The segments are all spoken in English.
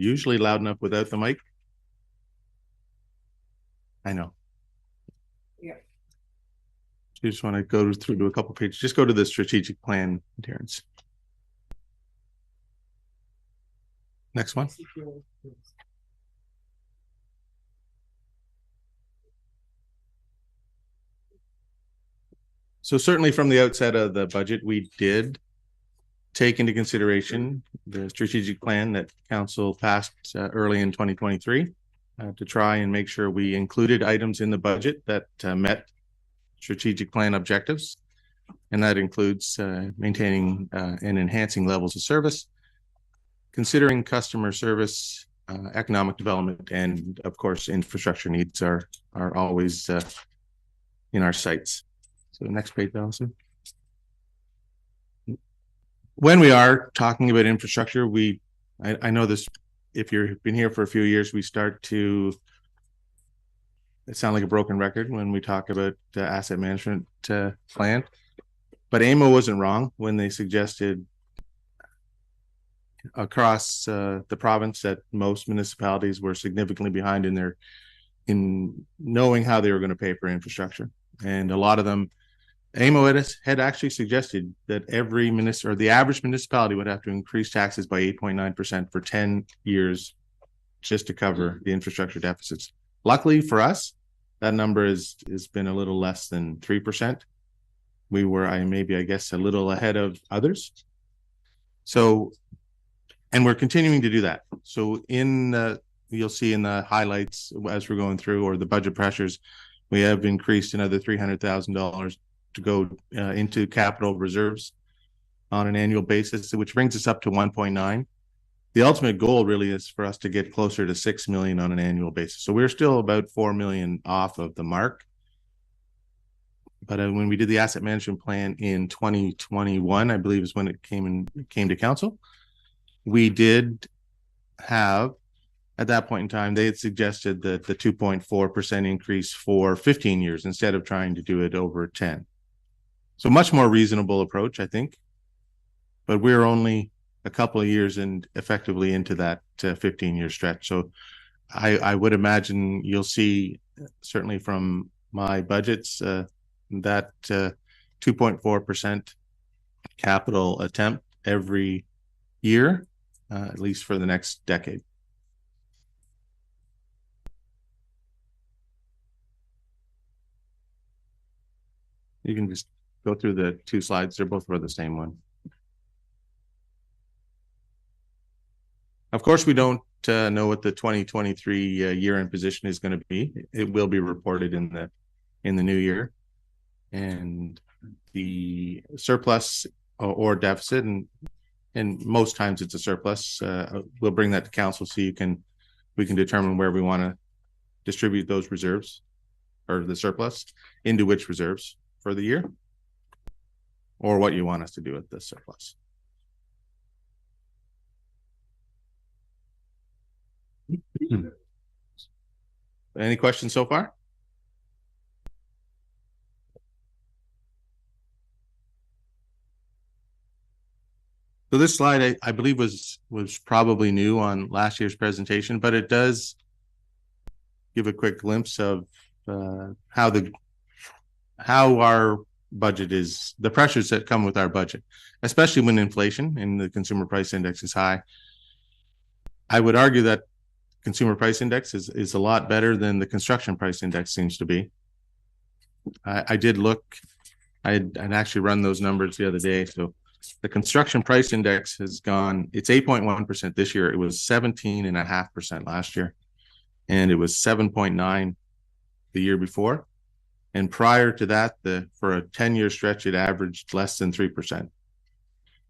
usually loud enough without the mic. I know. Yeah. You just want to go through to a couple pages. Just go to the strategic plan, Terrence. Next one. So certainly from the outset of the budget, we did take into consideration the strategic plan that council passed early in 2023 to try and make sure we included items in the budget that met strategic plan objectives. And that includes maintaining and enhancing levels of service, considering customer service, economic development, and of course, infrastructure needs are always in our sights. So next page, Allison. When we are talking about infrastructure, I know this, if you've been here for a few years, we start to sound like a broken record when we talk about the asset management plan. But AMO wasn't wrong when they suggested across the province that most municipalities were significantly behind in knowing how they were going to pay for infrastructure. And a lot of them, AMO had actually suggested that the average municipality would have to increase taxes by 8.9% for 10 years just to cover the infrastructure deficits. Luckily for us, that number has been a little less than 3%. We were, I guess, a little ahead of others. So, and we're continuing to do that. So you'll see in the highlights as we're going through, or the budget pressures, we have increased another $300,000 to go into capital reserves on an annual basis, which brings us up to 1.9. The ultimate goal really is for us to get closer to 6 million on an annual basis. So we're still about 4 million off of the mark. But when we did the asset management plan in 2021, I believe is when it came to council, we did have, at that point in time, they had suggested that the 2.4% increase for 15 years instead of trying to do it over 10. So much more reasonable approach, I think. But we're only a couple of years effectively into that 15-year stretch. So I would imagine you'll see, certainly from my budgets, that 2.4% capital attempt every year, at least for the next decade. You can just go through the two slides. They're both for the same one. Of course, we don't know what the 2023 year-end position is going to be. It will be reported in the new year. And the surplus or deficit, and most times it's a surplus, we'll bring that to council so we can determine where we want to distribute those reserves or the surplus into which reserves for the year, or what you want us to do with the surplus. Any questions so far? So this slide, I believe, was probably new on last year's presentation, but it does give a quick glimpse of how our budget is, the pressures that come with our budget, especially when inflation and the consumer price index is high. I would argue that consumer price index is a lot better than the construction price index seems to be. I did look, I'd actually run those numbers the other day. So the construction price index has gone, it's 8.1% this year. It was 17.5% last year. And it was 7.9 the year before. And prior to that, for a 10-year stretch, it averaged less than 3%.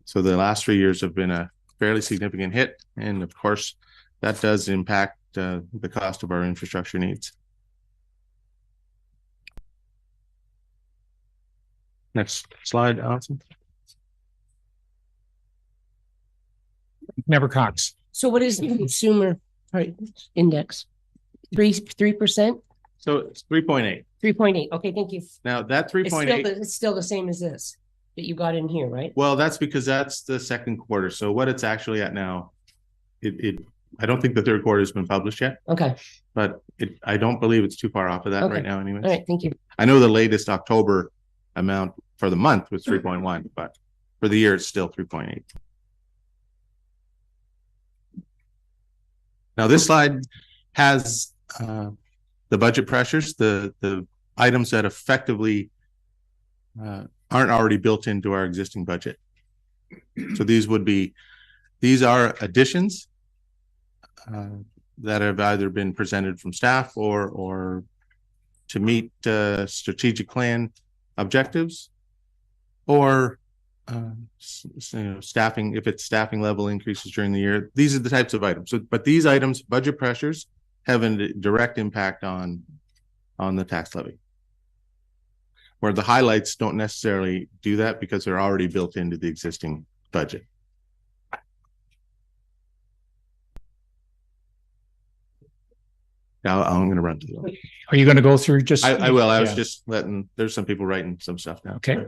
So the last 3 years have been a fairly significant hit. And of course, that does impact the cost of our infrastructure needs. Next slide, Allison. Never Cox. So what is the consumer price index? 3%? So it's 3.8. 3.8. Okay, thank you. Now that 3.8, it's still the same as this that you got in here, right? Well, that's because that's the second quarter. So what it's actually at now, it I don't think the third quarter has been published yet, Okay, but I don't believe it's too far off of that Okay. right now anyways. all right, thank you. I know the latest October amount for the month was 3.1, but for the year, it's still 3.8. Now, this slide has the budget pressures, the items that effectively aren't already built into our existing budget. So these are additions that have either been presented from staff or to meet strategic plan objectives, or staffing, if it's staffing level increases during the year. These are the types of items. So, but these items, budget pressures, have a direct impact on the tax levy, where the highlights don't necessarily do that because they're already built into the existing budget. Now I'm going to run through them. Are you going to go through just? I will. I was just letting, there's some people writing some stuff now. Okay.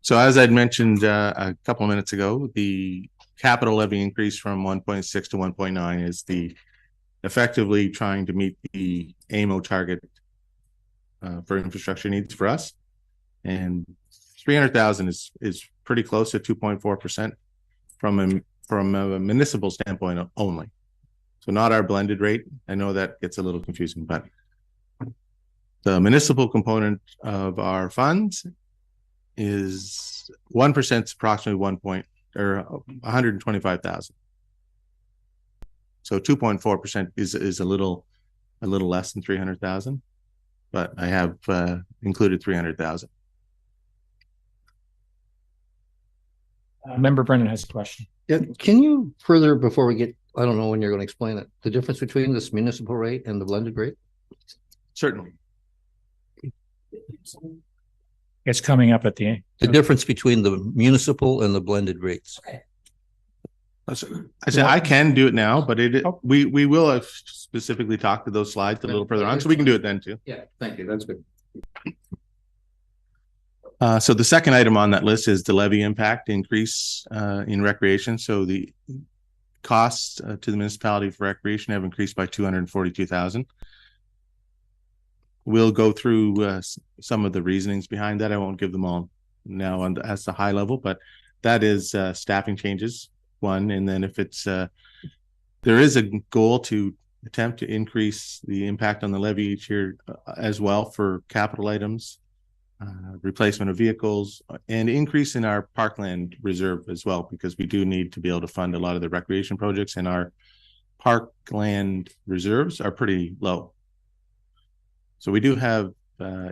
So as I'd mentioned a couple of minutes ago, the capital levy increase from 1.6 to 1.9 is effectively trying to meet the AMO target for infrastructure needs for us. And 300,000 is pretty close to 2.4% from a municipal standpoint only. So not our blended rate. I know that gets a little confusing, but the municipal component of our funds is 1%, approximately 125,000. So 2.4% is a little less than 300,000, but I have included 300,000. Member Brennan has a question. Yeah, can you further, before we get, I don't know when you're going to explain it, the difference between this municipal rate and the blended rate? Certainly. It's coming up at the end. The difference between the municipal and the blended rates. I said I can do it now, but we will have specifically talked to those slides a little further on, so we can do it then too. Yeah, thank you. That's good. So the second item on that list is the levy impact increase in recreation. So the costs to the municipality for recreation have increased by 242,000. We'll go through some of the reasonings behind that. I won't give them all now as the high level, but that is staffing changes, one. And then if it's there is a goal to attempt to increase the impact on the levy each year as well for capital items, replacement of vehicles, and increase in our parkland reserve as well, because we do need to be able to fund a lot of the recreation projects, and our parkland reserves are pretty low. So we do have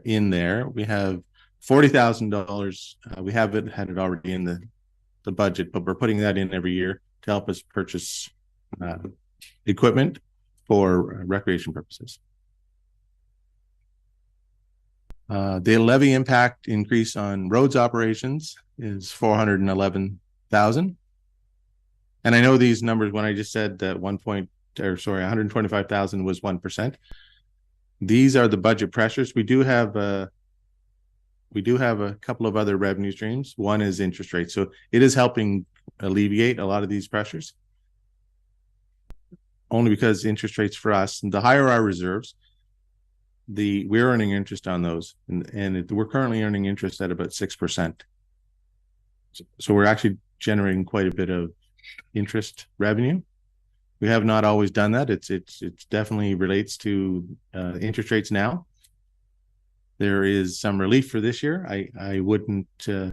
in there, we have $40,000. We haven't had it already in the budget, but we're putting that in every year to help us purchase equipment for recreation purposes. The levy impact increase on roads operations is 411,000. And I know these numbers, when I just said that 125,000 was 1%. These are the budget pressures. We do have a couple of other revenue streams. One is interest rates. So it is helping alleviate a lot of these pressures. Only because interest rates for us, the higher our reserves, we're earning interest on those, and we're currently earning interest at about 6%. So we're actually generating quite a bit of interest revenue. We have not always done that. It's definitely relates to interest rates now. There is some relief for this year. I wouldn't. I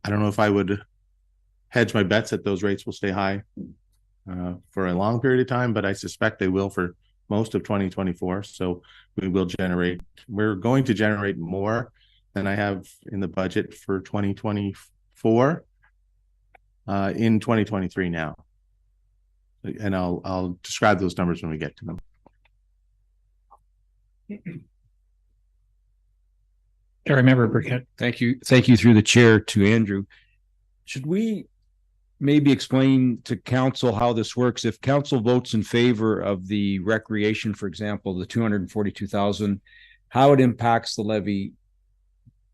don't know if I would hedge my bets that those rates will stay high for a long period of time, but I suspect they will for most of 2024. So we're going to generate more than I have in the budget for 2024 in 2023 now. And I'll describe those numbers when we get to them. I remember Burkett. Thank you. Thank you through the chair to Andrew. Should we maybe explain to council how this works? If council votes in favor of the recreation, for example, the 242,000, how it impacts the levy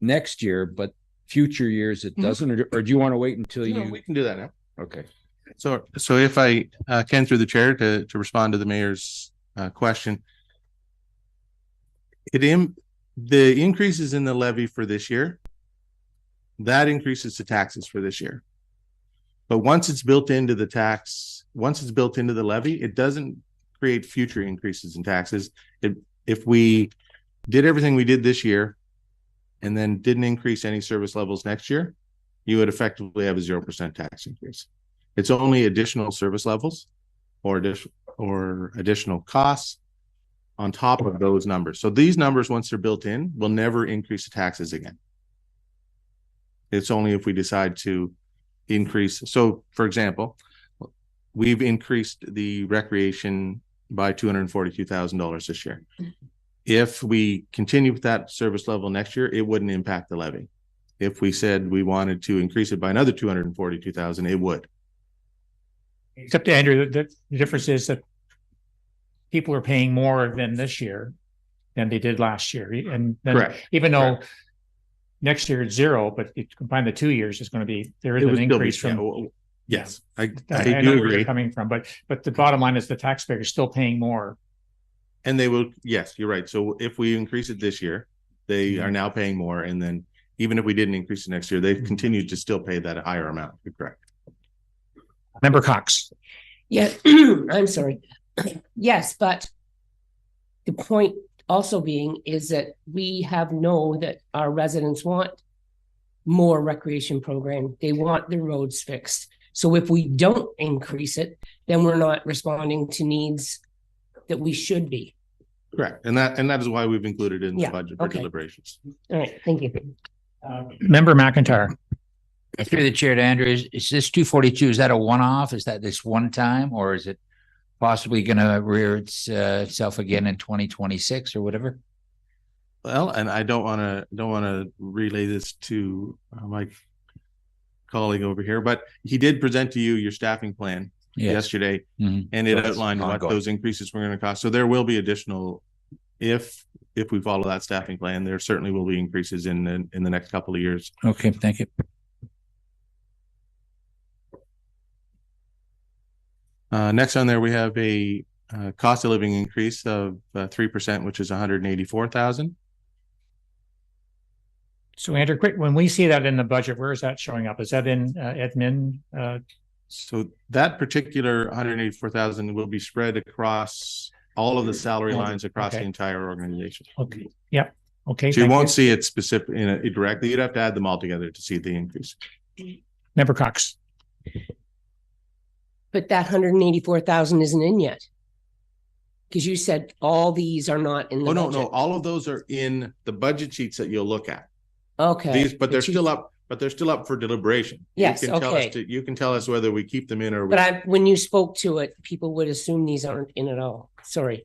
next year, but future years it doesn't, or do you want to wait until No, you? we can do that now. Okay. So if I can, through the chair, to respond to the mayor's question, the increases in the levy for this year, that increases the taxes for this year. But once it's built into the levy, it doesn't create future increases in taxes. If we did everything we did this year and then didn't increase any service levels next year, you would effectively have a 0% tax increase. It's only additional service levels or additional costs on top of those numbers. So these numbers, once they're built in, will never increase the taxes again. It's only if we decide to increase. So, for example, we've increased the recreation by $242,000 this year. If we continue with that service level next year, it wouldn't impact the levy. If we said we wanted to increase it by another 242,000, it would. Except Andrew, the difference is that people are paying more than this year than they did last year. And then Correct. even though Correct. next year it's 0, but you combine the 2 years, it's going to be, there is It an would still be, increase from. yes, I I do know where you're agree. coming from, but the bottom line is the taxpayer is still paying more. And they will, yes, you're right. So if we increase it this year, they are now paying more. And then even if we didn't increase it next year, they've continued to still pay that higher amount. You're correct. Member Cox. Yeah, I'm sorry. Yes, but the point also being is that we know that our residents want more recreation program. They want their roads fixed. So if we don't increase it, then we're not responding to needs that we should be. Correct. And that is why we've included it in the Yeah, budget for okay. deliberations. All right, thank you. Member McIntyre. Through the chair to Andrew, is this 242, is that a one-off? Is that this one time, or is it possibly going to rear itself again in 2026 or whatever? Well, and I don't want to relay this to my colleague over here, but he did present to you your staffing plan yesterday, and it outlined what those increases were going to cost. So there will be additional, if we follow that staffing plan, there certainly will be increases in the next couple of years. Okay, thank you. Next on there, we have a cost of living increase of 3%, which is 184,000. So Andrew, quick, when we see that in the budget, where is that showing up? Is that in admin? So that particular 184,000 will be spread across all of the salary lines across the entire organization. Okay. Yep. Okay. So you won't see it specific directly. You'd have to add them all together to see the increase. Member Cox. But that 184,000 isn't in yet. Because you said all these are not in the budget. No. All of those are in the budget sheets that you'll look at. Okay. But they're still up. But they're still up for deliberation. Yes, You can tell okay. us you can tell us whether we keep them in or. But when you spoke to it, people would assume these aren't in at all. Sorry.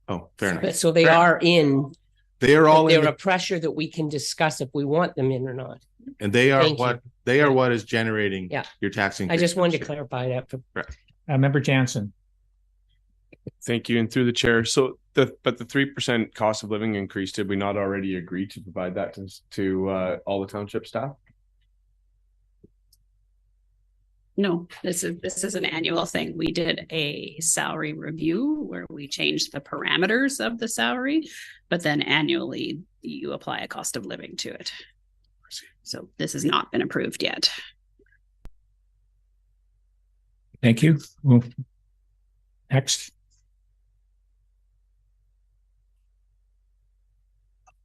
Oh, fair enough. But so they are in. They are all in. They're a pressure that we can discuss if we want them in or not. And they are Thank you. they are what is generating Yeah. your tax increase. I just wanted to clarify that. Member Jansen. Thank you. And through the chair. So the 3% cost of living increase, did we not already agree to provide that to all the township staff? No, this is an annual thing. We did a salary review where we changed the parameters of the salary, but then annually you apply a cost of living to it. So this has not been approved yet. Thank you. Next.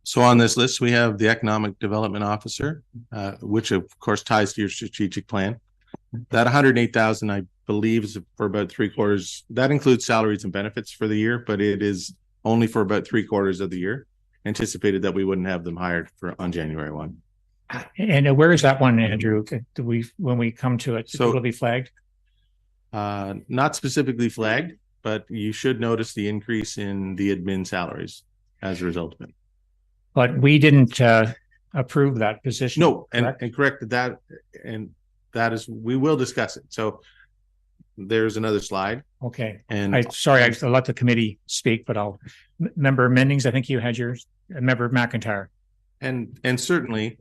So on this list, we have the Economic Development Officer, which of course ties to your strategic plan. That 108,000, I believe, is for about 3/4. That includes salaries and benefits for the year, but it is only for about 3/4 of the year. Anticipated that we wouldn't have them hired on January 1. And where is that one, Andrew? When we come to it, So- it'll be flagged? Not specifically flagged, but you should notice the increase in the admin salaries as a result of it. But we didn't approve that position. No, and correct? that, and that is, we will discuss it. So there's another slide. Okay. And I'll let the committee speak, but Member Mendings, I think you had yours. Member McIntyre. And certainly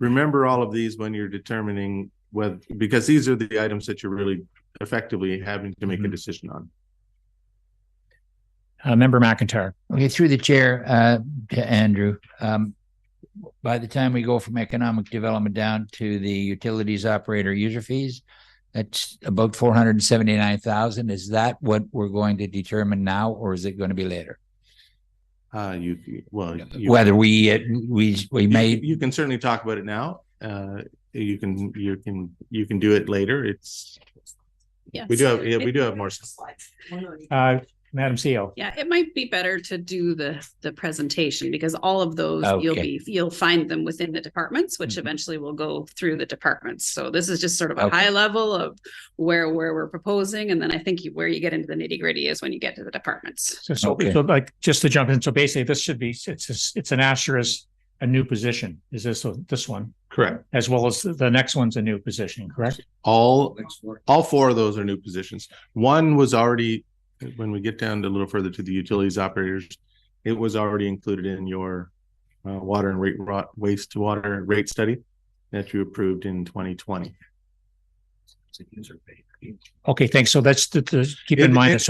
remember all of these when you're determining whether, because these are the items that you're really effectively having to make a decision on. Member McIntyre. Okay, through the chair, to Andrew. By the time we go from economic development down to the utilities operator user fees, that's about 479,000. Is that what we're going to determine now, or is it going to be later? Whether we may. You can certainly talk about it now. You can do it later. It's Yes. we do have more slides. Madam CEO. Yeah, it might be better to do the presentation, because all of those you'll find them within the departments, which eventually will go through the departments. So this is just sort of a high level of where we're proposing, and then I think where you get into the nitty gritty is when you get to the departments. So like, just to jump in, so basically this should be, it's an asterisk, a new position. Is this one? Correct. As well as the next one's a new position, correct? All four of those are new positions. One was already, when we get down a little further to the utilities operators, it was already included in your water and wastewater rate study that you approved in 2020. Okay, thanks. So that's to keep in mind.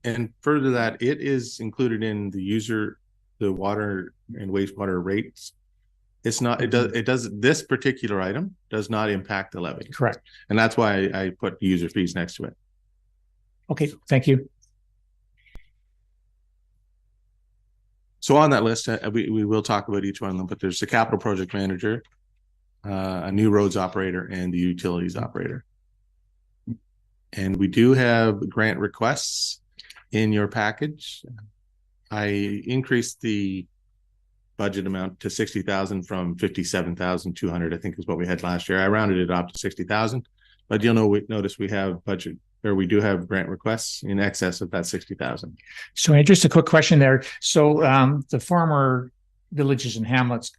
And further that it is included in the water and wastewater rates. It's not, this particular item does not impact the levy. Correct. And that's why I put user fees next to it. Okay, thank you. So on that list, we will talk about each one of them, but there's the capital project manager, a new roads operator, and the utilities operator. And we do have grant requests in your package. I increased the budget amount to 60,000 from 57,200, I think is what we had last year. I rounded it up to 60,000, but notice we have budget, or we do have grant requests in excess of that 60,000. So just a quick question there. So the former villages and hamlets,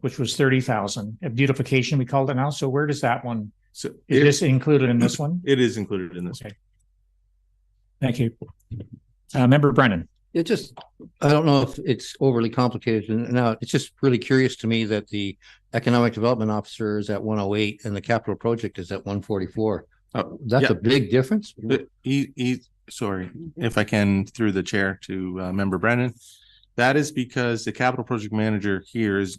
which was 30,000, beautification, we called it now. So where does that one? So is this included in this one? It is included in this. Okay. Thank you. Member Brennan. I don't know if it's overly complicated. Now, it's just really curious to me that the economic development officer is at 108 and the capital project is at 144. That's a big difference. Sorry, if I can, through the chair to Member Brennan. That is because the capital project manager here is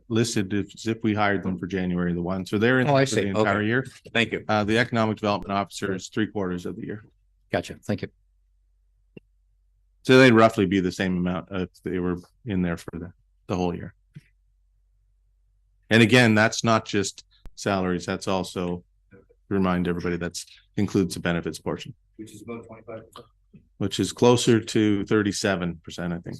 listed as if we hired them for January the 1. So they're in for the entire year. Thank you. The economic development officer is 3/4 of the year. Gotcha. Thank you. So they'd roughly be the same amount if they were in there for the whole year. And again, that's not just salaries. That's also, remind everybody, that includes the benefits portion. Which is about 25%. Which is closer to 37%, I think.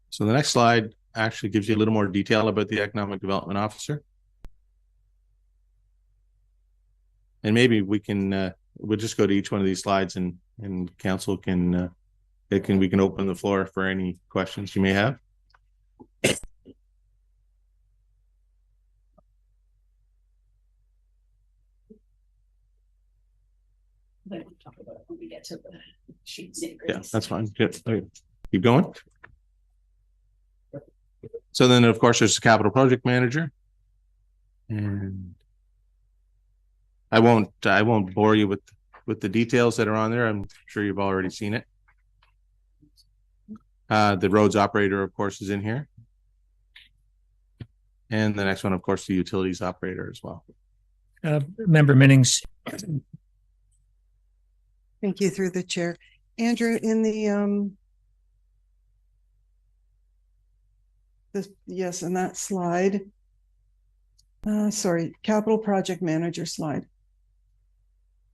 So the next slide actually gives you a little more detail about the economic development officer. And maybe we can we'll just go to each one of these slides and council can we can open the floor for any questions you may have. Talk about it when we get to the sheets. Yeah, that's fine. Good. Okay. Keep going. So then, of course, there's the capital project manager, and I won't bore you with the details that are on there. I'm sure you've already seen it. The roads operator, of course, is in here, and the next one, of course, the utilities operator as well. Member Minnings. Thank you, through the chair. Andrew, in the in that slide. Sorry, capital project manager slide.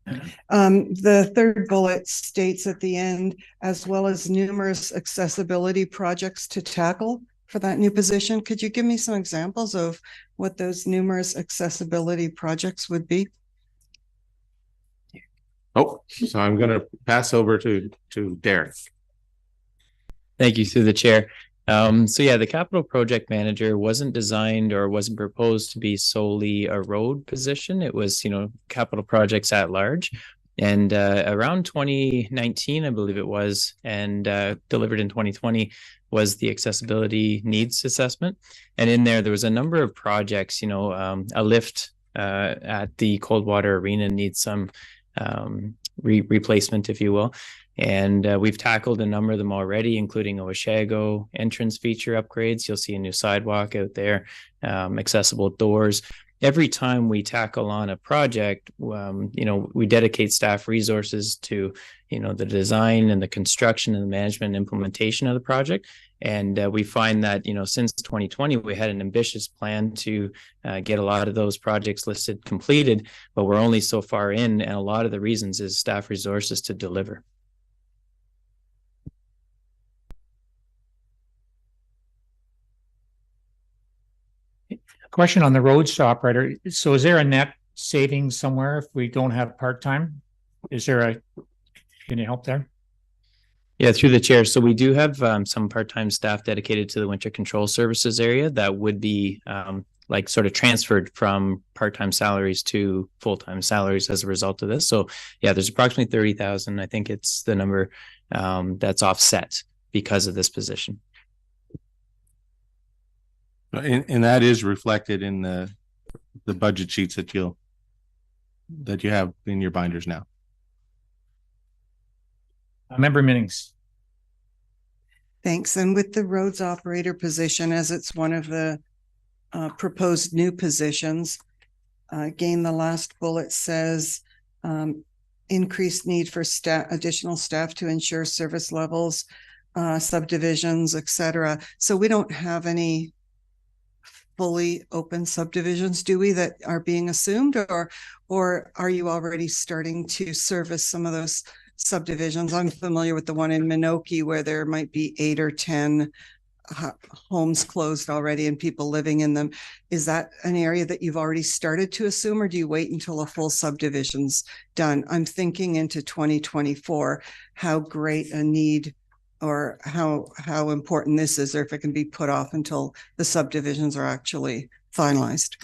The third bullet states at the end, as well as numerous accessibility projects to tackle for that new position. Could you give me some examples of what those numerous accessibility projects would be? Oh, so I'm going to pass over to Derek. Thank you, through the chair. So yeah, the capital project manager wasn't designed or wasn't proposed to be solely a road position. It was, capital projects at large. And around 2019, I believe it was, and delivered in 2020 was the accessibility needs assessment. And in there was a number of projects, a lift at the Coldwater Arena needs some replacement, if you will. And we've tackled a number of them already, including Owashago entrance feature upgrades. You'll see a new sidewalk out there, accessible doors. Every time we tackle on a project, we dedicate staff resources to, the design and the construction and the management and implementation of the project. And we find that, since 2020, we had an ambitious plan to get a lot of those projects listed completed, but we're only so far in. And a lot of the reasons is staff resources to deliver. Question on the roads operator. So is there a net savings somewhere if we don't have part-time? Can you help there? Yeah, through the chair. So we do have some part-time staff dedicated to the winter control services area that would be sort of transferred from part-time salaries to full-time salaries as a result of this. So yeah, there's approximately 30,000. I think it's the number that's offset because of this position. And that is reflected in the budget sheets that you have in your binders now. Member Minnings. Thanks. And with the roads operator position, as it's one of the proposed new positions, again, the last bullet says increased need for additional staff to ensure service levels, subdivisions, etc. So we don't have any fully open subdivisions, do we, that are being assumed, or are you already starting to service some of those subdivisions? I'm familiar with the one in Minoki where there might be 8 or 10 homes closed already and people living in them. Is that an area that you've already started to assume, or do you wait until a full subdivision's done? I'm thinking into 2024, how great a need or how important this is, or if it can be put off until the subdivisions are actually finalized.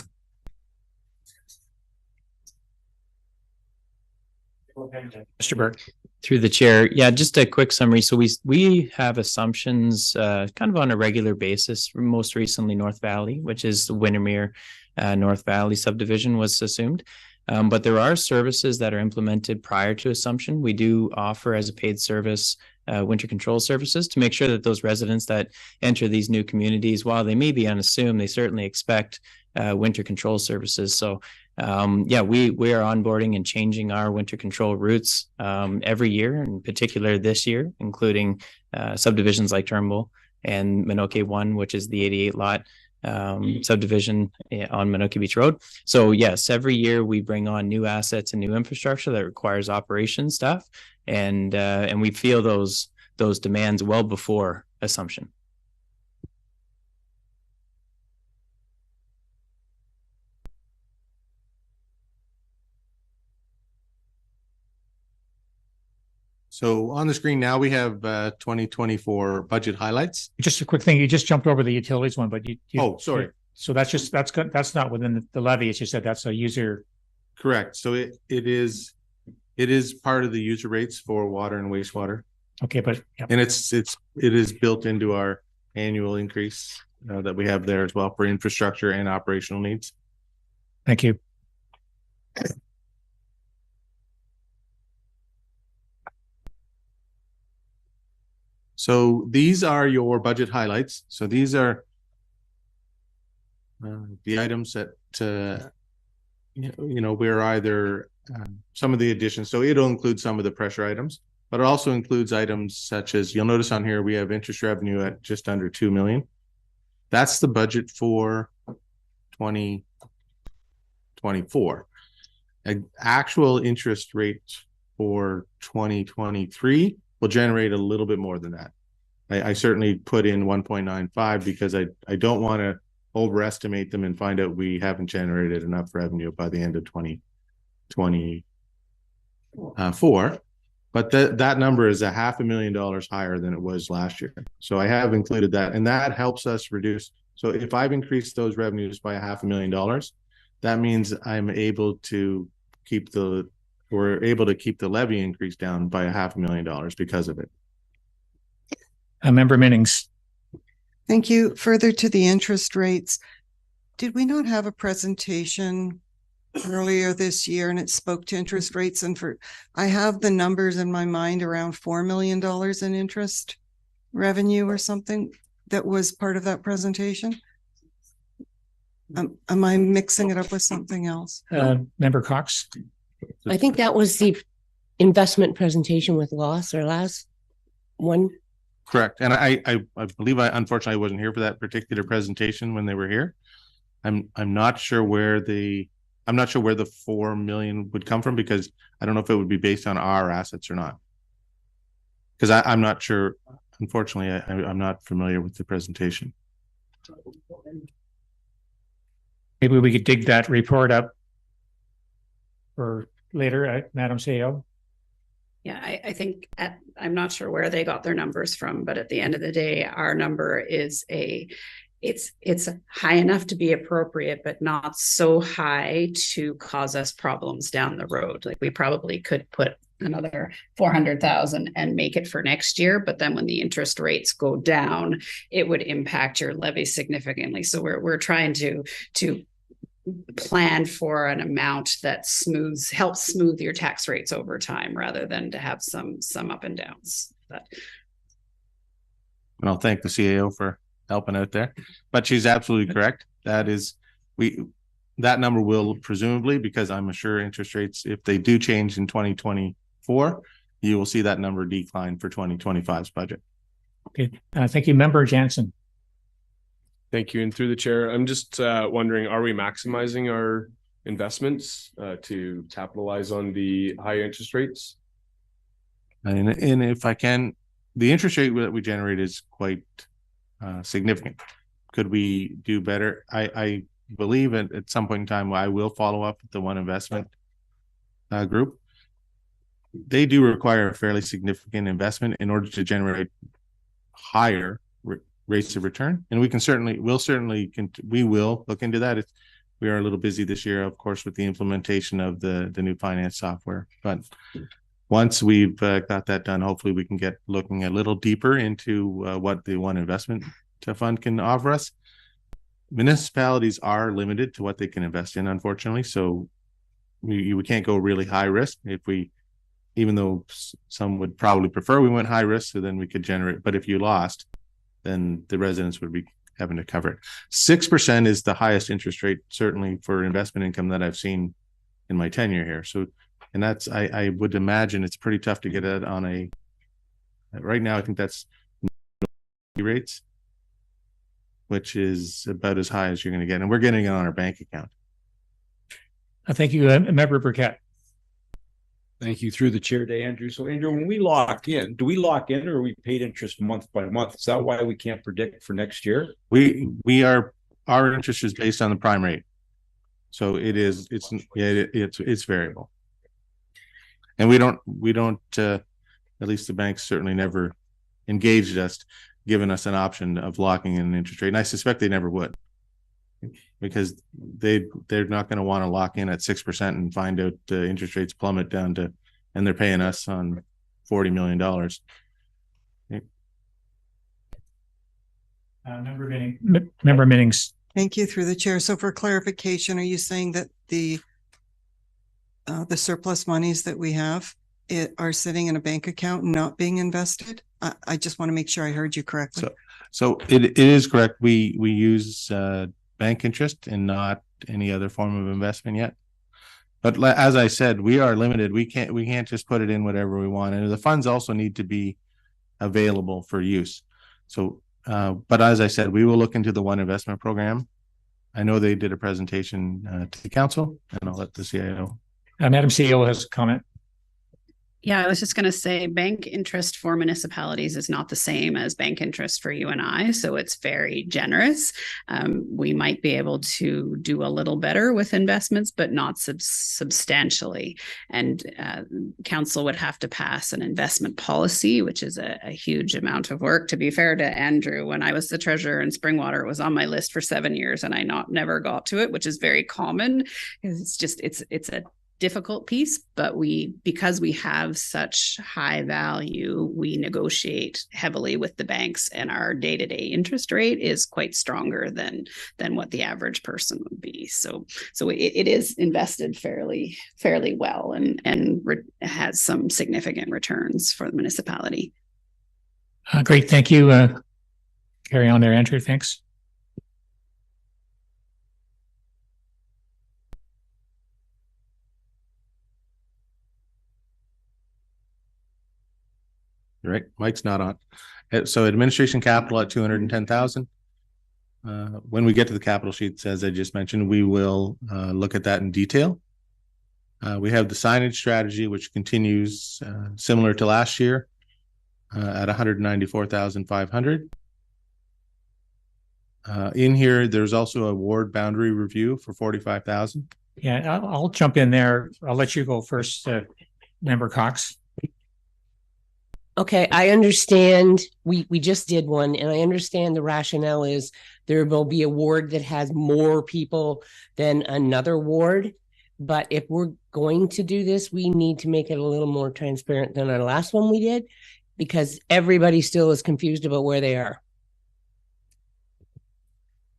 Mr. Burke. Through the chair. Yeah, just a quick summary. So we have assumptions kind of on a regular basis. Most recently, North Valley, which is the Windermere North Valley subdivision, was assumed. But there are services that are implemented prior to assumption. We do offer as a paid service winter control services to make sure that those residents that enter these new communities, while they may be unassumed, they certainly expect winter control services. So we are onboarding and changing our winter control routes every year, in particular this year, including subdivisions like Turnbull and Minoki 1, which is the 88 lot subdivision on Minoki Beach Road. So yes, every year we bring on new assets and new infrastructure that requires operations staff, and we feel those demands well before assumption. So on the screen now we have 2024 budget highlights. Just a quick thing. You just jumped over the utilities one, but sorry. So that's not within the levy. It's just that that's a user. Correct. So it is part of the user rates for water and wastewater. Okay, but yeah. And it is built into our annual increase that we have there as well for infrastructure and operational needs. Thank you. So these are your budget highlights. So these are the items that we're either some of the additions. So it'll include some of the pressure items, but it also includes items such as, you'll notice on here we have interest revenue at just under 2 million. That's the budget for 2024. An actual interest rate for 2023 will generate a little bit more than that. I certainly put in 1.95 because I don't want to overestimate them and find out we haven't generated enough revenue by the end of 2024. But that number is $500,000 higher than it was last year. So I have included that, and that helps us reduce. So if I've increased those revenues by $500,000, that means we're able to keep the levy increase down by $500,000 because of it. Member Minnings. Thank you. Further to the interest rates, did we not have a presentation earlier this year and it spoke to interest rates? And I have the numbers in my mind around $4 million in interest revenue or something that was part of that presentation. Am I mixing it up with something else? Member Cox. I think that was the investment presentation with loss or last one. Correct. And I believe unfortunately I wasn't here for that particular presentation when they were here. I'm not sure where the 4 million would come from, because I don't know if it would be based on our assets or not. Because I'm not sure. Unfortunately, I'm not familiar with the presentation. Maybe we could dig that report up for later, Madam CEO. Yeah, I think I'm not sure where they got their numbers from, but at the end of the day, our number is it's high enough to be appropriate, but not so high to cause us problems down the road. Like we probably could put another 400,000 and make it for next year, but then when the interest rates go down, it would impact your levy significantly. So we're trying to plan for an amount that helps smooth your tax rates over time, rather than to have some up and downs. And I'll thank the CAO for helping out there, but she's absolutely correct. That number will presumably, because I'm sure interest rates, if they do change in 2024, you will see that number decline for 2025's budget. Okay, thank you, Member Jansen. Thank you. And through the chair, I'm just wondering, are we maximizing our investments to capitalize on the high interest rates? And if I can, the interest rate that we generate is quite significant. Could we do better? I believe at some point in time, I will follow up with the One Investment group. They do require a fairly significant investment in order to generate higher rates of return, and we will look into that. We are a little busy this year, of course, with the implementation of the new finance software, but once we've got that done, hopefully we can get looking a little deeper into what the One Investment Fund can offer us. Municipalities are limited to what they can invest in, unfortunately, so we can't go really high risk. Even though some would probably prefer we went high risk, so then we could generate, but if you lost, then the residents would be having to cover it. 6% is the highest interest rate, certainly for investment income, that I've seen in my tenure here. So, and that's, I would imagine it's pretty tough to get it on right now, I think that's rates, which is about as high as you're going to get. And we're getting it on our bank account. Thank you, Member Burkett. Thank you, through the chair, to Andrew. So Andrew, when we lock in, do we lock in, or are we paid interest month by month? Is that why we can't predict for next year? Our interest is based on the prime rate. So it's variable. And we don't at least the banks certainly never engaged us, given us an option of locking in an interest rate. And I suspect they never would, because they're not going to want to lock in at 6% and find out interest rates plummet down to, and they're paying us on $40 million. Member Minnings. Thank you, through the chair. So for clarification, are you saying that the surplus monies that we have are sitting in a bank account and not being invested? I just want to make sure I heard you correctly. So it is correct. We use bank interest and not any other form of investment yet. But as I said, we are limited. We can't just put it in whatever we want, and the funds also need to be available for use. So, but as I said, we will look into the One Investment program. I know they did a presentation to the council, and I'll let the CIO. Madam CEO has a comment. Yeah, I was just going to say bank interest for municipalities is not the same as bank interest for you and I. So it's very generous. We might be able to do a little better with investments, but not substantially. And council would have to pass an investment policy, which is a huge amount of work. To be fair to Andrew, when I was the treasurer in Springwater, it was on my list for 7 years and I never got to it, which is very common. It's a difficult piece, but because we have such high value, we negotiate heavily with the banks, and our day-to-day interest rate is quite stronger than what the average person would be. So it is invested fairly well and has some significant returns for the municipality. Great, thank you. Carry on there, Andrew. Thanks. Right, Mike's not on. So administration capital at 210,000. When we get to the capital sheets, as I just mentioned, we will look at that in detail. We have the signage strategy, which continues similar to last year at 194,500. In here, there's also a ward boundary review for 45,000. Yeah, I'll jump in there. I'll let you go first, Member Cox. Okay, I understand. We just did one, and I understand the rationale is there will be a ward that has more people than another ward. But if we're going to do this, we need to make it a little more transparent than our last one we did, because everybody still is confused about where they are.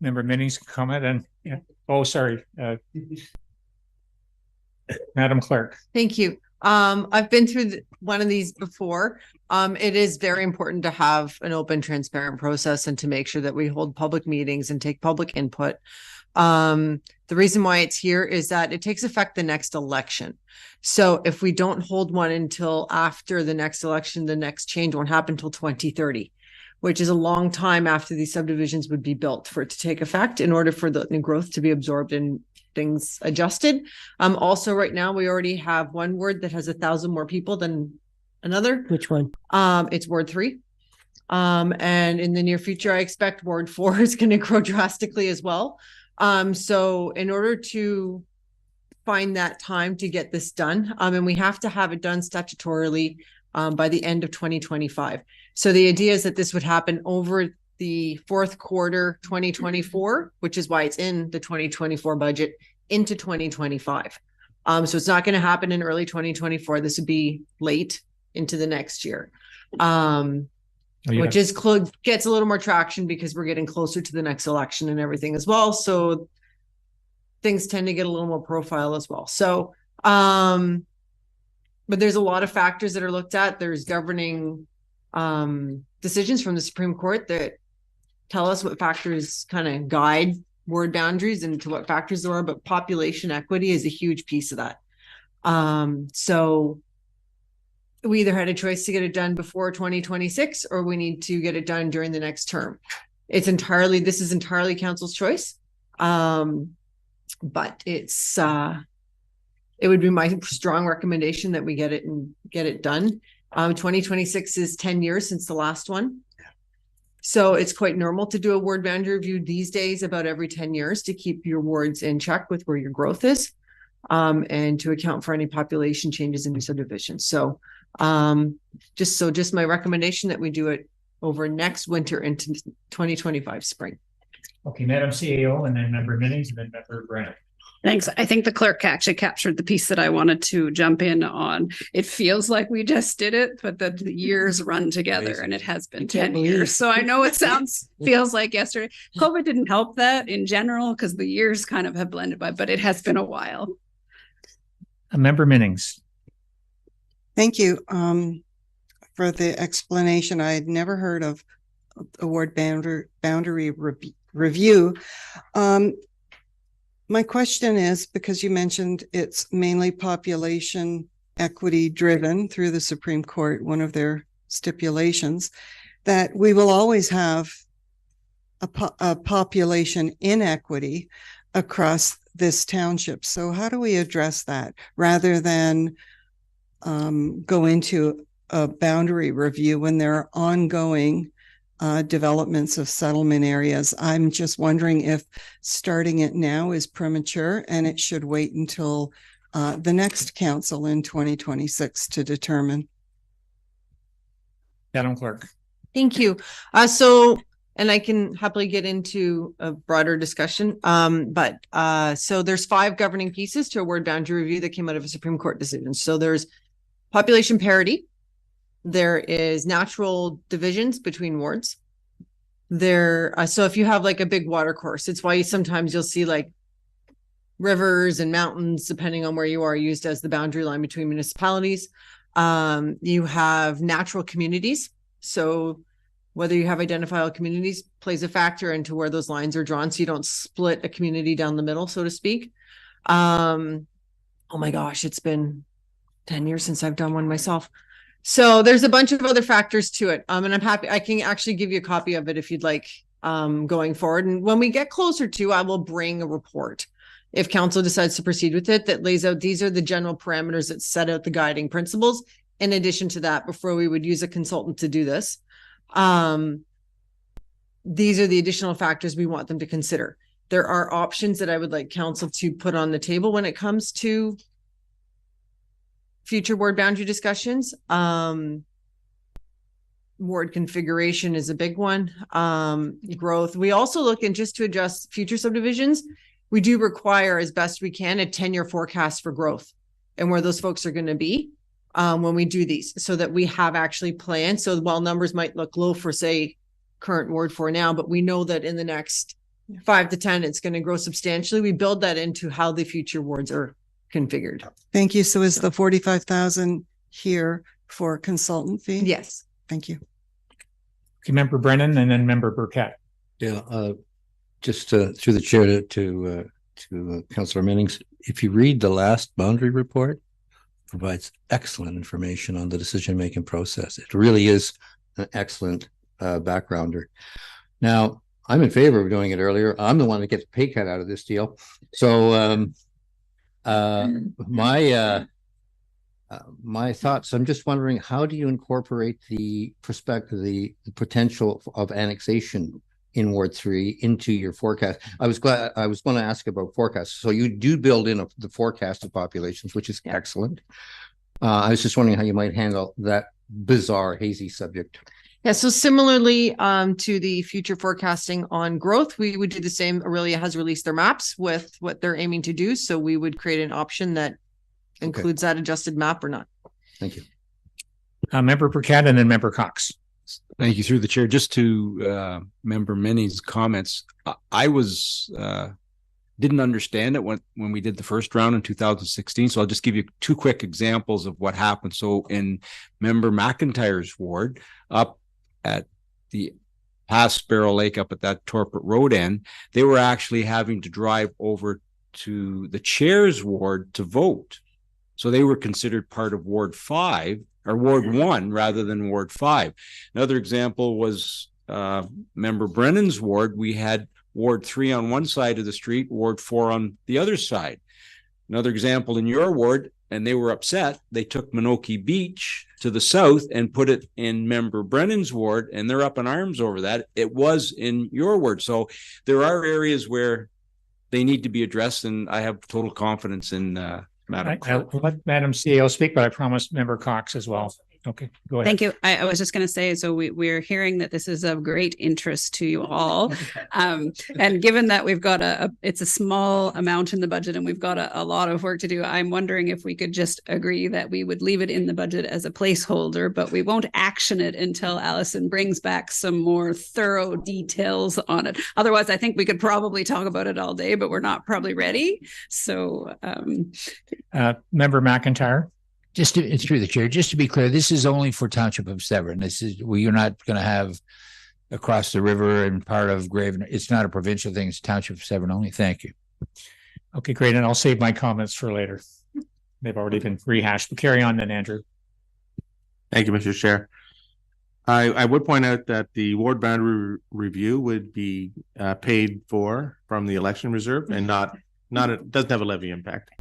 Member Minnings, comment, and yeah. Oh, sorry, Madam Clerk. Thank you. I've been through one of these before. It is very important to have an open, transparent process and to make sure that we hold public meetings and take public input. The reason why it's here is that it takes effect the next election. So if we don't hold one until after the next election, the next change won't happen until 2030, which is a long time after these subdivisions would be built for it to take effect in order for the growth to be absorbed and things adjusted. Also right now we already have one ward that has 1,000 more people than another. Which one? It's Ward 3. And in the near future, I expect Ward 4 is going to grow drastically as well. So in order to find that time to get this done, and we have to have it done statutorily by the end of 2025. So the idea is that this would happen over the fourth quarter 2024, which is why it's in the 2024 budget, into 2025. So it's not going to happen in early 2024. This would be late into the next year, which is gets a little more traction because we're getting closer to the next election and everything as well. So things tend to get a little more profile as well. So, but there's a lot of factors that are looked at. There's governing decisions from the Supreme Court that tell us what factors kind of guide ward boundaries and to what factors there are, but population equity is a huge piece of that. So we either had a choice to get it done before 2026 or we need to get it done during the next term. This is entirely council's choice. But it would be my strong recommendation that we get it done. 2026 is 10 years since the last one. So it's quite normal to do a ward boundary review these days about every 10 years to keep your wards in check with where your growth is, and to account for any population changes in your subdivisions. So just my recommendation that we do it over next winter into 2025 spring. Okay, Madam CAO, and then Member Minnings, and then Member Brand. Thanks. I think the clerk actually captured the piece that I wanted to jump in on. It feels like we just did it, but the years run together and it has been 10 years. So I know it feels like yesterday. COVID didn't help that in general because the years kind of have blended by, but it has been a while. Member Minnings. Thank you for the explanation. I had never heard of a ward boundary review. My question is, because you mentioned it's mainly population equity driven through the Supreme Court, one of their stipulations, that we will always have a population inequity across this township. So how do we address that rather than go into a boundary review when there are ongoing developments of settlement areas. I'm just wondering if starting it now is premature and it should wait until the next council in 2026 to determine. Madam Clerk. Thank you. And I can happily get into a broader discussion. So there's 5 governing pieces to a ward boundary review that came out of a Supreme Court decision. So there's population parity. There is natural divisions between wards. So if you have like a big water course, it's why sometimes you'll see like rivers and mountains, depending on where you are, used as the boundary line between municipalities. You have natural communities. So whether you have identifiable communities plays a factor into where those lines are drawn. So you don't split a community down the middle, so to speak. Oh my gosh, it's been 10 years since I've done one myself. So there's a bunch of other factors to it. And I'm happy, I can actually give you a copy of it if you'd like, going forward. And when we get closer to, I will bring a report if council decides to proceed with it that lays out, these are the general parameters that set out the guiding principles. In addition to that, before we would use a consultant to do this, these are the additional factors we want them to consider. There are options that I would like council to put on the table when it comes to future ward boundary discussions. Ward configuration is a big one. Growth. We also look in just to adjust future subdivisions. We do require, as best we can, a 10-year forecast for growth and where those folks are going to be when we do these, so that we have actually planned. So while numbers might look low for, say, current ward 4 now, but we know that in the next 5 to 10, it's going to grow substantially. We build that into how the future wards are configured. Thank you. So is the 45,000 here for consultant fee? Yes. Thank you. Okay, Member Brennan and then Member Burkett. Yeah, just through the chair to Councillor Minnings, if you read the last boundary report, provides excellent information on the decision-making process. It really is an excellent backgrounder. Now, I'm in favor of doing it earlier. I'm the one that gets a pay cut out of this deal. So my thoughts, I'm just wondering, how do you incorporate the perspective, the potential of annexation in Ward 3 into your forecast? I was going to ask about forecasts. So you do build in the forecasted populations, which is excellent. I was just wondering how you might handle that bizarre, hazy subject. Yeah, so similarly to the future forecasting on growth, we would do the same. Aurelia has released their maps with what they're aiming to do. So we would create an option that includes that adjusted map or not. Thank you. Member Burkett and then Member Cox. Thank you. Through the chair, just to Member Minnie's comments, I was didn't understand it when we did the first round in 2016. So I'll just give you 2 quick examples of what happened. So in Member McIntyre's ward, up at the past Sparrow Lake, up at that Torpet Road end, they were actually having to drive over to the chair's ward to vote. So they were considered part of Ward 5 or Ward 1 rather than Ward 5. Another example was Member Brennan's ward. We had Ward 3 on one side of the street, Ward 4 on the other side. Another example in your ward, and they were upset, they took Minoki Beach to the south and put it in Member Brennan's ward, and they're up in arms over that. It was in your ward. So there are areas where they need to be addressed, and I have total confidence in Madam Clerk. I'll let Madam CEO speak, but I promised Member Cox as well. Okay, go ahead. Thank you. I was just going to say, so we're hearing that this is of great interest to you all. And given that we've got it's a small amount in the budget and we've got a lot of work to do, I'm wondering if we could just agree that we would leave it in the budget as a placeholder, but we won't action it until Allison brings back some more thorough details on it. Otherwise, I think we could probably talk about it all day, but we're not probably ready. So Member McIntyre. It's through the chair. Just to be clear, this is only for Township of Severn. This is you're not going to have across the river and part of Graven. It's not a provincial thing. It's Township of Severn only. Thank you. Okay, great. And I'll save my comments for later. They've already been rehashed. But carry on then, Andrew. Thank you, Mr. Chair. I would point out that the ward boundary review would be paid for from the election reserve and not it doesn't have a levy impact.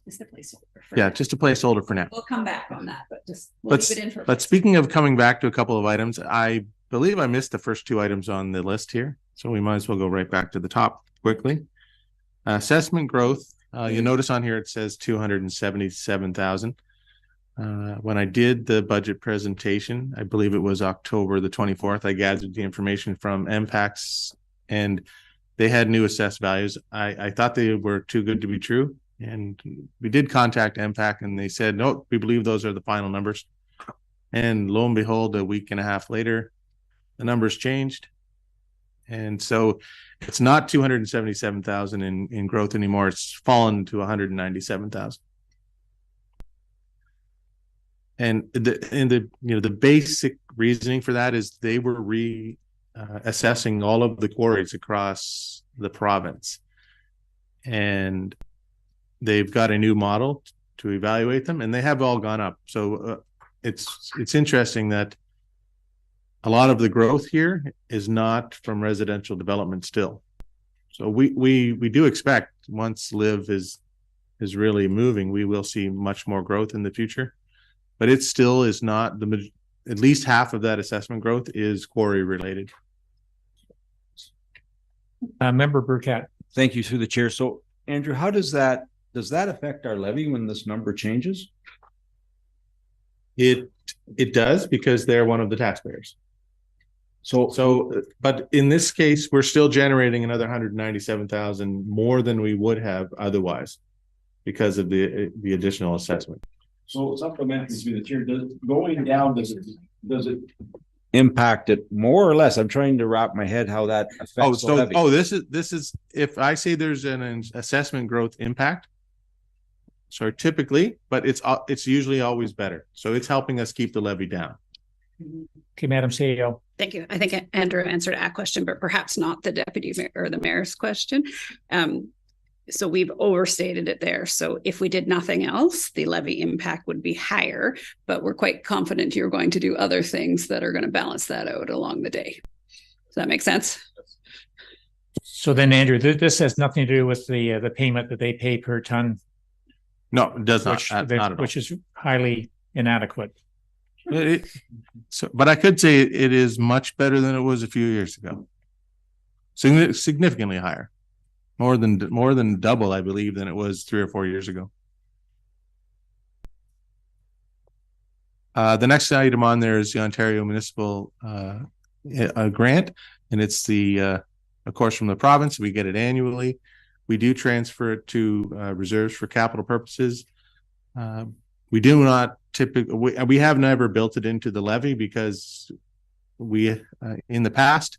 Just a placeholder. Yeah, just a placeholder for now. We'll come back on that, but just we'll leave it in for. But speaking of coming back to a couple of items, I believe I missed the first two items on the list here, so we might as well go right back to the top quickly. Assessment growth. You notice on here it says 277,000. When I did the budget presentation, I believe it was October the 24th, I gathered the information from MPACs and they had new assessed values. I thought they were too good to be true. And we did contact MPAC and they said, no, we believe those are the final numbers. And lo and behold, a week and a half later, the numbers changed. And so it's not 277,000 in growth anymore. It's fallen to 197,000. And the basic reasoning for that is they were assessing all of the quarries across the province, and they've got a new model to evaluate them, and they have all gone up. So it's interesting that a lot of the growth here is not from residential development still. So we do expect once LIV is really moving, we will see much more growth in the future. But it still is not at least half of that assessment growth is quarry related. Member Burkett. Thank you through the chair. So Andrew, how does that affect our levy when this number changes? It does, because they're one of the taxpayers. So, but in this case, we're still generating another 197,000 more than we would have otherwise because of the additional assessment. So supplementary to the chair, going down, does it impact it more or less? I'm trying to wrap my head how that affects the levy. This is if I say there's an assessment growth impact. So typically, but it's usually always better. So it's helping us keep the levy down. Okay, Madam CEO. Thank you. I think Andrew answered a question, but perhaps not the deputy mayor or the mayor's question. So we've overstated it there. So if we did nothing else, the levy impact would be higher, but we're quite confident you're going to do other things that are going to balance that out along the day. Does that make sense? So then, Andrew, this has nothing to do with the payment that they pay per ton. No, it does not. Which is highly inadequate. But I could say it is much better than it was a few years ago. Significantly higher. More than double, I believe, than it was 3 or 4 years ago. The next item on there is the Ontario Municipal Grant, and it's of course, from the province. We get it annually. We do transfer it to reserves for capital purposes. We do not typically. We have never built it into the levy because in the past,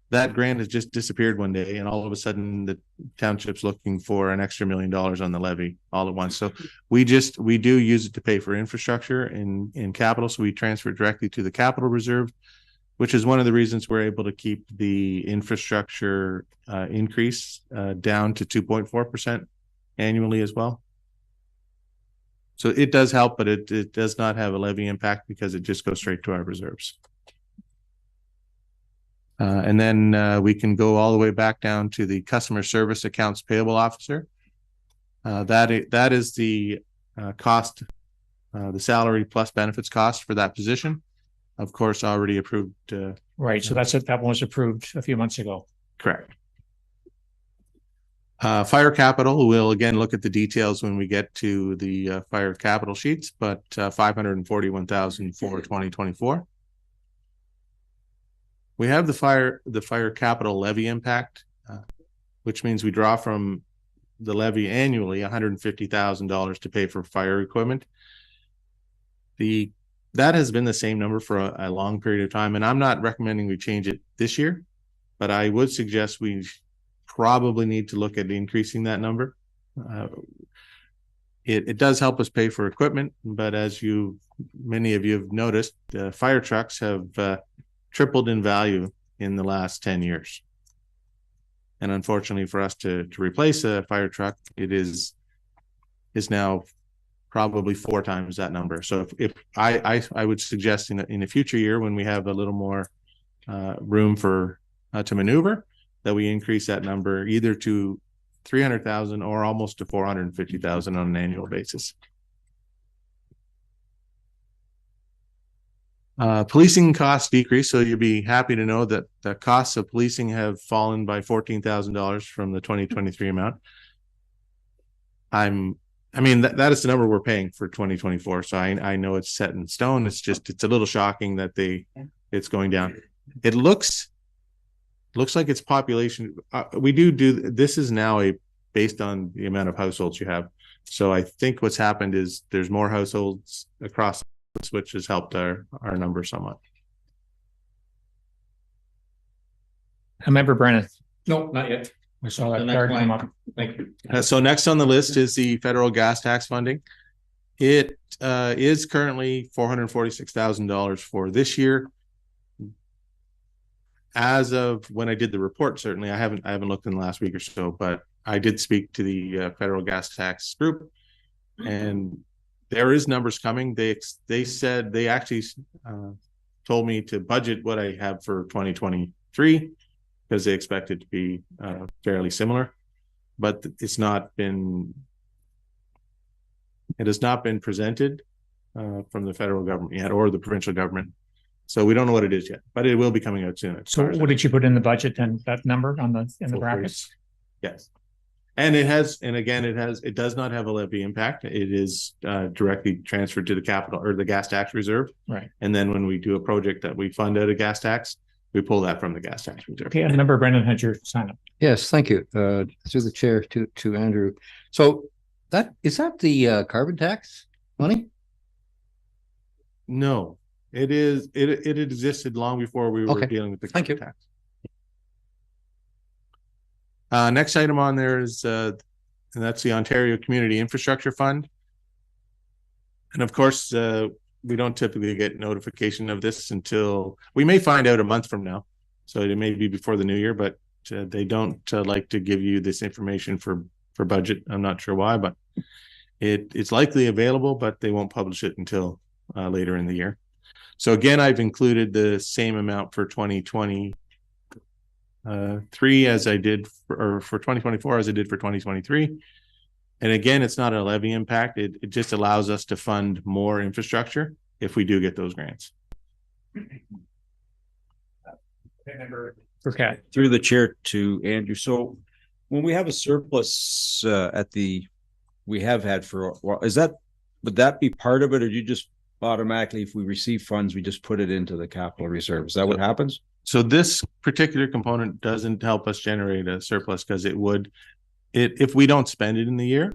that grant has just disappeared one day, and all of a sudden the township's looking for an extra $1 million on the levy all at once. So we do use it to pay for infrastructure in capital. So we transfer it directly to the capital reserve, which is one of the reasons we're able to keep the infrastructure increase down to 2.4% annually as well. So it does help, but it does not have a levy impact because it just goes straight to our reserves. And then we can go all the way back down to the customer service accounts payable officer. That is the cost, the salary plus benefits cost for that position. Of course, already approved. Right. So that one was approved a few months ago. Correct. Fire capital, we'll again look at the details when we get to the fire capital sheets, but 541,000 for 2024. We have the fire capital levy impact, which means we draw from the levy annually $150,000 to pay for fire equipment. That has been the same number for a long period of time, and I'm not recommending we change it this year, but I would suggest we probably need to look at increasing that number. It does help us pay for equipment, but as many of you have noticed, fire trucks have tripled in value in the last 10 years. And unfortunately for us to replace a fire truck, it is now probably 4 times that number. So if I would suggest in a future year when we have a little more room to maneuver, that we increase that number either to 300,000 or almost to 450,000 on an annual basis. Policing costs decrease, so you'll be happy to know that the costs of policing have fallen by $14,000 from the 2023 amount. I mean, that is the number we're paying for 2024. So I know it's set in stone. It's a little shocking that it's going down. It looks like its population. We do this is now based on the amount of households you have. So I think what's happened is there's more households across, which has helped our number somewhat. Member Brennan. No, not yet. I saw that card come up. Thank you. So next on the list is the federal gas tax funding. It is currently $446,000 for this year. As of when I did the report, certainly I haven't looked in the last week or so, but I did speak to the federal gas tax group, and there is numbers coming. They said they actually told me to budget what I have for 2023 because they expect it to be fairly similar, but it has not been presented from the federal government yet or the provincial government. So we don't know what it is yet, but it will be coming out soon. So what did you put in the budget and that number in the brackets? Yes. And it does not have a levy impact. It is directly transferred to the capital or the gas tax reserve. Right. And then when we do a project that we fund out of gas tax, we pull that from the gas tax reserve. Okay. And Member Brennan had your sign up. Yes, thank you. Through the chair to Andrew. So is that the carbon tax money? No, it is. It existed long before we were dealing with the carbon tax. Next item on there is, and that's the Ontario Community Infrastructure Fund. And of course, we don't typically get notification of this until we may find out a month from now. So it may be before the new year, but they don't like to give you this information for budget. I'm not sure why, but it's likely available, but they won't publish it until later in the year. So again, I've included the same amount for 2023 as I did for 2024 as I did for 2023. And again, it's not a levy impact. It just allows us to fund more infrastructure if we do get those grants. Through the chair to Andrew. So when we have a surplus we have had for a while, would that be part of it, or do you just automatically, if we receive funds, we just put it into the capital reserve? Is that what happens? So this particular component doesn't help us generate a surplus because if we don't spend it in the year,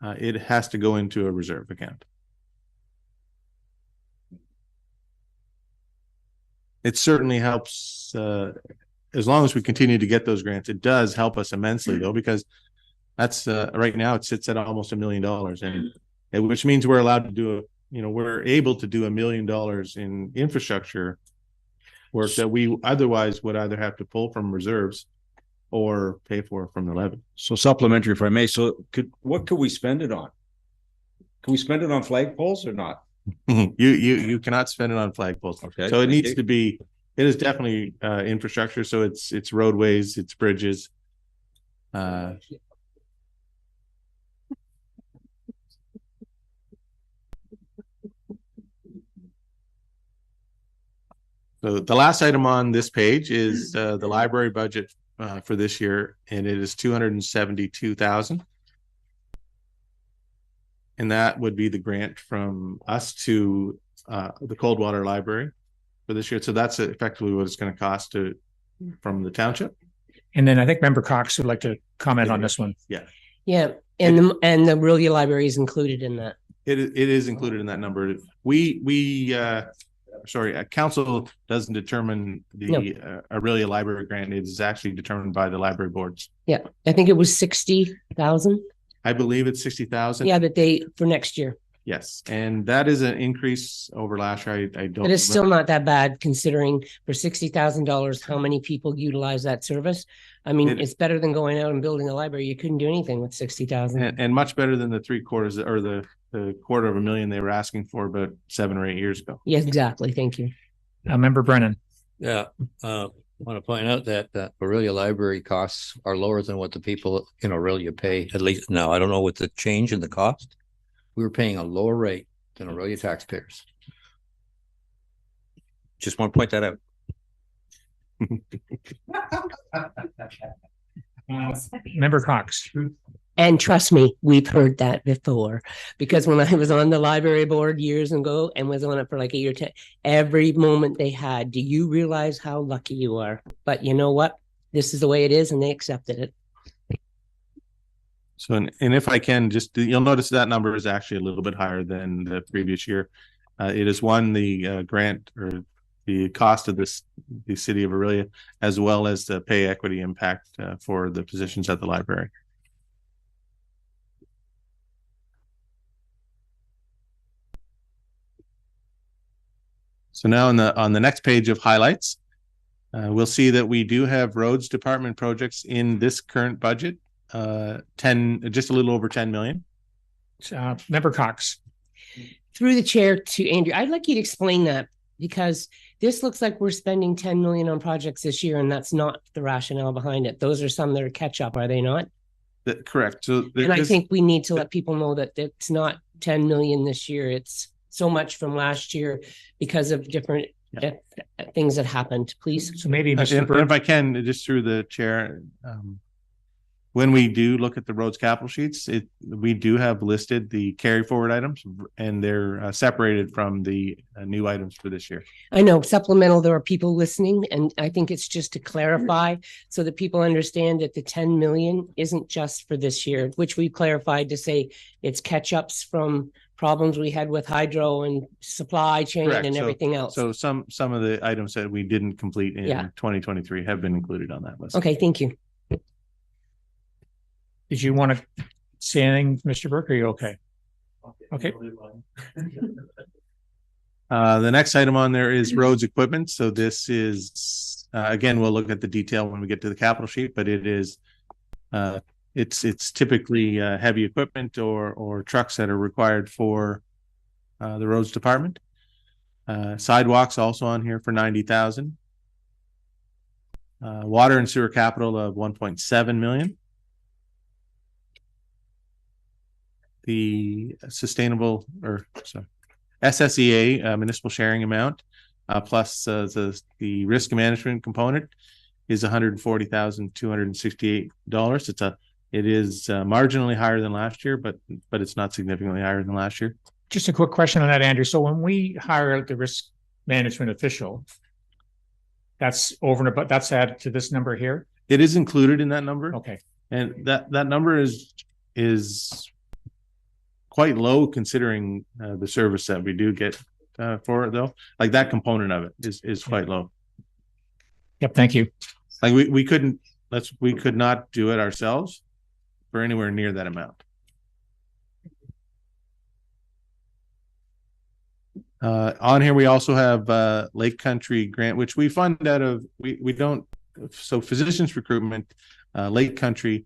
it has to go into a reserve account. It certainly helps as long as we continue to get those grants. It does help us immensely though, because that's right now it sits at almost $1 million, and which means we're allowed to do we're able to do $1 million in infrastructure work that we otherwise would either have to pull from reserves or pay for from the levy. So supplementary, if I may. So what could we spend it on? Can we spend it on flagpoles or not? You cannot spend it on flagpoles. Okay. So it needs to be. It is definitely infrastructure. So it's roadways, it's bridges. So the last item on this page is the library budget for this year, and it is $272,000. And that would be the grant from us to the Coldwater Library for this year. So that's effectively what it's going to cost from the township. And then I think Member Cox would like to comment on this one. Yeah. Yeah. And the Aurelia Library is included in that. It is included in that number. Council doesn't determine the Aurelia Library grant. It is actually determined by the library boards. Yeah. I think it was 60,000. I believe it's 60,000. Yeah, but for next year. Yes. And that is an increase over last year. I don't. But it's still not that bad considering for $60,000, how many people utilize that service. I mean, it's better than going out and building a library. You couldn't do anything with 60,000. And much better than the $750,000 or the $250,000 they were asking for about 7 or 8 years ago. Yes, exactly. Thank you. Member Brennan. Yeah. Want to point out that Aurelia Library costs are lower than what the people in Aurelia pay, at least now. I don't know what the change in the cost. We were paying a lower rate than Aurelia taxpayers. Just want to point that out. Member Cox. And trust me, we've heard that before, because when I was on the library board years ago and was on it for like a year, 10, every moment they had, do you realize how lucky you are? But you know what? This is the way it is, and they accepted it. So, and if I can just, you'll notice that number is actually a little bit higher than the previous year. It is the grant or the cost of the city of Aurelia, as well as the pay equity impact for the positions at the library. So now on the next page of highlights, we'll see that we do have roads department projects in this current budget, just a little over 10 million. Member Cox. Through the chair to Andrew, I'd like you to explain that, because this looks like we're spending 10 million on projects this year, and that's not the rationale behind it. Those are some that are catch up, are they not? Correct. So and I think we need to let people know that it's not 10 million this year. It's so much from last year because of different things that happened, please. So maybe if I can, just through the chair, when we do look at the roads capital sheets, we do have listed the carry forward items, and they're separated from the new items for this year. I know supplemental, there are people listening, and I think it's just to clarify so that people understand that the 10 million isn't just for this year, which we clarified to say it's catch ups from problems we had with hydro and supply chain. Correct. And everything else. So some of the items that we didn't complete in 2023 have been included on that list. Okay, thank you. Did you want to say anything, Mr. Burke? Are you okay? Okay. The next item on there is roads equipment. So this is again, we'll look at the detail when we get to the capital sheet, but it is it's typically heavy equipment or trucks that are required for the roads department. Sidewalks also on here for 90,000. Water and sewer capital of 1.7 million. The sustainable SSEA municipal sharing amount plus the risk management component is $140,268. It is marginally higher than last year, but it's not significantly higher than last year. Just a quick question on that, Andrew. So when we hire out the risk management official, that's over and above, that's added to this number here? It is included in that number. Okay. And that number is quite low considering the service that we do get for it, though. Like that component of it is quite low. Yep. Thank you. Like we could not do it ourselves for anywhere near that amount. On here, we also have Lake Country grant, which we fund out of, we don't, so physicians recruitment, Lake Country,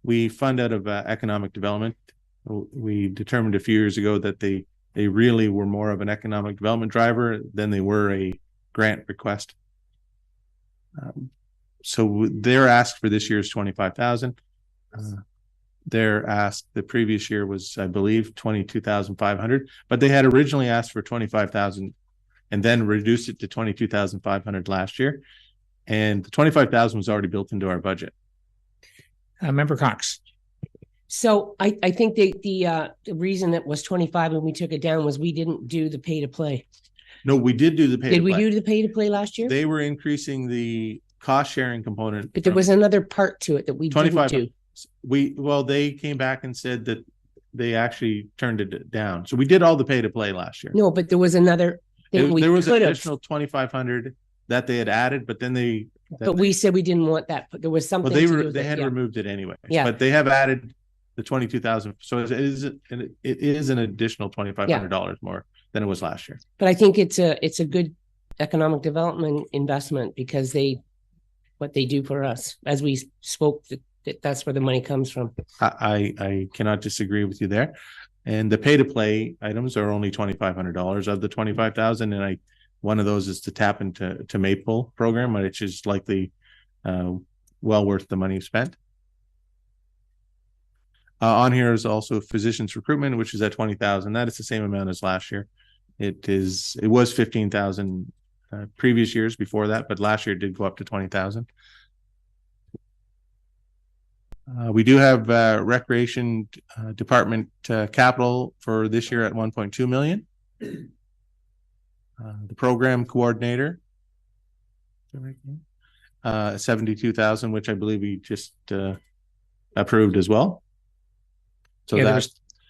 we fund out of economic development. We determined a few years ago that they really were more of an economic development driver than they were a grant request. So their ask for this year is 25,000. Their ask the previous year was, I believe, 22,500, but they had originally asked for 25,000 and then reduced it to 22,500 last year. And the 25,000 was already built into our budget. Member Cox. So I think the reason it was 25 and we took it down was we didn't do the pay to play. No, we did do the pay to play. Did we do the pay to play last year? They were increasing the cost sharing component. But there was another part to it that we didn't do. They came back and said that they actually turned it down. So we did all the pay to play last year. No, but there was another thing there was an additional 2,500 that they had added, but then we said we didn't want that. But there was something. Well, they had removed it anyway. Yeah. But they have added the 22,000. So it is an additional $2,500 more than it was last year. But I think it's a good economic development investment because what they do for us, as we spoke, that's where the money comes from. I cannot disagree with you there. And the pay to play items are only $2,500 of the 25,000. And One of those is to tap into Maple program, which is likely well worth the money spent. On here is also physicians recruitment, which is at 20,000. That is the same amount as last year. It was 15,000 previous years before that, but last year it did go up to 20,000. We do have recreation department capital for this year at 1.2 million. The program coordinator, 72,000, which I believe we just approved as well. So yeah,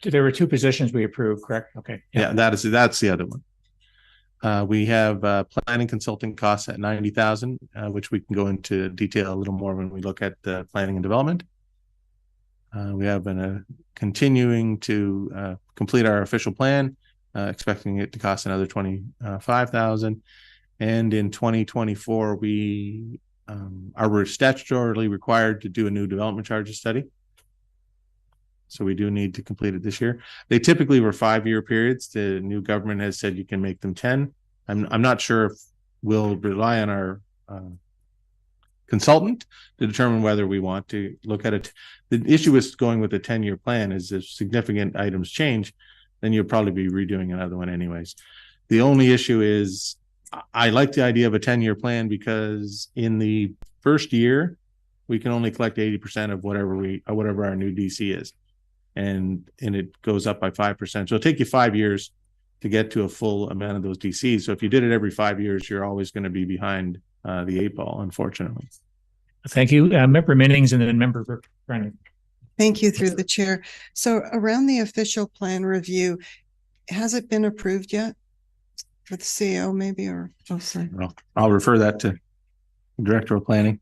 there were two positions we approved, correct? Okay. Yeah, that's the other one. We have planning consulting costs at 90,000, which we can go into detail a little more when we look at the planning and development. We have been continuing to complete our official plan, expecting it to cost another 25,000. And in 2024, we are statutorily required to do a new development charges study. So we do need to complete it this year. They typically were 5-year periods. The new government has said you can make them 10. I'm not sure if we'll rely on our consultant to determine whether we want to look at it. The issue with going with a 10-year plan is if significant items change, then you'll probably be redoing another one anyways. The only issue is I like the idea of a 10-year plan because in the first year, we can only collect 80% of whatever our new DC is. And it goes up by 5%. So it'll take you 5 years to get to a full amount of those DCs. So if you did it every 5 years, you're always going to be behind the 8 ball, unfortunately. Thank you. Member Minnings and then Member Brennan. Thank you through the chair. So around the official plan review, has it been approved yet for the CEO maybe, or sorry. Well, I'll refer that to the Director of Planning.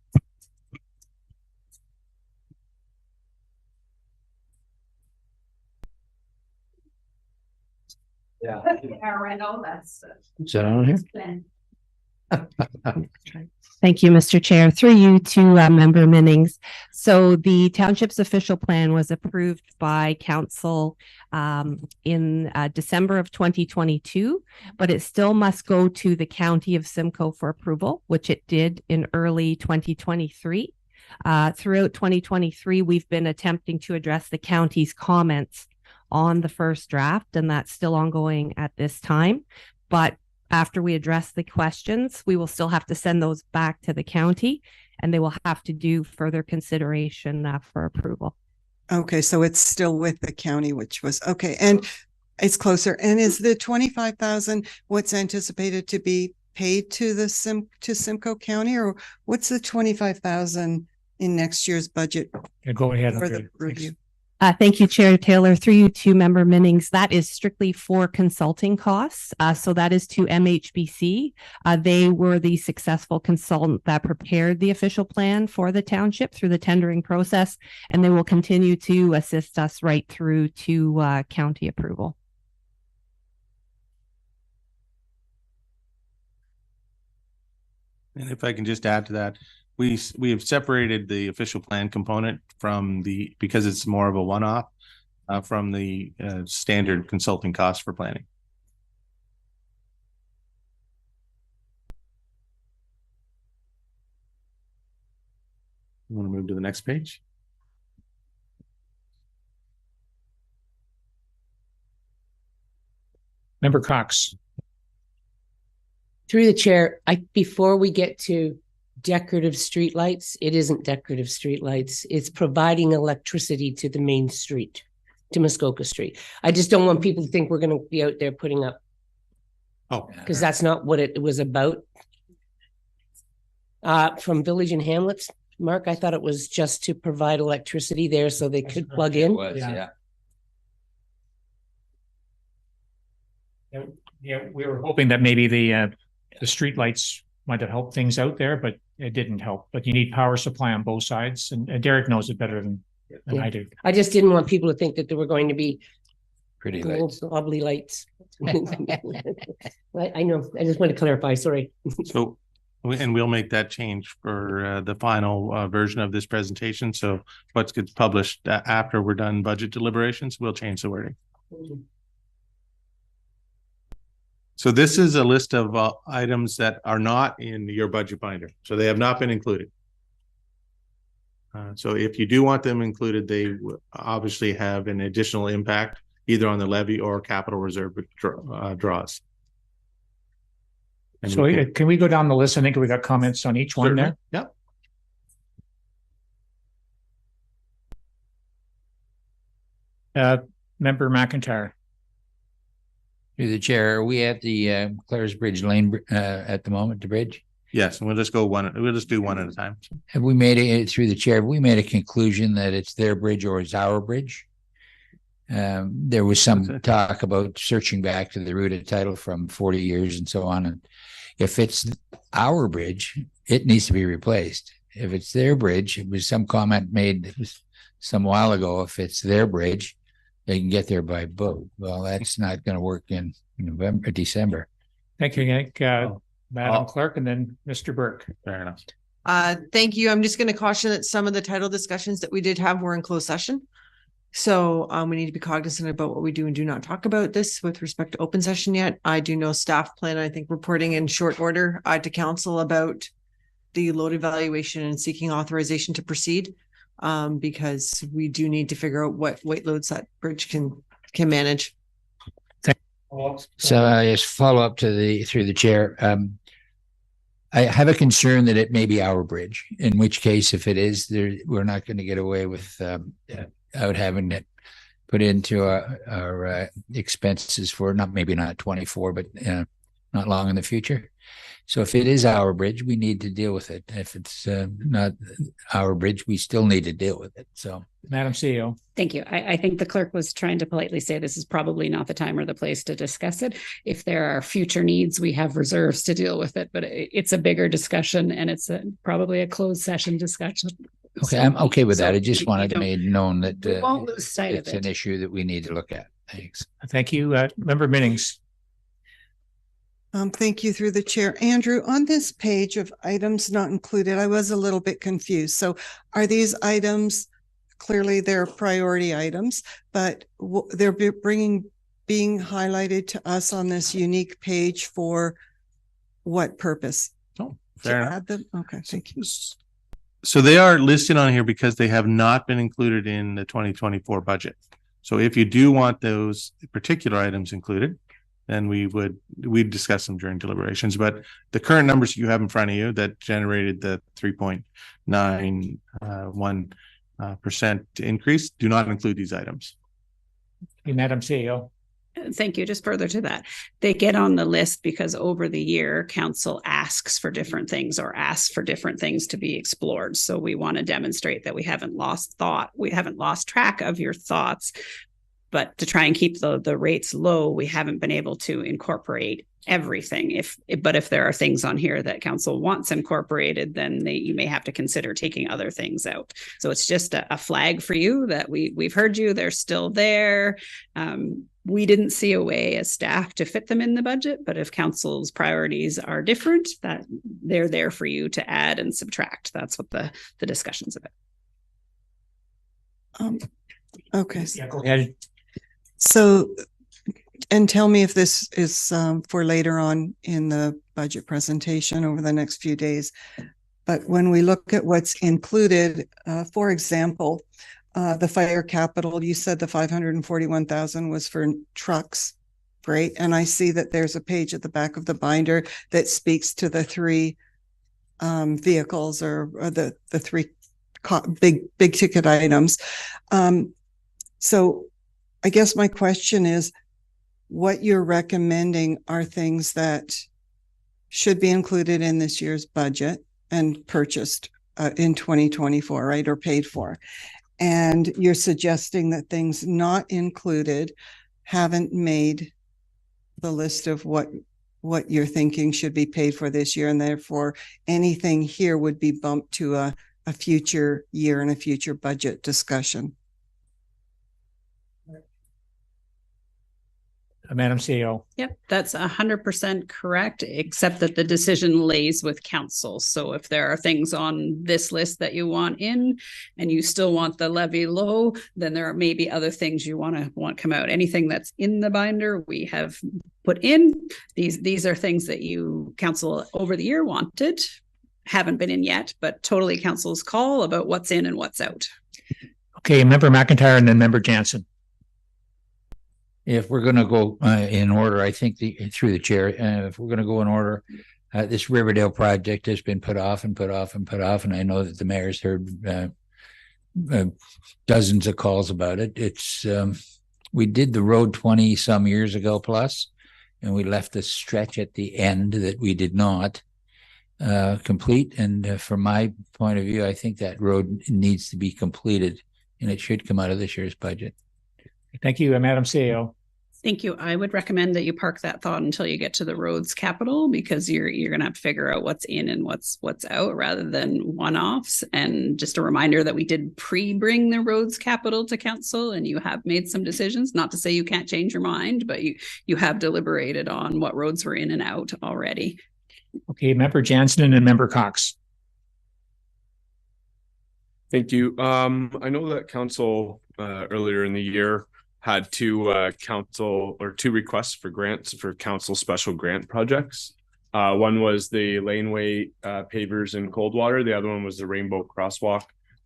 Yeah. Is that on here? Thank you, Mr. Chair. Through you to Member Minnings. So the township's official plan was approved by council in December of 2022, but it still must go to the County of Simcoe for approval, which it did in early 2023. Throughout 2023, we've been attempting to address the county's comments on the first draft, and that's still ongoing at this time. But after we address the questions, we will still have to send those back to the county, and they will have to do further consideration for approval. Okay, so it's still with the county, which was okay, and it's closer. And is the 25,000 what's anticipated to be paid to the Simcoe County, or what's the 25,000 in next year's budget? Yeah, go ahead for the review? Thank you, Chair Taylor. Through you to Member Minnings, that is strictly for consulting costs. So that is to MHBC. They were the successful consultant that prepared the official plan for the township through the tendering process, and they will continue to assist us right through to county approval. And if I can just add to that, we have separated the official plan component from because it's more of a one-off from the standard consulting costs for planning. You want to move to the next page? Member Cox. Through the chair, before we get to decorative streetlights, it isn't decorative streetlights. It's providing electricity to the main street, to Muskoka Street. I just don't want people to think we're going to be out there putting up. Oh, because that's not what it was about. From Village and Hamlets, Mark, I thought it was just to provide electricity there so they could plug in. Yeah. Yeah, we were hoping that maybe the streetlights might have helped things out there, but it didn't help. But you need power supply on both sides, and Derek knows it better than I do. I just didn't want people to think that there were going to be Pretty gold, lights. lovely lights. I know. I just want to clarify. Sorry. So, and we'll make that change for the final version of this presentation. So, what gets published after we're done budget deliberations, we'll change the wording. So this is a list of items that are not in your budget binder. So they have not been included. So if you do want them included, they obviously have an additional impact either on the levy or capital reserve draws. And So can we go down the list? I think we got comments on each one there. Yep. Member McIntyre. Through the chair, are we at the Clares Bridge Lane at the moment, the bridge? Yes, and we'll just go one. We'll just do one at a time. Have we made it through the chair? Have we made a conclusion that it's their bridge or it's our bridge? There was some talk about searching back to the root of title from 40 years and so on. And if it's our bridge, it needs to be replaced. If it's their bridge, it was some comment made some while ago. If it's their bridge, they can get there by boat. Well, that's not going to work in November, December. Thank you, Madam Clerk, and then Mr. Burke. Fair enough. Thank you. I'm just going to caution that some of the title discussions that we did have were in closed session. So we need to be cognizant about what we do and do not talk about this with respect to open session yet. I do know staff plan, I think, reporting in short order to council about the load evaluation and seeking authorization to proceed, because we do need to figure out what weight loads that bridge can manage. So I just follow up to through the chair. I have a concern that it may be our bridge, in which case, if it is, we're not going to get away with out having it put into our expenses for maybe not 24, but not long in the future. So if it is our bridge, we need to deal with it. If it's not our bridge, we still need to deal with it. So, Madam CEO. Thank you. I think the clerk was trying to politely say this is probably not the time or the place to discuss it. If there are future needs, we have reserves to deal with it, but it's a bigger discussion and it's probably a closed session discussion. Okay, I'm okay with that. I just wanted to make known that we won't lose sight of it's an issue that we need to look at. Thanks. Thank you. Member Minnings. Thank you through the chair. Andrew, on this page of items not included, I was a little bit confused. So are these items, clearly they're priority items, but they're being highlighted to us on this unique page for what purpose? Oh, fair enough. Okay, thank you. So they are listed on here because they have not been included in the 2024 budget. So if you do want those particular items included, then we'd discuss them during deliberations. But the current numbers you have in front of you that generated the 3.91% increase do not include these items. Madam CEO. Thank you. Just further to that, they get on the list because over the year, council asks for different things or asks for different things to be explored. So we want to demonstrate that we haven't lost track of your thoughts, but to try and keep the rates low, we haven't been able to incorporate everything. But if there are things on here that council wants incorporated, then you may have to consider taking other things out. So it's just a flag for you that we've heard you, they're still there. We didn't see a way as staff to fit them in the budget, but if council's priorities are different, that they're there for you to add and subtract. That's what the discussion's about. Okay. Yeah, go ahead. So, and tell me if this is for later on in the budget presentation over the next few days. But when we look at what's included, for example, the fire capital, you said the 541,000 was for trucks. Great. And I see that there's a page at the back of the binder that speaks to the three vehicles or the three big ticket items. So I guess my question is, what you're recommending are things that should be included in this year's budget and purchased in 2024, right? Or paid for. And you're suggesting that things not included haven't made the list of what you're thinking should be paid for this year. And therefore anything here would be bumped to a future year and a future budget discussion. Madam CEO. Yep, that's 100% correct, except that the decision lays with council. So if there are things on this list that you want in and you still want the levy low, then there are maybe other things you want come out. Anything that's in the binder, we have put put in. These are things that you council over the year wanted, haven't been in yet, but totally council's call about what's in and what's out. Okay, Member McIntyre and then Member Jansen. If we're going to go in order, I think through the chair, if we're going to go in order, this Riverdale project has been put off and put off and put off. And I know that the mayor's heard dozens of calls about it. It's we did the road 20 some years ago plus, and we left a stretch at the end that we did not complete. And from my point of view, I think that road needs to be completed, and it should come out of this year's budget. Thank you, Madam CEO. Thank you. I would recommend that you park that thought until you get to the roads capital, because you're going to have to figure out what's in and what's out rather than one-offs. And just a reminder that we did pre-bring the roads capital to council, and you have made some decisions. Not to say you can't change your mind, but you have deliberated on what roads were in and out already. Okay, Member Jansen and Member Cox. Thank you. I know that council earlier in the year had two requests for grants for council special grant projects. One was the laneway pavers in Coldwater. The other one was the rainbow crosswalk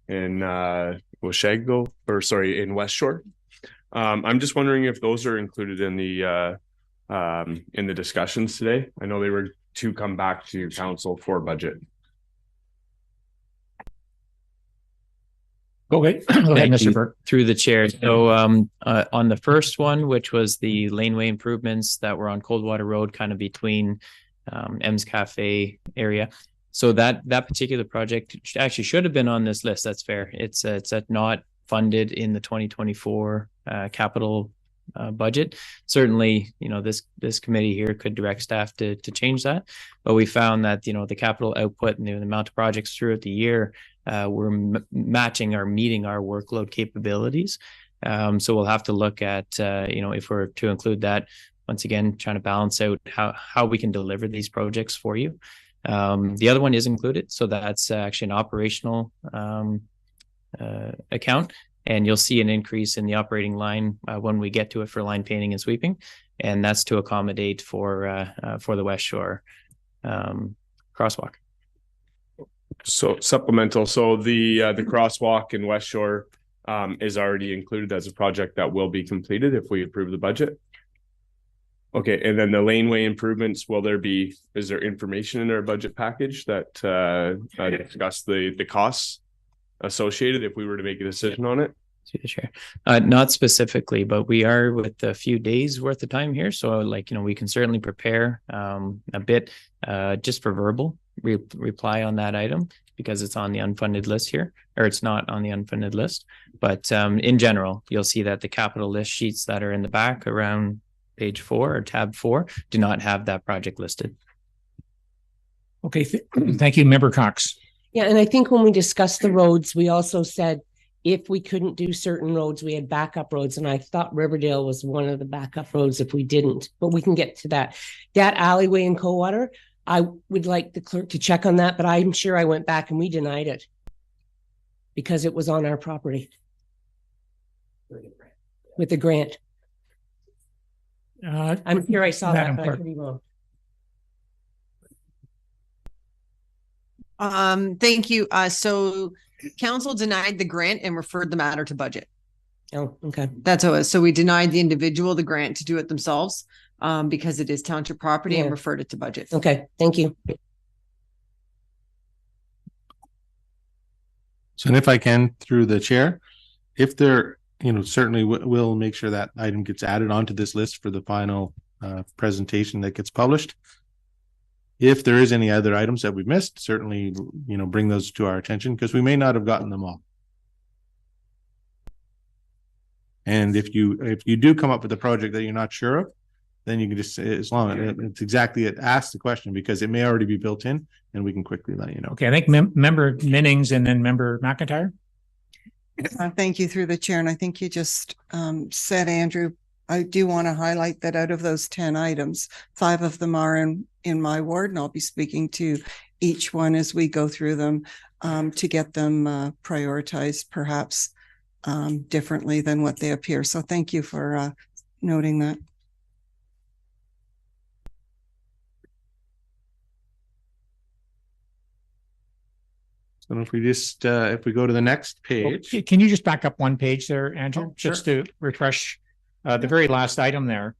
in in West Shore. I'm just wondering if those are included in the discussions today. I know they were to come back to council for budget. Go ahead, Mr. Burke. Through the chair. So on the first one, which was the laneway improvements that were on Coldwater Road, kind of between M's Cafe area. So that particular project actually should have been on this list. That's fair. It's not funded in the 2024 capital budget. Certainly, this committee here could direct staff to change that. But we found that, the capital output and the amount of projects throughout the year we're matching or meeting our workload capabilities. So we'll have to look at, if we're to include that, once again, trying to balance out how we can deliver these projects for you. The other one is included. So that's actually an operational account. And you'll see an increase in the operating line when we get to it for line painting and sweeping. And that's to accommodate for the West Shore crosswalk. So supplemental. So the crosswalk in West Shore is already included as a project that will be completed if we approve the budget. Okay, and then the laneway improvements, is there information in our budget package that discuss the costs associated if we were to make a decision on it? To the chair, not specifically, but we are with a few days worth of time here, so we can certainly prepare a bit just for verbal reply on that item, because it's on the unfunded list here, or it's not on the unfunded list. But in general, you'll see that the capital list sheets that are in the back around page 4 or tab 4 do not have that project listed. Okay, thank you, Member Cox. Yeah, and I think when we discussed the roads, we also said if we couldn't do certain roads, we had backup roads. And I thought Riverdale was one of the backup roads if we didn't, but we can get to that. That alleyway in Coldwater, I would like the clerk to check on that, but I'm sure I went back and we denied it because it was on our property with the grant. I'm sure I saw that, but I could be wrong. Thank you. So council denied the grant and referred the matter to budget. Oh, okay. That's how it was. So we denied the individual the grant to do it themselves because it is township property and referred it to budget. Okay, thank you. So, and if I can, through the chair, if there, certainly we'll make sure that item gets added onto this list for the final presentation that gets published. If there is any other items that we've missed, certainly, bring those to our attention, because we may not have gotten them all. And if you do come up with a project that you're not sure of, then you can just, as long as it's exactly it, ask the question, because it may already be built in and we can quickly let you know. Okay, I think Member Minnings and then Member McIntyre. Thank you, through the chair. And I think you just said, Andrew, I do want to highlight that out of those 10 items, 5 of them are in my ward, and I'll be speaking to each one as we go through them to get them prioritized perhaps differently than what they appear. So thank you for noting that. So if we just, if we go to the next page. Can you just back up one page there, Andrew, Oh, just to refresh the very last item there?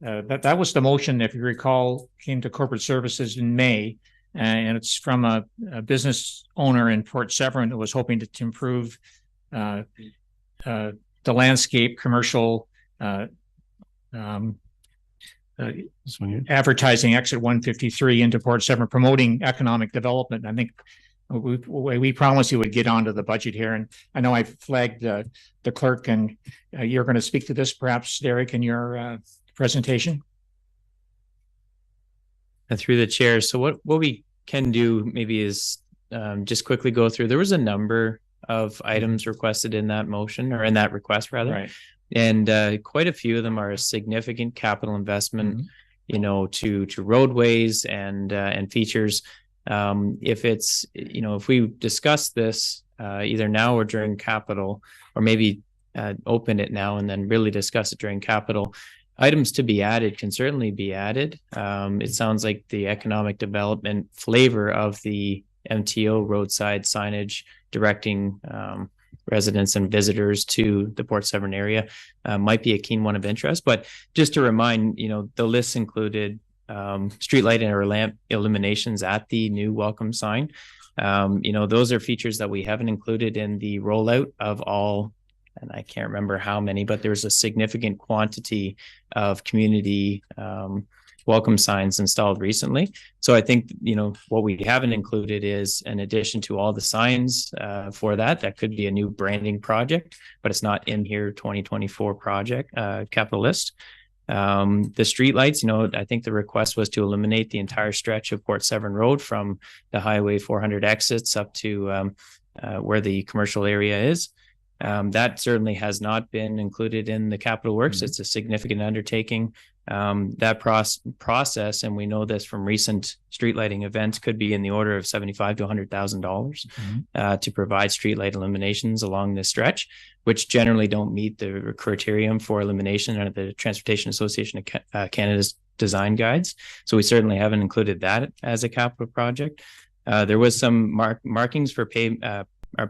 That was the motion, if you recall, came to corporate services in May, and it's from a business owner in Port Severn who was hoping to improve the landscape, commercial This one here. advertising exit 153 into Port Severn, promoting economic development. I think we promised you would get onto the budget here, and I know I flagged the clerk, and you're going to speak to this, perhaps, Derek, in your presentation. Through the chair. So what we can do maybe is just quickly go through. There was a number of items requested in that motion, or in that request rather. Right. And quite a few of them are a significant capital investment, you know, to roadways and features. If it's, you know, if we discuss this either now or during capital, or maybe open it now and then really discuss it during capital, items to be added can certainly be added. It sounds like the economic development flavor of the MTO roadside signage directing residents and visitors to the Port Severn area might be a keen one of interest. But just to remind, you know, the list included street light or lamp illuminations at the new welcome sign. You know, those are features that we haven't included in the rollout of all, and I can't remember how many, but there's a significant quantity of community welcome signs installed recently. So I think, you know, what we haven't included is, in addition to all the signs for that could be a new branding project, but it's not in here 2024 project capital list. The street lights, you know, I think the request was to illuminate the entire stretch of Port Severn Road from the Highway 400 exits up to where the commercial area is. That certainly has not been included in the capital works. It's a significant undertaking. That process, and we know this from recent street lighting events, could be in the order of $75,000 to $100,000 to provide streetlight illuminations along this stretch, which generally don't meet the criterion for illumination under the Transportation Association of Canada's design guides. So we certainly haven't included that as a capital project. There was some markings for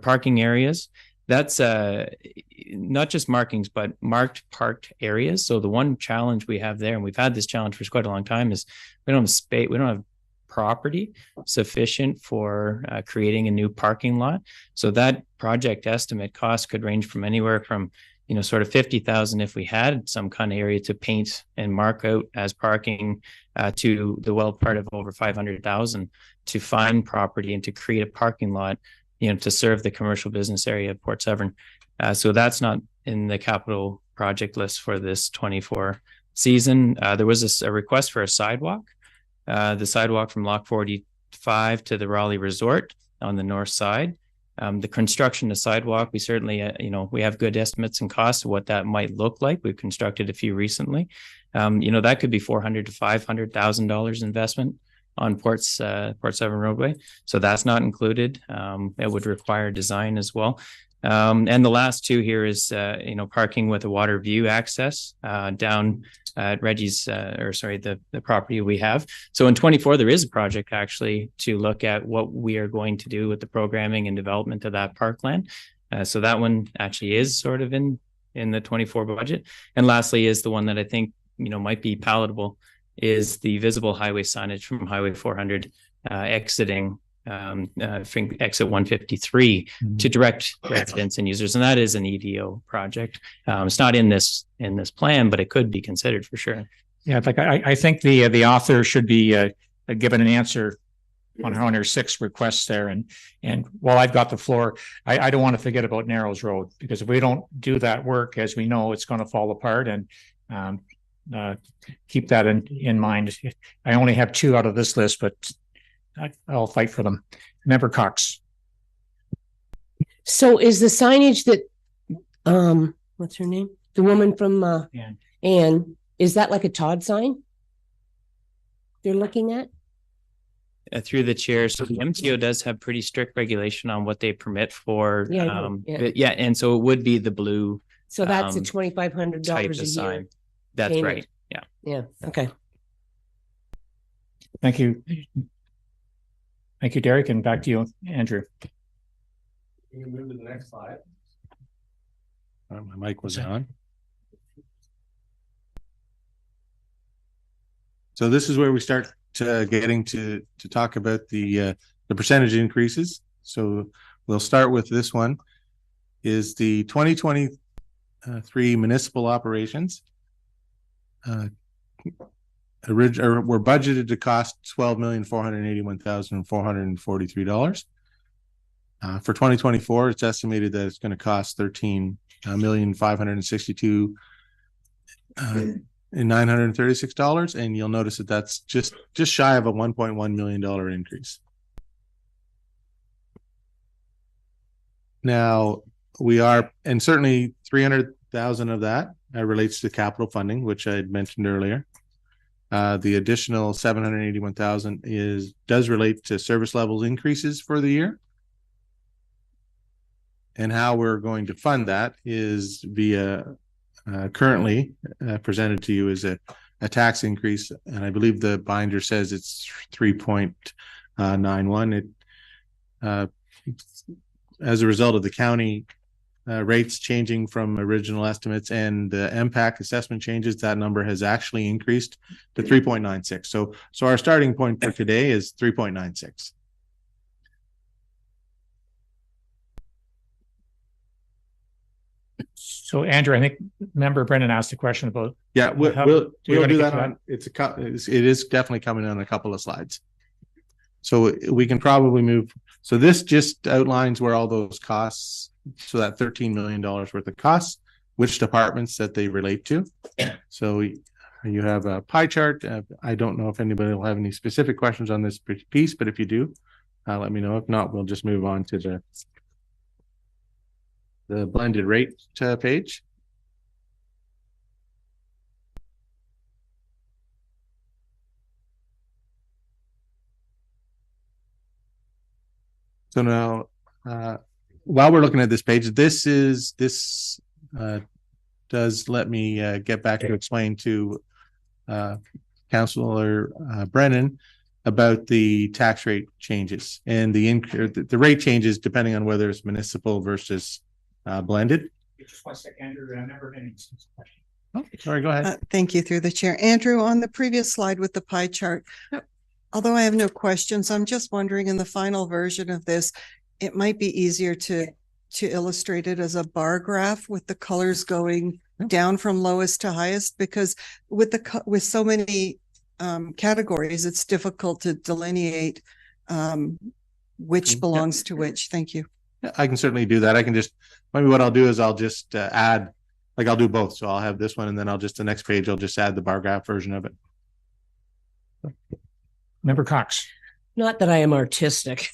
parking areas. That's not just markings, but marked parked areas. So the one challenge we have there, and we've had this challenge for quite a long time, is we don't have space, we don't have property sufficient for creating a new parking lot. So that project estimate cost could range from anywhere from, you know, sort of 50,000 if we had some kind of area to paint and mark out as parking, to the well part of over 500,000 to find property and to create a parking lot, you know, to serve the commercial business area of Port Severn. So that's not in the capital project list for this 24 season. There was a request for a sidewalk, the sidewalk from Lock 45 to the Raleigh Resort on the north side. The construction of sidewalk, we certainly, you know, we have good estimates and costs of what that might look like. We've constructed a few recently. You know, that could be $400,000 to $500,000 investment on Port Severn roadway. So that's not included. It would require design as well. And the last two here is, you know, parking with a water view access down at Reggie's, the property we have. So in 24, there is a project actually to look at what we are going to do with the programming and development of that parkland. So that one actually is sort of in the 24 budget. And lastly is the one that I think, you know, might be palatable, is the visible highway signage from Highway 400 exiting exit 153 to direct residents and users, and that is an EDO project. It's not in this plan, but it could be considered for sure. Yeah, like I think the author should be given an answer on her 6 requests there. And while I've got the floor, I don't want to forget about Narrows Road, because if we don't do that work, as we know, it's going to fall apart. And keep that in mind. I only have 2 out of this list, but I'll fight for them. Member Cox. So is the signage that, what's her name? The woman from Anne, is that like a Todd sign you're looking at? Through the chair. So the MTO does have pretty strict regulation on what they permit for. Yeah, and so it would be the blue. So that's a $2,500 a year. Sign. That's payment. right. Yeah. Yeah. Okay. Thank you. Thank you, Derek. And back to you, Andrew. You can move to the next slide. My mic was on. So this is where we start getting to talk about the percentage increases. So we'll start with this one. Is the 2023 municipal operations were budgeted to cost $12,481,443. For 2024, it's estimated that it's going to cost $13,562,936, and you'll notice that that's just shy of a $1.1 million increase. Now we are, and certainly 300,000 of that relates to capital funding, which I had mentioned earlier. The additional 781,000 does relate to service levels increases for the year. And how we're going to fund that is via currently presented to you as a tax increase, and I believe the binder says it's 3.91. As a result of the county rates changing from original estimates and the MPAC assessment changes, that number has actually increased to 3.96. So our starting point for today is 3.96. So Andrew, I think member Brennan asked a question about. Yeah, we'll do that on. It is definitely coming on a couple of slides. So we can probably move. So this just outlines where all those costs. So that $13 million worth of costs, which departments that they relate to. So you have a pie chart. I don't know if anybody will have any specific questions on this piece, but if you do, let me know. If not, we'll just move on to the blended rate page. So now, while we're looking at this page, this does let me get back to explain to Councillor Brennan about the tax rate changes and the rate changes depending on whether it's municipal versus blended. Just one second, Andrew. Member Benning's question. Oh, sorry, go ahead. Thank you, through the chair. Andrew, on the previous slide with the pie chart, although I have no questions, I'm just wondering in the final version of this, it might be easier to illustrate it as a bar graph with the colors going down from lowest to highest, because with so many categories, it's difficult to delineate which belongs to which. Thank you. Yeah, I can certainly do that. I can just, maybe what I'll do is I'll just add, like I'll do both. So I'll have this one and then the next page, I'll just add the bar graph version of it. Member Cox. Not that I am artistic,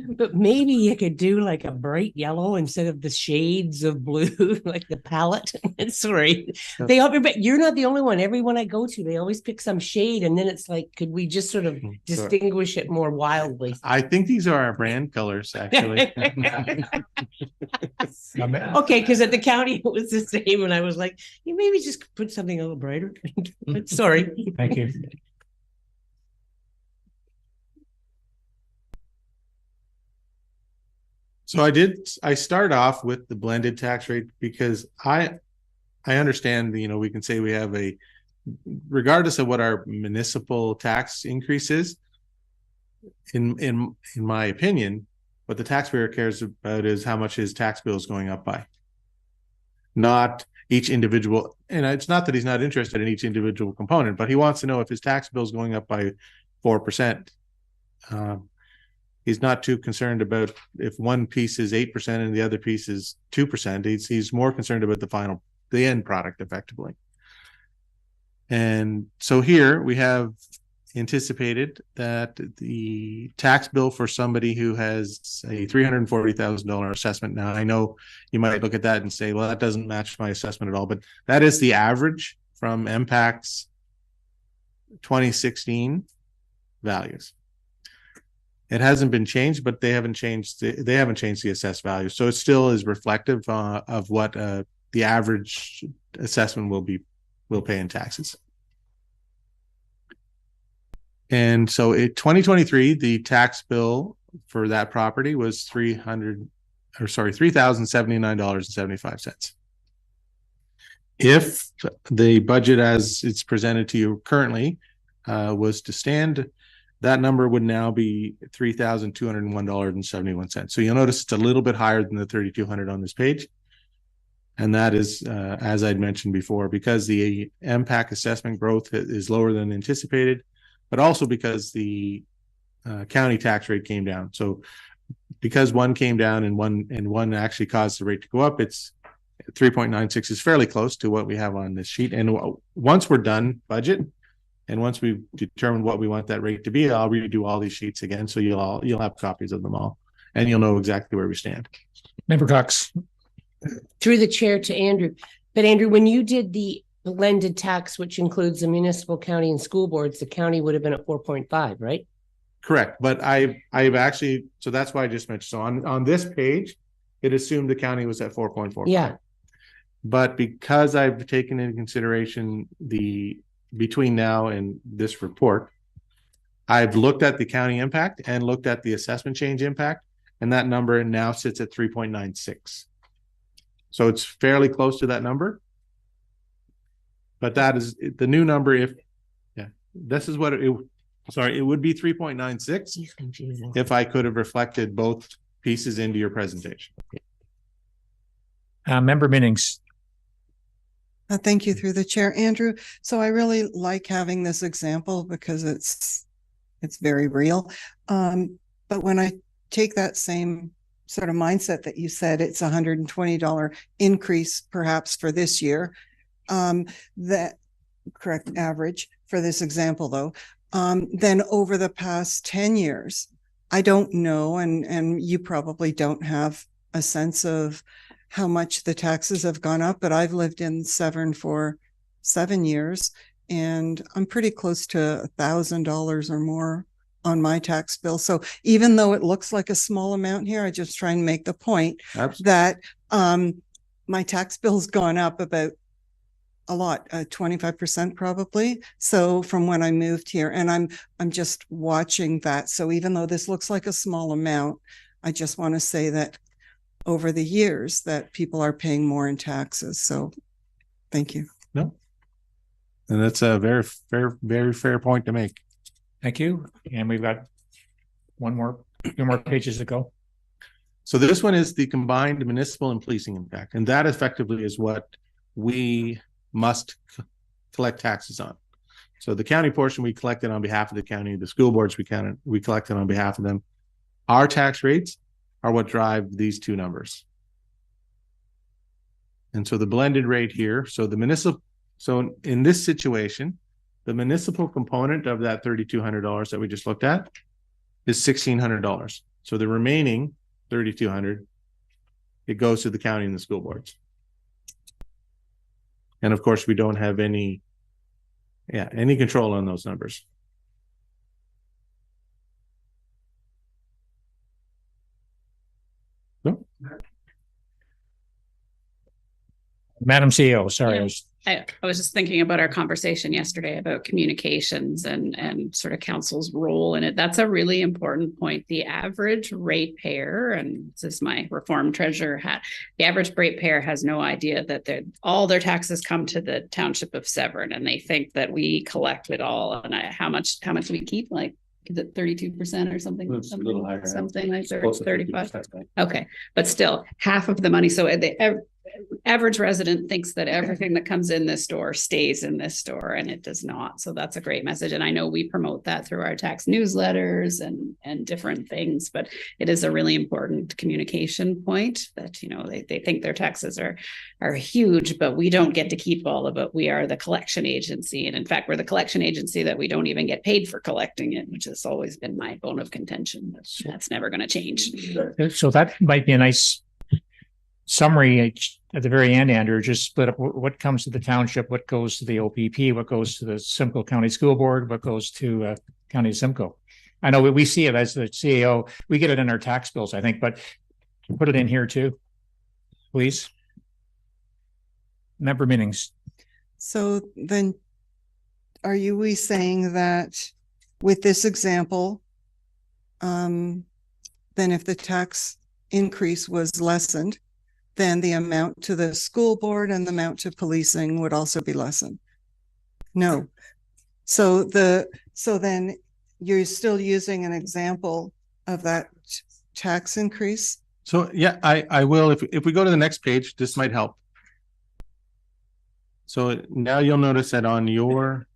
but maybe you could do like a bright yellow instead of the shades of blue, like the palette. Sorry. But you're not the only one. Everyone I go to, they always pick some shade. And then it's like, could we just sort of distinguish it more wildly? I think these are our brand colors, actually. Okay, because at the county, it was the same. And I was like, you maybe just put something a little brighter. Sorry. Thank you. So I start off with the blended tax rate because I understand, we can say we have regardless of what our municipal tax increase is, in my opinion, what the taxpayer cares about is how much his tax bill is going up by, not each individual. And it's not that he's not interested in each individual component, but he wants to know if his tax bill is going up by 4%. He's not too concerned about if one piece is 8% and the other piece is 2%. He's more concerned about the end product effectively. And so here we have anticipated that the tax bill for somebody who has a $340,000 assessment. Now, I know you might look at that and say, well, that doesn't match my assessment at all, but that is the average from MPAC's 2016 values. It hasn't been changed, but they haven't changed the assessed value. So it still is reflective of what the average assessment will pay in taxes. And so in 2023, the tax bill for that property was $3,079.75. If the budget as it's presented to you currently was to stand, that number would now be $3,201.71. So you'll notice it's a little bit higher than the 3,200 on this page. And that is, as I'd mentioned before, because the MPAC assessment growth is lower than anticipated, but also because the county tax rate came down. So because one came down and one actually caused the rate to go up, it's 3.96 is fairly close to what we have on this sheet. And once we're done budget, and once we've determined what we want that rate to be, I'll redo all these sheets again. So you'll have copies of them all, and you'll know exactly where we stand. Member Cox. Through the chair to Andrew. But Andrew, when you did the blended tax, which includes the municipal, county, and school boards, the county would have been at 4.5, right? Correct. But I've actually, so that's why I just mentioned. So on this page, it assumed the county was at 4.4. Yeah. But because I've taken into consideration the between now and this report, I've looked at the county impact and looked at the assessment change impact, and that number now sits at 3.96. So it's fairly close to that number. But that is the new number. This is what it would be 3.96 if I could have reflected both pieces into your presentation. Member Minnings. Thank you through the chair, Andrew. So I really like having this example because it's very real. But when I take that same sort of mindset that you said, it's $120 increase perhaps for this year, that correct average for this example though, then over the past 10 years, I don't know, and you probably don't have a sense of how much the taxes have gone up, but I've lived in Severn for 7 years and I'm pretty close to $1,000 or more on my tax bill. So even though it looks like a small amount here, I just try and make the point that my tax bill's gone up about a lot, 25% probably. So from when I moved here, and I'm just watching that. So even though this looks like a small amount, I just want to say that over the years that people are paying more in taxes. So thank you. No. And that's a very fair point to make. Thank you. And we've got two more pages to go. So this one is the combined municipal and policing impact. And that effectively is what we must collect taxes on. So the county portion we collected on behalf of the county, the school boards we collected on behalf of them. Our tax rates are what drive these two numbers. And so the blended rate here, so in this situation, the municipal component of that $3,200 that we just looked at is $1,600. So the remaining $3,200, it goes to the county and the school boards. And of course, we don't have any control on those numbers. No. Madam CEO, sorry. I was just thinking about our conversation yesterday about communications and sort of council's role in it. That's a really important point. The average ratepayer, and this is my reformed treasurer hat, the average ratepayer has no idea that all their taxes come to the township of Severn, and they think that we collect it all. And how much we keep, like, is it 32% or something? It's a little higher. Something like 35. Okay, but still half of the money. So the average resident thinks that everything that comes in this door stays in this store, and it does not. So that's a great message. And I know we promote that through our tax newsletters and different things, but it is a really important communication point that, you know, they think their taxes are huge, but we don't get to keep all of it. We are the collection agency. And in fact, we're the collection agency that we don't even get paid for collecting it, which has always been my bone of contention. That's never going to change. So that might be a nice summary at the very end, Andrew. Just split up what comes to the township, what goes to the OPP, what goes to the Simcoe County School Board, what goes to County of Simcoe. I know we see it as the CEO, we get it in our tax bills, I think, but put it in here too, please. Member Minnings. So then are we saying that with this example, then if the tax increase was lessened, then the amount to the school board and the amount to policing would also be lessened. No. So then you're still using an example of that tax increase? So yeah, I will. If we go to the next page, this might help. So now you'll notice that on your,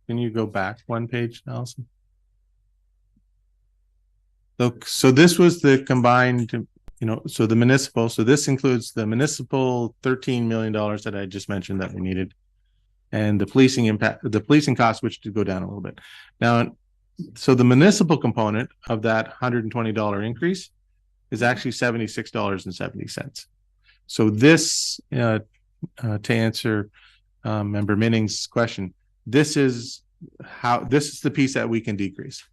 can you go back one page, Allison? So this was the combined, so the municipal, so this includes the municipal $13 million that I just mentioned that we needed, and the policing impact, the policing costs, which did go down a little bit. Now, so the municipal component of that $120 increase is actually $76.70. So this, to answer Member Minning's question, this is the piece that we can decrease.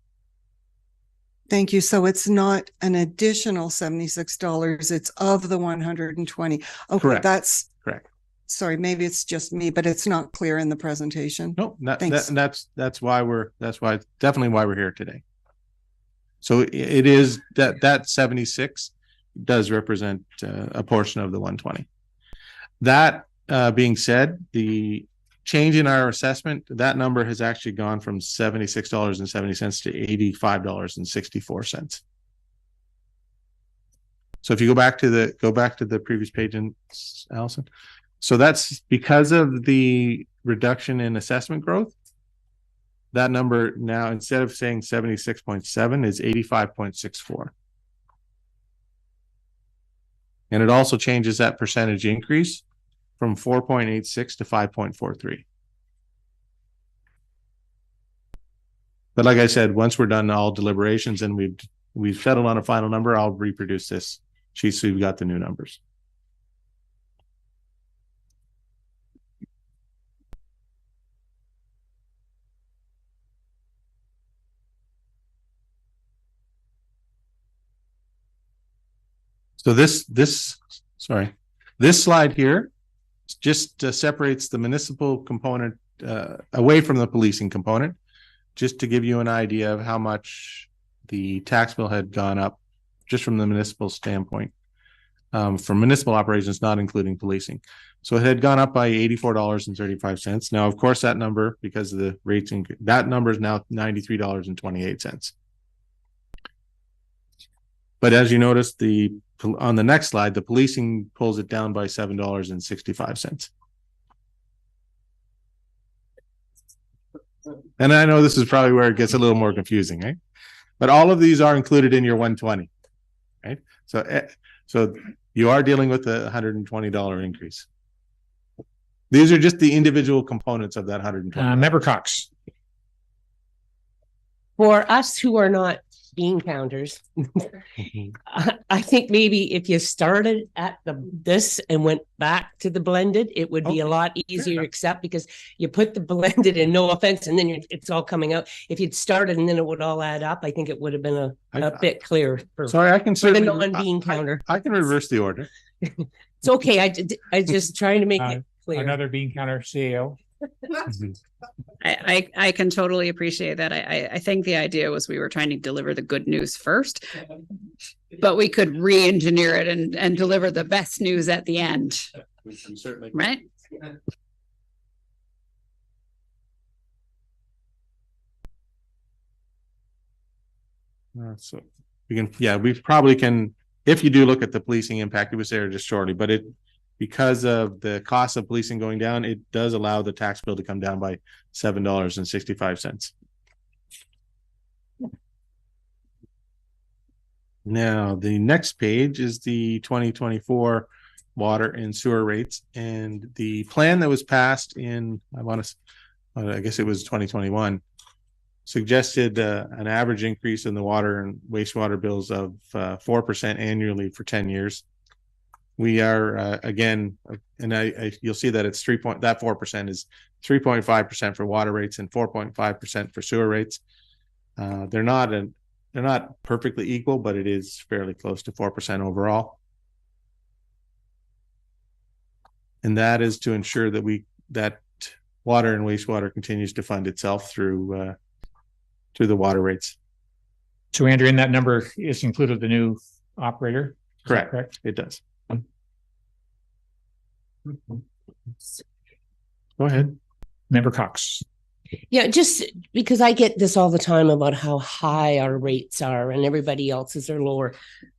Thank you. So it's not an additional $76. It's of the 120. Okay, correct. That's correct. Sorry, maybe it's just me, but it's not clear in the presentation. No, that's definitely why we're here today. So it is that 76 does represent a portion of the 120. That being said, the change in our assessment, that number has actually gone from $76.70 to $85.64. So if you go back to the previous page, Allison. So that's because of the reduction in assessment growth. That number now, instead of saying 76.7, is 85.64. And it also changes that percentage increase from 4.86 to 5.43. But like I said, once we're done all deliberations and we've settled on a final number, I'll reproduce this sheet so you've got the new numbers. So this slide here just separates the municipal component away from the policing component, just to give you an idea of how much the tax bill had gone up just from the municipal standpoint, from municipal operations, not including policing. So it had gone up by $84.35. Now, of course, that number, because of the rates, that number is now $93.28. But as you notice, on the next slide, the policing pulls it down by $7.65. And I know this is probably where it gets a little more confusing, right? But all of these are included in your 120, right? So you are dealing with a $120 increase. These are just the individual components of that $120. Member Cox. For us who are not bean counters, I think maybe if you started at this and went back to the blended, it would be a lot easier to accept, because you put the blended in, no offense, and then it's all coming out. If you'd started and then it would all add up, I think it would have been a bit clearer. Sorry, I can for the non-bean counter. I can reverse the order. It's okay. I just trying to make it clear. Another bean counter CEO. I can totally appreciate that. I think the idea was we were trying to deliver the good news first, but we could re-engineer it and deliver the best news at the end. Certainly. Right? So we probably can, if you do look at the policing impact, it was there just shortly, but because of the cost of policing going down, it does allow the tax bill to come down by $7.65. Now, the next page is the 2024 water and sewer rates, and the plan that was passed in, I guess it was 2021, suggested an average increase in the water and wastewater bills of 4% annually for 10 years. We are again, and you'll see that it's 4% is 3.5% for water rates and 4.5% for sewer rates. They're not perfectly equal, but it is fairly close to 4% overall. And that is to ensure that water and wastewater continues to fund itself through the water rates. So Andrew, in that number is included the new operator. Is that Correct. It does. Go ahead. Member Cox. Yeah, just because I get this all the time about how high our rates are and everybody else's are lower.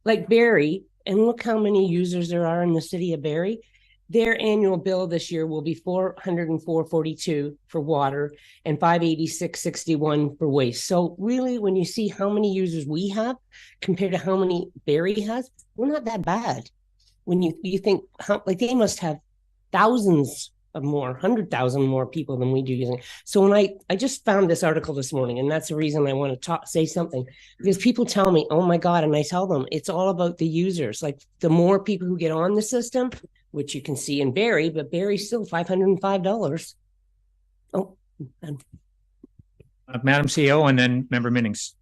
Like Barrie, and look how many users there are in the city of Barrie. Their annual bill this year will be $404.42 for water and $586.61 for waste. So really, when you see how many users we have compared to how many Barrie has, we're not that bad. When you think how, like, they must have thousands of more, 100,000 more people than we do using it. So when I just found this article this morning, and that's the reason I want to say something, because people tell me, oh my God, and I tell them it's all about the users. Like, the more people who get on the system, which you can see in Barrie, but Barrie's still $505. Oh, Madam CEO, and then Member Minnings.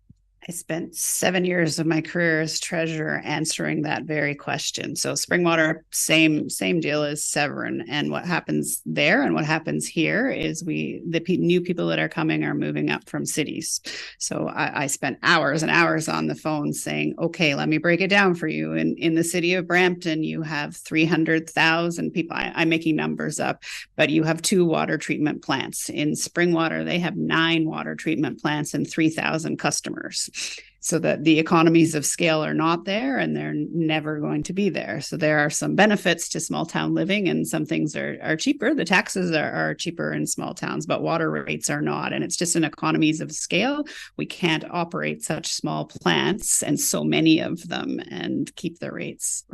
I spent 7 years of my career as treasurer answering that very question. So Springwater, same deal as Severn. And what happens there and what happens here is new people that are coming are moving up from cities. So I spent hours and hours on the phone saying, okay, let me break it down for you. In the city of Brampton, you have 300,000 people. I'm making numbers up, but you have 2 water treatment plants. In Springwater, they have 9 water treatment plants and 3,000 customers. So that the economies of scale are not there, and they're never going to be there. So there are some benefits to small town living, and some things are cheaper. The taxes are cheaper in small towns, but water rates are not. And it's just in economies of scale. We can't operate such small plants and so many of them and keep the rates.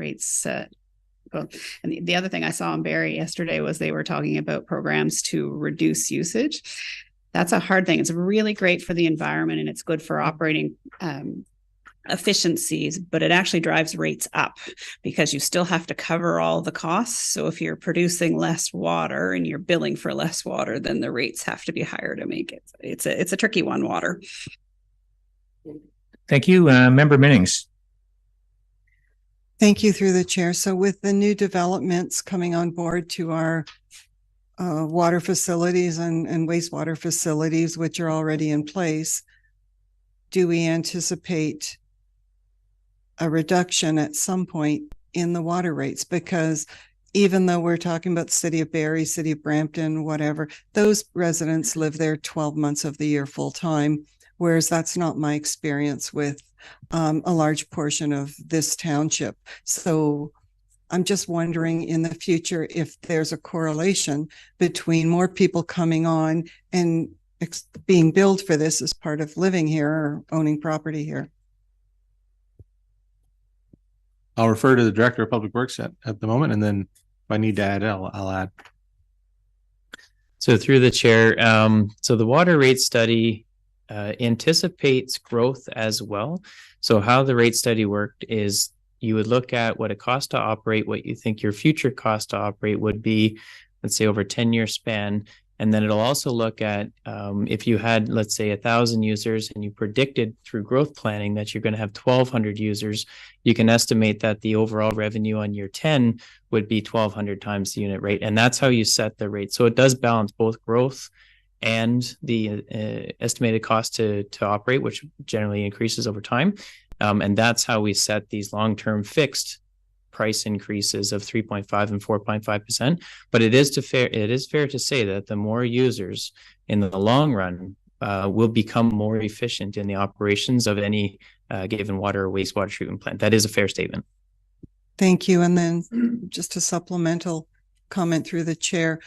And the other thing I saw in Barrie yesterday was they were talking about programs to reduce usage. That's a hard thing. It's really great for the environment, and it's good for operating efficiencies, but it actually drives rates up because you still have to cover all the costs. So if you're producing less water and you're billing for less water, then the rates have to be higher to make it. It's a tricky one, water. Thank you, Member Minnings. Thank you, through the chair. So with the new developments coming on board to our water facilities and wastewater facilities, which are already in place, do we anticipate a reduction at some point in the water rates? Because even though we're talking about the city of Barrie, city of Brampton, whatever, those residents live there 12 months of the year full time, whereas that's not my experience with a large portion of this township. So I'm just wondering in the future if there's a correlation between more people coming on and being billed for this as part of living here or owning property here. I'll refer to the Director of Public Works at the moment, and then if I need to add, I'll add. So through the chair, so the water rate study anticipates growth as well. So how the rate study worked is you would look at what it costs to operate, what you think your future cost to operate would be, let's say over a 10-year span. And then it'll also look at if you had, let's say, 1,000 users and you predicted through growth planning that you're going to have 1,200 users, you can estimate that the overall revenue on year 10 would be 1,200 times the unit rate. And that's how you set the rate. So it does balance both growth and the estimated cost to operate, which generally increases over time. And that's how we set these long-term fixed price increases of 3.5 and 4.5%. But it is fair to say that the more users in the long run will become more efficient in the operations of any given water or wastewater treatment plant. That is a fair statement. Thank you. And then just a supplemental comment through the chair.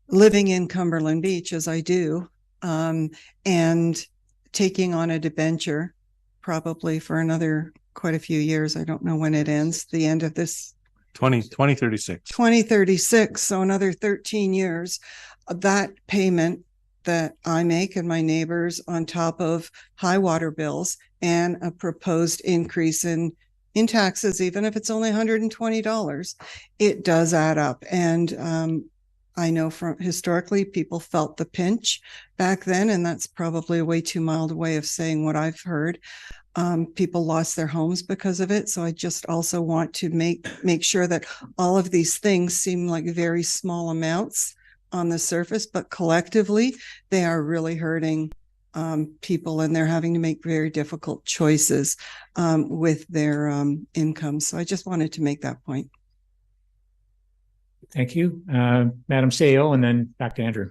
Living in Cumberland Beach, as I do, and taking on a debenture probably for another quite a few years. I don't know when it ends, the end of this 2036. 2036, so another 13 years. That payment that I make and my neighbors, on top of high water bills and a proposed increase in taxes, even if it's only $120, it does add up. And I know from historically people felt the pinch back then, and that's probably a way too mild a way of saying what I've heard. People lost their homes because of it. So I just also want to make sure that all of these things seem like very small amounts on the surface, but collectively they are really hurting people, and they're having to make very difficult choices with their income. So I just wanted to make that point. Thank you. Madam CEO, and then back to Andrew.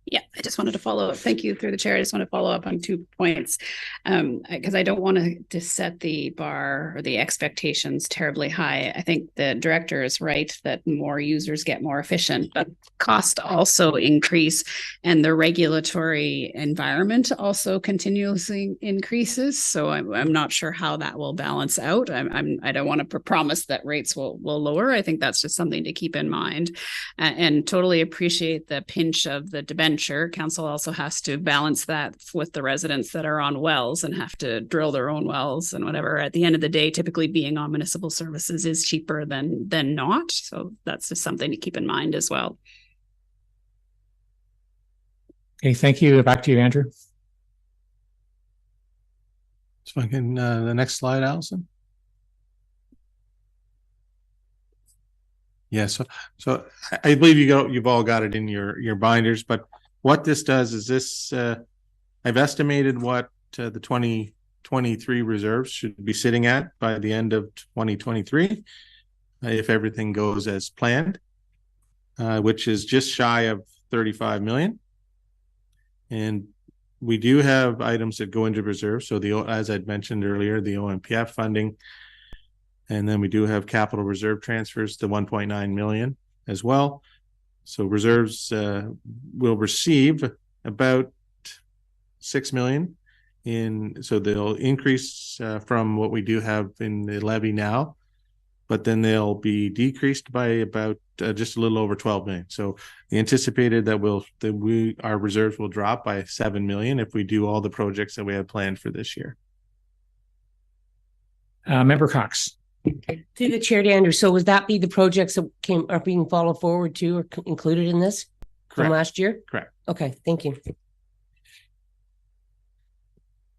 Yeah, I just wanted to follow up. Thank you through the chair. I just want to follow up on 2 points because I don't want to set the bar or the expectations terribly high. I think the director is right that more users get more efficient, but cost also increase and the regulatory environment also continuously increases. So I'm not sure how that will balance out. I don't want to promise that rates will lower. I think that's just something to keep in mind and totally appreciate the pinch of the debenture. Council also has to balance that with the residents that are on wells and have to drill their own wells and whatever. At the end of the day, typically being on municipal services is cheaper than not. So that's just something to keep in mind as well. Okay, thank you. Back to you, Andrew. So I can the next slide, Allison. Yeah, so I believe you've all got it in your binders, but what this does is this I've estimated what the 2023 reserves should be sitting at by the end of 2023 if everything goes as planned, which is just shy of 35 million. And we do have items that go into reserve. So as I'd mentioned earlier, the OMPF funding, and then we do have capital reserve transfers to 1.9 million as well. So reserves will receive about 6 million so they'll increase from what we do have in the levy now, but then they'll be decreased by about just a little over 12 million. So the anticipated that our reserves will drop by 7 million if we do all the projects that we have planned for this year. Member Cox. Through the chair to Andrew. So would that be the projects that are being followed forward to or included in this from last year? Correct. Okay, thank you.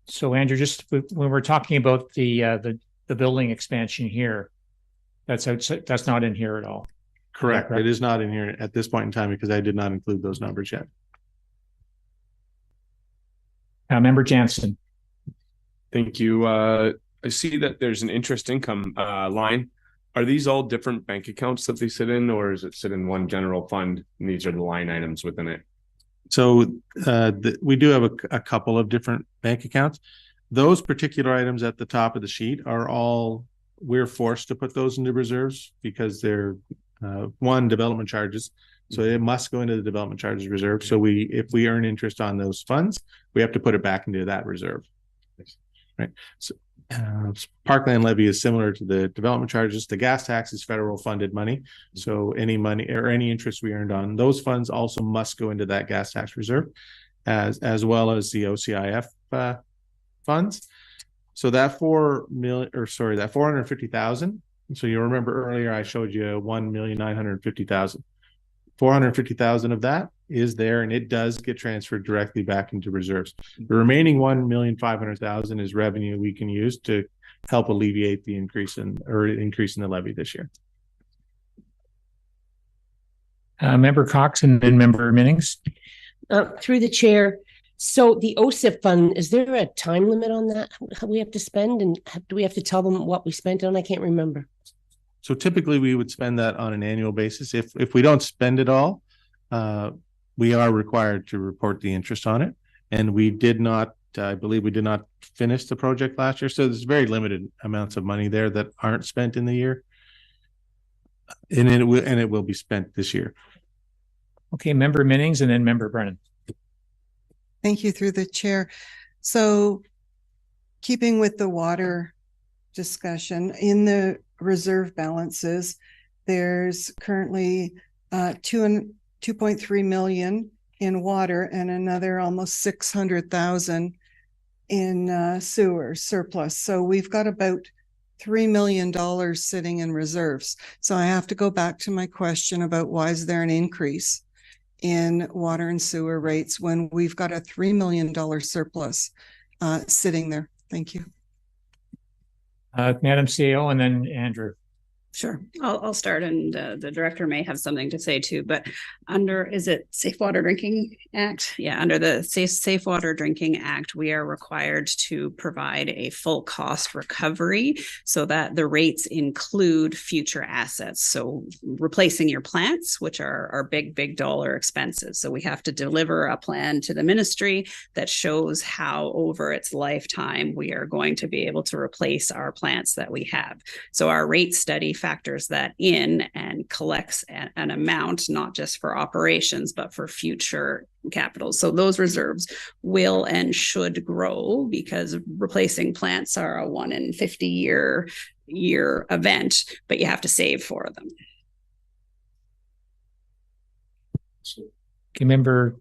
So Andrew, just when we're talking about the building expansion here, that's not in here at all. Correct. It is not in here at this point in time because I did not include those numbers yet. Member Jansen. Thank you. I see that there's an interest income line. Are these all different bank accounts that they sit in, or is it sit in one general fund and these are the line items within it? So we do have a couple of different bank accounts. Those particular items at the top of the sheet are all, we're forced to put those into reserves because they're development charges. So it must go into the development charges reserve. So if we earn interest on those funds, we have to put it back into that reserve. Right. So parkland levy is similar to the development charges. The gas tax is federal funded money. So any money or any interest we earned on those funds also must go into that gas tax reserve as well as the OCIF funds. So that 450,000. So you remember earlier I showed you 1,950,000. 450,000 of that is there, and it does get transferred directly back into reserves. The remaining 1,500,000 is revenue we can use to help alleviate the increase in the levy this year. Member Cox and then Member Minnings. Through the chair. So the OCIF fund, is there a time limit on that? How we have to spend, and do we have to tell them what we spent on? I can't remember. So typically we would spend that on an annual basis. If we don't spend it all, we are required to report the interest on it. And we did not, I believe we did not finish the project last year. So there's very limited amounts of money there that aren't spent in the year. And it will be spent this year. Okay, Member Minnings and then Member Brennan. Thank you through the chair. So keeping with the water discussion, in the reserve balances, there's currently 2.3 million in water and another almost 600,000 in sewer surplus. So we've got about $3 million sitting in reserves. So I have to go back to my question about why is there an increase in water and sewer rates when we've got a $3 million surplus sitting there. Thank you. Madam CEO and then Andrew. Sure. I'll start, and the director may have something to say too, but is it Safe Water Drinking Act? Yeah, under the Safe Water Drinking Act, we are required to provide a full cost recovery so that the rates include future assets. So replacing your plants, which are big dollar expenses. So we have to deliver a plan to the ministry that shows how over its lifetime we are going to be able to replace our plants that we have. So our rate study factors that in and collects an amount, not just for operations, but for future capital. So those reserves will and should grow because replacing plants are a 1 in 50 year event, but you have to save for them. Okay, Andrew,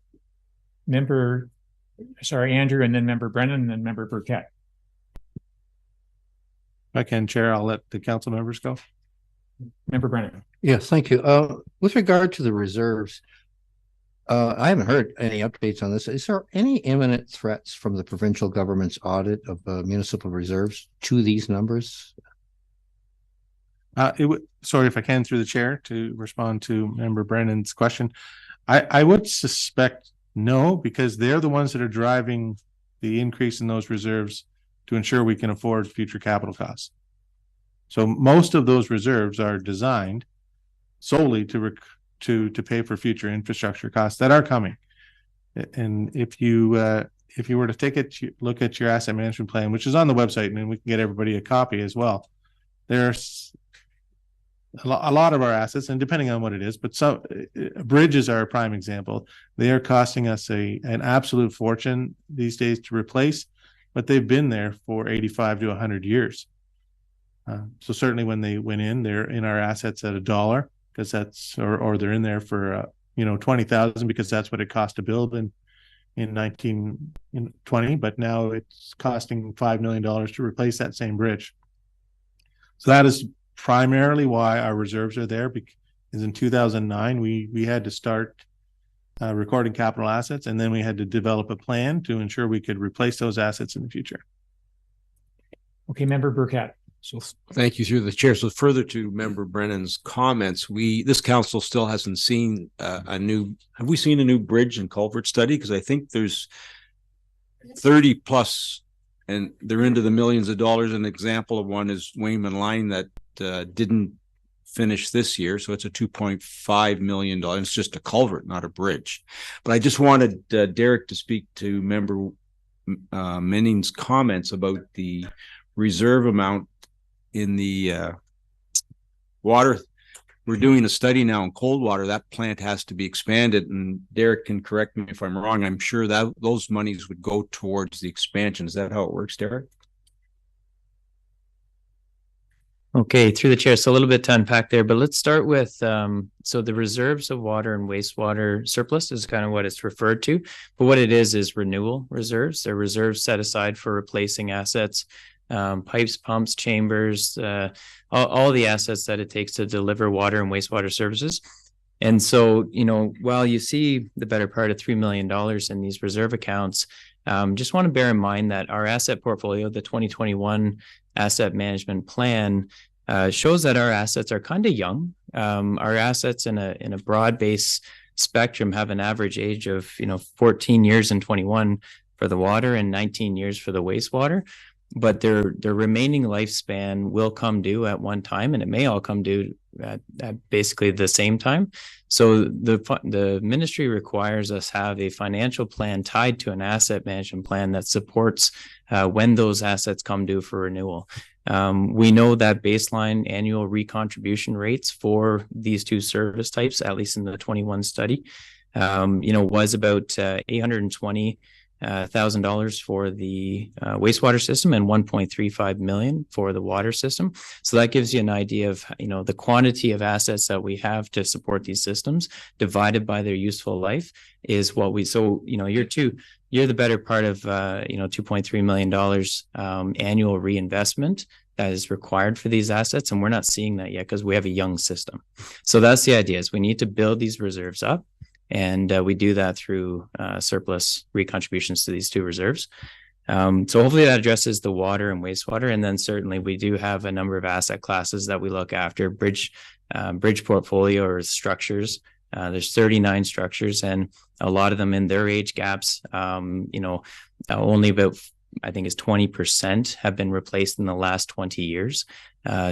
and then member Brennan, and then member Burkett. If I can, Chair, I'll let the council members go. Member Brennan. Yes, thank you. With regard to the reserves, I haven't heard any updates on this. Is there any imminent threats from the provincial government's audit of municipal reserves to these numbers? Sorry, if I can, through the chair, to respond to member Brennan's question. I would suspect no, because they're the ones that are driving the increase in those reserves to ensure we can afford future capital costs. So most of those reserves are designed solely to pay for future infrastructure costs that are coming. And if you were to take a look at your asset management plan, which is on the website, and then we can get everybody a copy as well, there's a lot of our assets, and depending on what it is, but some bridges are a prime example. They are costing us an absolute fortune these days to replace, but they've been there for 85 to 100 years. So certainly when they went in, they're in our assets at $1, because that's, or they're in there for 20,000, because that's what it cost to build in 1920, but now it's costing $5 million to replace that same bridge. So that is primarily why our reserves are there, because in 2009 we had to start recording capital assets, and then we had to develop a plan to ensure we could replace those assets in the future. Okay, member Burkett. So thank you, through the chair. So further to member Brennan's comments, this council still hasn't seen have we seen a new bridge and culvert study? Because I think there's 30 plus, and they're into the millions of dollars. An example of one is Wayman Line that didn't finish this year, so it's a $2.5 million. It's just a culvert, not a bridge. But I just wanted Derek to speak to member Menning's comments about the reserve amount in the water. We're doing a study now in cold water. That plant has to be expanded, and Derek can correct me if I'm wrong. I'm sure that those monies would go towards the expansion. Is that how it works, Derek? Okay, through the chair. So a little bit to unpack there, but let's start with, so the reserves of water and wastewater surplus is kind of what it's referred to, but what it is renewal reserves. They're reserves set aside for replacing assets, pipes, pumps, chambers, all the assets that it takes to deliver water and wastewater services. And so, while you see the better part of $3 million in these reserve accounts, just want to bear in mind that our asset portfolio, the 2021 asset management plan, shows that our assets are kind of young. Our assets in a broad base spectrum have an average age of 14 years and 21 for the water and 19 years for the wastewater. But their remaining lifespan will come due at one time, and it may all come due at basically the same time. So the ministry requires us have a financial plan tied to an asset management plan that supports when those assets come due for renewal. We know that baseline annual recontribution rates for these two service types, at least in the 21 study, was about $820,000 for the wastewater system and $1.35 million for the water system. So that gives you an idea of the quantity of assets that we have to support these systems divided by their useful life is what we. So you're the better part of $2.3 million annual reinvestment that is required for these assets, and we're not seeing that yet because we have a young system. So that's the idea: is we need to build these reserves up. And we do that through surplus recontributions to these two reserves. So hopefully that addresses the water and wastewater. And then certainly we do have a number of asset classes that we look after. Bridge portfolio or structures. There's 39 structures, and a lot of them in their age gaps, only about, I think it's 20% have been replaced in the last 20 years.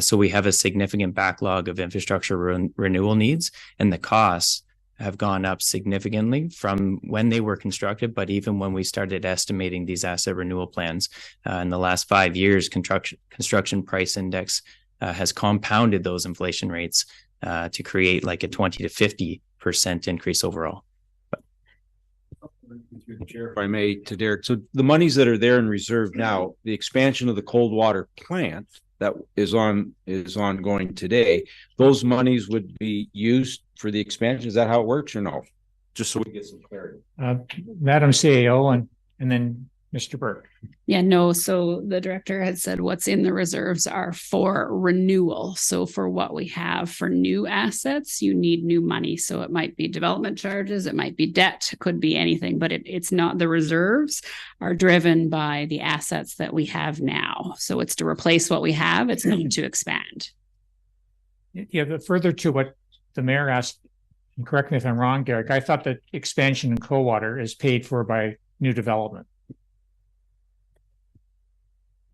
So we have a significant backlog of infrastructure renewal needs, and the costs have gone up significantly from when they were constructed, but even when we started estimating these asset renewal plans in the last 5 years, construction price index has compounded those inflation rates to create like a 20 to 50% increase overall. If I may, to Derek, so the monies that are there in reserve now, the expansion of the cold water plant that is ongoing today, those monies would be used for the expansion. Is that how it works, or no? Just so we get some clarity. Madam CAO and then Mr. Burke. Yeah, no. So the director had said what's in the reserves are for renewal. So for what we have for new assets, you need new money. So it might be development charges, it might be debt, it could be anything, but it's not. The reserves are driven by the assets that we have now. So it's to replace what we have. It's not to expand. Yeah, but further to what the mayor asked, and correct me if I'm wrong, Derek, I thought that expansion in Coldwater is paid for by new development.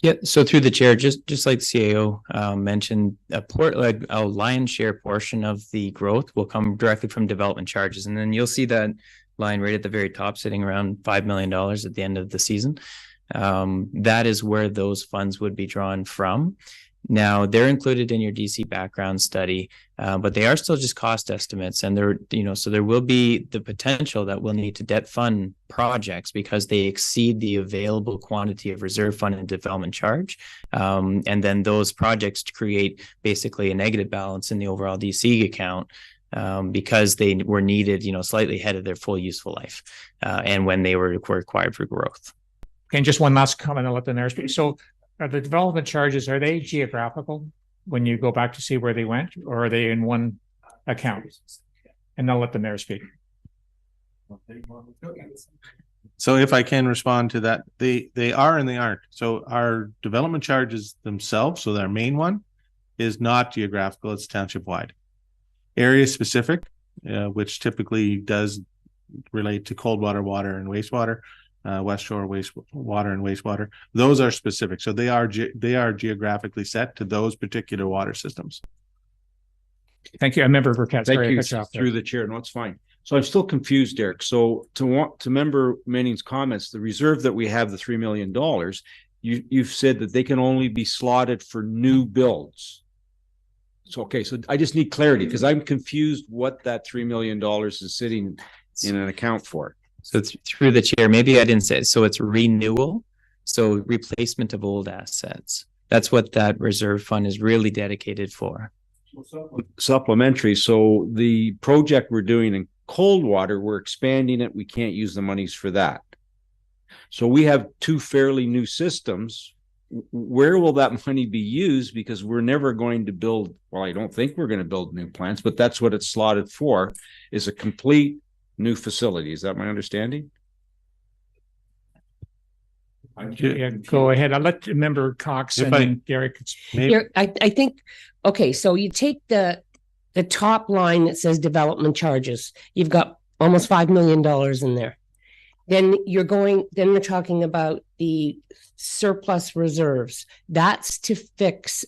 Yeah, so through the chair, just like CAO mentioned, a lion's share portion of the growth will come directly from development charges, and then you'll see that line right at the very top, sitting around $5 million at the end of the season. That is where those funds would be drawn from. Now, they're included in your DC background study, but they are still just cost estimates. And so there will be the potential that we'll need to debt fund projects because they exceed the available quantity of reserve fund and development charge. And then those projects create basically a negative balance in the overall DC account because they were needed, slightly ahead of their full useful life and when they were required for growth. Okay, and just one last comment, I'll let the mayor speak. So are the development charges, are they geographical when you go back to see where they went, or are they in one account? And I'll let the mayor speak. So if I can respond to that, they are and they aren't. So our development charges themselves, so their main one is not geographical, it's township wide. Area specific, which typically does relate to cold water, water and wastewater. West Shore wastewater and wastewater, those are specific, so they are geographically set to those particular water systems. Thank you. I remember Burkett. Thank you through the chair. No, it's fine. So I'm still confused, Derek. So to member Manning's comments, the reserve that we have, the $3 million, you've said that they can only be slotted for new builds. So okay, so I just need clarity because I'm confused what that $3 million is sitting in an account for. So through the chair, maybe I didn't say it. So it's renewal. So replacement of old assets. That's what that reserve fund is really dedicated for. Supplementary. So the project we're doing in Coldwater, we're expanding it. We can't use the monies for that. So we have two fairly new systems. Where will that money be used? Because we're never going to build, well, I don't think we're going to build new plants, but that's what it's slotted for, is a complete new facility. Is that my understanding? Yeah, go ahead. I'll let member Cox and then Derek. I think, okay, so you take the top line that says development charges. You've got almost $5 million in there. Then we're talking about the surplus reserves. That's to fix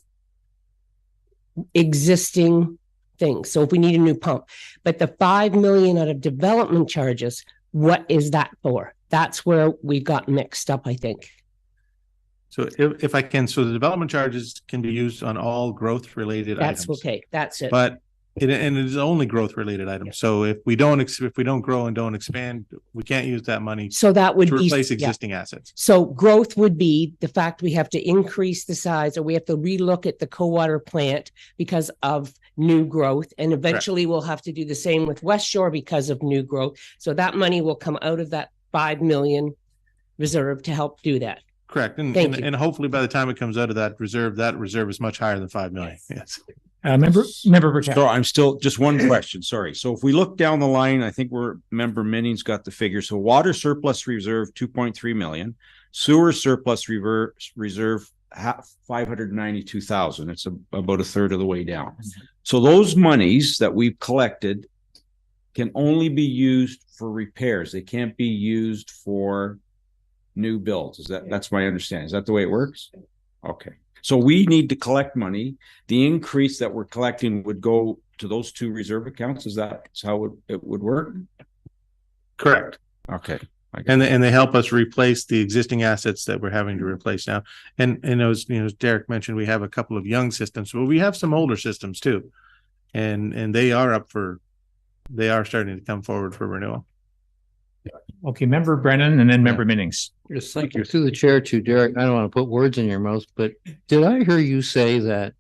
existing things. So if we need a new pump, but the $5 million out of development charges, what is that for? That's where we got mixed up, I think. So if I can, so the development charges can be used on all growth related items. That's okay. That's it. But it is only growth related items. Yeah. So if we don't grow and don't expand, we can't use that money. So that would to replace existing assets. So growth would be the fact we have to increase the size, or we have to relook at the Coldwater plant because of new growth, and eventually we'll have to do the same with West Shore because of new growth. So that money will come out of that $5 million reserve to help do that. Correct. And hopefully by the time it comes out of that reserve is much higher than $5 million. Yes. Member Burkett. So I'm still just one question. Sorry. So if we look down the line, I think member Manning's got the figure. So water surplus reserve, 2.3 million, Sewer surplus reserve 592,000. It's about a third of the way down. So those monies that we've collected can only be used for repairs. They can't be used for new builds. That's my understanding. Is that the way it works? Okay. So we need to collect money. The increase that we're collecting would go to those two reserve accounts. Is that how it would work? Correct. Okay. And they help us replace the existing assets that we're having to replace now. And as Derek mentioned, we have a couple of young systems, but we have some older systems too. And they are starting to come forward for renewal. Okay, Member Brennan and then Member Minnings. Yes, thank you. Through the chair to Derek, I don't want to put words in your mouth, but did I hear you say that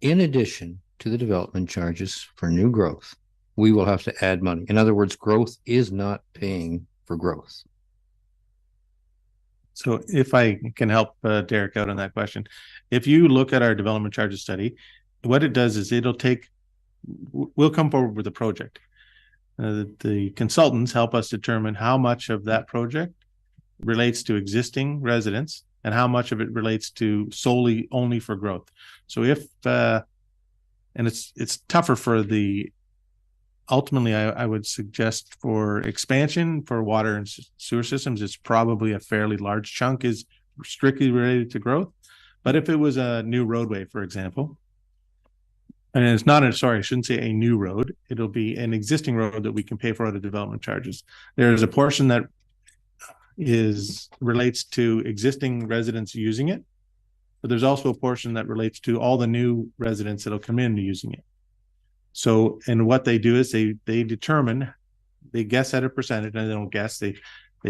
in addition to the development charges for new growth, we will have to add money? In other words, growth is not paying for growth. So if I can help Derek out on that question, if you look at our development charges study, what it does is we'll come forward with a project. The consultants help us determine how much of that project relates to existing residents and how much of it relates to solely only for growth. So if and it's tougher for ultimately I would suggest for expansion for water and sewer systems, it's probably a fairly large chunk is strictly related to growth. But if it was a new roadway, for example, and it's not I shouldn't say a new road. It'll be an existing road that we can pay for out of development charges. There's a portion that relates to existing residents using it, but there's also a portion that relates to all the new residents that'll come in using it. So, and what they do is they guess at a percentage, and they don't guess. They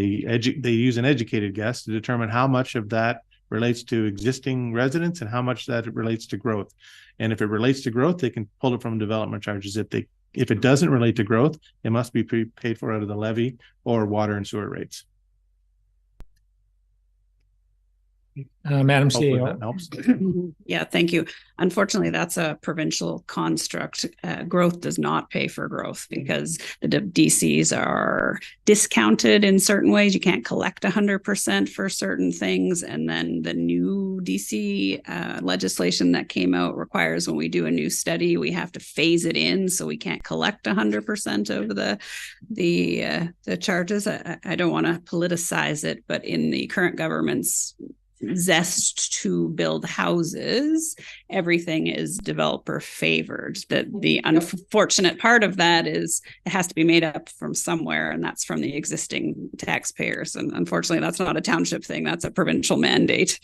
use an educated guess to determine how much of that relates to existing residents and how much that relates to growth. And if it relates to growth, they can pull it from development charges. If it doesn't relate to growth, it must be paid for out of the levy or water and sewer rates. Madam CEO. That helps. Yeah, thank you. Unfortunately, that's a provincial construct. Growth does not pay for growth because the DCs are discounted in certain ways. You can't collect 100% for certain things. And then the new DC legislation that came out requires when we do a new study, we have to phase it in. So we can't collect 100% of the charges. I don't want to politicize it, but in the current government's zest to build houses, everything is developer favored. The unfortunate part of that is it has to be made up from somewhere, and that's from the existing taxpayers. And unfortunately, that's not a township thing. That's a provincial mandate.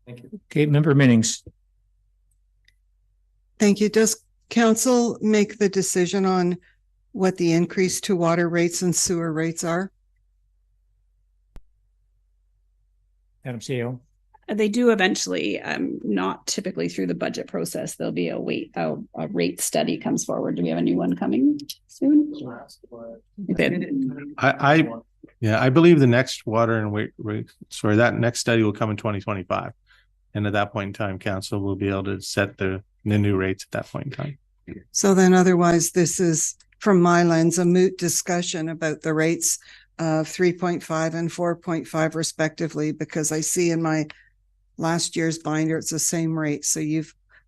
Thank you. Okay, Member Minnings. Thank you. Does council make the decision on what the increase to water rates and sewer rates are? Madam CEO. They do eventually, not typically through the budget process. There'll be a rate study comes forward. Do we have a new one coming soon? I believe the next water and that next study will come in 2025. And at that point in time, council will be able to set the new rates at that point in time. So then otherwise, this is, from my lens, a moot discussion about the rates of 3.5 and 4.5 respectively, because I see in my last year's binder, it's the same rate. So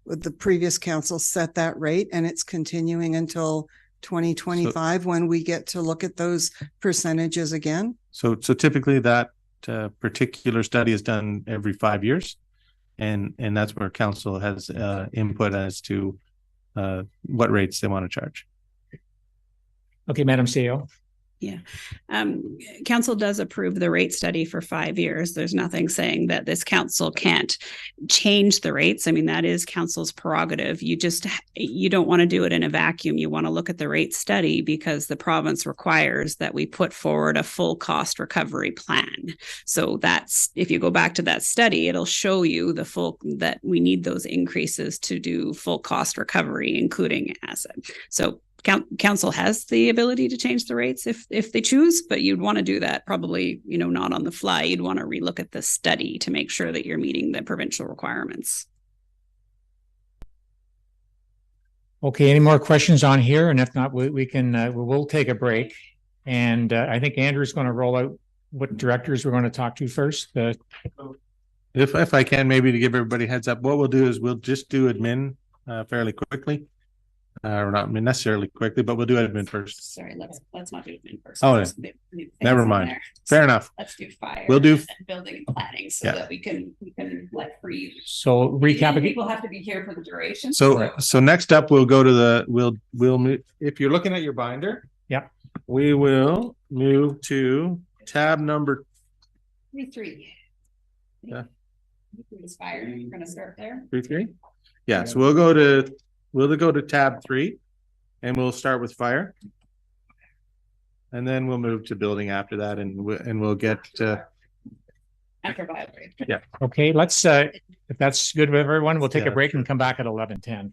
with the previous council set that rate and it's continuing until 2025 when we get to look at those percentages again. So typically that particular study is done every 5 years. And that's where council has input as to what rates they want to charge. Okay, Madam CEO. Yeah. Council does approve the rate study for 5 years. There's nothing saying that this council can't change the rates. I mean, that is council's prerogative. You don't want to do it in a vacuum. You want to look at the rate study because the province requires that we put forward a full cost recovery plan. So that's, if you go back to that study, it'll show you that we need those increases to do full cost recovery, including asset. So council has the ability to change the rates if they choose, but you'd want to do that probably, not on the fly. You'd want to relook at the study to make sure that you're meeting the provincial requirements. Okay, any more questions on here? And if not, we'll take a break. And I think Andrew's going to roll out what directors we're going to talk to first. If I can, maybe to give everybody a heads up, what we'll do is we'll just do admin fairly quickly. Or not necessarily quickly, but we'll do admin first. Sorry, let's not do admin first. Oh, There's yeah. new things Never in mind. there. Fair enough. Let's do fire. We'll do- and building and planning so Yeah. that we can let breathe. So recap again. People have to be here for the duration. So next up, we'll go to the we'll move. If you're looking at your binder, Yep. we will move to tab number 3. Yeah. Is fire. We're gonna start there. 3. Yeah, so we'll go to tab 3, and we'll start with fire, and then we'll move to building after that, and we'll get After vibrate. yeah. Okay, let's if that's good with everyone, we'll take Yeah. a break and come back at 11:10.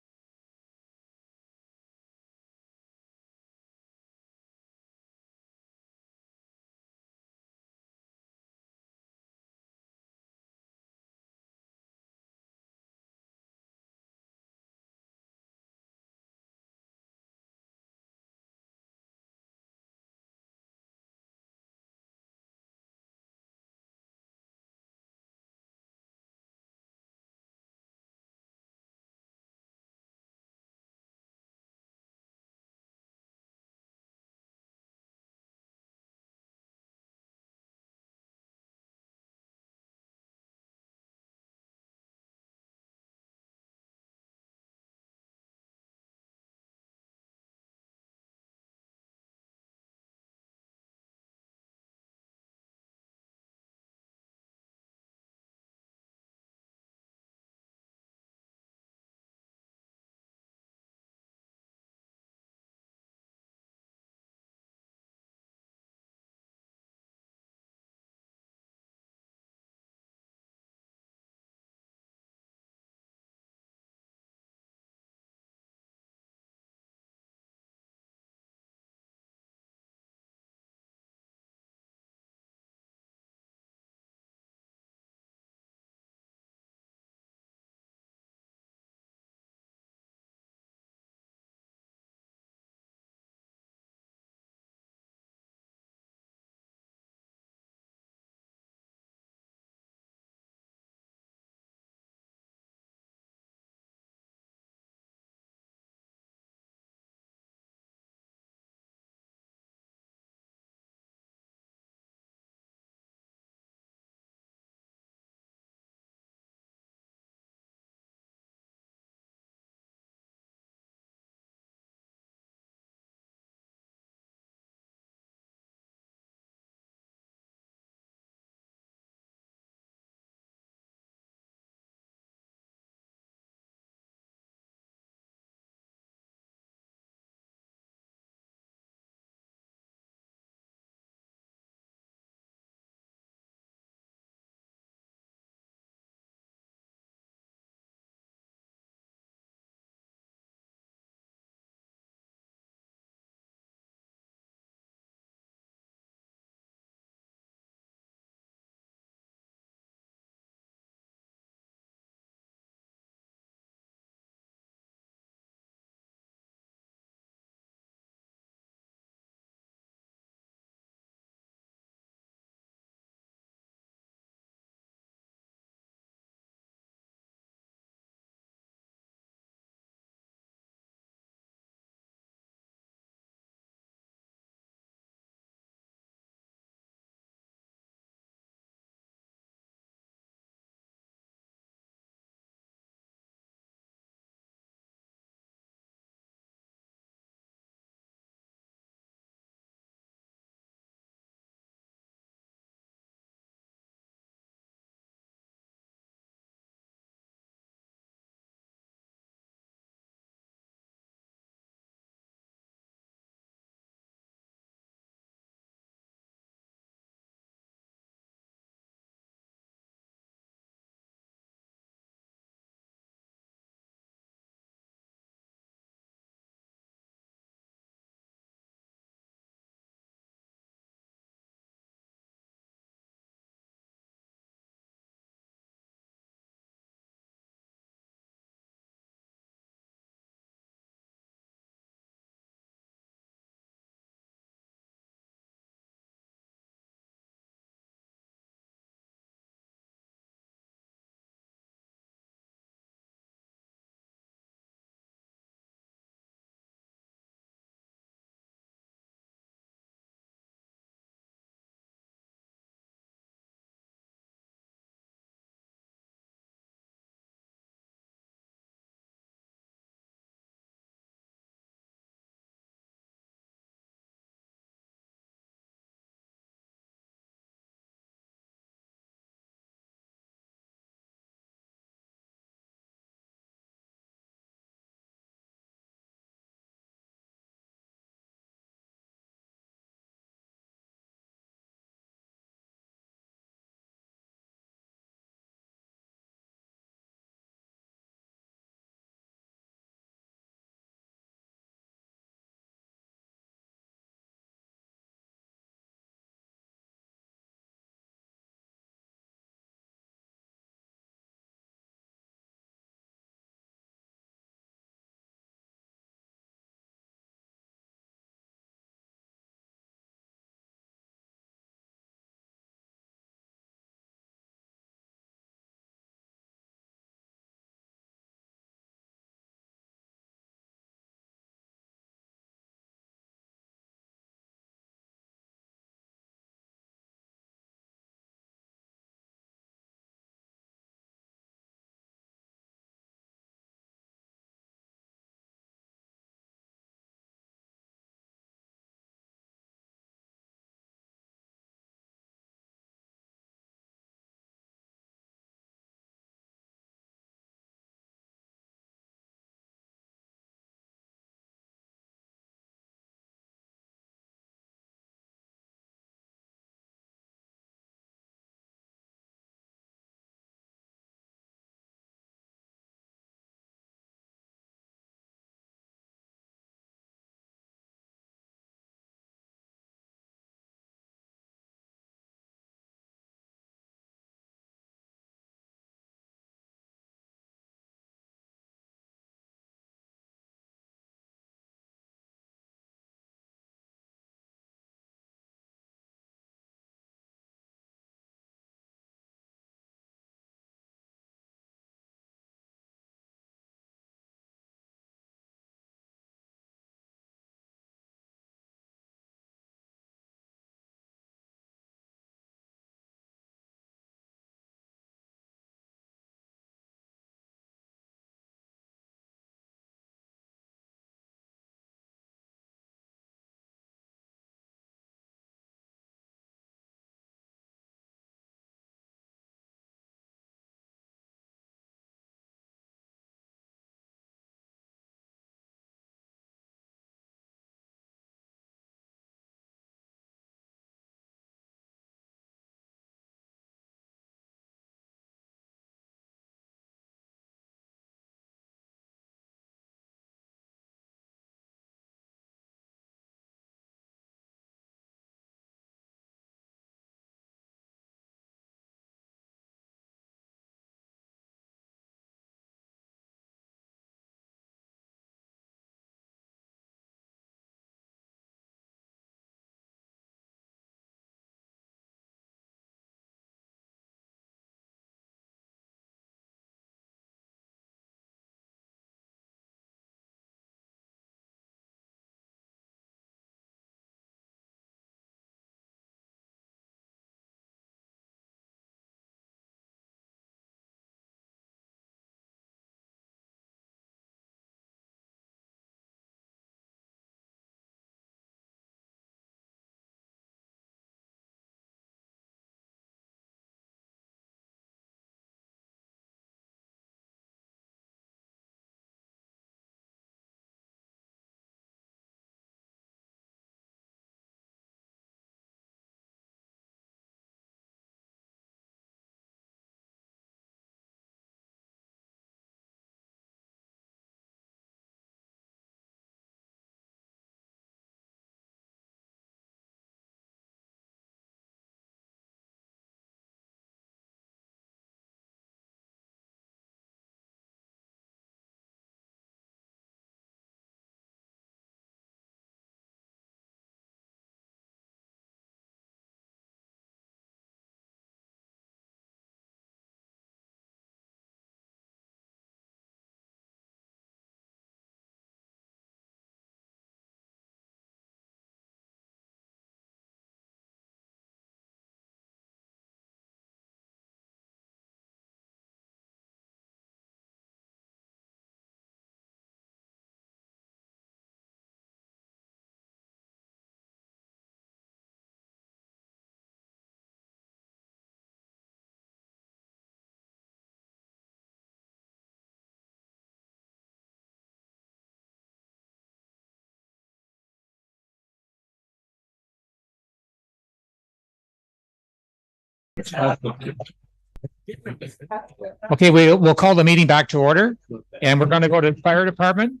Okay, we'll call the meeting back to order, and we're going to go to fire department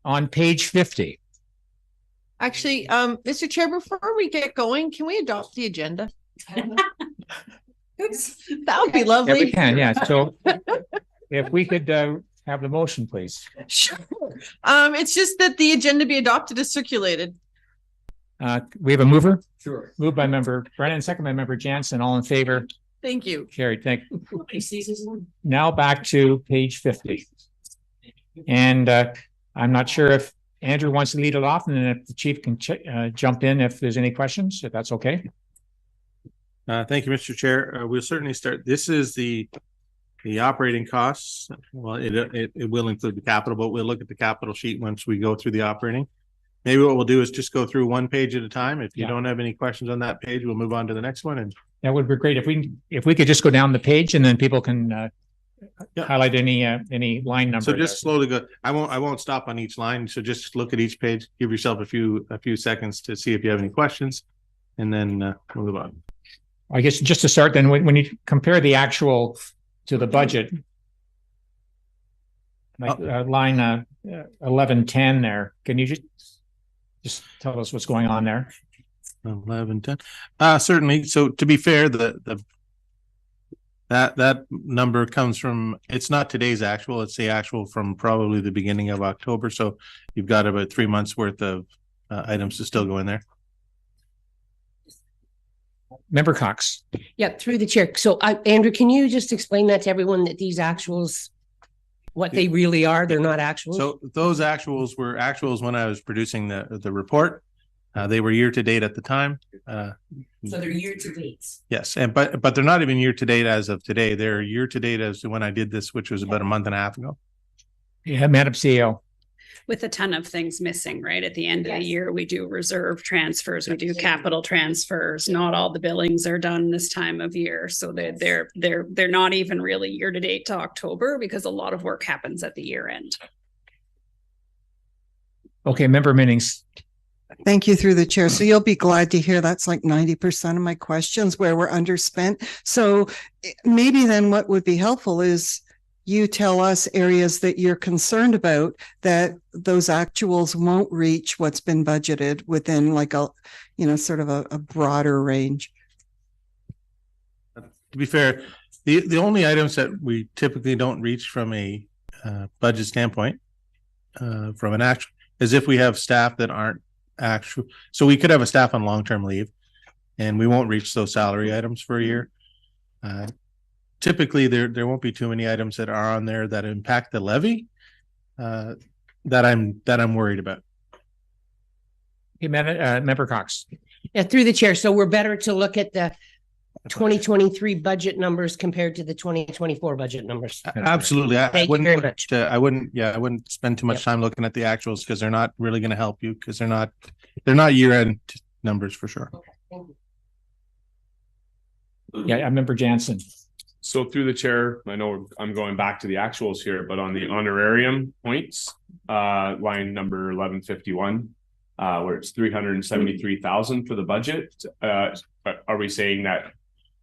on page 50. Actually, Mr. Chair, before we get going, can we adopt the agenda? That would be Yeah, lovely. we can, yeah. So if we could have the motion, please. Sure. It's just that the agenda be adopted as circulated. We have a mover. Sure. Moved by member Brennan, second by member Jansen. All in favor? Thank you. Carried. Thank you. Now back to page 50. And I'm not sure if Andrew wants to lead it off, and then if the chief can jump in if there's any questions, if that's okay. Thank you, Mr. Chair. We'll certainly start. This is the operating costs. Well, it will include the capital, but we'll look at the capital sheet once we go through the operating. Maybe what we'll do is just go through one page at a time. If you don't have any questions on that page, we'll move on to the next one. And that would be great if we could just go down the page, and then people can highlight any line number. So just slowly go. I won't stop on each line. So just look at each page. Give yourself a few seconds to see if you have any questions, and then we'll move on. I guess just to start, then when you compare the actual to the budget, like line 1110 there, can you just tell us what's going on there? 1110. Certainly. So to be fair, that number comes from, it's not today's actual, it's the actual from probably the beginning of October. So you've got about 3 months worth of items to still go in there. Member Cox. Yeah, through the chair. So Andrew, can you just explain that to everyone, that these actuals, what they really are? They're not actuals. So those actuals were actuals when I was producing the report. They were year to date at the time. So they're year to dates. Yes, but they're not even year to date as of today. They're year to date as to when I did this, which was about a month and a half ago. Yeah, Madam CEO. With a ton of things missing, right? At the end of the year, we do reserve transfers, we do capital transfers. Not all the billings are done this time of year. So they're not even really year to date to October, because a lot of work happens at the year end. Okay, Member Minnings. Thank you, through the chair. So you'll be glad to hear that's like 90% of my questions where we're underspent. So maybe then what would be helpful is you tell us areas that you're concerned about, that those actuals won't reach what's been budgeted within like a, sort of a broader range. To be fair, the only items that we typically don't reach from a budget standpoint, from an actual, is if we have staff that aren't actual. So we could have a staff on long-term leave, and we won't reach those salary items for a year. Typically, there won't be too many items that are on there that impact the levy that I'm worried about. Okay, Member Cox. Yeah, through the chair. So we're better to look at the 2023 budget numbers compared to the 2024 budget numbers. Absolutely. I Thank you very much. I wouldn't spend too much time looking at the actuals, because they're not really going to help you, because they're not year-end numbers for sure. Okay, thank you. Yeah, I Member Jansen. So through the chair, I know I'm going back to the actuals here, but on the honorarium points, line number 1151, where it's 373,000 for the budget. Are we saying that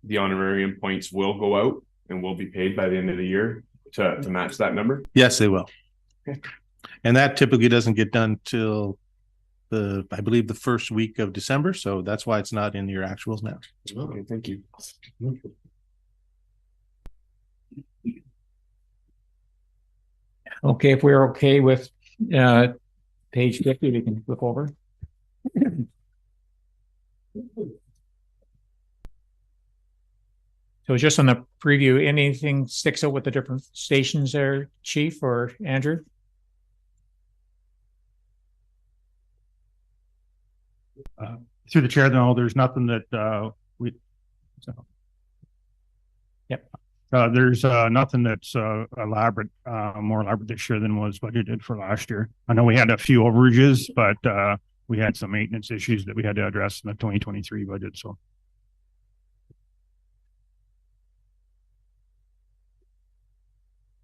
the honorarium points will go out and will be paid by the end of the year to match that number? Yes, they will. Okay. And that typically doesn't get done till I believe the first week of December. So that's why it's not in your actuals now. Okay, thank you. Okay, if we're okay with page 50, we can flip over. So just on the preview, anything sticks out with the different stations there, Chief or Andrew? Through the chair, no, there's nothing that Yep. There's nothing that's more elaborate this year than was budgeted for last year. I know we had a few overages, but we had some maintenance issues that we had to address in the 2023 budget. So.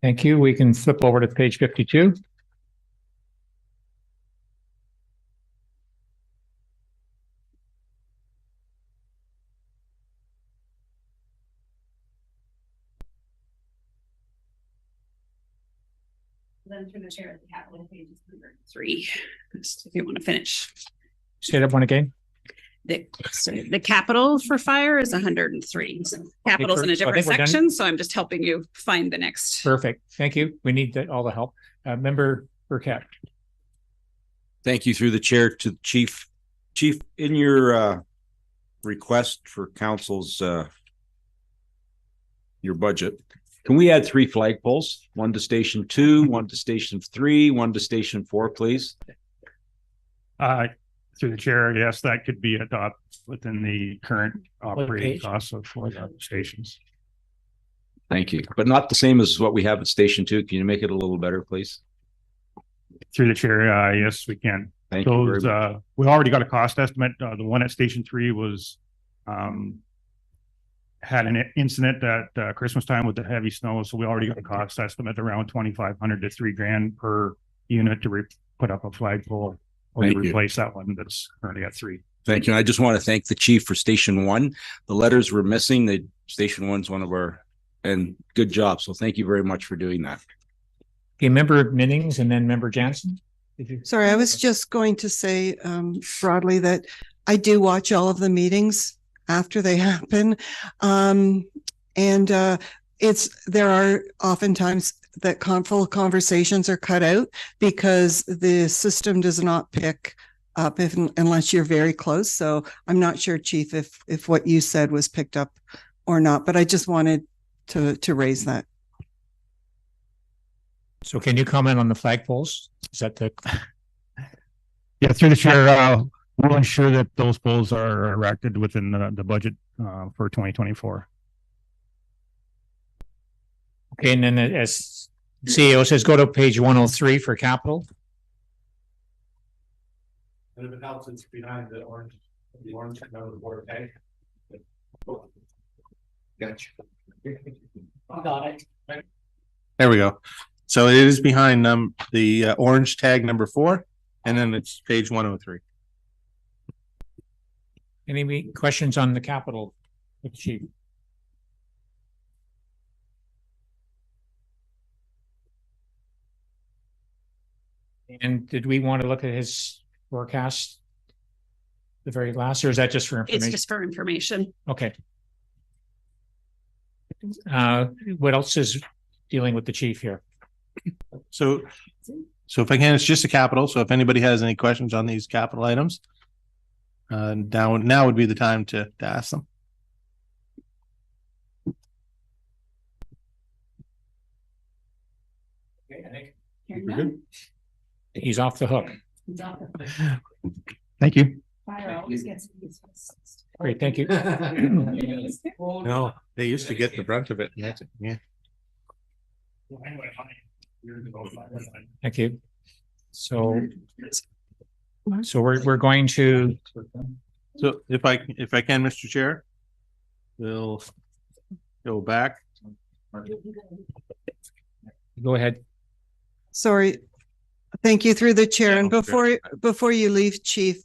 Thank you. We can flip over to page 52. Then through the chair, the capital page is 103. Just if you want to finish. Say that one again. The capital for fire is 103. So capital's in a different section, so I'm just helping you find the next. Perfect. Thank you. We need all the help. Member Burkett. Thank you through the chair to the chief. Chief, in your request for council's your budget, can we add 3 flagpoles? One to station 2, one to station 3, one to station 4, please? Through the chair, yes, that could be adopted within the current operating costs of the stations. Thank you. But not the same as what we have at station 2. Can you make it a little better, please? Through the chair, yes, we can. Thank you very much. We already got a cost estimate. The one at station 3 was had an incident at Christmas time with the heavy snow, so we already got a cost estimate around $2,500 to $3,000 per unit to put up a flagpole or to replace that one that's currently at 3. Thank you. I just want to thank the chief for station 1. The letters were missing. The station 1's one of our, and good job. So thank you very much for doing that. Okay, Member Minnings and then Member Jansen. Sorry, I was just going to say broadly that I do watch all of the meetings after they happen. There are oftentimes that full conversations are cut out because the system does not pick up unless you're very close. So I'm not sure, Chief, if what you said was picked up or not, but I just wanted to raise that. So can you comment on the flagpoles? Is that the... Yeah, through the chair, we'll ensure that those poles are erected within the budget for 2024. Okay, and then as CEO says, go to page 103 for capital. And if it helps, it's behind the orange number 4 tag. Gotcha. Got it. There we go. So it is behind the orange tag number 4, and then it's page 103. Any questions on the capital chief? And did we want to look at his forecast? The very last, or is that just for information? It's just for information. Okay. What else is dealing with the chief here? So if I can, it's just a capital. So if anybody has any questions on these capital items, now would be the time to ask them. Okay, I think we're good. He's off the hook. Thank you. Fire always gets Great, thank you. No, they used to get the brunt of it. Yeah. Thank you. So we're going to. So if I can, Mr. Chair, we'll go back. Go ahead. Sorry. Thank you through the chair. And before you leave, Chief,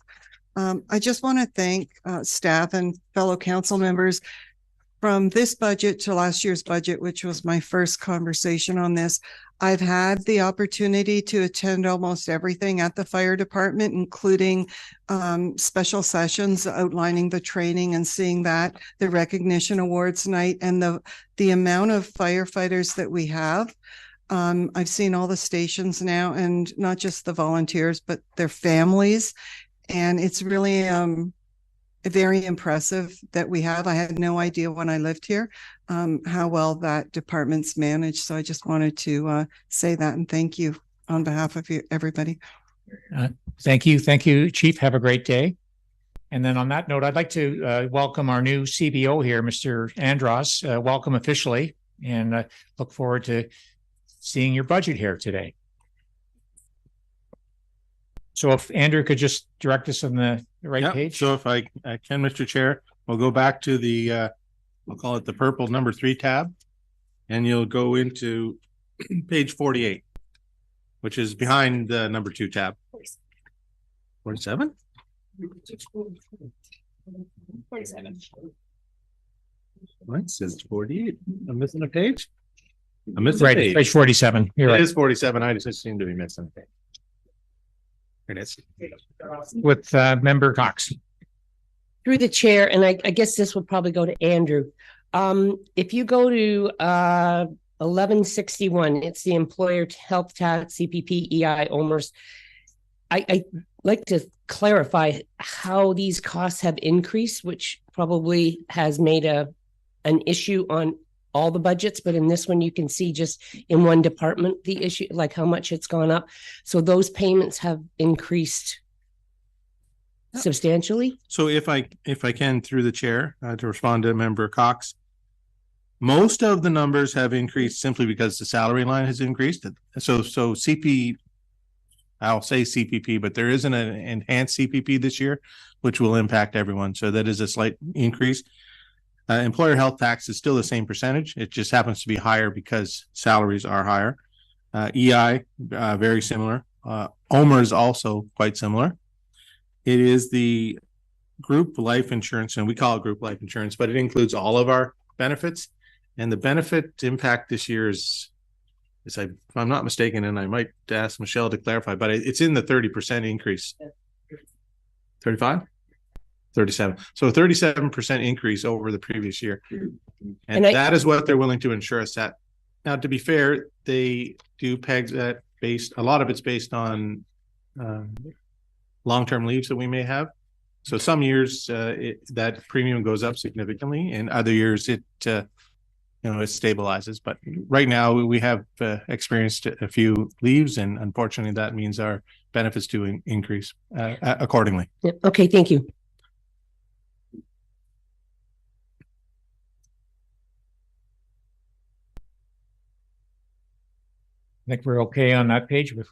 I just want to thank staff and fellow council members. From this budget to last year's budget, which was my first conversation on this, I've had the opportunity to attend almost everything at the fire department, including special sessions outlining the training and seeing that, the recognition awards night, and the amount of firefighters that we have. I've seen all the stations now, and not just the volunteers, but their families. And it's really very impressive that we have. I had no idea when I lived here how well that department's managed. So I just wanted to say that and thank you on behalf of everybody. Thank you. Thank you, Chief. Have a great day. And then on that note, I'd like to welcome our new CBO here, Mr. Andros. Welcome officially, and look forward to seeing your budget here today. So if Andrew could just direct us on the right page. So if I can, Mr. Chair, we'll go back to the, I'll call it the purple number 3 tab, and you'll go into page 48, which is behind the number 2 tab. 47? 47. Mine says 48. I'm missing a page. I missed Right, page. page 47. You're It right. is 47. I just seem to be missing. Here it is. With member Cox. Through the chair, and I guess this will probably go to Andrew. If you go to 1161, it's the employer health tax, CPP, EI, OMERS. I like to clarify how these costs have increased, which probably has made an issue on all the budgets, but in this one you can see just in one department the issue, like how much it's gone up. So those payments have increased substantially. So if I can, through the chair, to respond to member Cox, most of the numbers have increased simply because the salary line has increased. So I'll say CPP, but there isn't an enhanced CPP this year, which will impact everyone. So that is a slight increase. Employer health tax is still the same percentage. It just happens to be higher because salaries are higher. EI, very similar. OMER is also quite similar. It is the group life insurance, and we call it group life insurance, but it includes all of our benefits. And the benefit impact this year is if I'm not mistaken, and I might ask Michelle to clarify, but it's in the 30% increase. 35? 37. So a 37% increase over the previous year. And that is what they're willing to insure us at. Now, to be fair, they do peg that a lot of it's based on long-term leaves that we may have. So some years that premium goes up significantly, and other years it stabilizes. But right now we have experienced a few leaves, and unfortunately that means our benefits do increase accordingly. Yeah. Okay, thank you. I think we're okay on that page with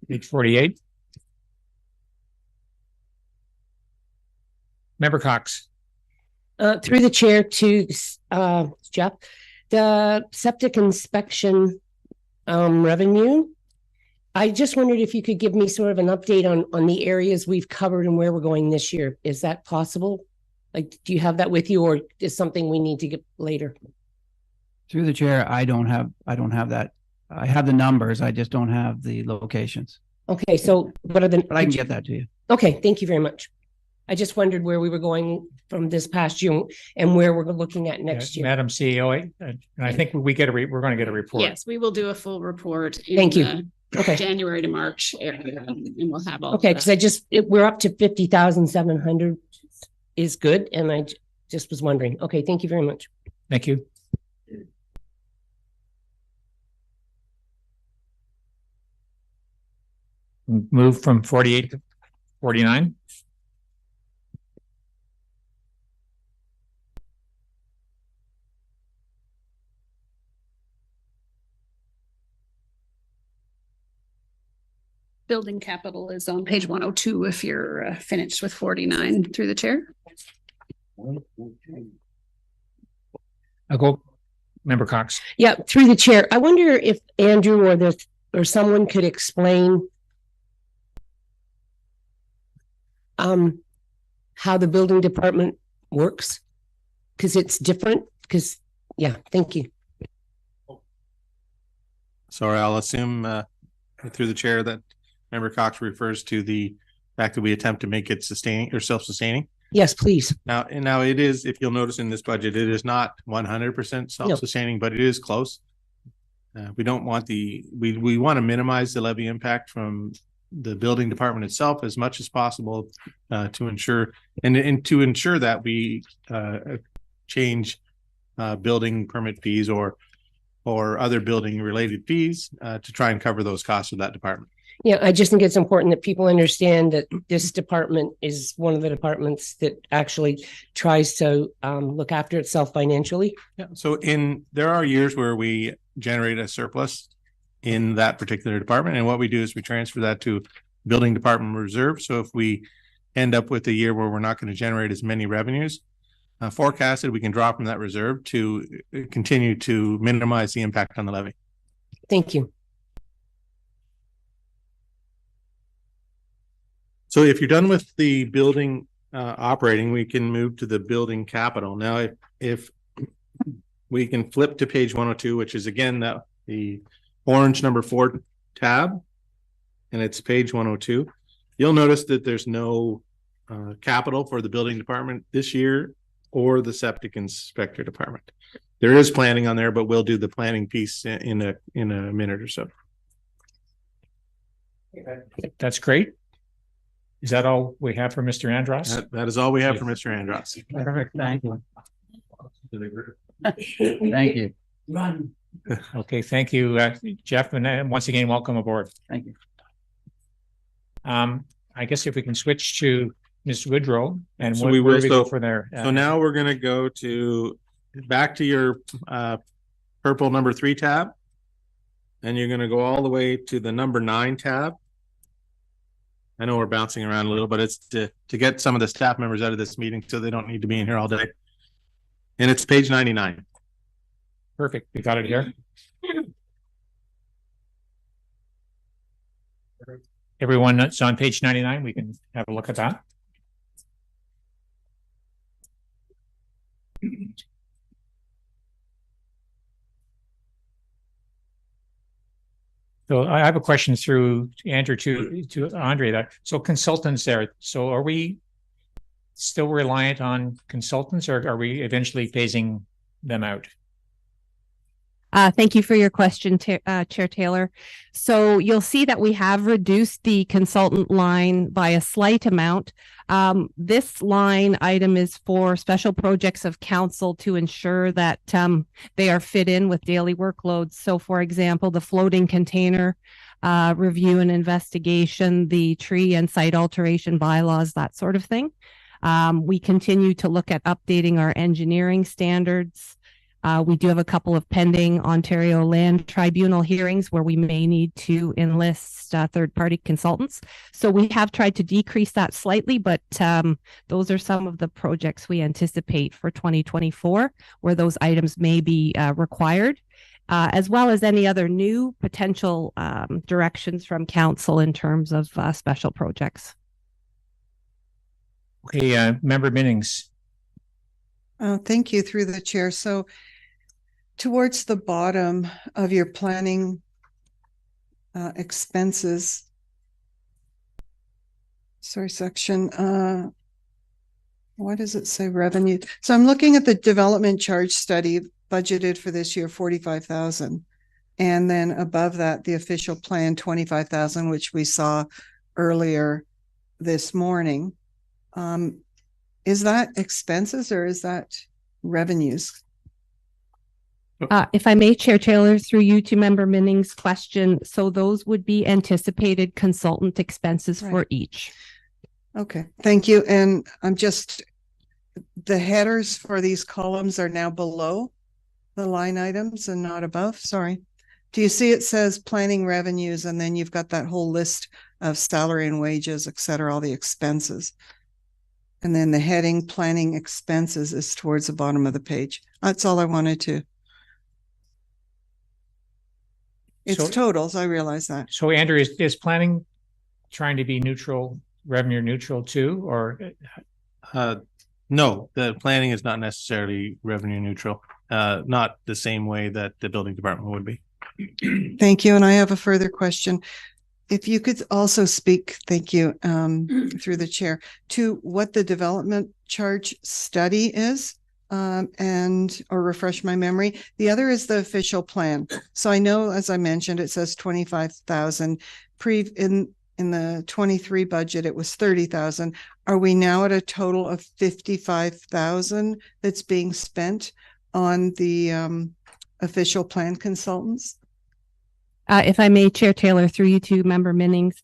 page 48. Member Cox. Through the chair to Jeff, the septic inspection revenue. I just wondered if you could give me sort of an update on the areas we've covered and where we're going this year. Is that possible? Like, do you have that with you, or is something we need to get later? Through the chair, I don't have that. I have the numbers. I just don't have the locations. Okay, so what are the? But I can get that to you. Okay, thank you very much. I just wondered where we were going from this past June and where we're looking at next year. Madam CEO, and I think we're going to get a report. Yes, we will do a full report. Thank you. Okay. January to March area, and we'll have all. Okay, because we're up to 50,700 is good, and I just was wondering. Okay, thank you very much. Thank you. Move from 48 to 49. Building capital is on page 102 if you're finished with 49 through the chair. I'll go, Member Cox. Yeah, through the chair. I wonder if Andrew or someone could explain how the building department works, because it's different. Because thank you. Sorry, I'll assume through the chair that Member Cox refers to the fact that we attempt to make it sustaining or self-sustaining. Yes, please. Now it is, if you'll notice in this budget, it is not 100% self-sustaining, but it is close. We don't want we want to minimize the levy impact from the building department itself as much as possible to ensure that we change building permit fees or other building related fees to try and cover those costs of that department. Yeah, I just think it's important that people understand that this department is one of the departments that actually tries to look after itself financially. Yeah. So there are years where we generate a surplus in that particular department, and what we do is we transfer that to building department reserve. So if we end up with a year where we're not going to generate as many revenues forecasted, we can draw from that reserve to continue to minimize the impact on the levy. Thank you. So if you're done with the building operating, we can move to the building capital. Now, if we can flip to page 102, which is again the orange number 4 tab, and it's page 102. You'll notice that there's no capital for the building department this year or the septic inspector department. There is planning on there, but we'll do the planning piece in a minute or so. That's great. Is that all we have for Mr. Andros? That is all we have for Mr. Andros. Perfect. Thank you. Thank you. Run. Okay, thank you, Jeff, and once again, welcome aboard. Thank you. I guess if we can switch to Ms. Woodrow, and So we will go for there. So now we're going to go back to your purple number 3 tab, and you're going to go all the way to the number 9 tab. I know we're bouncing around a little, but it's to get some of the staff members out of this meeting so they don't need to be in here all day. And it's page 99. Perfect. We got it here. Everyone that's on page 99, we can have a look at that. So I have a question through Andrew to Andre that, so consultants there, so are we still reliant on consultants, or are we eventually phasing them out? Thank you for your question, Chair Taylor. So you'll see that we have reduced the consultant line by a slight amount. This line item is for special projects of council to ensure that they are fit in with daily workloads. So, for example, the floating container review and investigation, the tree and site alteration bylaws, that sort of thing. We continue to look at updating our engineering standards. We do have a couple of pending Ontario Land Tribunal hearings where we may need to enlist third-party consultants. So we have tried to decrease that slightly, but those are some of the projects we anticipate for 2024 where those items may be required, as well as any other new potential directions from council in terms of special projects. Okay, Member Minnings. Thank you, through the chair. So towards the bottom of your planning expenses, section, why does it say revenue? So I'm looking at the development charge study budgeted for this year, 45,000. And then above that, the official plan, 25,000, which we saw earlier this morning. Is that expenses or is that revenues? If I may, Chair Taylor, through you to Member Minning's question, so those would be anticipated consultant expenses for each. Okay, thank you. And I'm just, the headers for these columns are now below the line items and not above. Sorry. Do you see it says planning revenues, and then you've got that whole list of salary and wages, et cetera, all the expenses. And then the heading planning expenses is towards the bottom of the page. That's all I wanted to. It's totals, I realize that. So Andrew, is planning trying to be neutral, revenue neutral too, or? No, the planning is not necessarily revenue neutral. Not the same way that the building department would be. Thank you. And I have a further question. If you could also speak, thank you, through the chair, to what the development charge study is, or refresh my memory. The other is the official plan. So I know, as I mentioned, it says 25,000. In the 23 budget, it was 30,000. Are we now at a total of 55,000 that's being spent on the official plan consultants? If I may, Chair Taylor, through you to Member Minnings.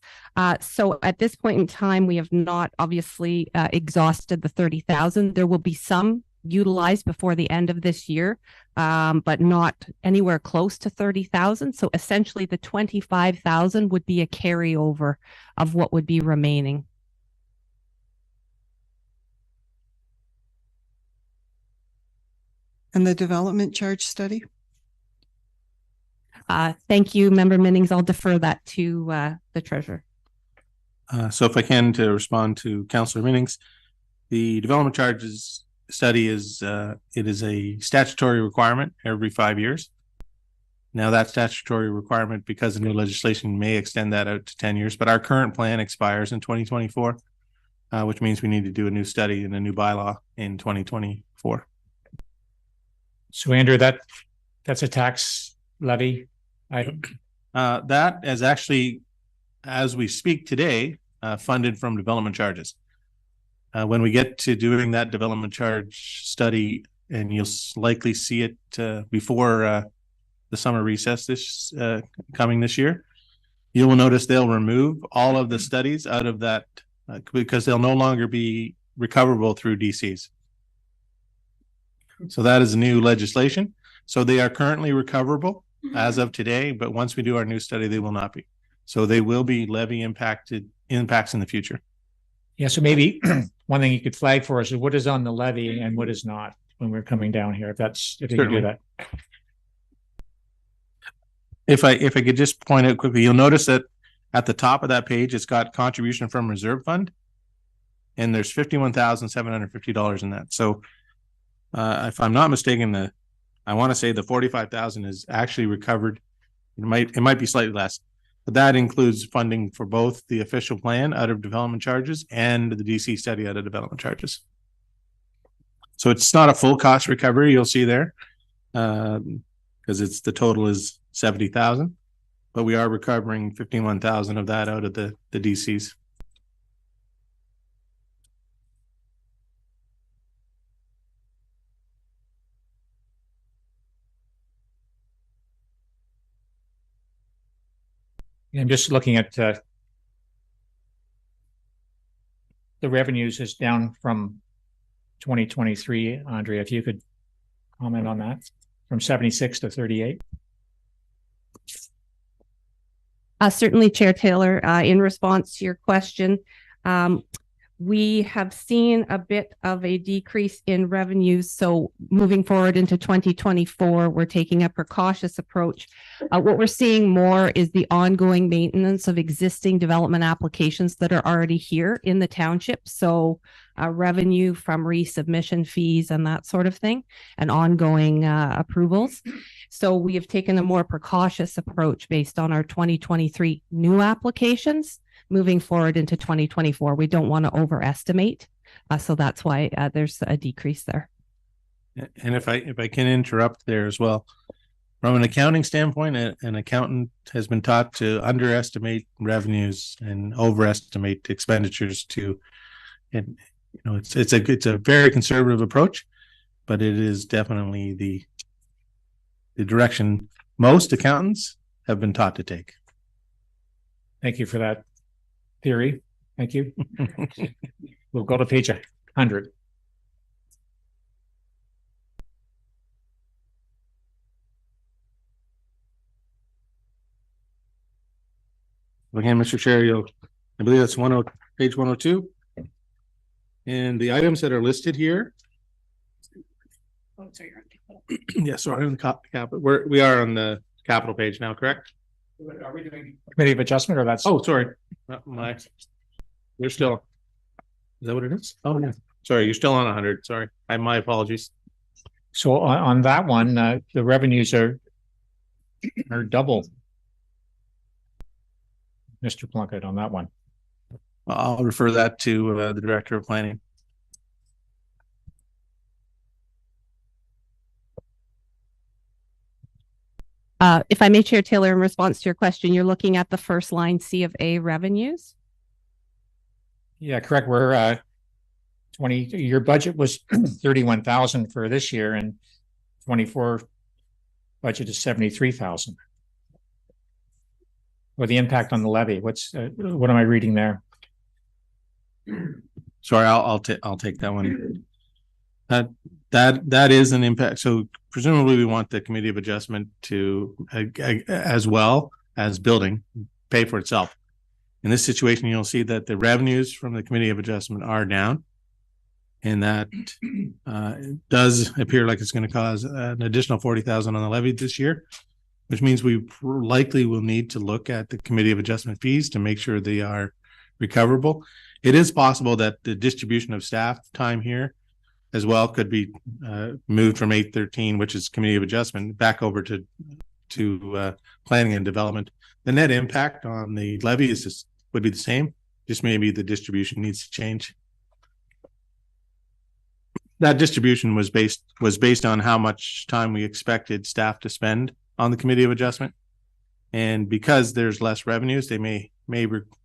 So at this point in time, we have not obviously exhausted the 30,000. There will be some utilized before the end of this year, but not anywhere close to 30,000. So essentially the 25,000 would be a carryover of what would be remaining. And the development charge study? Thank you, Member Minnings. I'll defer that to the Treasurer. So if I can, to respond to Councillor Minnings, the development charge is study is it is a statutory requirement every 5 years. Now that statutory requirement, because of new legislation, may extend that out to 10 years, but our current plan expires in 2024, which means we need to do a new study and a new bylaw in 2024. So Andrew, that's a tax levy item? That is actually, as we speak today, funded from development charges. When we get to doing that development charge study, and you'll likely see it before the summer recess this coming this year, you will notice they'll remove all of the studies out of that because they'll no longer be recoverable through DCs. So that is new legislation. So they are currently recoverable as of today, but once we do our new study, they will not be. So they will be levy impacts in the future. Yeah, so maybe one thing you could flag for us is what is on the levy and what is not when we're coming down here, if you can do that. If I could just point out quickly, you'll notice that at the top of that page, it's got contribution from reserve fund, and there's $51,750 in that. So if I'm not mistaken, I want to say the 45,000 is actually recovered. It might be slightly less, but that includes funding for both the official plan out of development charges and the DC study out of development charges. So it's not a full cost recovery, you'll see there, because the total is 70,000, but we are recovering 51,000 of that out of the DCs. I'm just looking at the revenues is down from 2023. Andrea, if you could comment on that, from 76 to 38. Certainly, Chair Taylor, in response to your question, we have seen a bit of a decrease in revenues. So moving forward into 2024, we're taking a precautious approach. What we're seeing more is the ongoing maintenance of existing development applications that are already here in the township. So revenue from resubmission fees and that sort of thing, and ongoing approvals. So we have taken a more precautious approach based on our 2023 new applications. Moving forward into 2024, we don't want to overestimate. So that's why there's a decrease there. And if I can interrupt there as well, from an accounting standpoint, an accountant has been taught to underestimate revenues and overestimate expenditures and it's a very conservative approach, but it is definitely the direction most accountants have been taught to take. Thank you for that theory. Thank you. We'll go to page 100. Again, Mr. Chair, I believe that's page 102. And the items that are listed here. Oh, sorry, you're on Yeah, sorry, on the capital. We are on the capital page now, correct? Are we doing committee of adjustment or that's? Oh, sorry. You're still. Is that what it is? Oh, yeah. Sorry, you're still on 100. Sorry. My apologies. So on that one, the revenues are double. Mr. Plunkett on that one. I'll refer that to the Director of Planning. If I may, Chair Taylor, in response to your question, you're looking at the first line C of A revenues. Yeah, correct. We're 20. Your budget was 31,000 for this year, and 24 budget is 73,000. Or the impact on the levy. What am I reading there? Sorry, I'll take that one. That is an impact. So presumably we want the Committee of Adjustment to, as well as building, pay for itself. In this situation, you'll see that the revenues from the Committee of Adjustment are down, and that does appear like it's going to cause an additional 40,000 on the levy this year, which means we likely will need to look at the Committee of Adjustment fees to make sure they are recoverable. It is possible that the distribution of staff time here as well could be moved from 813, which is Committee of Adjustment, back over to Planning and Development. The net impact on the levy would be the same, just maybe the distribution needs to change. That distribution was based on how much time we expected staff to spend on the Committee of Adjustment, and because there's less revenues, they may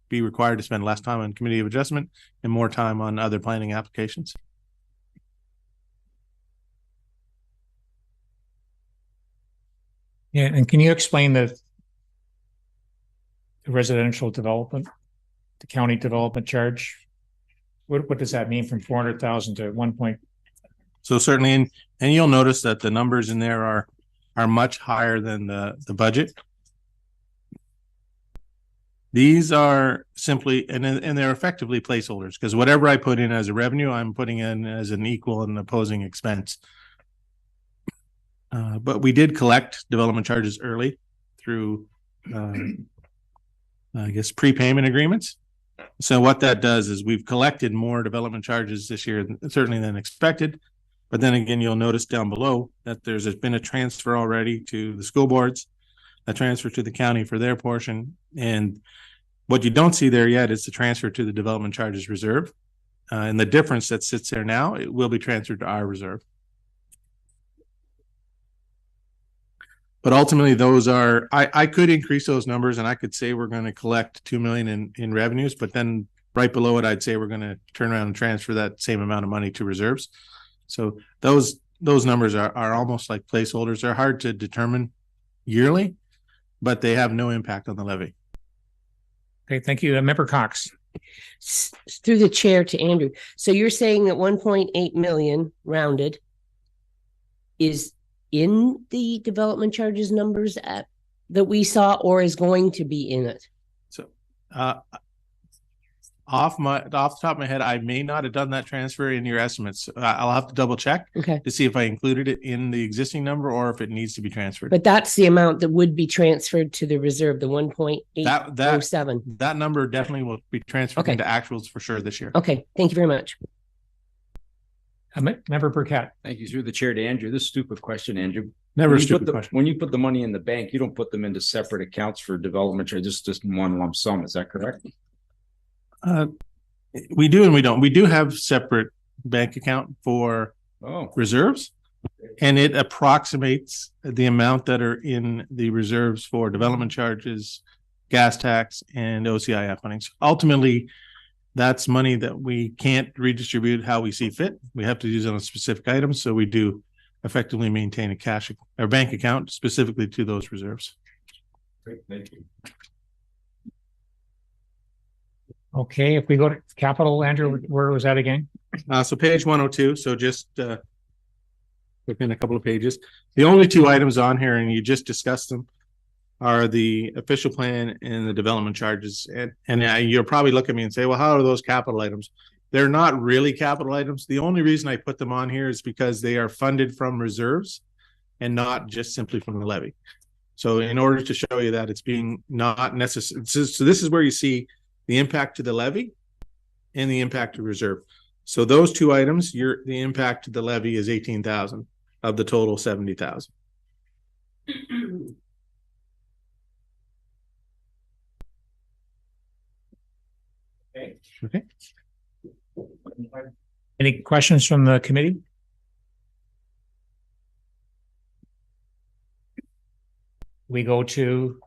be required to spend less time on Committee of Adjustment and more time on other planning applications. Yeah, and can you explain the residential development, the county development charge? What does that mean from 400,000 to 1 So certainly, and you'll notice that the numbers in there are much higher than the budget. These are simply, and they're effectively placeholders, because whatever I put in as a revenue, I'm putting in as an equal and opposing expense. But we did collect development charges early through, I guess, prepayment agreements. So what that does is we've collected more development charges this year, certainly than expected. But then again, you'll notice down below that there's been a transfer already to the school boards, a transfer to the county for their portion. And what you don't see there yet is the transfer to the development charges reserve. And the difference that sits there now, it will be transferred to our reserve. But ultimately, those are, I could increase those numbers and I could say we're going to collect 2 million in revenues, but then right below it, I'd say we're going to turn around and transfer that same amount of money to reserves. So those numbers are almost like placeholders. They're hard to determine yearly, but they have no impact on the levy. Okay, thank you. Member Cox. Through the chair to Andrew. So you're saying that 1.8 million rounded is in the development charges numbers that we saw, or is going to be in it? So off the top of my head, I may not have done that transfer in your estimates. I'll have to double check to see if I included it in the existing number or if it needs to be transferred. But that's the amount that would be transferred to the reserve, the 1.807. That number definitely will be transferred into actuals for sure this year. Okay, thank you very much. Member Burkett. Thank you. Through the chair to Andrew. This stupid question, Andrew. Never a stupid question. When you put the money in the bank, you don't put them into separate accounts for development, or just in one lump sum. Is that correct? We do and we don't. We do have separate bank account for reserves, and it approximates the amount that are in the reserves for development charges, gas tax, and OCIF fundings. Ultimately, that's money that we can't redistribute how we see fit. We have to use it on specific items, so we do effectively maintain a cash or bank account specifically to those reserves. Great, thank you. Okay, if we go to capital, Andrew, where was that again? So page 102. So just within a couple of pages. The only two items on here, and you just discussed them, are the official plan and the development charges. And you'll probably look at me and say, well, how are those capital items? They're not really capital items. The only reason I put them on here is because they are funded from reserves and not just simply from the levy. So in order to show you that it's being not necessary. So this is where you see the impact to the levy and the impact to reserve. So those two items, the impact to the levy is 18,000 of the total 70,000. Okay. Any questions from the committee? We go to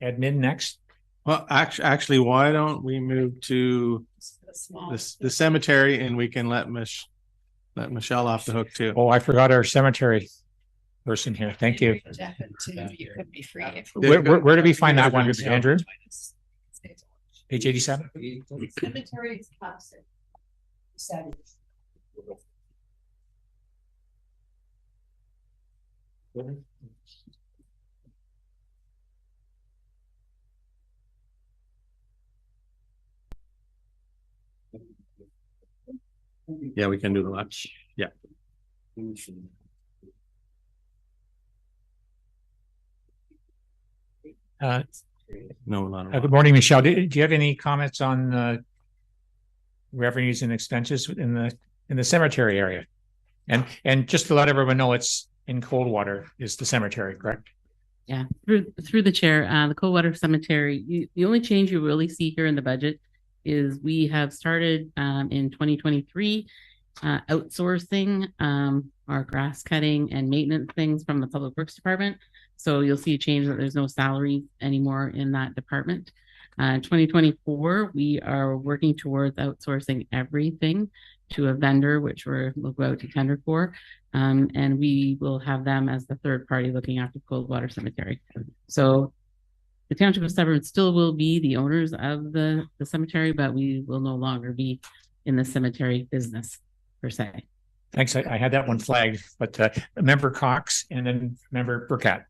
admin next. Well, actually, why don't we move to the cemetery, and we can let Michelle off the hook too. Oh, I forgot our cemetery person here. Thank you. Where do we find that one, Andrew? Page 87. Cemetery is opposite. Yeah, we can do the lunch. Yeah. No, not good morning, Michelle. Do you have any comments on revenues and expenses in the in the cemetery area. And just to let everyone know, it's in Coldwater is the cemetery, correct? Yeah, through the chair, the Coldwater Cemetery, the only change you really see here in the budget is we have started in 2023 outsourcing our grass cutting and maintenance things from the Public Works Department. So you'll see a change that there's no salary anymore in that department. 2024, we are working towards outsourcing everything to a vendor, which we'll go out to tender for. And we will have them as the third party looking after Coldwater Cemetery. So the Township of Severn still will be the owners of the cemetery, but we will no longer be in the cemetery business per se. Thanks. I had that one flagged, but Member Cox and then Member Burkett.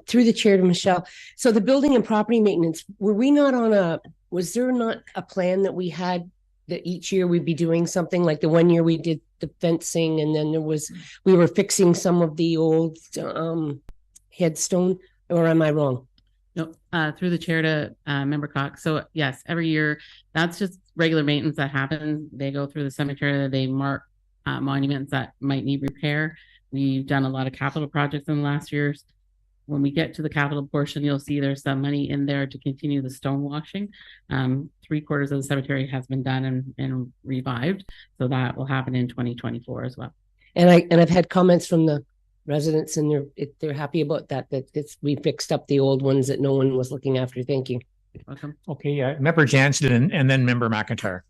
Through the chair to Michelle. So the building and property maintenance, was there not a plan that we had that each year we'd be doing something? Like the one year we did the fencing, and then we were fixing some of the old headstone, or am I wrong? No, through the chair to Member Cox. So yes, every year, that's just regular maintenance that happens. They go through the cemetery, they mark monuments that might need repair. We've done a lot of capital projects in the last years. When we get to the capital portion, you'll see there's some money in there to continue the stone washing. 3/4 of the cemetery has been done and revived. So that will happen in 2024 as well. And I've had comments from the residents, and they're happy about that we fixed up the old ones that no one was looking after. Thank you. Welcome. Okay, Member Jansen and then Member McIntyre.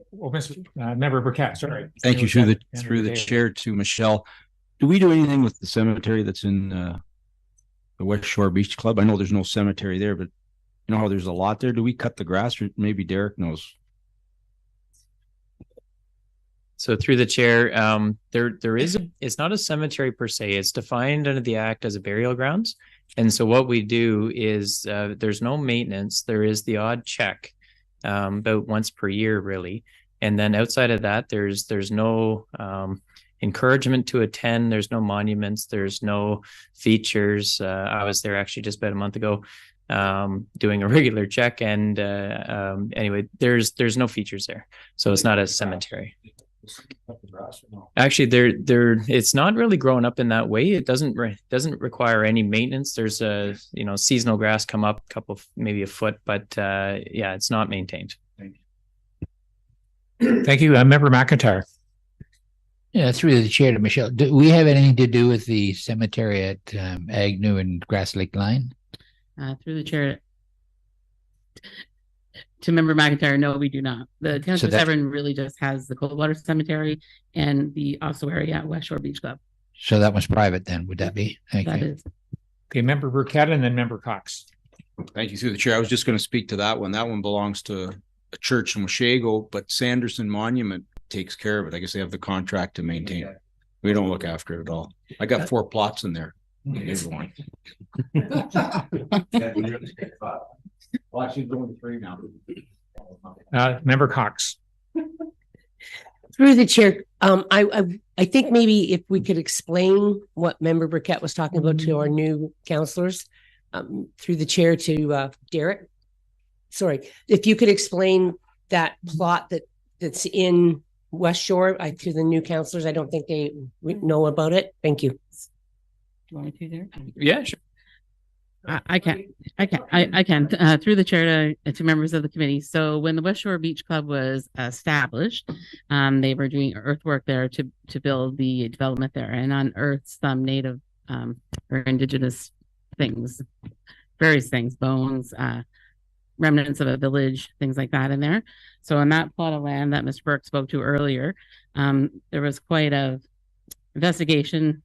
Well, Member Burkett, sorry. Thank you. Through the chair to Michelle. Do we do anything with the cemetery that's in the West Shore Beach Club? I know there's no cemetery there, but you know how there's a lot there. Do we cut the grass? Or maybe Derek knows. So through the chair, it's not a cemetery per se. It's defined under the act as a burial grounds. And so what we do is there's no maintenance. There is the odd check about once per year, really. And then outside of that, there's no encouragement to attend. There's no monuments. There's no features. I was there actually just about a month ago doing a regular check. And anyway, there's no features there. So it's not a cemetery. Actually, it's not really growing up in that way. It doesn't require any maintenance. There's seasonal grass come up maybe a foot, but yeah, it's not maintained. Thank you. Member McIntyre. Yeah, through the chair to Michelle. Do we have anything to do with the cemetery at Agnew and Grass Lake Line? Through the chair to Member McIntyre, no, we do not. The Township of Severn really just has the Coldwater Cemetery and the ossuary at West Shore Beach Club. So that was private then, would that be? Thank you. That is. Okay, Member Burkett and then Member Cox. Thank you. Through the chair, I was just going to speak to that one. That one belongs to a church in Washago, but Sanderson Monument takes care of it. I guess they have the contract to maintain it. We don't look after it at all. I got 4 plots in there. Here's one. Well, actually, going 3 now. Member Cox. Through the chair, I think maybe if we could explain what Member Burkett was talking about to our new councillors, through the chair to Derek. Sorry, if you could explain that plot that's in West Shore to the new councillors. I don't think they know about it. Thank you. Do you want me to there? Yeah, sure. I can. Through the chair to members of the committee. So when the West Shore Beach Club was established, they were doing earthwork there to build the development there and unearth some native or indigenous things, various things, bones, remnants of a village, things like that in there. So on that plot of land that Mr. Burke spoke to earlier, there was quite a investigation.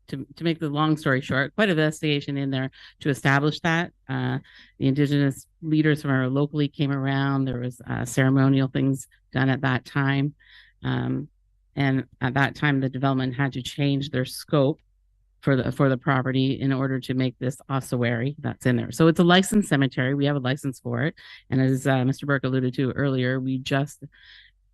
To make the long story short, quite an investigation in there to establish that. The indigenous leaders from our locally came around. There was ceremonial things done at that time. And at that time, the development had to change their scope for the property in order to make this ossuary that's in there. So it's a licensed cemetery. We have a license for it. And as Mr. Burke alluded to earlier, we just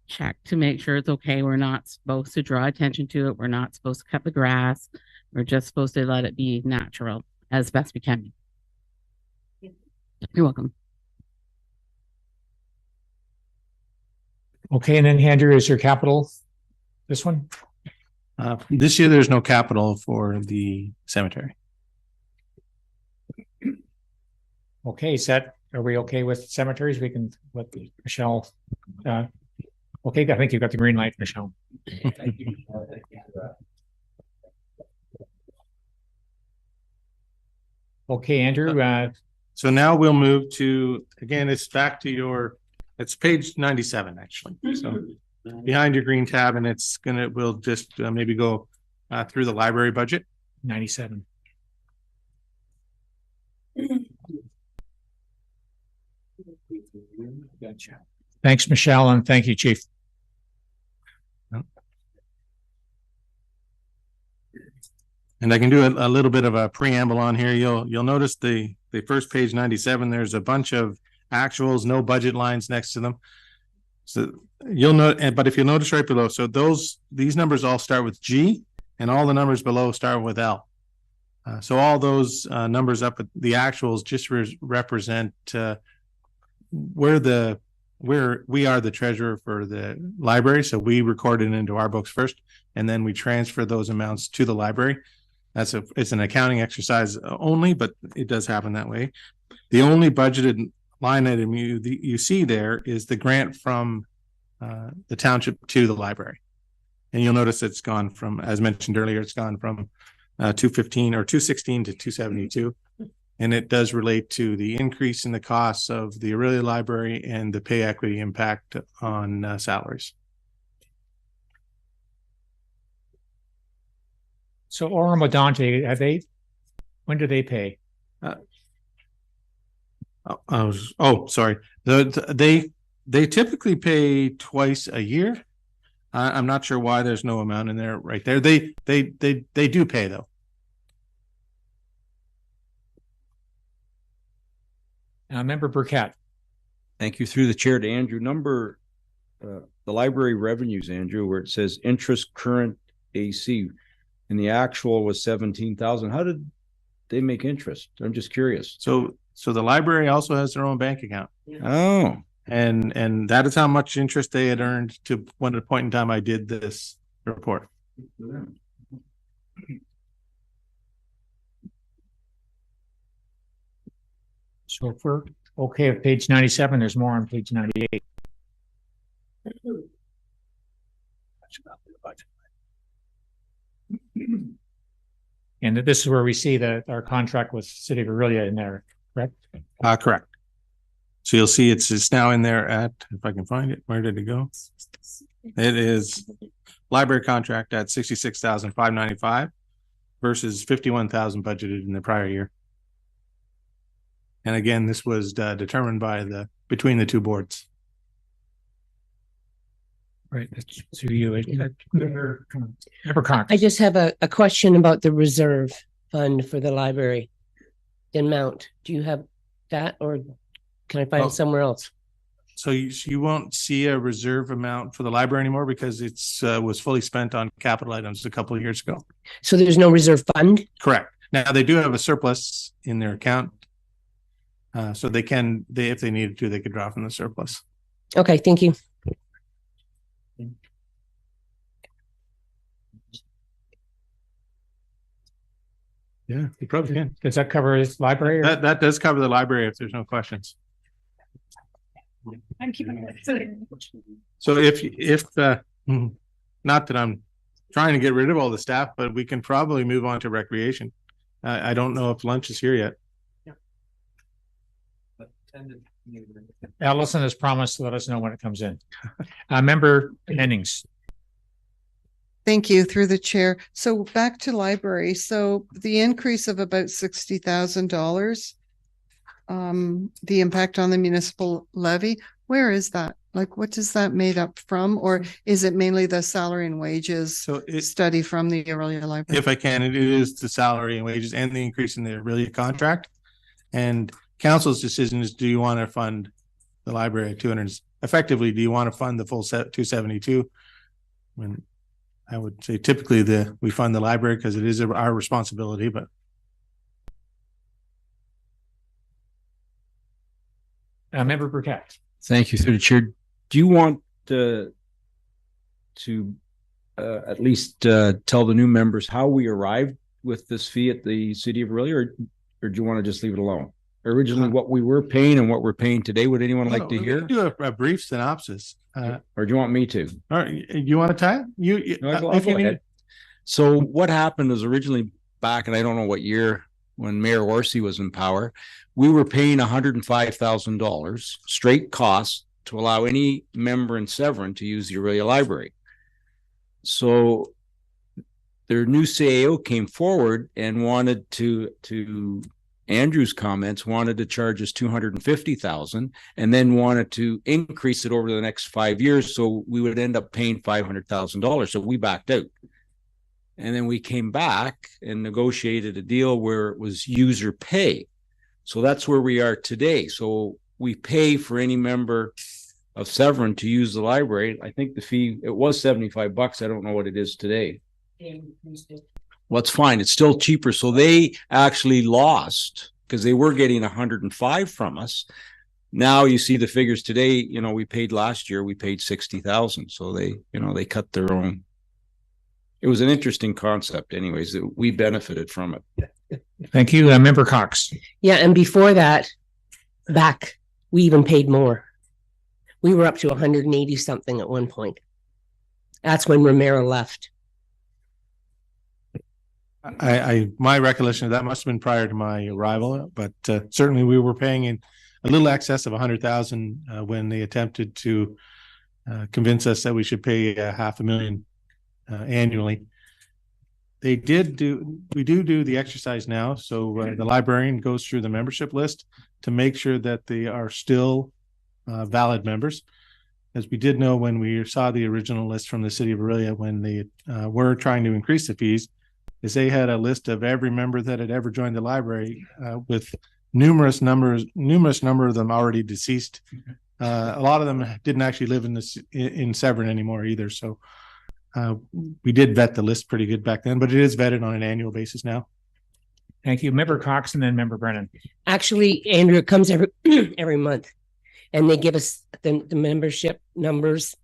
check to make sure it's okay. We're not supposed to draw attention to it. We're not supposed to cut the grass. We're just supposed to let it be natural as best we can. You're welcome. Okay, and then Andrew, is your capital this one? This year, there's no capital for the cemetery. Okay, are we okay with cemeteries? We can let Michelle, okay, I think you've got the green light, Michelle. Okay, Andrew, so now we'll move to, again, it's back to it's page 97, actually. So behind your green tab, and we'll just maybe go through the library budget. 97. Gotcha. Thanks, Michelle, and thank you, Chief. And I can do a little bit of a preamble on here. You'll notice the first page 97. There's a bunch of actuals, no budget lines next to them. So you'll note, but if you'll notice right below, so these numbers all start with G, and all the numbers below start with L. So all those numbers up at the actuals just represent where we are the treasurer for the library. So we record it into our books first, and then we transfer those amounts to the library. It's an accounting exercise only, but it does happen that way. The only budgeted line item you see there is the grant from the township to the library. And you'll notice it's gone from, as mentioned earlier, it's gone from 215 or 216 to 272. And it does relate to the increase in the costs of the Aurelia Library and the pay equity impact on salaries. So Orem Odonte, when do they pay? Sorry. They typically pay twice a year. I'm not sure why there's no amount in there right there. They do pay though. Member Burkett. Thank you. Through the chair to Andrew. The library revenues, Andrew, where it says interest current AC, and the actual was 17,000. How did they make interest? I'm just curious. So the library also has their own bank account. Oh, and that is how much interest they had earned to when at a point in time I did this report. So if we're okay at page 97, there's more on page 98. And this is where we see our contract with City of Aurelia in there, correct? Correct. So you'll see it's now in there at, if I can find it, where did it go? It is library contract at 66,595 versus 51,000 budgeted in the prior year. And again, this was determined by between the two boards. Right. That's to you. I just have a question about the reserve fund for the library. The amount. Do you have that, or can I find it somewhere else? So you won't see a reserve amount for the library anymore because it's was fully spent on capital items a couple of years ago. So there's no reserve fund? Correct. Now they do have a surplus in their account. So if they needed to, they could draw from the surplus. Okay, thank you. Yeah, you probably can. Does that cover his library? That does cover the library if there's no questions. I'm keeping it. So if not that I'm trying to get rid of all the staff, but we can probably move on to recreation. I don't know if lunch is here yet. Allison has promised to let us know when it comes in. Member Hennings. Thank you, through the chair. So back to library. So the increase of about $60,000, the impact on the municipal levy, where is that? Like, what does that made up from? Or is it mainly the salary and wages study from the Aurelia Library? If I can, it is the salary and wages and the increase in the Aurelia contract. And council's decision is, do you want to fund the library at 200? Effectively, do you want to fund the full set 272? When I would say typically we fund the library because it is our responsibility, but. Member Burkett. Thank you, through the chair. Do you want at least tell the new members how we arrived with this fee at the City of Aurelia, or do you want to just leave it alone? Originally, what we were paying and what we're paying today. Would anyone like to hear? Do a brief synopsis. Or do you want me to? All right, you want to tie it? No, I'll go ahead. So what happened was originally back, and I don't know what year, when Mayor Orsi was in power, we were paying $105,000 straight costs to allow any member in Severn to use the Aurelia Library. So their new CAO came forward and wanted to Andrew's comments, wanted to charge us $250,000 and then wanted to increase it over the next 5 years. So we would end up paying $500,000. So we backed out. And then we came back and negotiated a deal where it was user pay. So that's where we are today. So we pay for any member of Severn to use the library. I think the fee, it was $75. I don't know what it is today. Well, it's fine. It's still cheaper. So they actually lost because they were getting 105 from us. Now you see the figures today, you know, we paid last year, we paid 60,000. So they, you know, they cut their own. It was an interesting concept anyways, that we benefited from it. Thank you. Member Cox. Yeah. And before that, back, we even paid more. We were up to 180 something at one point. That's when Romero left. My recollection of that must have been prior to my arrival, but certainly we were paying in a little excess of 100,000 when they attempted to convince us that we should pay $500,000 annually. We do the exercise now. So the librarian goes through the membership list to make sure that they are still valid members. As we did know when we saw the original list from the City of Aurelia, when they were trying to increase the fees, is they had a list of every member that had ever joined the library with numerous number of them already deceased. A lot of them didn't actually live in Severn anymore either. So we did vet the list pretty good back then, but it is vetted on an annual basis now. Thank you. Member Cox and then Member Brennan. Actually, Andrew, it comes every month and they give us the membership numbers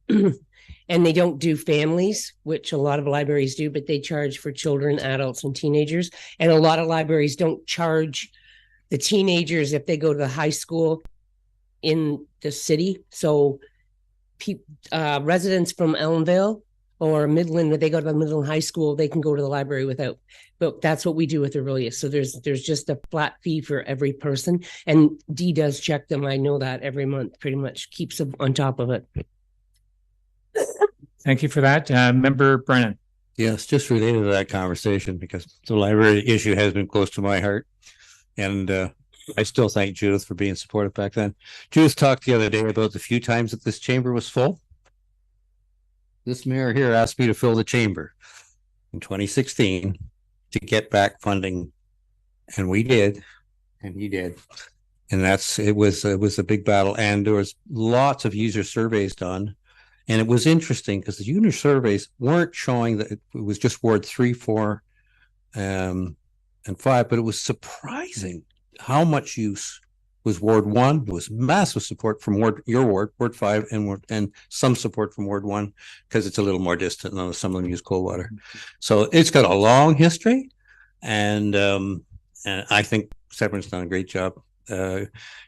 and they don't do families, which a lot of libraries do, but they charge for children, adults, and teenagers. And a lot of libraries don't charge the teenagers if they go to the high school in the city. So residents from Elmvale or Midland, when they go to the Midland High School, they can go to the library without. But that's what we do with Aurelia. So there's just a flat fee for every person. And Dee does check them. I know that every month, pretty much keeps them on top of it. Thank you for that. Member Brennan. Yes, just related to that conversation, because the library issue has been close to my heart. And I still thank Judith for being supportive back then. Judith talked the other day about the few times that this chamber was full. This mayor here asked me to fill the chamber in 2016 to get back funding. And we did, and he did. And it was a big battle. And there was lots of user surveys done. And it was interesting because the user surveys weren't showing that it was just Ward 3, 4, and 5, but it was surprising how much use was Ward 1. There was massive support from your ward, Ward 5, and some support from Ward 1 because it's a little more distant and some of them use cold water. So it's got a long history, and I think Severn's done a great job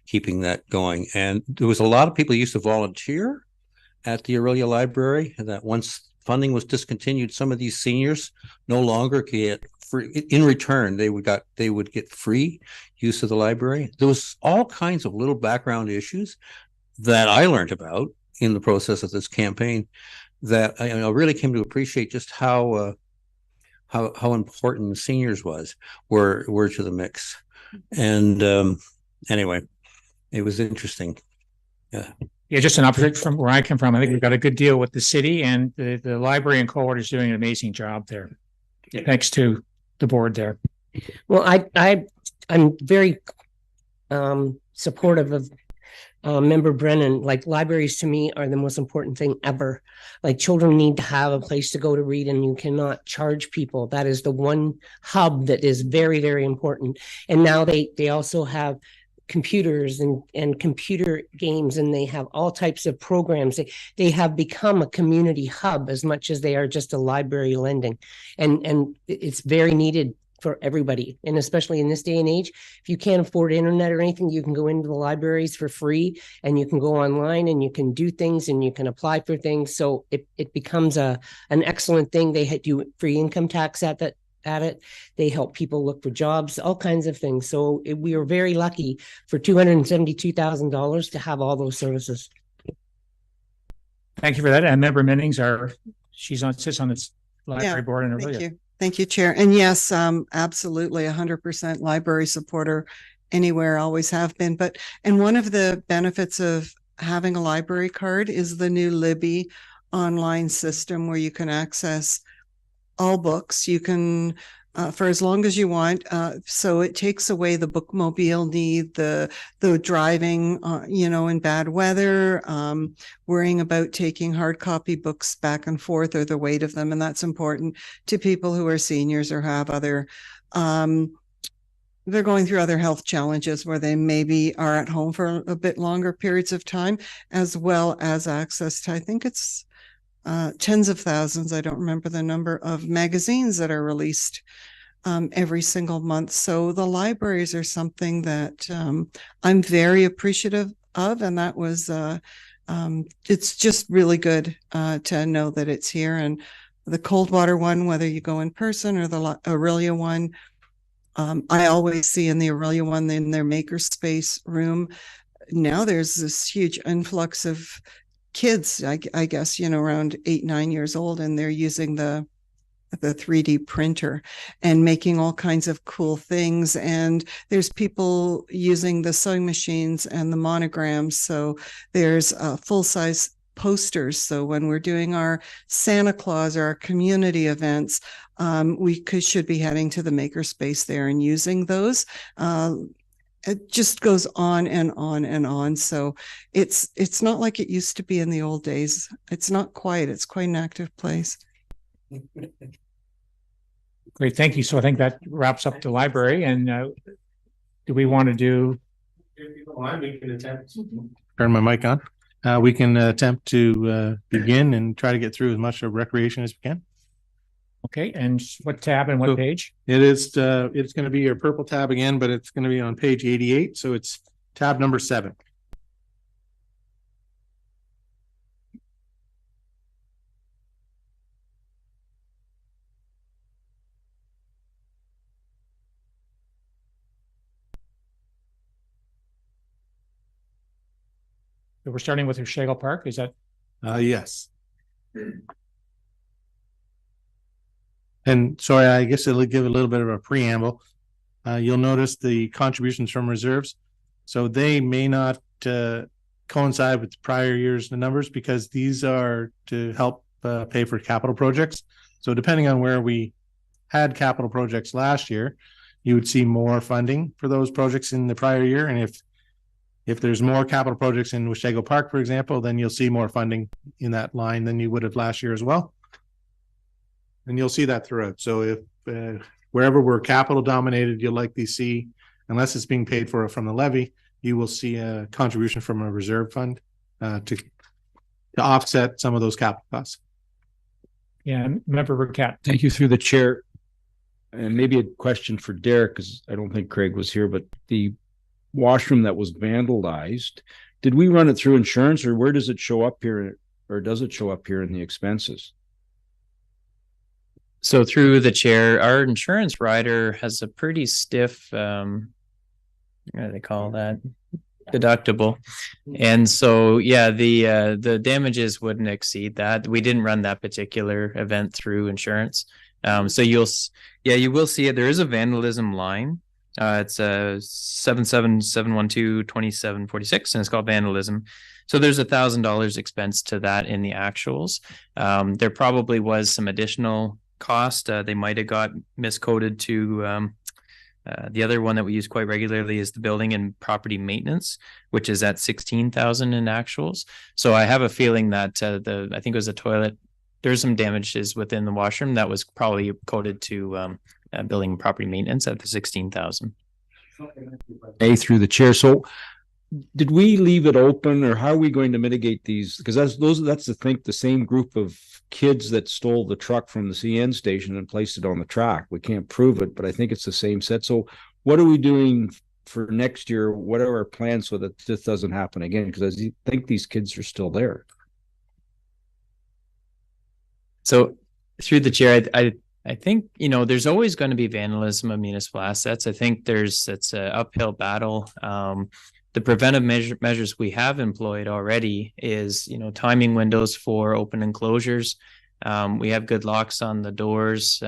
keeping that going. And there was a lot of people who used to volunteer at the Aurelia Library, that once funding was discontinued, some of these seniors no longer get free. In return, they would get free use of the library. There was all kinds of little background issues that I learned about in the process of this campaign that I really came to appreciate just how important the seniors were to the mix. And anyway, it was interesting. Yeah. Yeah, just an update from where I come from. I think we've got a good deal with the city, and the library and cohort is doing an amazing job there. Thanks to the board there. Well, I'm very supportive of Member Brennan. Like, libraries to me are the most important thing ever. Like, children need to have a place to go to read, and you cannot charge people. That is the one hub that is very, very important. And now they also have computers and computer games, and they have all types of programs. They have become a community hub as much as they are just a library lending, and it's very needed for everybody. And especially in this day and age, if you can't afford internet or anything, you can go into the libraries for free, and you can go online and you can do things and you can apply for things. So it becomes an excellent thing. They do free income tax at it. They help people look for jobs, all kinds of things. So we are very lucky for $272,000 to have all those services. Thank you for that. And Member Mennings sits on this library board in Thank Aurelia. you. Thank you, Chair. And yes, absolutely 100% library supporter anywhere, always have been. And one of the benefits of having a library card is the new Libby online system where you can access all books. You can for as long as you want. So it takes away the bookmobile need, the driving, in bad weather, worrying about taking hard copy books back and forth or the weight of them. And that's important to people who are seniors or have other, they're going through other health challenges where they maybe are at home for a bit longer periods of time, as well as access to, I think it's tens of thousands, I don't remember the number, of magazines that are released every single month. So the libraries are something that I'm very appreciative of, and that was it's just really good to know that it's here. And the Coldwater one, whether you go in person or the Aurelia one, I always see in the Aurelia one in their makerspace room. Now there's this huge influx of kids, I guess, around 8-9 years old, and they're using the 3D printer and making all kinds of cool things. And there's people using the sewing machines and the monograms. So there's full-size posters. So when we're doing our Santa Claus or our community events, we should be heading to the makerspace there and using those. It just goes on and on and on. So it's not like it used to be in the old days. It's not quite. It's quite an active place. Great, thank you. So I think that wraps up the library. And do we want to do? We can attempt. Turn my mic on. We can attempt to begin and try to get through as much of recreation as we can. Okay, and what tab and what page? It's going to be your purple tab again, but it's going to be on page 88. So it's tab number 7. So we're starting with Shagel Park. Is that? Yes. And sorry, I guess it'll give a little bit of a preamble. You'll notice the contributions from reserves. So they may not coincide with the prior year's numbers because these are to help pay for capital projects. So depending on where we had capital projects last year, you would see more funding for those projects in the prior year. And if there's more capital projects in Washego Park, for example, then you'll see more funding in that line than you would have last year as well. And you'll see that throughout. So if wherever we're capital dominated, you'll likely see, unless it's being paid for from the levy, you will see a contribution from a reserve fund to offset some of those capital costs. Yeah, Member Burkett. Thank you through the chair. And maybe a question for Derek, because I don't think Craig was here, but the washroom that was vandalized, did we run it through insurance, or where does it show up here, or does it show up here in the expenses? So through the chair, our insurance rider has a pretty stiff, what do they call that? Deductible. And so, yeah, the damages wouldn't exceed that. We didn't run that particular event through insurance. So you will see it. There is a vandalism line. It's 777122746, and it's called vandalism. So there's $1,000 expense to that in the actuals. There probably was some additional cost. They might have got miscoded to the other one that we use quite regularly is the building and property maintenance, which is at 16,000 in actuals. So I have a feeling that I think it was a toilet. There's some damages within the washroom that was probably coded to building and property maintenance at the 16,000. Through the chair. So did we leave it open, or how are we going to mitigate these? Because that's the same group of kids that stole the truck from the CN station and placed it on the track. We can't prove it, but I think it's the same set. So what are we doing for next year? What are our plans so that this doesn't happen again? Because I think these kids are still there. So Through the chair, I think, there's always going to be vandalism of municipal assets. I think it's an uphill battle. The preventive measures we have employed already is, timing windows for open enclosures. We have good locks on the doors.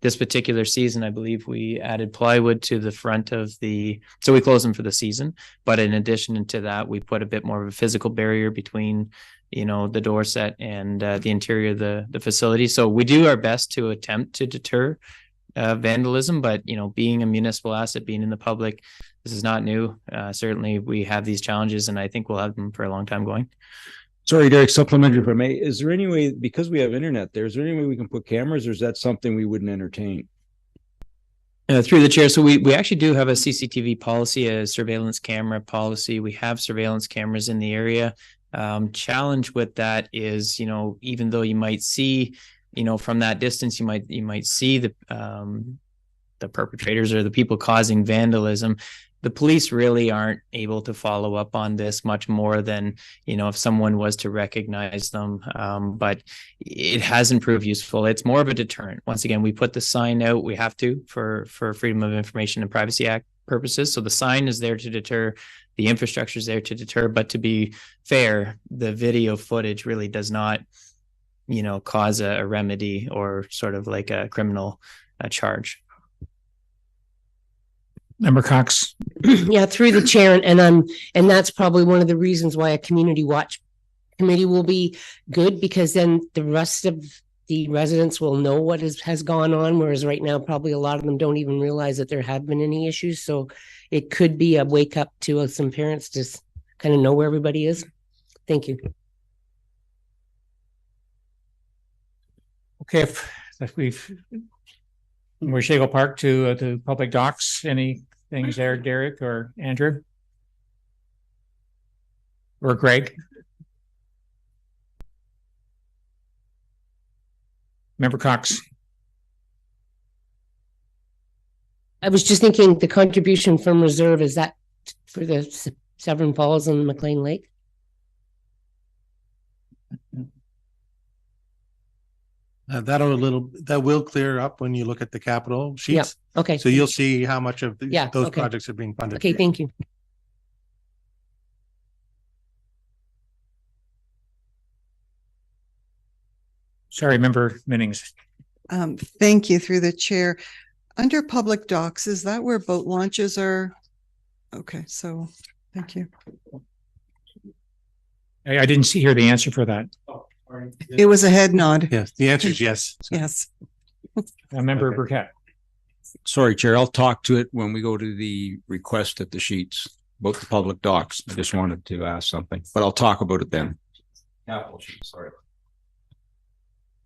This particular season, I believe we added plywood to the front of so we close them for the season. But in addition to that, we put a bit more of a physical barrier between the door set and the interior of the facility. So we do our best to attempt to deter vandalism, but being a municipal asset, being in the public, this is not new. Certainly we have these challenges, and I think we'll have them for a long time going. Sorry, Derek, supplementary if I may. Is there any way, because we have internet there, is there any way we can put cameras, or is that something we wouldn't entertain? Through the chair, so we actually do have a CCTV policy, a surveillance camera policy. We have surveillance cameras in the area. Challenge with that is, even though you might see, from that distance, you might see the perpetrators or the people causing vandalism. The police really aren't able to follow up on this much more than, if someone was to recognize them. But it hasn't proved useful. It's more of a deterrent. Once again, we put the sign out. We have to for Freedom of Information and Privacy Act purposes. So the sign is there to deter. The infrastructure is there to deter. But to be fair, the video footage really does not, cause a remedy or sort of like a criminal charge. Member Cox. Yeah, through the chair, and that's probably one of the reasons why a community watch committee will be good, because then the rest of the residents will know what has gone on, whereas right now probably a lot of them don't even realize that there have been any issues. So it could be a wake up to some parents to kind of know where everybody is. Thank you. Okay, if we should go park to public docs. Any things there, Derek or Andrew or Greg? Member Cox. I was just thinking the contribution from reserve, is that for the Severn Falls and McLean Lake? That will clear up when you look at the capital sheets. Yeah. Okay. So you'll see how much of those okay. projects are being funded. Okay, thank you. Sorry, Member Minnings. Thank you, through the chair. Under public docks, is that where boat launches are? Okay, so thank you. I didn't hear the answer for that. It was a head nod. Yes, the answer is yes. Yes. Member Burkett. Sorry, Chair. I'll talk to it when we go to the request at the sheets about the public docs. I just wanted to ask something, but I'll talk about it then. Capital sheet, sorry.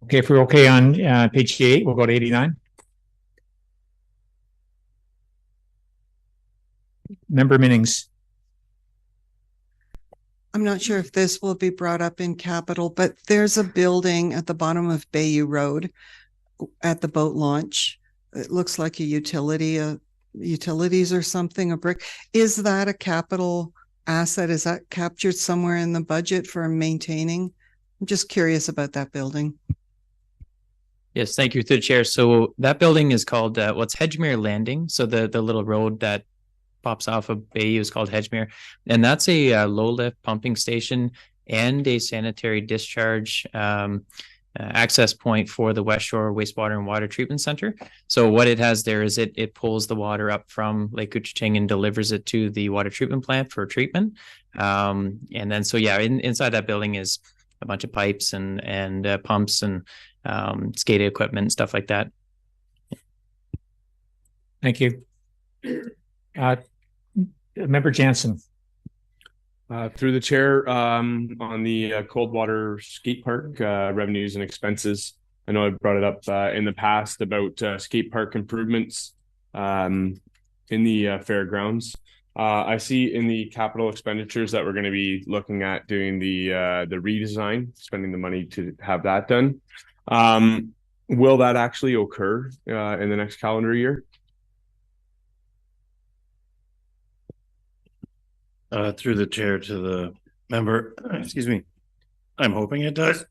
Okay, if we're okay on page 8, we'll go to 89. Member Minnings. I'm not sure if this will be brought up in capital, but there's a building at the bottom of Bayou Road at the boat launch. It looks like a utilities or something, a brick. Is that a capital asset? Is that captured somewhere in the budget for maintaining? I'm just curious about that building. Yes, thank you, through the chair. So that building is called what's Hedgemere Landing. So the little road that pops off of Bayou is called Hedgemere, and that's a low lift pumping station and a sanitary discharge access point for the West Shore Wastewater and Water Treatment Center. So what it has there is it pulls the water up from Lake Couchiching and delivers it to the water treatment plant for treatment. And then inside that building is a bunch of pipes and pumps and SCADA equipment and stuff like that. Thank you. Member Jansen. Through the chair, on the Coldwater Skate Park revenues and expenses. I know I brought it up in the past about skate park improvements. in the fairgrounds. I see in the capital expenditures that we're going to be looking at doing the redesign, spending the money to have that done. Will that actually occur in the next calendar year? Through the chair to the member, excuse me. I'm hoping it does.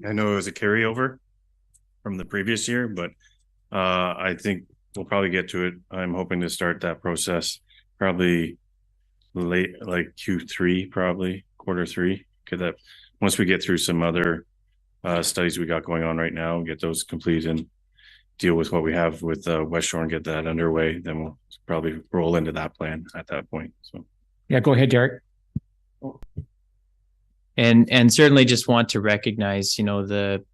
I know it was a carryover from the previous year, but I think we'll probably get to it. I'm hoping to start that process probably late, like Q3, probably Q3. Could that, once we get through some other studies we got going on right now, get those complete and deal with what we have with West Shore and get that underway, then we'll probably roll into that plan at that point. So yeah, go ahead, Derek. And certainly just want to recognize, you know, the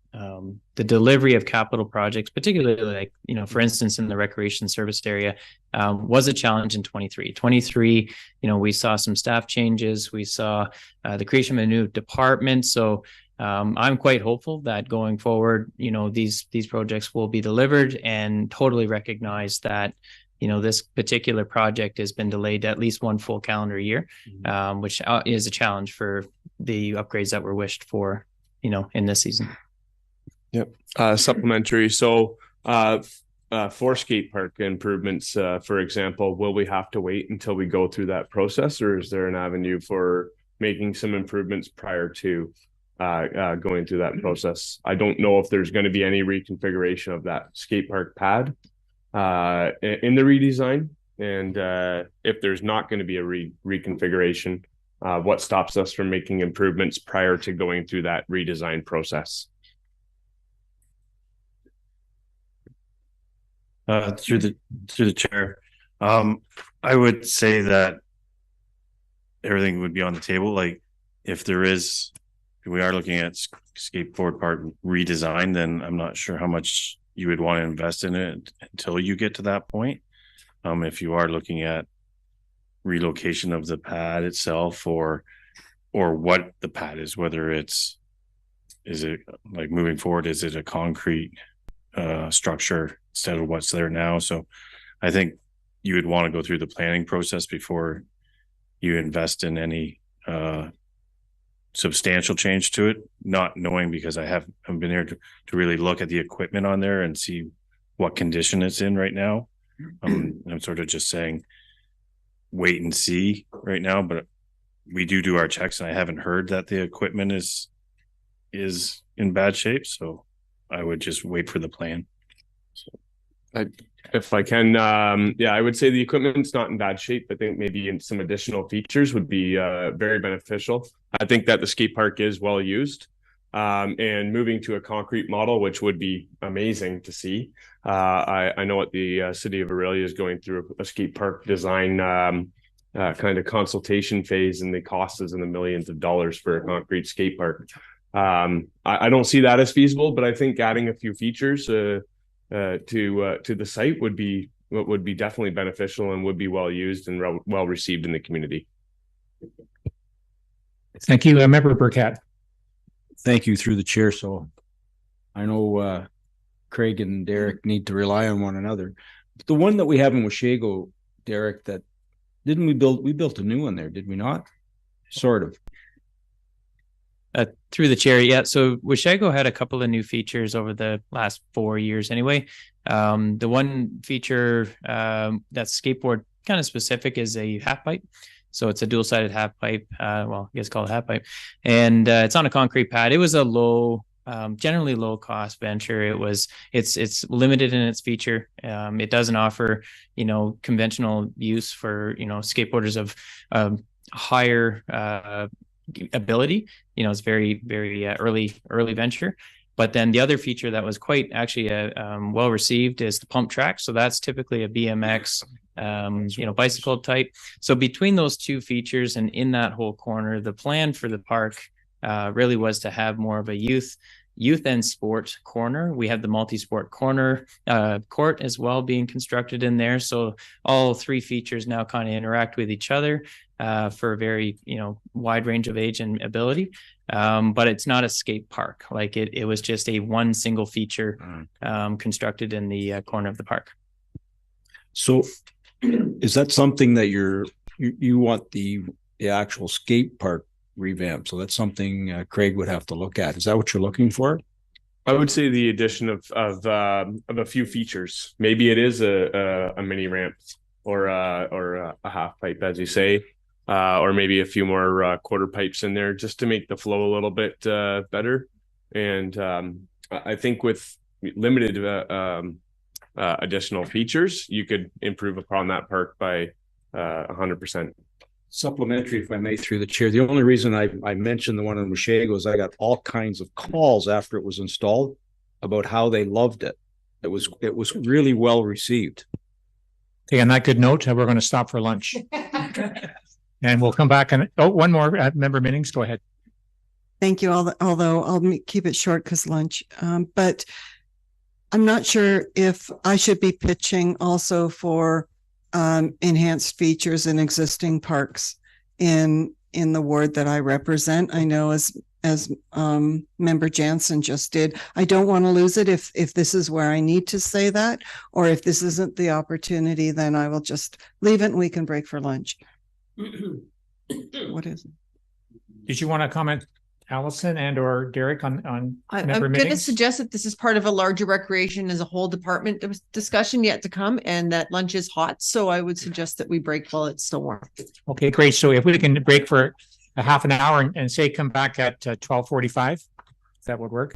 delivery of capital projects, particularly like, you know, for instance, in the recreation service area, was a challenge in 23, you know, we saw some staff changes. We saw the creation of a new department. So I'm quite hopeful that going forward, you know, these projects will be delivered, and totally recognize that, you know, this particular project has been delayed at least one full calendar year, which is a challenge for the upgrades that were wished for, you know, in this season. Yep. Supplementary. So for skate park improvements, for example, will we have to wait until we go through that process, or is there an avenue for making some improvements prior to going through that process? I don't know if there's going to be any reconfiguration of that skate park pad in the redesign, and if there's not going to be a reconfiguration, what stops us from making improvements prior to going through that redesign process? Through the chair, I would say that everything would be on the table. Like if we are looking at skateboard park redesign, then I'm not sure how much you would want to invest in it until you get to that point. If you are looking at relocation of the pad itself, or what the pad is, whether is it like moving forward, is it a concrete structure instead of what's there now? So I think you would want to go through the planning process before you invest in any substantial change to it, not knowing, because I haven't been here to really look at the equipment on there and see what condition it's in right now. I'm sort of just saying wait and see right now, but we do our checks, and I haven't heard that the equipment is in bad shape, so I would just wait for the plan. So if I can, I would say the equipment's not in bad shape. I think maybe some additional features would be very beneficial. I think that the skate park is well used, and moving to a concrete model, which would be amazing to see. I know what the city of Aurelia is going through a skate park design kind of consultation phase, and the cost is in the millions of dollars for a concrete skate park. I don't see that as feasible, but I think adding a few features to the site would be definitely beneficial and would be well used and well received in the community. Thank you, Member Burkett. Thank you, through the chair. So I know Craig and Derek need to rely on one another. But the one that we have in Washago, Derek, that didn't we built a new one there, did we not? Sort of. Through the chair, yeah. So Washago had a couple of new features over the last 4 years anyway. The one feature that's skateboard kind of specific is a half pipe. So it's a dual-sided half pipe. Well, I guess called a half pipe. And it's on a concrete pad. It was a generally low cost venture. It's limited in its feature. It doesn't offer, you know, conventional use for, you know, skateboarders of higher ability. You know, it's very, very early venture. But then the other feature that was quite actually well received is the pump track. So that's typically a BMX, you know, bicycle type. So between those two features and in that whole corner, the plan for the park really was to have more of a youth and sport corner. We have the multi-sport corner court as well being constructed in there. So all three features now kind of interact with each other for a very, you know, wide range of age and ability. But it's not a skate park. Like it was just one single feature constructed in the corner of the park. So Is that something that you want the actual skate park revamped? So that's something Craig would have to look at. Is that what you're looking for? I would say the addition of a few features. Maybe it is a mini ramp or a half pipe, as you say, or maybe a few more quarter pipes in there just to make the flow a little bit better. And I think with limited additional features, you could improve upon that park by 100%. Supplementary, if I may, through the chair. The only reason I mentioned the one in Washago is I got all kinds of calls after it was installed about how they loved it. It was really well received. Okay, on that good note, we're going to stop for lunch. And we'll come back and, one more member Minnings, go ahead. Thank you. Although I'll keep it short because lunch. But I'm not sure if I should be pitching also for enhanced features in existing parks in the ward that I represent. I know as member Jansen just did, I don't want to lose it if this is where I need to say that, or if this isn't the opportunity, then I will just leave it and we can break for lunch. What is it? Did you want to comment, Allison and or Derek on I'm member going to Minnings? suggest that this is part of a larger recreation as a whole department discussion yet to come, and that lunch is hot. So I would suggest that we break while it's still warm. Okay, great. So if we can break for a half an hour and say come back at 12:45, that would work.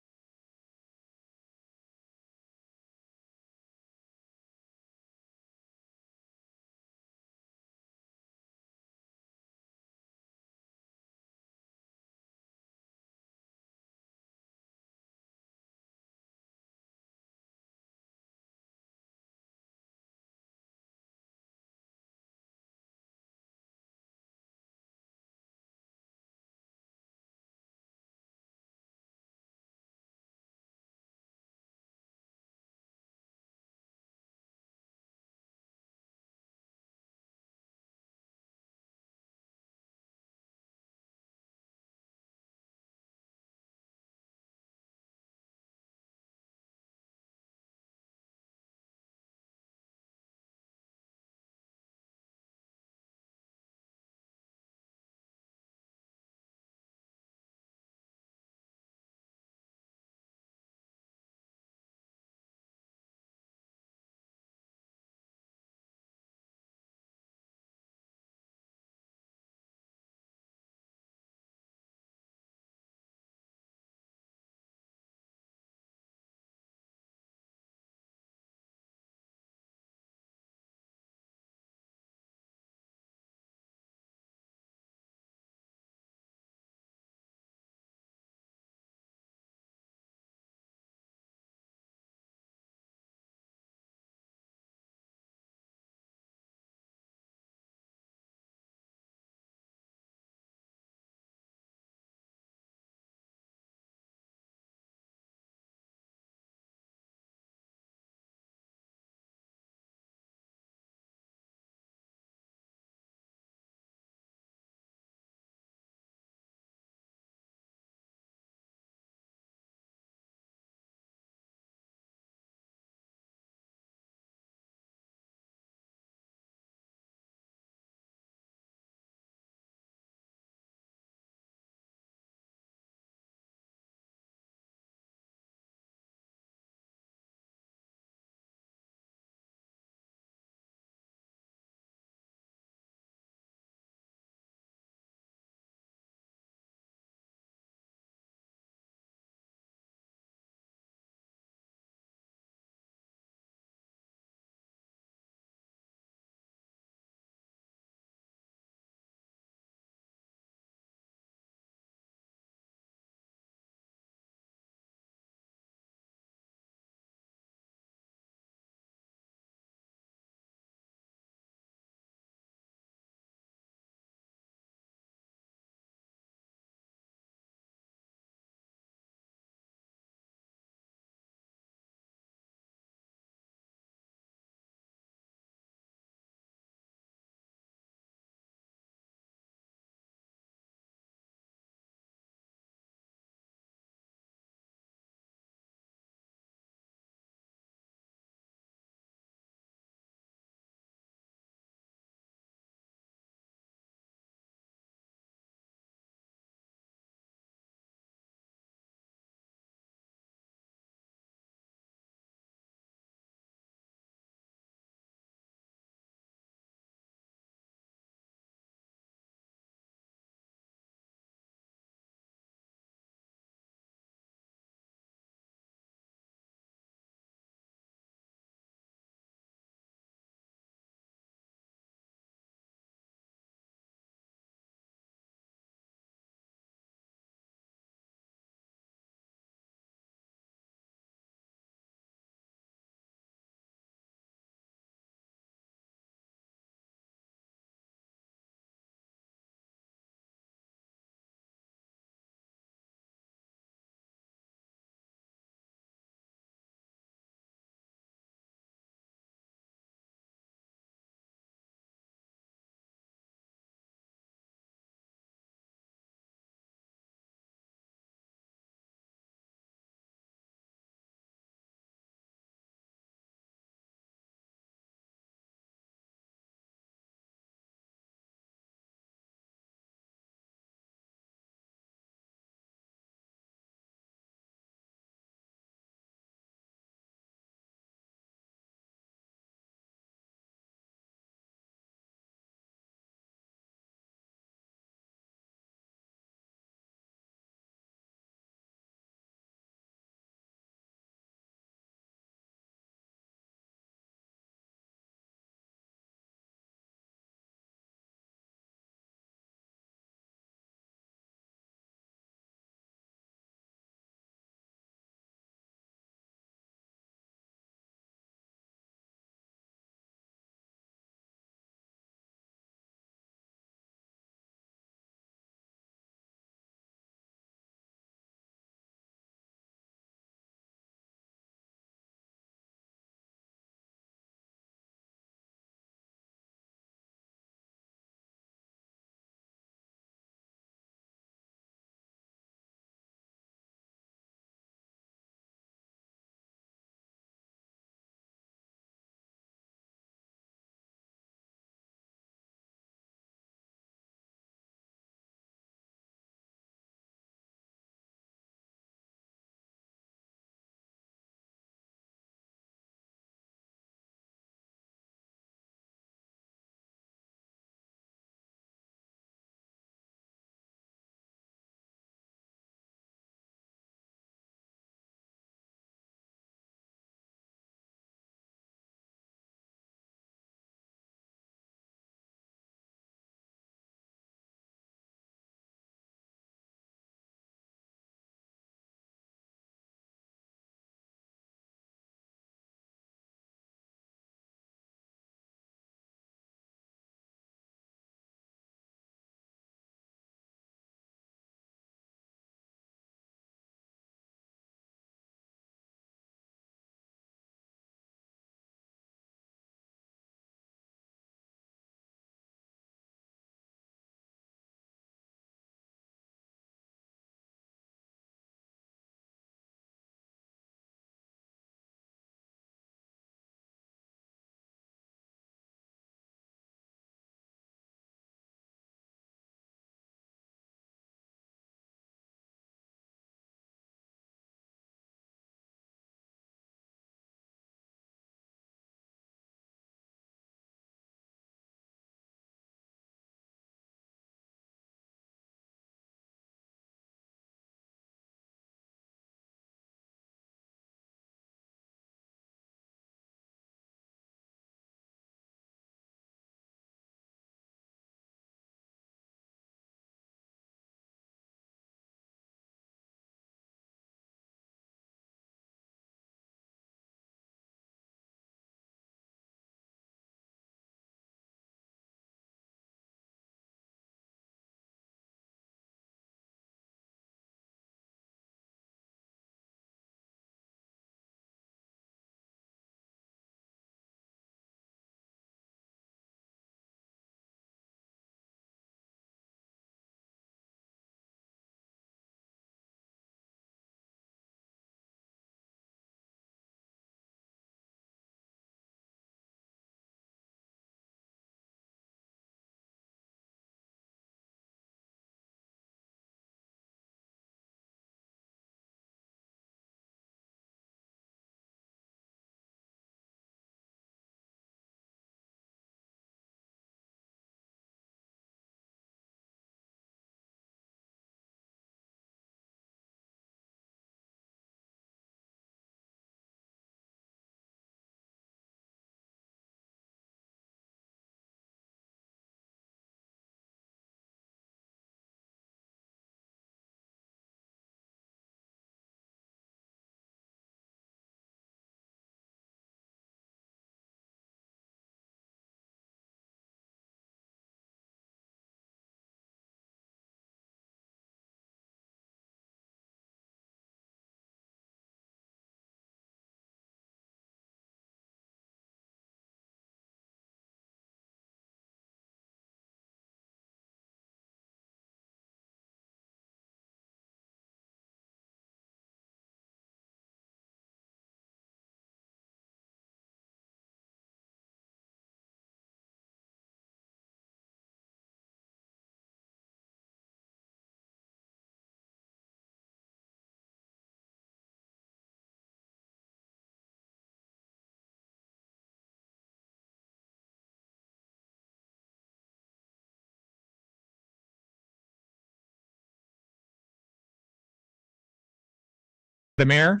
the mayor,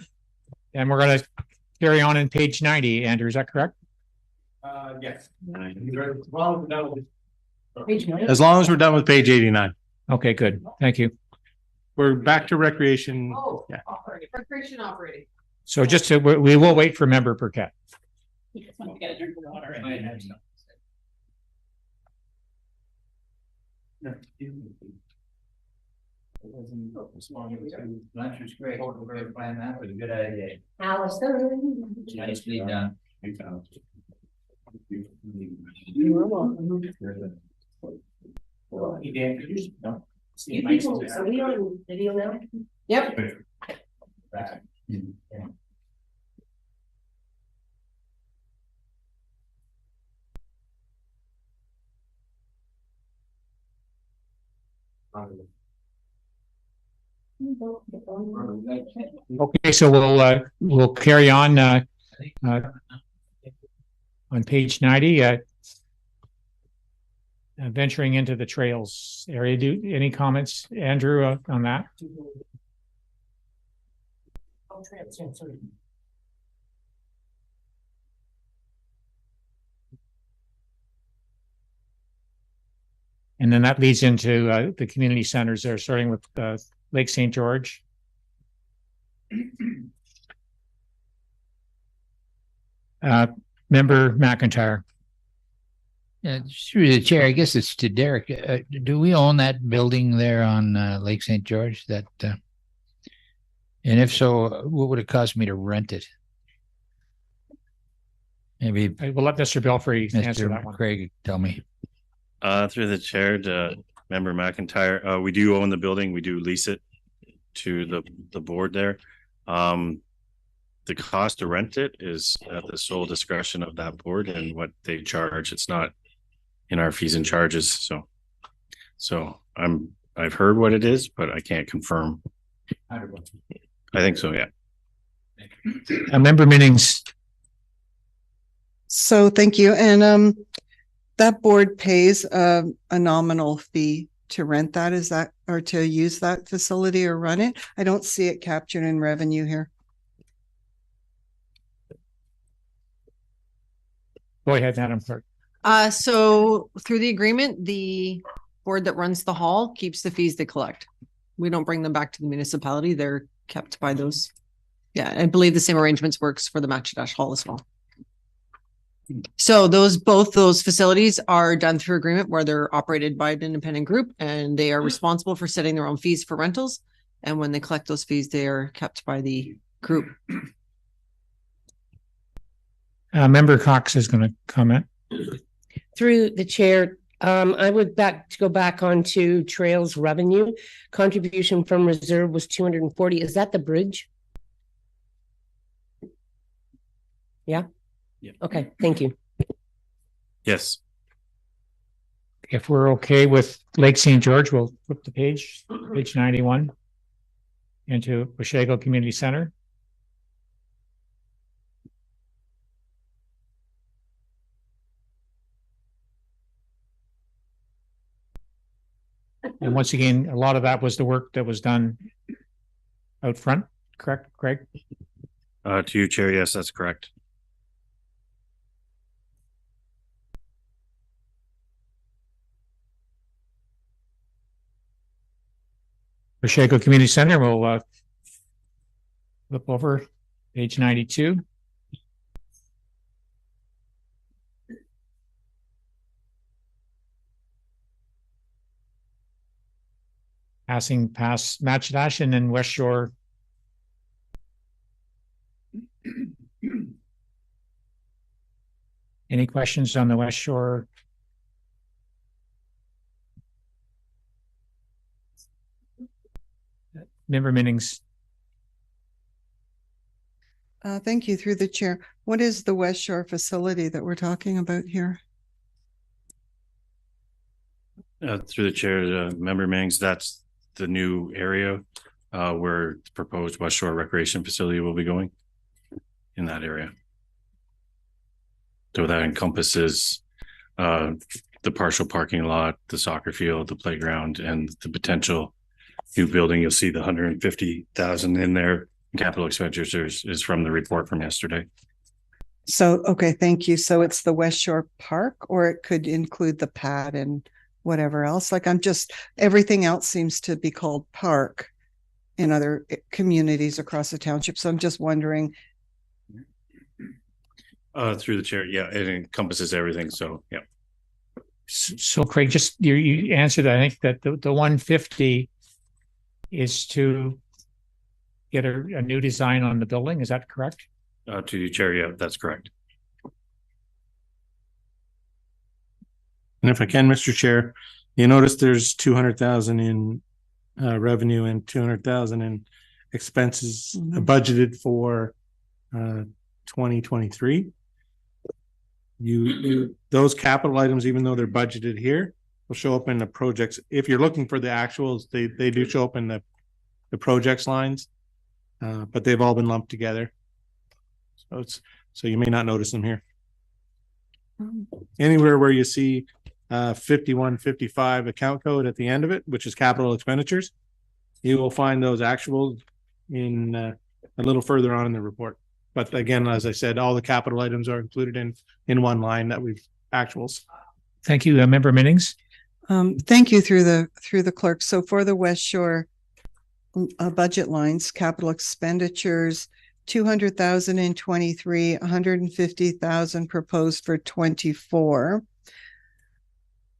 and we're going to carry on in page 90. Andrew, is that correct? Yes. Page 9. As long as we're done with page 89. Okay, good. Thank you. We're back to recreation. Oh, Yeah. recreation operating. So just to, we will wait for member Burkett. You just want to get a drink of water. Lunch was great. We're planning that was a good idea. Allison. Nicely done. You're welcome. So we on video now? Yep. Okay, so we'll carry on page 90, venturing into the trails area. Any comments, Andrew, on that? And then that leads into the community centers there, starting with Lake St. George. Member McIntyre. Through the chair, I guess it's to Derek. Do we own that building there on Lake St. George? And if so, what would it cost me to rent it? Maybe we'll let Mr. Belfry answer that one. Craig, tell me. Through the chair to member McIntyre, we do own the building. We do lease it to the board there. The cost to rent it is at the sole discretion of that board and what they charge. It's not in our fees and charges. So I've heard what it is, but I can't confirm. I think so. Yeah. Member Minnings. So thank you. And that board pays a nominal fee to rent that, is that, or to use that facility or run it? I don't see it captured in revenue here. Go ahead, Madam Clerk. So through the agreement, the board that runs the hall keeps the fees they collect. We don't bring them back to the municipality. They're kept by those. Yeah, I believe the same arrangements works for the Matchadash Hall as well. So both those facilities are done through agreement where they're operated by an independent group and they are responsible for setting their own fees for rentals. And when they collect those fees, they are kept by the group. Member Cox is going to comment. Through the chair, I would go back onto trails revenue. Contribution from reserve was 240. Is that the bridge? Yeah. Yeah. Okay, thank you. Yes. If we're okay with Lake St. George, we'll flip the page 91 into Washago Community Center. And once again, a lot of that was the work that was done out front, correct, Craig? To you, Chair, yes, that's correct. Washago Community Center, we'll flip over page 92. Passing past Matchadash and then West Shore. Any questions on the West Shore? Member Minnings. Thank you, through the chair. What is the West Shore facility that we're talking about here? Through the chair, member Mings, that's the new area where the proposed West Shore Recreation Facility will be going in that area. So that encompasses the partial parking lot, the soccer field, the playground, and the potential new building. You'll see the 150,000 in there Capital expenditures is from the report from yesterday. So, okay, thank you. So it's the West Shore Park, or it could include the pad and whatever else. Like everything else seems to be called park in other communities across the township. So I'm just wondering. Through the chair. Yeah, it encompasses everything. So, yeah. So Craig, just you answered, I think that the 150 is to get a new design on the building. Is that correct? To the chair. Yeah, that's correct. And if I can, Mr. Chair, you notice there's 200,000 in revenue and 200,000 in expenses budgeted for 2023. Those capital items, even though they're budgeted here, will show up in the projects. If you're looking for the actuals, they do show up in the projects lines, but they've all been lumped together. So you may not notice them here. Anywhere where you see 5155 account code at the end of it, which is capital expenditures, you will find those actuals in a little further on in the report. But again, as I said, all the capital items are included in one line that we've actuals. Thank you, Member Minnings. Thank you through the clerk. So for the West Shore budget lines, capital expenditures, 200,000 in 23, 150,000 proposed for 24.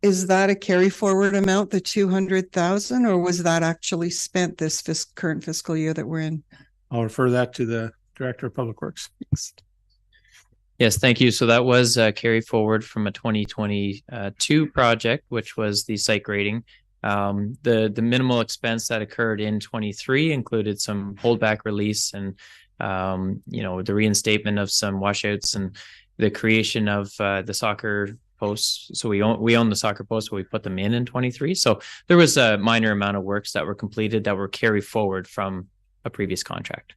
Is that a carry forward amount, the 200,000, or was that actually spent this current fiscal year that we're in? I'll refer that to the Director of Public Works. Yes, thank you. So that was carry forward from a 2022 project, which was the site grading. The minimal expense that occurred in 23 included some holdback release and the reinstatement of some washouts and the creation of the soccer posts. So we own the soccer posts, but we put them in 23. So there was a minor amount of works that were completed that were carried forward from a previous contract.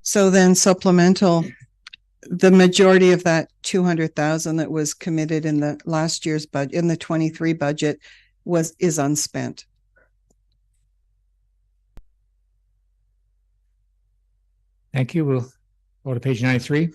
So then supplemental, the majority of that 200,000 that was committed in the last year's budget, in the 23 budget, is unspent. Thank you. We'll go to page 93.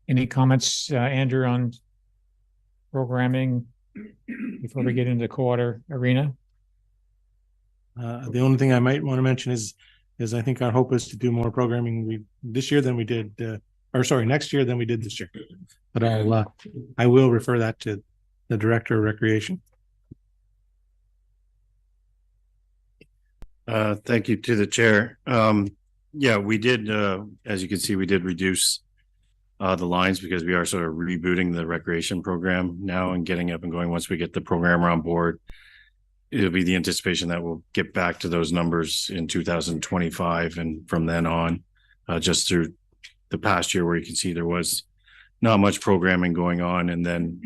Any comments, Andrew, on programming before we get into the co-auditor arena? The only thing I might want to mention is I think our hope is to do more programming this year than we did, next year than we did this year. But I will refer that to the Director of Recreation. Thank you to the chair. Yeah, we did, as you can see, we did reduce the lines because we are sort of rebooting the recreation program now and getting up and going. Once we get the programmer on board, it'll be the anticipation that we'll get back to those numbers in 2025 and from then on, just through the past year where you can see there was not much programming going on, and then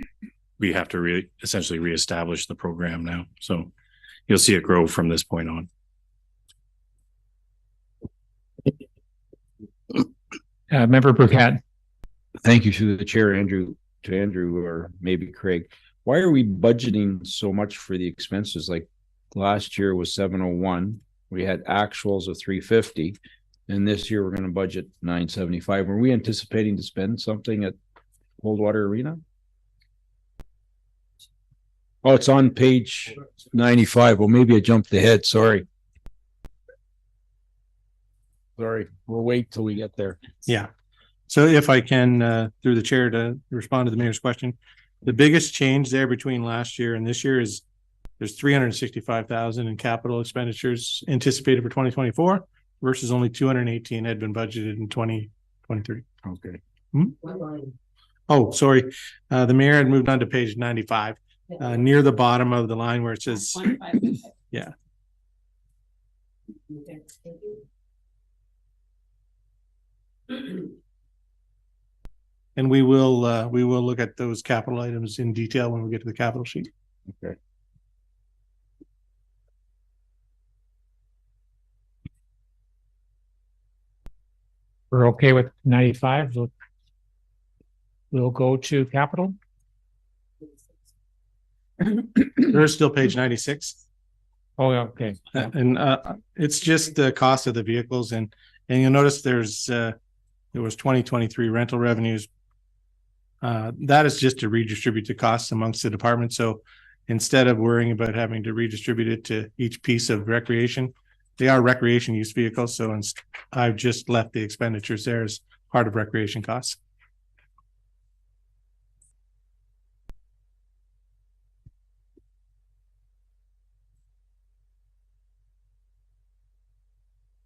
we have to essentially reestablish the program now. So you'll see it grow from this point on. Member Burkett. Thank you to the chair, Andrew, or maybe Craig. Why are we budgeting so much for the expenses? Like last year was 701. We had actuals of 350. And this year we're going to budget 975. Were we anticipating to spend something at Coldwater Arena? Oh, it's on page 95. Well, maybe I jumped ahead. Sorry. We'll wait till we get there. Yeah. So if I can, through the chair, to respond to the mayor's question, the biggest change there between last year and this year is there's 365,000 in capital expenditures anticipated for 2024 versus only 218 had been budgeted in 2023. Okay. Oh, sorry. The mayor had moved on to page 95, near the bottom of the line where it says, yeah. And we will look at those capital items in detail when we get to the capital sheet. Okay. We're okay with 95. We'll go to capital. There's still page 96. Oh, yeah, okay. And it's just the cost of the vehicles, and you'll notice there was 2023 rental revenues. That is just to redistribute the costs amongst the departments. So instead of worrying about having to redistribute it to each piece of recreation, they are recreation use vehicles. So I've just left the expenditures there as part of recreation costs.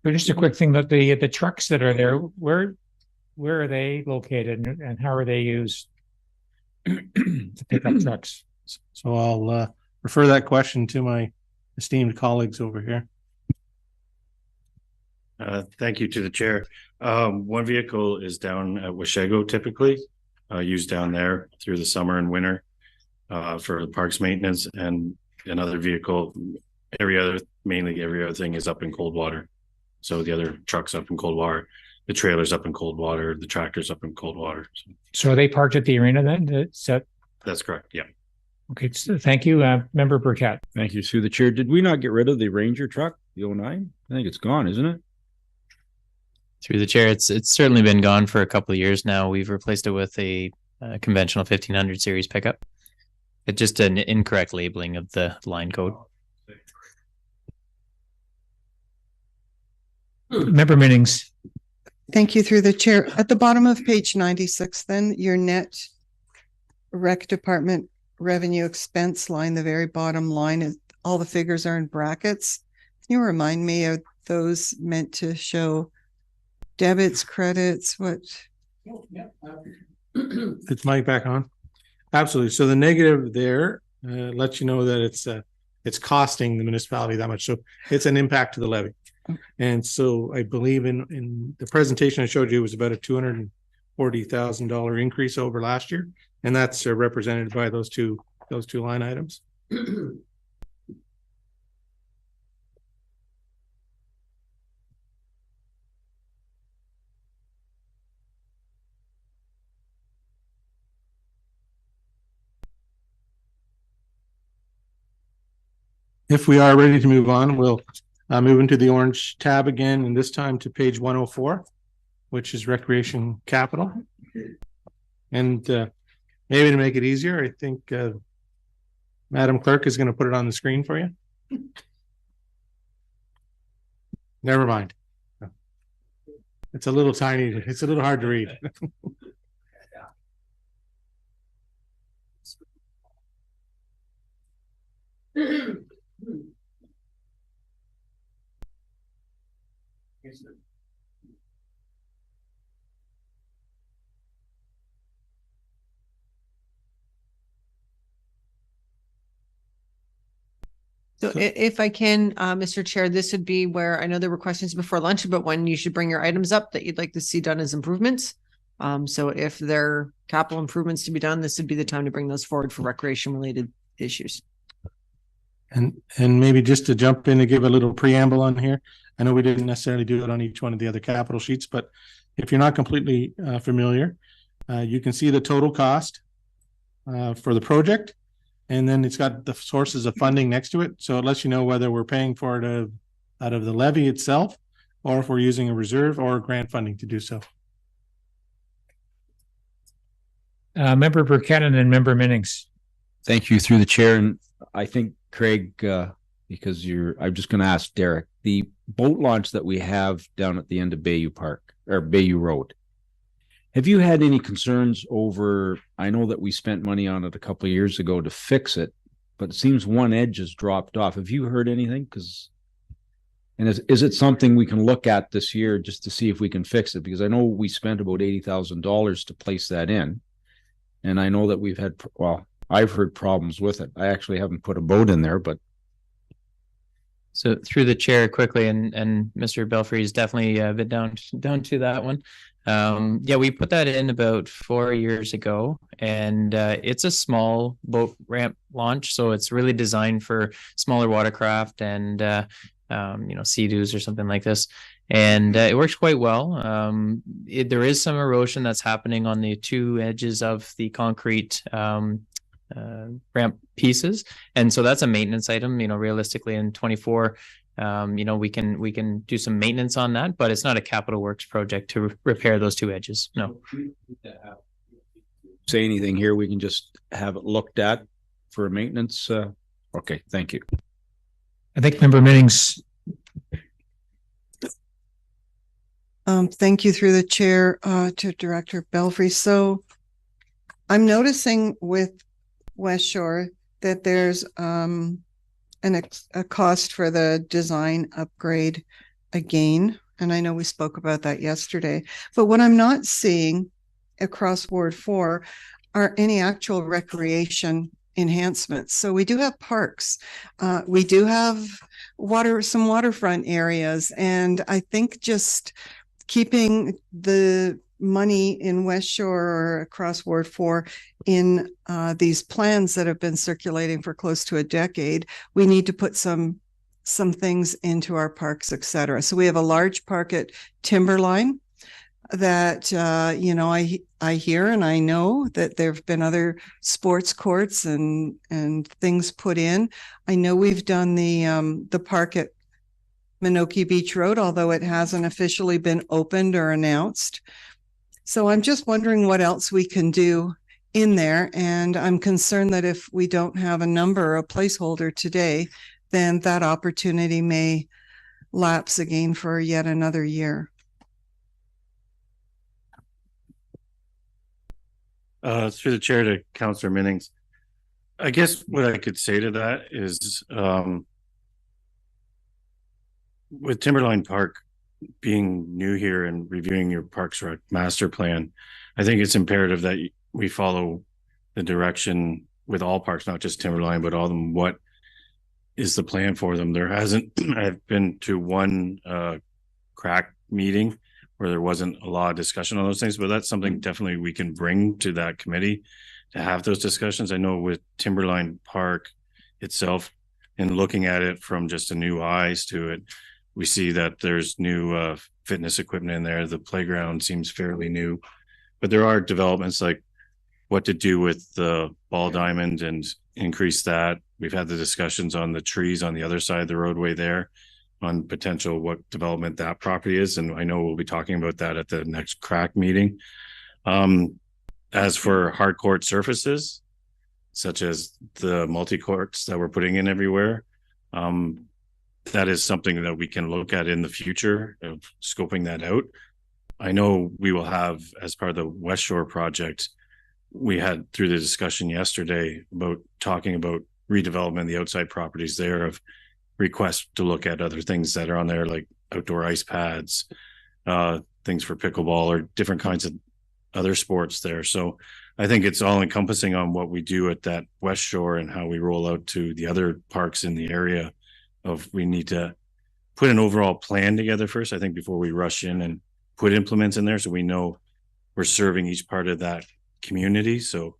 So just a quick thing that the trucks that are there, where are they located and how are they used to pick up trucks? So I'll refer that question to my esteemed colleagues over here. Thank you to the chair. One vehicle is down at Washego, typically used down there through the summer and winter for the parks maintenance, and another vehicle, mainly every other thing is up in Coldwater. So the other trucks up in Coldwater, the trailers up in Coldwater, the tractors up in Coldwater. So are they parked at the arena then? That's correct. Yeah. Okay. So thank you, Member Burkett. Thank you, through the chair. Did we not get rid of the Ranger truck, the 09? I think it's gone, isn't it? Through the chair, it's certainly been gone for a couple of years now. We've replaced it with a conventional 1500 series pickup. It's just an incorrect labeling of the line code. Member Minnings. Thank you, through the chair. At the bottom of page 96, then your net rec department revenue expense line, the very bottom line, all the figures are in brackets. Can you remind me of those meant to show debits, credits, what? It's Mike back on. Absolutely. So the negative there lets you know that it's costing the municipality that much. So it's an impact to the levy. And so I believe in the presentation I showed you, it was about a $240,000 increase over last year, and that's represented by those two line items. If we are ready to move on, we'll move into the orange tab again, and this time to page 104, which is recreation capital. And maybe to make it easier, I think Madam Clerk is going to put it on the screen for you. Never mind. It's a little tiny. It's a little hard to read. So if I can, Mr. Chair, this would be where I know there were questions before lunch about when you should bring your items up that you'd like to see done as improvements. So if there are capital improvements to be done, this would be the time to bring those forward for recreation related issues. And maybe just to jump in and give a little preamble on here. I know we didn't necessarily do it on each one of the other capital sheets, but if you're not completely familiar, you can see the total cost for the project. And then it's got the sources of funding next to it. So it lets you know whether we're paying for it out of the levy itself, or if we're using a reserve or grant funding to do so. Member Burkett and then Member Minnings. Thank you, through the chair. And I think Craig, because I'm just going to ask Derek, the boat launch that we have down at the end of Bayou Park or Bayou Road. Have you had any concerns over, I know that we spent money on it a couple of years ago to fix it, but it seems one edge has dropped off. Have you heard anything? And is it something we can look at this year just to see if we can fix it? Because I know we spent about $80,000 to place that in. And I know that we've had, well, I've heard problems with it. I actually haven't put a boat in there, but. So through the chair quickly, and Mr. Belfry is definitely a bit down to that one. Yeah, we put that in about 4 years ago, and it's a small boat ramp launch, so it's really designed for smaller watercraft and Sea-Doos or something like this. And it works quite well. There is some erosion that's happening on the two edges of the concrete ramp pieces, and so that's a maintenance item. Realistically, in 24. We can do some maintenance on that, but it's not a capital works project to repair those two edges. No. Say anything here, we can just have it looked at for maintenance. Okay, thank you. I think Member Minnings. Thank you through the chair to Director Belfry. So I'm noticing with West Shore that there's a cost for the design upgrade again. And I know we spoke about that yesterday, but what I'm not seeing across Ward 4 are any actual recreation enhancements. So we do have parks. We do have some waterfront areas. And I think just keeping the money in West Shore or across Ward 4 in these plans that have been circulating for close to a decade, we need to put some things into our parks, etc. So we have a large park at Timberline that I hear and I know that there have been other sports courts and things put in. I know we've done the park at Minoki Beach Road, although it hasn't officially been opened or announced. So I'm just wondering what else we can do in there. And I'm concerned that if we don't have a number or a placeholder today, then that opportunity may lapse again for yet another year. Through the chair to Councillor Minnings. I guess what I could say to that is with Timberline Park being new here and reviewing your Parks Rec master plan, I think it's imperative that we follow the direction with all parks, not just Timberline, but all of them. What is the plan for them? I've been to one crack meeting where there wasn't a lot of discussion on those things, but that's something definitely we can bring to that committee to have those discussions. I know with Timberline Park itself, and looking at it from just a new eyes to it, we see that there's new fitness equipment in there. The playground seems fairly new, but there are developments like what to do with the ball diamond and increase that. We've had the discussions on the trees on the other side of the roadway there on potential what development that property is. And I know we'll be talking about that at the next crack meeting. As for hard court surfaces, such as the multi-courts that we're putting in everywhere, that is something that we can look at in the future of scoping that out. I know we will have, as part of the West Shore project, we had through the discussion yesterday about talking about redevelopment, the outside properties there, of requests to look at other things that are on there, like outdoor ice pads, things for pickleball or different kinds of other sports there. So I think it's all encompassing on what we do at that West Shore and how we roll out to the other parks in the area. We need to put an overall plan together first, I think, before we rush in and put implements in there, so we know we're serving each part of that community. So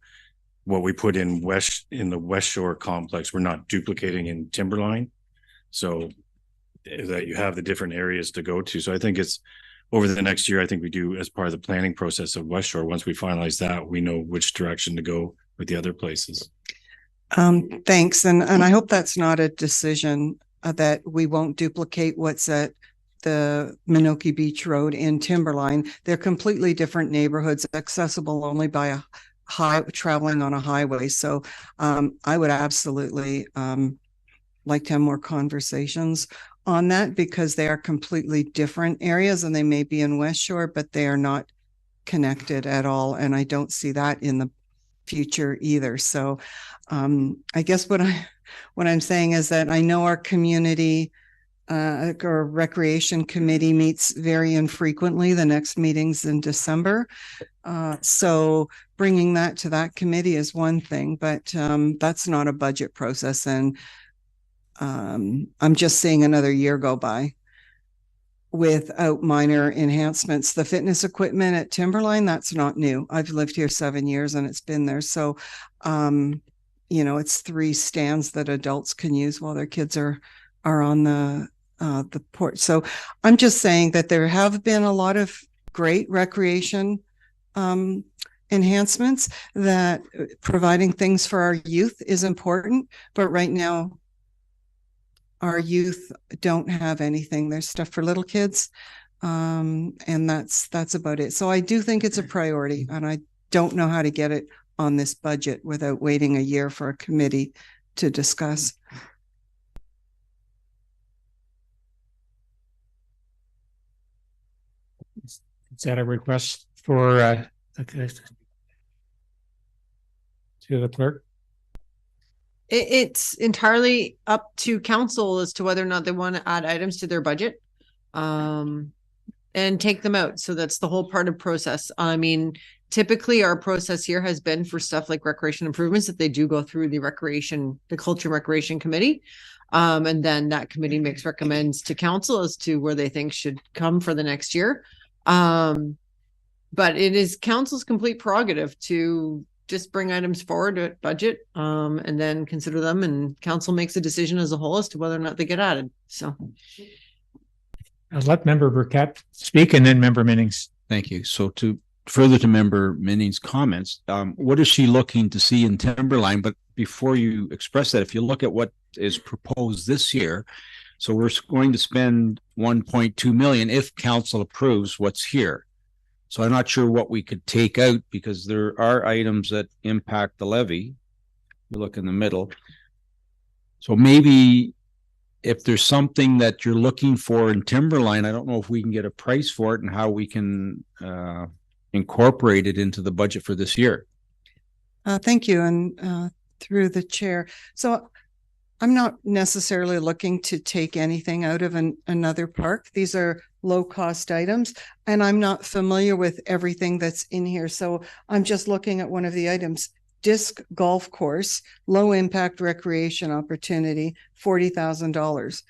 what we put in the West Shore complex, we're not duplicating in Timberline, so that you have the different areas to go to. So I think it's over the next year, I think we do, as part of the planning process of West Shore, once we finalize that, we know which direction to go with the other places. Thanks. And I hope that's not a decision that we won't duplicate what's at the Minoki Beach Road in Timberline. They're completely different neighborhoods, accessible only by traveling on a highway. So I would absolutely like to have more conversations on that, because they are completely different areas and they may be in West Shore, but they are not connected at all. And I don't see that in the future either. So I guess what I'm saying is that I know our community or recreation committee meets very infrequently. The next meeting's in December. So bringing that to that committee is one thing, but that's not a budget process. And I'm just seeing another year go by. without minor enhancements. The fitness equipment at Timberline, that's not new. I've lived here 7 years and it's been there. So, it's 3 stands that adults can use while their kids are on the porch. So I'm just saying that there have been a lot of great recreation enhancements, that providing things for our youth is important, but right now our youth don't have anything. There's stuff for little kids, and that's about it. So I do think it's a priority, and I don't know how to get it on this budget without waiting a year for a committee to discuss. Is that a request for to the clerk? It's entirely up to council as to whether or not they want to add items to their budget, and take them out. So that's the whole part of process. I mean, typically our process here has been for stuff like recreation improvements that they do go through the Culture and Recreation Committee. And then that committee recommends to council as to where they think should come for the next year. But it is council's complete prerogative to just bring items forward at budget, and then consider them, and council makes a decision as a whole as to whether or not they get added. So I'll let Member Burkett speak, and then Member Minnings. Thank you. So to further to Member Minnings' comments, what is she looking to see in Timberline? But before you express that, if you look at what is proposed this year, so we're going to spend 1.2 million if council approves what's here. So I'm not sure what we could take out, because there are items that impact the levy. You look in the middle. So maybe if there's something that you're looking for in Timberline, I don't know if we can get a price for it and how we can incorporate it into the budget for this year. Thank you. And through the chair. So I'm not necessarily looking to take anything out of another park. These are low-cost items, and I'm not familiar with everything that's in here. So I'm just looking at one of the items. Disc golf course, low-impact recreation opportunity, $40,000.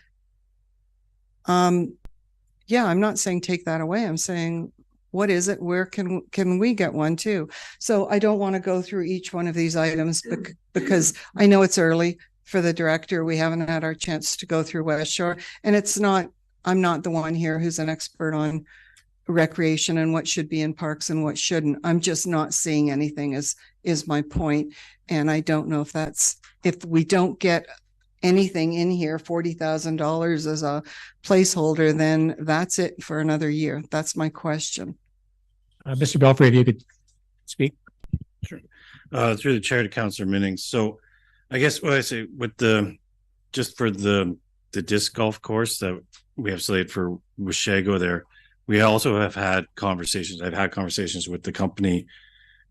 Yeah, I'm not saying take that away. I'm saying, what is it? Where can we get one too? So I don't want to go through each one of these items because I know it's early for the director. We haven't had our chance to go through West Shore, and I'm not the one here who's an expert on recreation and what should be in parks and what shouldn't. I'm just not seeing anything is my point. And I don't know if we don't get anything in here, $40,000 as a placeholder, then that's it for another year. That's my question. Mr. Belfry, if you could speak. Sure. Through the chair to Councillor Minnings. So I guess what I say with just for the disc golf course that we have slated for Washago there, we also have had conversations. I've had conversations with the company,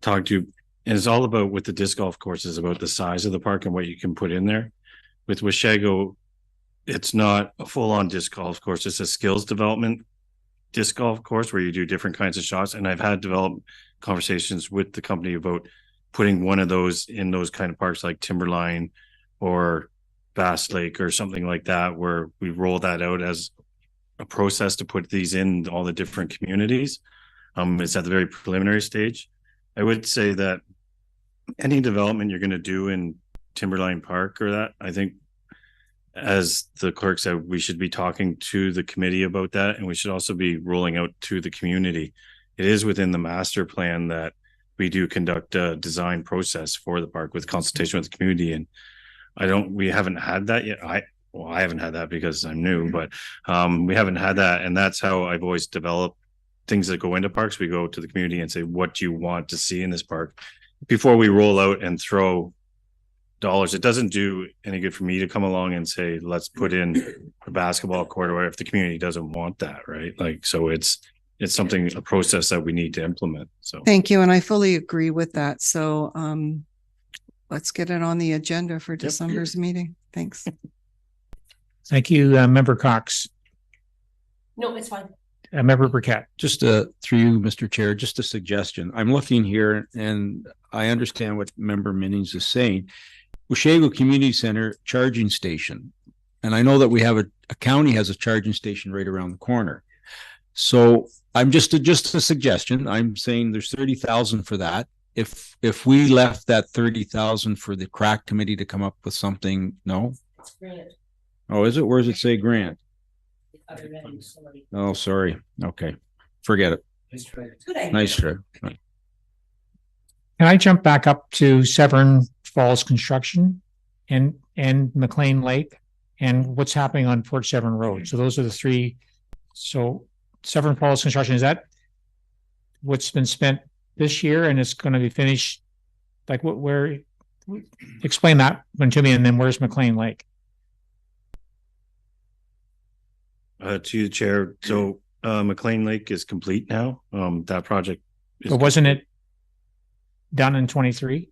talking to, and it's all about with the disc golf course is about the size of the park and what you can put in there. With Washago, it's not a full-on disc golf course. It's a skills development disc golf course where you do different kinds of shots. And I've had developed conversations with the company about putting one of those in those kind of parks like Timberline or Bass Lake or something like that, where we roll that out as a process to put these in all the different communities. It's at the very preliminary stage. I would say that any development you're going to do in Timberline Park or that, I think, as the clerk said, we should be talking to the committee about that, and we should also be rolling out to the community. It is within the master plan that we do conduct a design process for the park with consultation with the community, and we haven't had that yet. I haven't had that because I'm new, but we haven't had that. And that's how I've always developed things that go into parks. We go to the community and say, what do you want to see in this park before we roll out and throw dollars? It doesn't do any good for me to come along and say, let's put in a basketball court or if the community doesn't want that, right? Like, so it's a process that we need to implement. So thank you. And I fully agree with that. So let's get it on the agenda for December's meeting. Thanks. Thank you, Member Cox. No, it's fine. Member Burkett. Just through you, Mr. Chair, just a suggestion. I'm looking here and I understand what Member Minnings is saying. Washago Community Center charging station. And I know that we have a county has a charging station right around the corner. So I'm just a suggestion. I'm saying there's 30,000 for that. If we left that 30,000 for the crack committee to come up with something, no? Oh, is it? Where does it say grant? Oh, sorry. Okay. Forget it. Nice try. Can I jump back up to Severn Falls construction and McLean Lake and what's happening on Port Severn Road? So those are the three. So Severn Falls construction, is that what's been spent this year and it's going to be finished? Like where, explain that one to me, and then where's McLean Lake? To the chair. So McLean Lake is complete now. That project But wasn't it done in 23?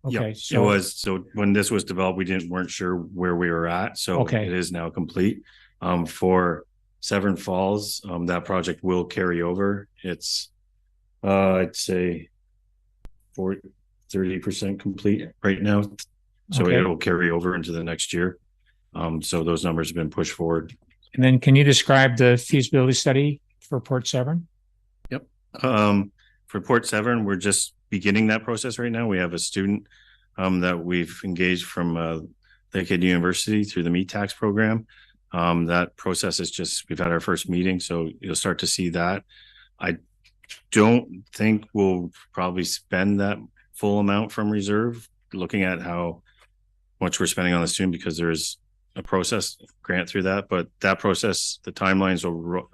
Okay. Yeah, so it was. So when this was developed, weren't sure where we were at. So Okay. it is now complete. For Severn Falls, that project will carry over. It's I'd say 30% complete right now. So Okay. it will carry over into the next year. So those numbers have been pushed forward. And then can you describe the feasibility study for Port Severn? Yep. For Port Severn, we're just beginning that process right now. We have a student that we've engaged from Lakehead University through the meat tax program. That process is just, we've had our first meeting, so you'll start to see that. I don't think we'll probably spend that full amount from reserve, looking at how much we're spending on the student, because there's a process grant through that, but that process, the timelines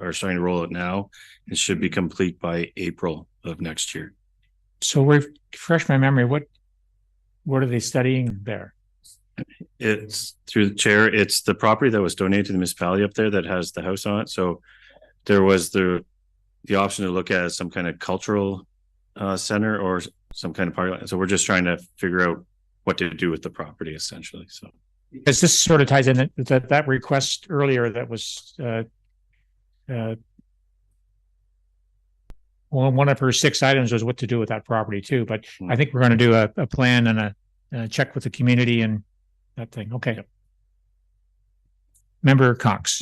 are starting to roll out now and should be complete by April of next year. So refresh my memory. What are they studying there? It's through the chair. It's the property that was donated to the municipality up there that has the house on it. So there was the option to look at some kind of cultural center or some kind of park. So we're just trying to figure out what to do with the property, essentially. So because this sort of ties in that request earlier that was one of her 6 items was what to do with that property too. But I think we're going to do a plan and a check with the community and that thing. Okay. Yep. Member Cox.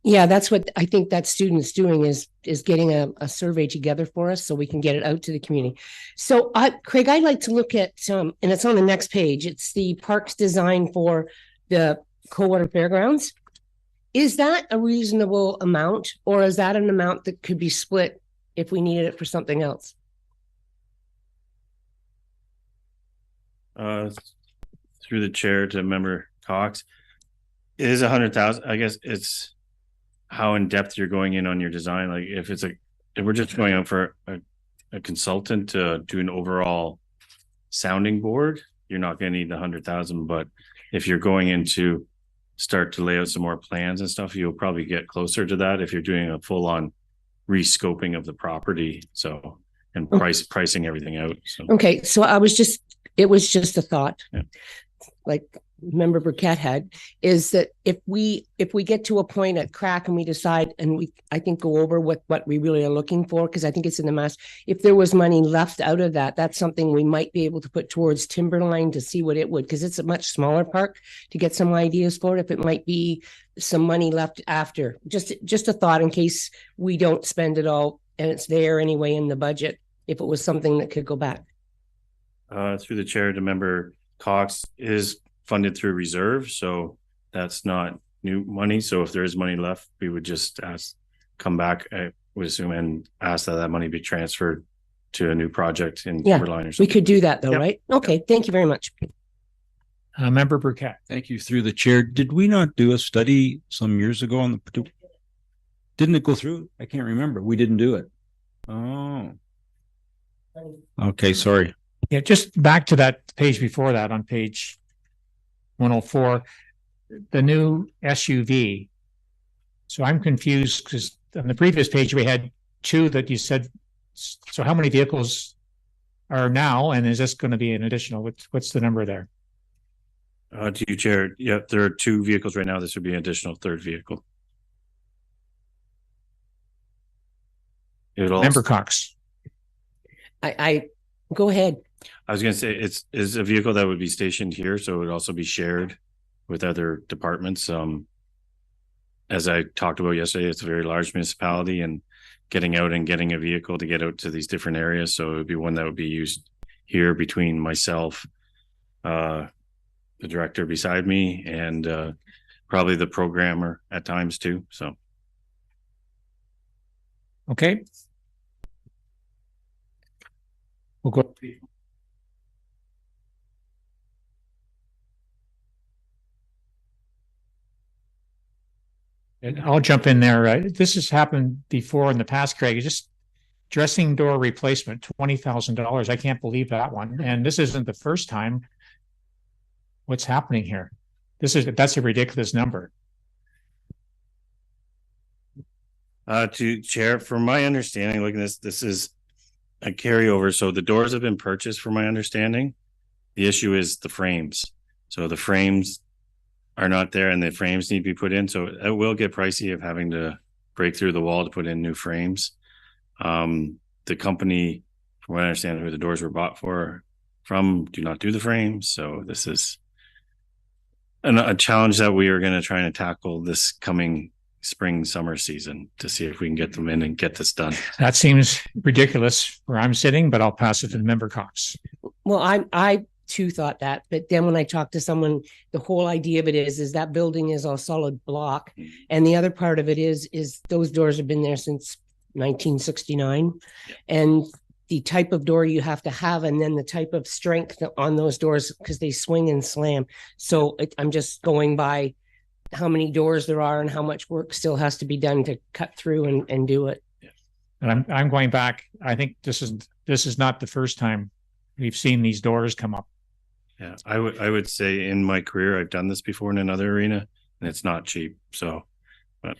Yeah, that's what I think that student's doing is getting a survey together for us so we can get it out to the community. So Craig, I'd like to look at and it's on the next page. It's the parks design for the Coldwater Fairgrounds. Is that a reasonable amount, or is that an amount that could be split if we needed it for something else? Through the chair to Member Cox, it is 100,000. I guess it's how in depth you're going in on your design. Like if we're just going out for a consultant to do an overall sounding board, you're not going to need the 100,000. But if you're going into start to lay out some more plans and stuff, you'll probably get closer to that if you're doing a full on rescoping of the property. So, and pricing everything out. So. Okay. So it was just a thought. Yeah. Like Member Burkett had, is that if we get to a point at crack and we decide and I think go over what we really are looking for, because I think it's in the mass, if there was money left out of that, that's something we might be able to put towards Timberline to see what it would, because it's a much smaller park, to get some ideas for it, if it might be some money left after. Just a thought in case we don't spend it all and it's there anyway in the budget, if it was something that could go back. Through the chair to Member Cox, is funded through reserve, so that's not new money. So if there is money left, we would just come back, I would assume, and ask that money be transferred to a new project in Timberline or something. We could do that though, yep. Right? Okay, yep. Thank you very much. Member Burkett. Thank you. Through the chair, did we not do a study some years ago on the? Didn't it go through? I can't remember. We didn't do it. Oh. Okay, sorry. Yeah, just back to that page before that, on page 104, the new SUV. So I'm confused because on the previous page we had 2 that you said. So how many vehicles are now, and is this going to be an additional? What's the number there? To you, Chair. Yeah, there are 2 vehicles right now. This would be an additional 3rd vehicle. Member Cox. I go ahead. I was going to say it's a vehicle that would be stationed here, so it would also be shared with other departments. And as I talked about yesterday, it's a very large municipality, and getting out and getting a vehicle to get out to these different areas. So it would be one that would be used here between myself, the director beside me, and probably the programmer at times too. So. Okay. We'll go. And I'll jump in there. This has happened before in the past, Craig. Just dressing door replacement, $20,000. I can't believe that one. And this isn't the first time. What's happening here? That's a ridiculous number. To Chair, from my understanding, looking at this is a carryover. So the doors have been purchased, from my understanding. The issue is the frames. So the frames are not there, and the frames need to be put in. So it will get pricey of having to break through the wall to put in new frames. The company, from what I understand, who the doors were bought from, do not do the frames. So this is a challenge that we are going to try and tackle this coming spring, summer season to see if we can get them in and get this done. That seems ridiculous where I'm sitting, but I'll pass it to Member Cox. Well, I too thought that, but then when I talked to someone, the whole idea of it is that building is a solid block, and the other part of it is those doors have been there since 1969, and the type of door you have to have, and then the type of strength on those doors, because they swing and slam. So I'm just going by how many doors there are and how much work still has to be done to cut through and do it. And I'm going back. I think this is not the first time we've seen these doors come up. Yeah, I would say in my career I've done this before in another arena, and it's not cheap. So, but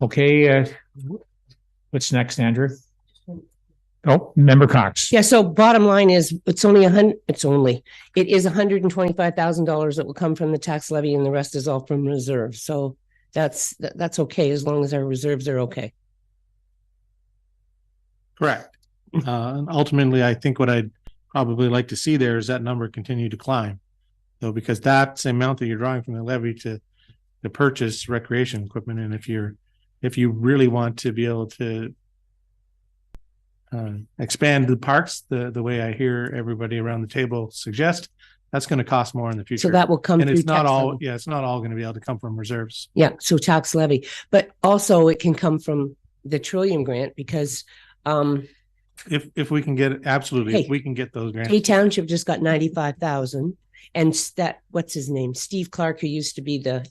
okay, what's next, Andrew? Oh, Member Cox. Yeah. So bottom line is it is $125,000 that will come from the tax levy, and the rest is all from reserves. So that's okay as long as our reserves are okay. Correct. Ultimately, I think what I'd probably like to see there is that number continue to climb, though, because that's the amount that you're drawing from the levy to purchase recreation equipment. And if you really want to be able to expand the parks the way I hear everybody around the table suggest, that's going to cost more in the future. So that will come and through it's not tax all levy. it's not all going to be able to come from reserves. Yeah. So tax levy, but also it can come from the Trillium grant, because if we can get if we can get those grants. Hay Township just got 95,000, and that, what's his name, Steve Clark, who used to be the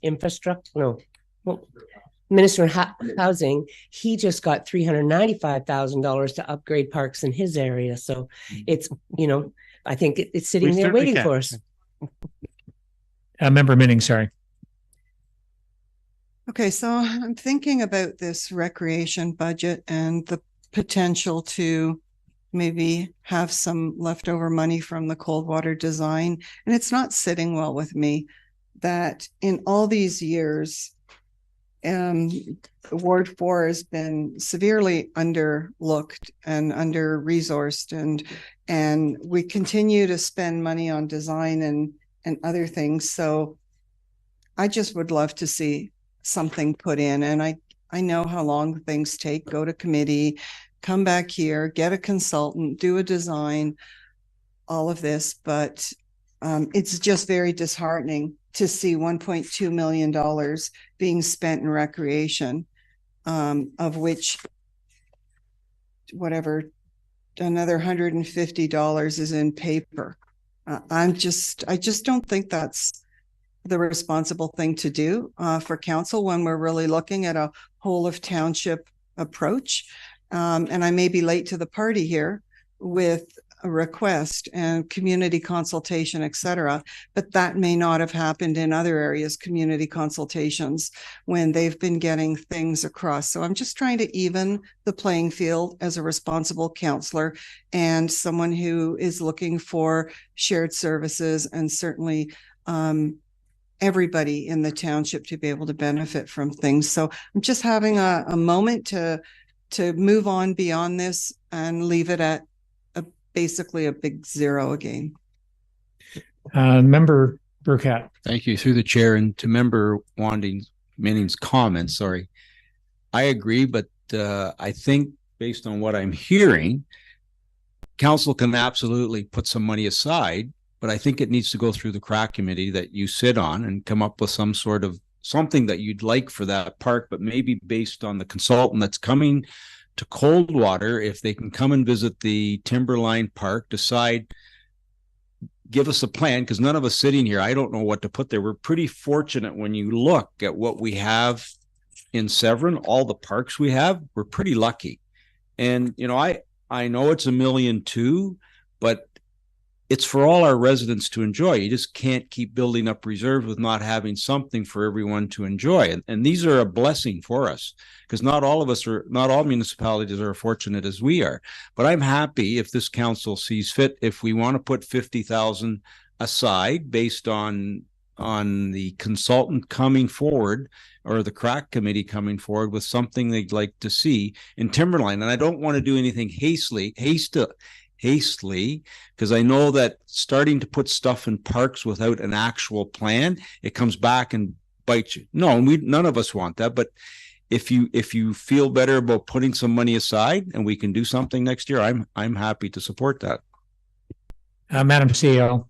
Minister of Housing, he just got $395,000 to upgrade parks in his area. So it's, I think it's sitting there waiting for us. Member Minning, sorry. Okay, so I'm thinking about this recreation budget and the potential to maybe have some leftover money from the cold water design. And it's not sitting well with me that in all these years, Ward 4 has been severely underlooked and under-resourced, and we continue to spend money on design and other things. So I just would love to see something put in. And I know how long things take, go to committee, come back here, get a consultant, do a design, all of this, but it's just very disheartening to see $1.2 million being spent in recreation, of which another $150 is in paper. I just don't think that's the responsible thing to do for council when we're really looking at a whole of township approach. And I may be late to the party here with a request and community consultation, et cetera, but that may not have happened in other areas, community consultations, when they've been getting things across. So I'm just trying to even the playing field as a responsible counselor and someone who is looking for shared services, and certainly everybody in the township to be able to benefit from things. So I'm just having a moment to move on beyond this and leave it at basically a big zero again. Member Burkett. Thank you through the chair, and to member Manning's comments. Sorry, I agree, but I think based on what I'm hearing, council can absolutely put some money aside, but I think it needs to go through the crack committee that you sit on and come up with some sort of something that you'd like for that park, but maybe based on the consultant that's coming to Coldwater, if they can come and visit the Timberline Park, decide, give us a plan, because none of us sitting here, I don't know what to put there. We're pretty fortunate when you look at what we have in Severn, all the parks we have, we're pretty lucky. And, you know, I know it's $1.2 million, but it's for all our residents to enjoy. You just can't keep building up reserves with not having something for everyone to enjoy. And these are a blessing for us, because not all municipalities are fortunate as we are. But I'm happy if this council sees fit, if we want to put 50,000 aside based on the consultant coming forward or the crack committee coming forward with something they'd like to see in Timberline. And I don't want to do anything hastily, because I know that starting to put stuff in parks without an actual plan, it comes back and bites you. No, none of us want that. But if you feel better about putting some money aside and we can do something next year, I'm happy to support that. Madam CEO.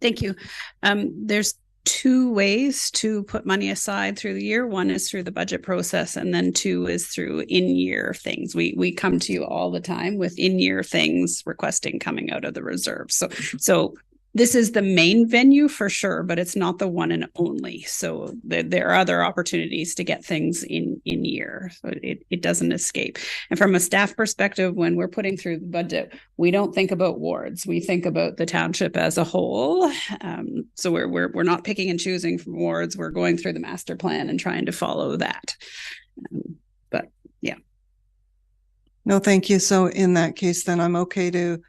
Thank you. There's two ways to put money aside through the year. One is through the budget process, and then two is through in-year things. We come to you all the time with in-year things requesting coming out of the reserve. So this is the main venue for sure, but it's not the one and only. So there are other opportunities to get things in year. So it doesn't escape. And from a staff perspective, when we're putting through the budget, we don't think about wards. We think about the township as a whole. So we're not picking and choosing from wards. We're going through the master plan and trying to follow that. But yeah. No, thank you. So in that case, then I'm okay to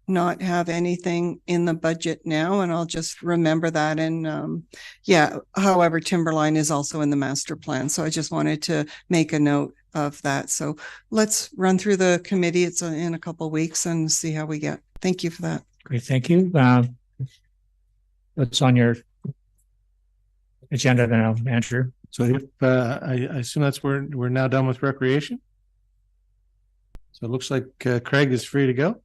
not have anything in the budget now, and I'll just remember that. And however, Timberline is also in the master plan, so I just wanted to make a note of that. So let's run through the committee. It's in a couple of weeks and see how we get. Thank you for that. Great, thank you. What's on your agenda now, Andrew? So if I assume that's where we're now done with recreation. So it looks like Craig is free to go.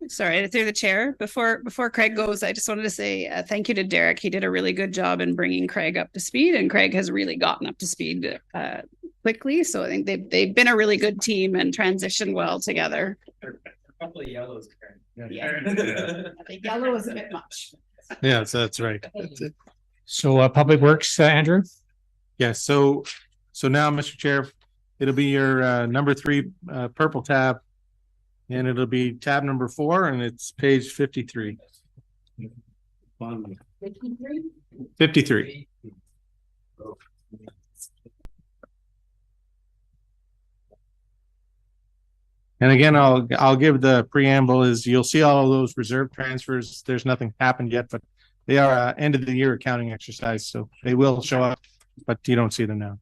Sorry, through the chair. Before Craig goes, I just wanted to say thank you to Derek. He did a really good job in bringing Craig up to speed, and Craig has really gotten up to speed quickly. So I think they've been a really good team and transitioned well together. A couple of yellows. Yeah. I think yellow is a bit much. Yeah, so that's right. That's it. So Public Works, Andrew? Yeah, so now, Mr. Chair, it'll be your number 3 purple tab, and it'll be tab number 4, and it's page 53. 53. And again, I'll give the preamble is you'll see all of those reserve transfers. There's nothing happened yet, but they are end of the year accounting exercise, so they will show up, but you don't see them now.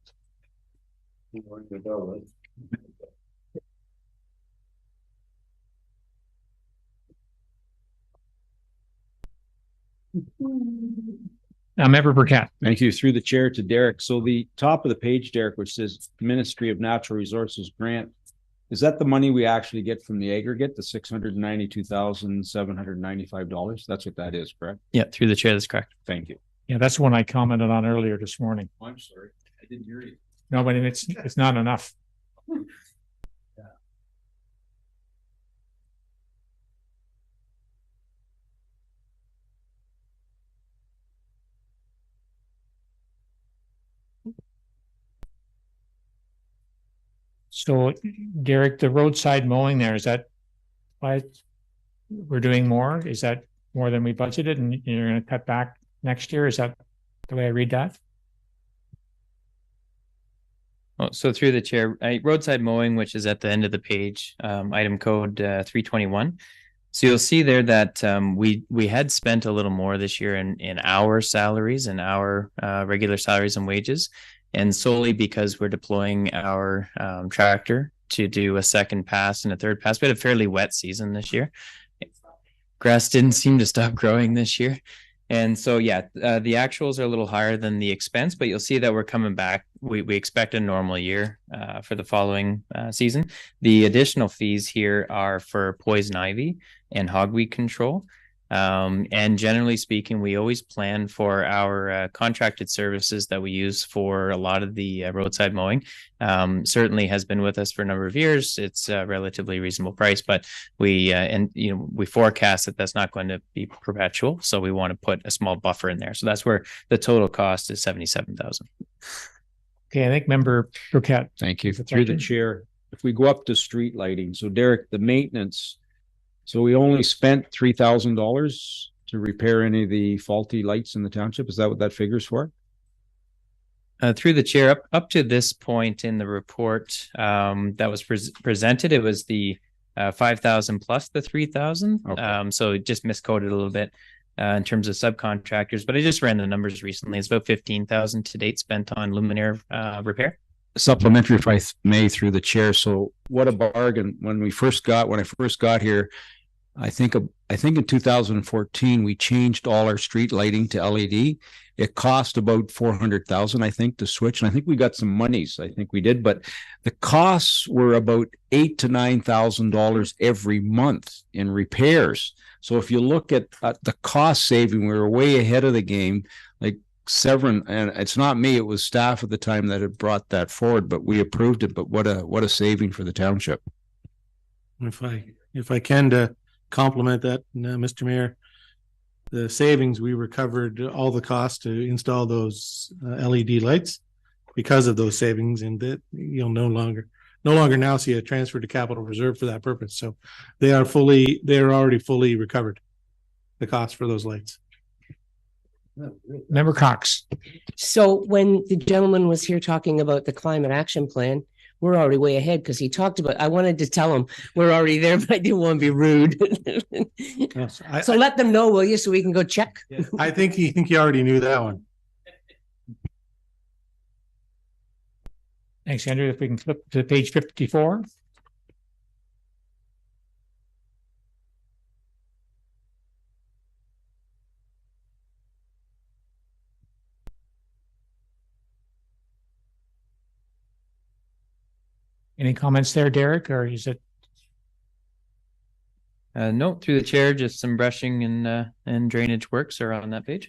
Member Burkett. Thank you. Through the chair to Derek. So the top of the page, Derek, which says Ministry of Natural Resources grant, is that the money we actually get from the aggregate, the $692,795? That's what that is, correct? Yeah, through the chair, that's correct. Thank you. Yeah, that's the one I commented on earlier this morning. Oh, I'm sorry, I didn't hear you. No, but it's not enough. So, Derek, the roadside mowing there, is that why we're doing more? Is that more than we budgeted and you're going to cut back next year? Is that the way I read that? Oh, so through the chair, roadside mowing, which is at the end of the page, item code 321. So you'll see there that we had spent a little more this year in our salaries and our regular salaries and wages, and solely because we're deploying our tractor to do a second pass and a third pass. We had a fairly wet season this year. Grass didn't seem to stop growing this year. And so, yeah, the actuals are a little higher than the expense, but you'll see that we're coming back. We expect a normal year for the following season. The additional fees here are for poison ivy and hogweed control. And generally speaking, we always plan for our contracted services that we use for a lot of the roadside mowing. Certainly has been with us for a number of years. It's a relatively reasonable price, but we forecast that that's not going to be perpetual. So we want to put a small buffer in there. So that's where the total cost is $77,000. Okay, I think Member Burkett. Thank you. Through the chair, if we go up to street lighting, so Derek, the maintenance. So we only spent $3,000 to repair any of the faulty lights in the township. Is that what that figure's for? Through the chair, up to this point in the report that was presented, it was the 5,000 plus the 3,000. Okay. So it just miscoded a little bit in terms of subcontractors, but I just ran the numbers recently. It's about 15,000 to date spent on luminaire repair. Supplementary, if I may, through the chair. So what a bargain. When I first got here, I think in 2014, we changed all our street lighting to LED. It cost about 400,000, I think, to switch. And I think we got some monies. I think we did, but the costs were about $8,000 to $9,000 every month in repairs. So if you look at the cost saving, we were way ahead of the game. Like Severin, and it's not me, it was staff at the time that had brought that forward, but we approved it. But what a saving for the township. If I can to compliment that, Mr. Mayor, the savings, we recovered all the costs to install those LED lights because of those savings, and that you'll no longer now see a transfer to capital reserve for that purpose. So they are already fully recovered, the cost for those lights. Member Cox. So when the gentleman was here talking about the climate action plan, we're already way ahead because he talked about, I wanted to tell him we're already there, but I didn't want to be rude. Yes, so let them know, will you, so we can go check? Yeah, I think he already knew that one. Thanks, Andrew. If we can flip to page 54. Any comments there, Derek, or is it? No, through the chair, just some brushing and drainage works are on that page.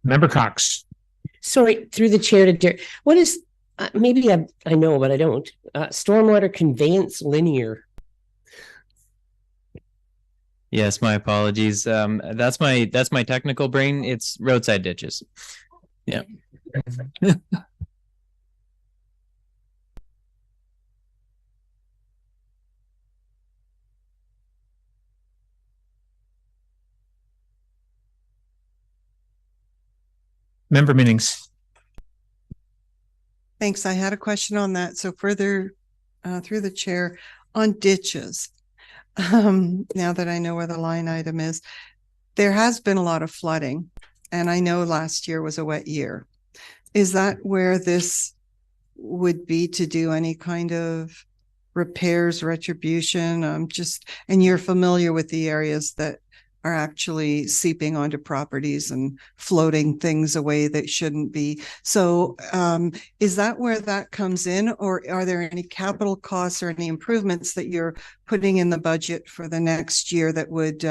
Member Cox. Sorry, through the chair to Derek. What is, maybe I know, but I don't. Stormwater conveyance linear. Yes, my apologies. That's my technical brain. It's roadside ditches. Yeah. Member Minnings. Thanks. I had a question on that. So further through the chair on ditches. Now that I know where the line item is, there has been a lot of flooding, and I know last year was a wet year. Is that where this would be to do any kind of repairs, retribution? And you're familiar with the areas that are actually seeping onto properties and floating things away that shouldn't be. So is that where that comes in, or are there any capital costs or any improvements that you're putting in the budget for the next year that would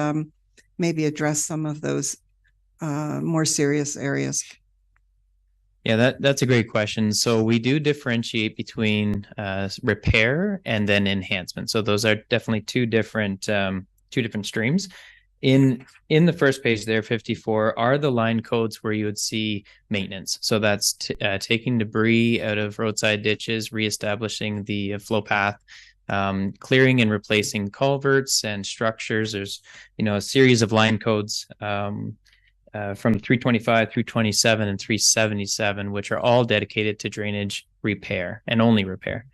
maybe address some of those more serious areas? Yeah, that's a great question. So we do differentiate between repair and then enhancement. So those are definitely two different streams. In the first page there, 54, are the line codes where you would see maintenance. So that's taking debris out of roadside ditches, reestablishing the flow path, clearing and replacing culverts and structures. There's, a series of line codes from 325 through 27 and 377, which are all dedicated to drainage repair and only repair.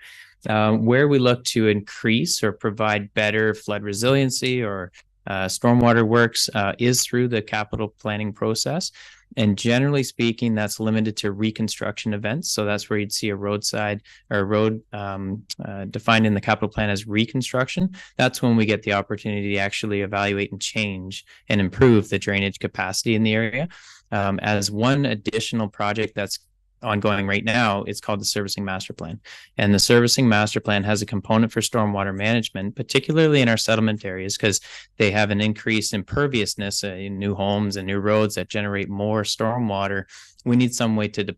Where we look to increase or provide better flood resiliency or stormwater works is through the capital planning process. And generally speaking, that's limited to reconstruction events. So that's where you'd see a roadside or a road defined in the capital plan as reconstruction. That's when we get the opportunity to actually evaluate and change and improve the drainage capacity in the area. As one additional project that's ongoing right now, it's called the Servicing Master Plan. And the Servicing Master Plan has a component for stormwater management, particularly in our settlement areas, because they have an increased imperviousness in new homes and new roads that generate more stormwater. We need some way to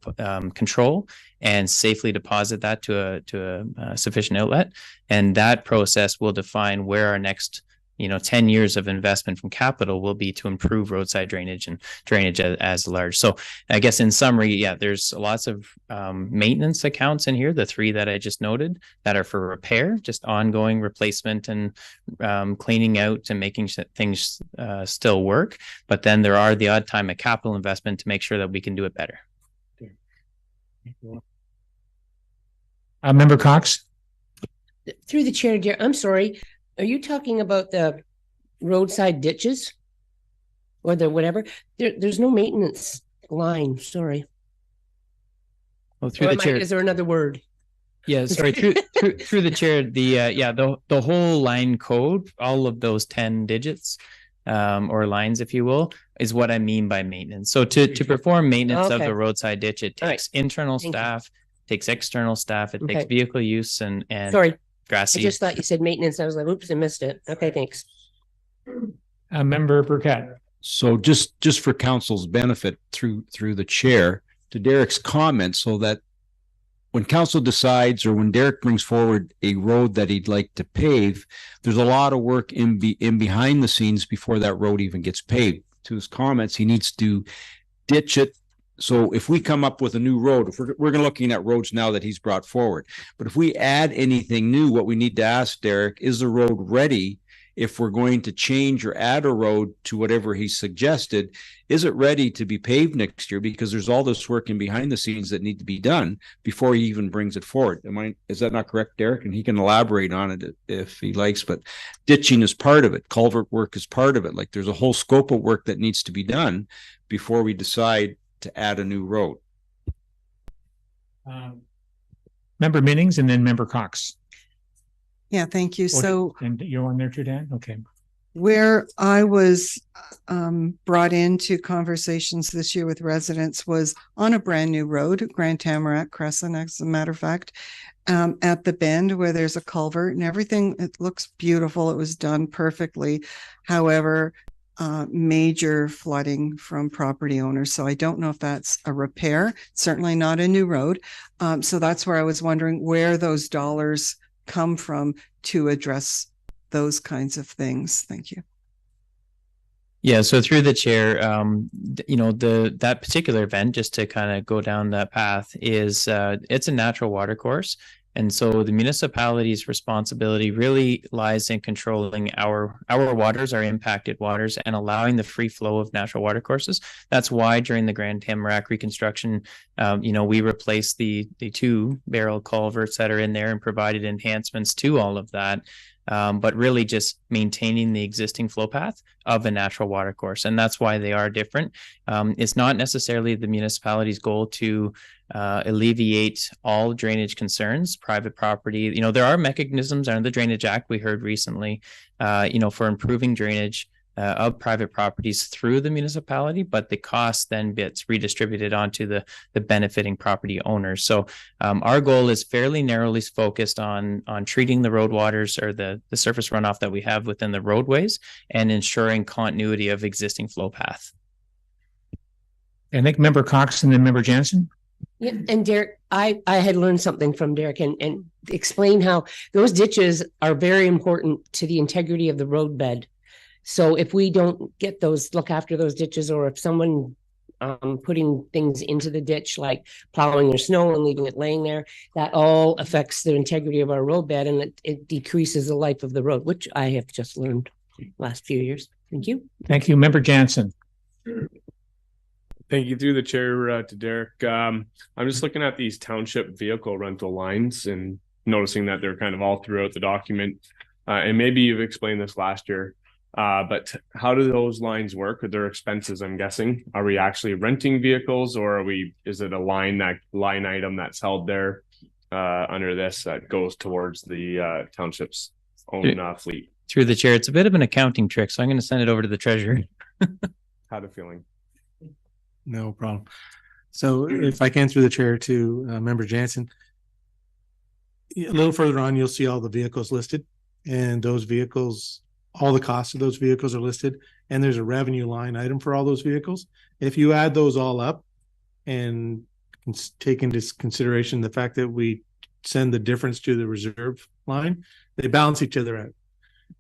control and safely deposit that to a sufficient outlet. And that process will define where our next 10 years of investment from capital will be to improve roadside drainage and drainage as large. So I guess in summary, yeah, there's lots of maintenance accounts in here, the three that I just noted, that are for repair, just ongoing replacement and cleaning out and making things still work. But then there are the odd time of capital investment to make sure that we can do it better. Member Cox? Through the chair, dear, I'm sorry. Are you talking about the roadside ditches or the whatever? There's no maintenance line. Sorry. Well, through the chair, is there another word? Yeah, sorry. through the chair, the whole line code, all of those 10 digits or lines, if you will, is what I mean by maintenance. So to perform maintenance of the roadside ditch, it takes internal staff, takes external staff, it takes vehicle use and sorry. Grassy. I just thought you said maintenance. I was like, oops, I missed it. Okay, thanks. Member Burkett. So just for council's benefit through the chair, to Derek's comments, so that when council decides or when Derek brings forward a road that he'd like to pave, there's a lot of work in behind the scenes before that road even gets paved. To his comments, he needs to ditch it. So if we come up with a new road, if we're looking at roads now that he's brought forward, but if we add anything new, what we need to ask Derek, is the road ready? If we're going to change or add a road to whatever he suggested, is it ready to be paved next year? Because there's all this work in behind the scenes that need to be done before he even brings it forward. Is that not correct, Derek? And he can elaborate on it if he likes, but ditching is part of it. Culvert work is part of it. Like there's a whole scope of work that needs to be done before we decide to add a new road. Member Minnings and then Member Cox. Yeah, thank you. So, and you're on there too, Dan? Okay. Where I was brought into conversations this year with residents was on a brand new road, Grand Tamarack Crescent, as a matter of fact, at the bend where there's a culvert and everything. It looks beautiful. It was done perfectly. However, major flooding from property owners. So I don't know if that's a repair, certainly not a new road. So that's where I was wondering where those dollars come from to address those kinds of things. Thank you. Yeah, so through the chair, that particular event, just to kind of go down that path, is it's a natural water course. And so the municipality's responsibility really lies in controlling our waters, our impacted waters, and allowing the free flow of natural water courses. That's why during the Grand Tamarack reconstruction, we replaced the 2 barrel culverts that are in there and provided enhancements to all of that. But really just maintaining the existing flow path of a natural water course. And that's why they are different. It's not necessarily the municipality's goal to alleviate all drainage concerns, private property. There are mechanisms under the Drainage Act we heard recently, for improving drainage of private properties through the municipality, but the cost then gets redistributed onto the benefiting property owners. So our goal is fairly narrowly focused on treating the road waters or the surface runoff that we have within the roadways and ensuring continuity of existing flow path. I think Member Cox and then Member Jansen. Yeah, and Derek, I had learned something from Derek and explained how those ditches are very important to the integrity of the roadbed. So if we don't get look after those ditches, or if someone putting things into the ditch, like plowing or snow and leaving it laying there, that all affects the integrity of our roadbed, and it decreases the life of the road, which I have just learned last few years. Thank you. Thank you. Member Jansen. Thank you. Through the chair to Derek. I'm just looking at these township vehicle rental lines, and noticing that they're kind of all throughout the document. And maybe you've explained this last year, but how do those lines work? Are there expenses, I'm guessing? Are we actually renting vehicles, or is it a line item that's held there under this that goes towards the township's own fleet? Through the chair, it's a bit of an accounting trick, so I'm going to send it over to the treasurer. Had a feeling. No problem. So if I can, through the chair to Member Jansen, a little further on, you'll see all the vehicles listed, and those vehicles, all the costs of those vehicles are listed, and there's a revenue line item for all those vehicles. If you add those all up and take into consideration the fact that we send the difference to the reserve line, they balance each other out.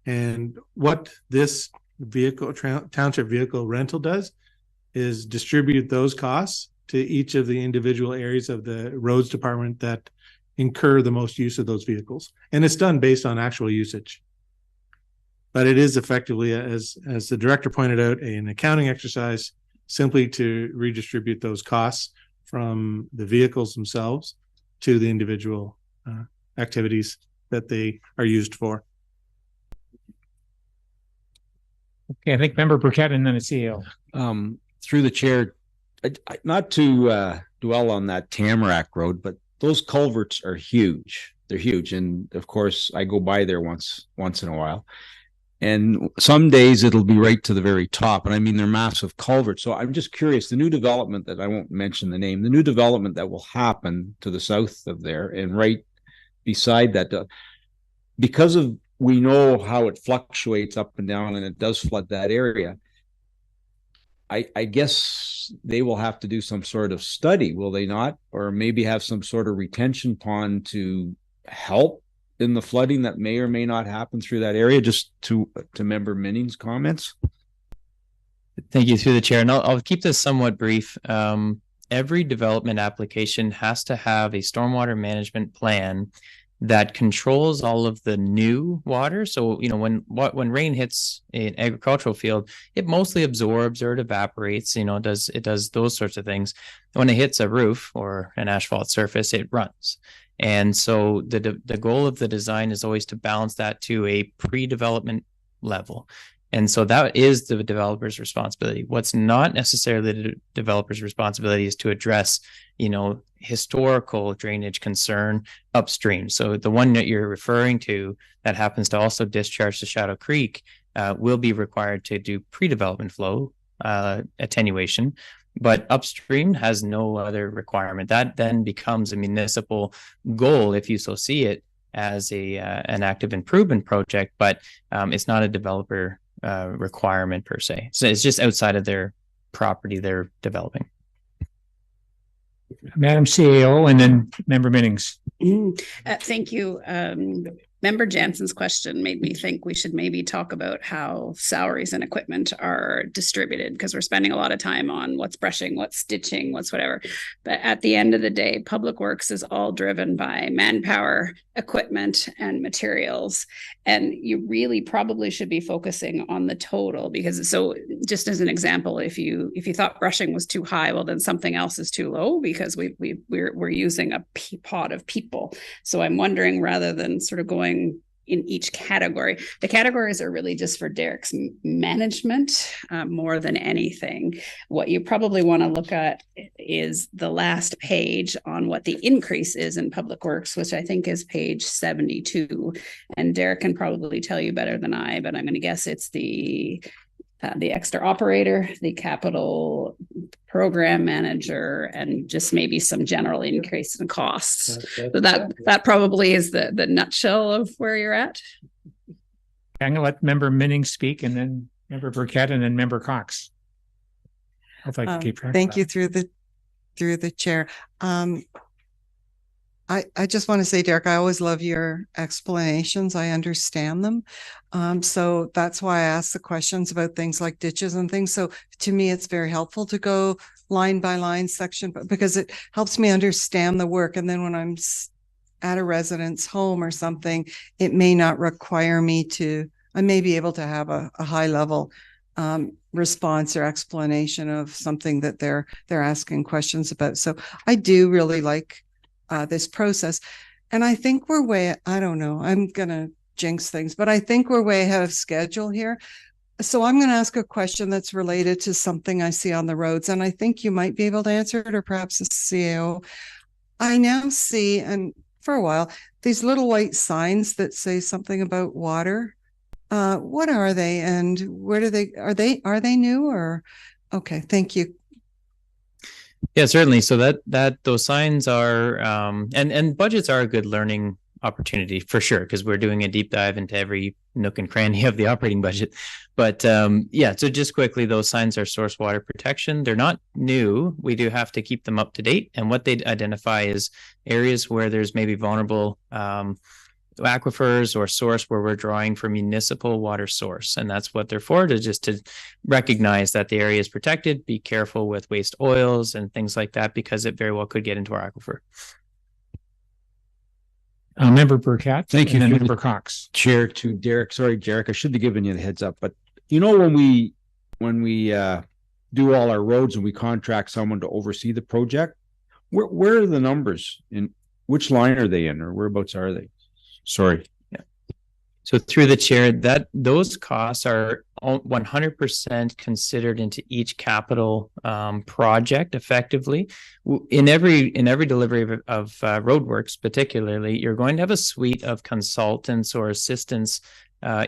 And what this vehicle township vehicle rental does is distribute those costs to each of the individual areas of the roads department that incur the most use of those vehicles. And it's done based on actual usage. But it is effectively, as the director pointed out, an accounting exercise simply to redistribute those costs from the vehicles themselves to the individual activities that they are used for. Okay, I think Member Burkett and then the CEO. Through the chair, not to dwell on that Tamarack Road, but those culverts are huge. They're huge. And of course, I go by there once in a while. And some days it'll be right to the very top. And I mean, they're massive culverts. So I'm just curious, the new development that I won't mention the name, the new development that will happen to the south of there and right beside that, because of we know how it fluctuates up and down and it does flood that area. I guess they will have to do some sort of study, will they not? Or maybe have some sort of retention pond to help in the flooding that may or may not happen through that area, just to Member Minning's comments. Thank you, through the chair. And I'll keep this somewhat brief. Every development application has to have a stormwater management plan that controls all of the new water. So, you know, when rain hits an agricultural field, it mostly absorbs or it evaporates, you know, it does those sorts of things. When it hits a roof or an asphalt surface, it runs. And so the goal of the design is always to balance that to a pre-development level. And so that is the developer's responsibility. What's not necessarily the developer's responsibility is to address, you know, historical drainage concern upstream. So the one that you're referring to that happens to also discharge to Shadow Creek will be required to do pre-development flow attenuation, but upstream has no other requirement. That then becomes a municipal goal, if you so see it, as an active improvement project, but it's not a developer requirement per se. So it's just outside of their property they're developing. Madam CEO and then Member Minnings. Thank you. Member Jansen's question made me think we should maybe talk about how salaries and equipment are distributed, because we're spending a lot of time on what's brushing, what's stitching, what's whatever. But at the end of the day, public works is all driven by manpower, equipment, and materials. And you really probably should be focusing on the total, because so just as an example, if you thought brushing was too high, well, then something else is too low, because we're using a pot of people. So I'm wondering, rather than sort of going in each category, the categories are really just for Derek's management more than anything. What you probably want to look at is the last page on what the increase is in public works, which I think is page 72. And Derek can probably tell you better than I, but I'm going to guess it's the extra operator, the capital program manager, and just maybe some general increase in costs. So that probably is the nutshell of where you're at. I'm going to let Member Minning speak, and then Member Burkett, and then Member Cox. If I can keep track. Thank you through the chair. I just want to say, Derek, I always love your explanations. I understand them. So that's why I ask the questions about things like ditches and things. So to me, it's very helpful to go line by line, section, because it helps me understand the work. And then when I'm at a resident's home or something, it may not require me to, I may be able to have a high level response or explanation of something that they're asking questions about. So I do really like this process. And I think we're I don't know, I'm going to jinx things, but I think we're way ahead of schedule here. So I'm going to ask a question that's related to something I see on the roads, and I think you might be able to answer it, or perhaps the CAO. I now see, and for a while, these little white signs that say something about water. What are they, and where do they, are they new, or? Okay, thank you. Yeah, certainly. So that those signs are and budgets are a good learning opportunity for sure, because we're doing a deep dive into every nook and cranny of the operating budget. But yeah, so just quickly, those signs are source water protection. They're not new. We do have to keep them up to date. And what they identify is areas where there's maybe vulnerable aquifers or source where we're drawing from municipal water source. And that's what they're for, to just to recognize that the area is protected, be careful with waste oils and things like that, because it very well could get into our aquifer. Member Burkett. Thank you, Member Cox. Chair, to Derek. Sorry, Derek, I should have given you the heads up, but you know, when we do all our roads and we contract someone to oversee the project, where are the numbers, in which line are they in, or whereabouts are they? Sorry. Yeah. So through the chair, that those costs are 100% considered into each capital project effectively. In every delivery of roadworks, particularly, you're going to have a suite of consultants or assistants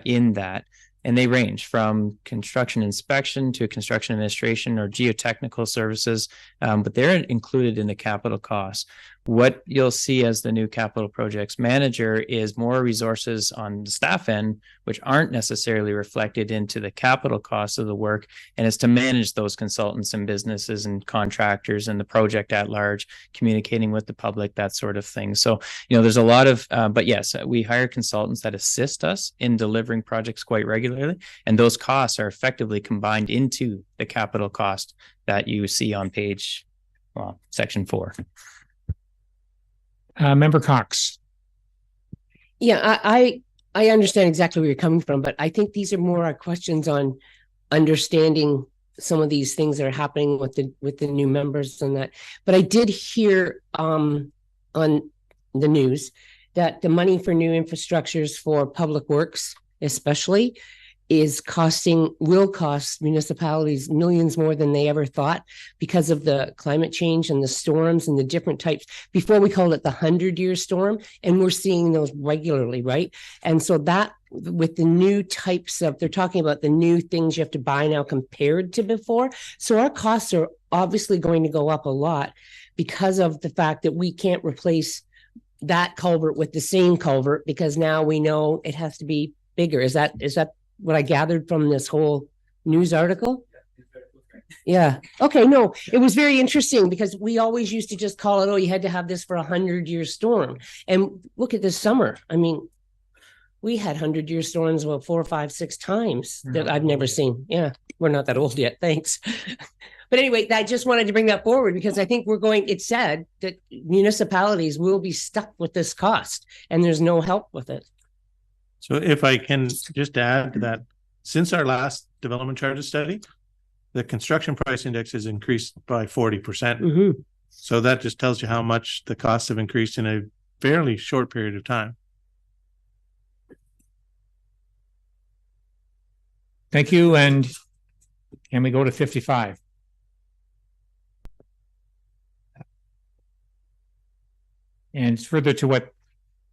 in that. And they range from construction inspection to construction administration or geotechnical services, but they're included in the capital costs. What you'll see as the new capital projects manager is more resources on the staff end, which aren't necessarily reflected into the capital costs of the work, and is to manage those consultants and businesses and contractors and the project at large, communicating with the public, that sort of thing. So, you know, there's a lot of, but yes, we hire consultants that assist us in delivering projects quite regularly, and those costs are effectively combined into the capital cost that you see on page, well, section 4. Member Cox. Yeah, I understand exactly where you're coming from, but I think these are more our questions on understanding some of these things that are happening with the new members and that. But I did hear on the news that the money for new infrastructures for public works, especially, will cost municipalities millions more than they ever thought, because of the climate change and the storms and the different types. Before, we called it the 100-year storm, and we're seeing those regularly, right? And so that, with the new types of, they're talking about the new things you have to buy now compared to before. So our costs are obviously going to go up a lot because of the fact that we can't replace that culvert with the same culvert, because now we know it has to be bigger. Is that what I gathered from this whole news article? Yeah. Okay. No, it was very interesting, because we always used to just call it, oh, you had to have this for 100-year storm. And look at this summer. I mean, we had 100-year storms, well, 4, 5, 6 times that I've never seen. Yeah. We're not that old yet. Thanks. But anyway, I just wanted to bring that forward, because I think it said that municipalities will be stuck with this cost, and there's no help with it. So if I can just add to that, since our last development charges study, the construction price index has increased by 40%. Mm-hmm. So that just tells you how much the costs have increased in a fairly short period of time. Thank you. And can we go to 55? And further to what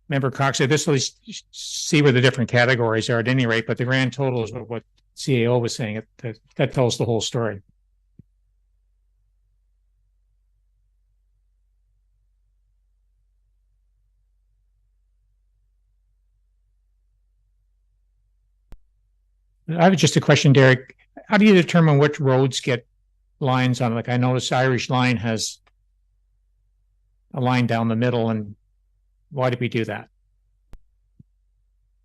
Member Cox said, this will see where the different categories are at any rate, but the grand total is what CAO was saying. That tells the whole story. I have just a question, Derek. How do you determine which roads get lines on? Like, I noticed Irish Line has a line down the middle, and why did we do that?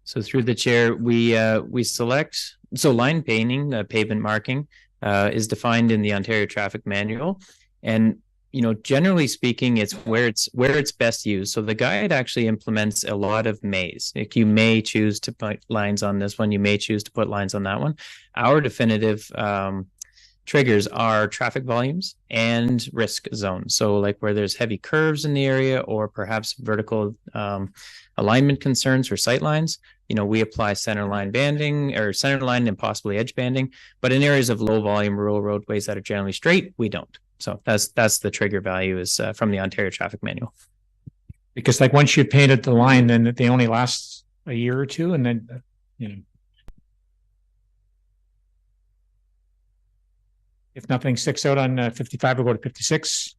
So through the chair, we select, so line painting, pavement marking, is defined in the Ontario Traffic Manual, and you know, generally speaking, it's where it's best used. So the guide actually implements a lot of mays. Like, you may choose to put lines on this one, you may choose to put lines on that one. Our definitive triggers are traffic volumes and risk zones. So like where there's heavy curves in the area or perhaps vertical alignment concerns for sight lines, we apply center line banding or center line and possibly edge banding. But in areas of low volume rural roadways that are generally straight, we don't. So that's the trigger value is from the Ontario Traffic Manual. Because like once you painted the line, then they only last a year or two, and then if nothing sticks out on 55, we'll go to 56.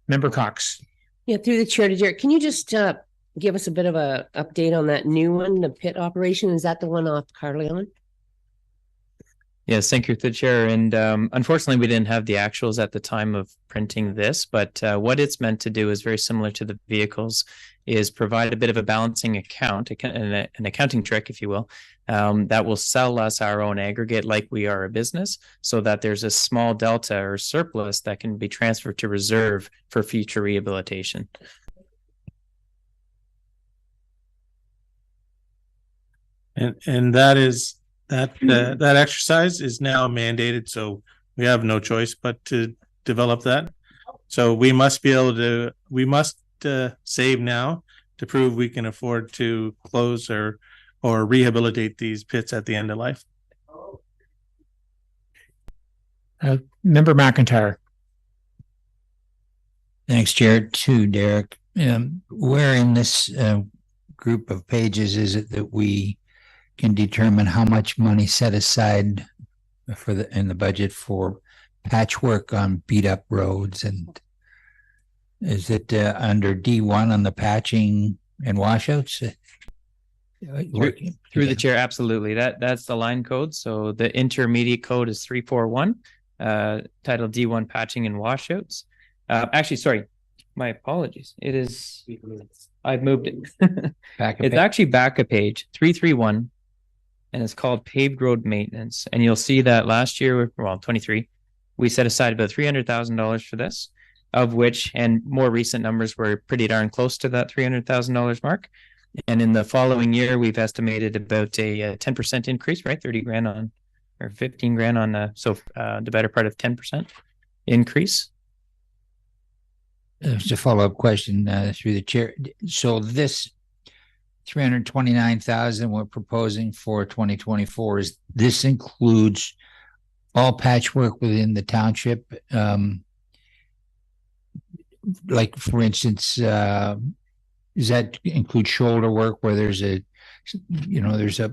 Member Cox. Yeah, through the chair to Jared, can you just give us a bit of a update on that new one, the pit operation? Is that the one off Carleon? Yes, thank you, the chair. And unfortunately, we didn't have the actuals at the time of printing this, but what it's meant to do is very similar to the vehicles, is provide a bit of a balancing account, an accounting trick, if you will, that will sell us our own aggregate like we are a business, so that there's a small delta or surplus that can be transferred to reserve for future rehabilitation. And that is that exercise is now mandated, so we have no choice but to develop that. So we must be able to save now to prove we can afford to close or rehabilitate these pits at the end of life. Member McIntyre. Thanks, Chair. To Derek, where in this group of pages is it that we can determine how much money set aside in the budget for patchwork on beat up roads? And is it under D1 on the patching and washouts? Through the chair, absolutely. That's the line code. So the intermediate code is 341, titled D1 patching and washouts. Actually, sorry, my apologies. It is, I've moved it. It's actually back a page, 331. And it's called paved road maintenance. And you'll see that last year, well, 23, we set aside about $300,000 for this, of which, and more recent numbers were pretty darn close to that $300,000 mark. And in the following year, we've estimated about a 10% increase, right? 30 grand on, or 15 grand on, the better part of 10% increase. Just a follow-up question through the chair. So this 329,000 we're proposing for 2024, this includes all patchwork within the township? Like for instance, does that include shoulder work where there's a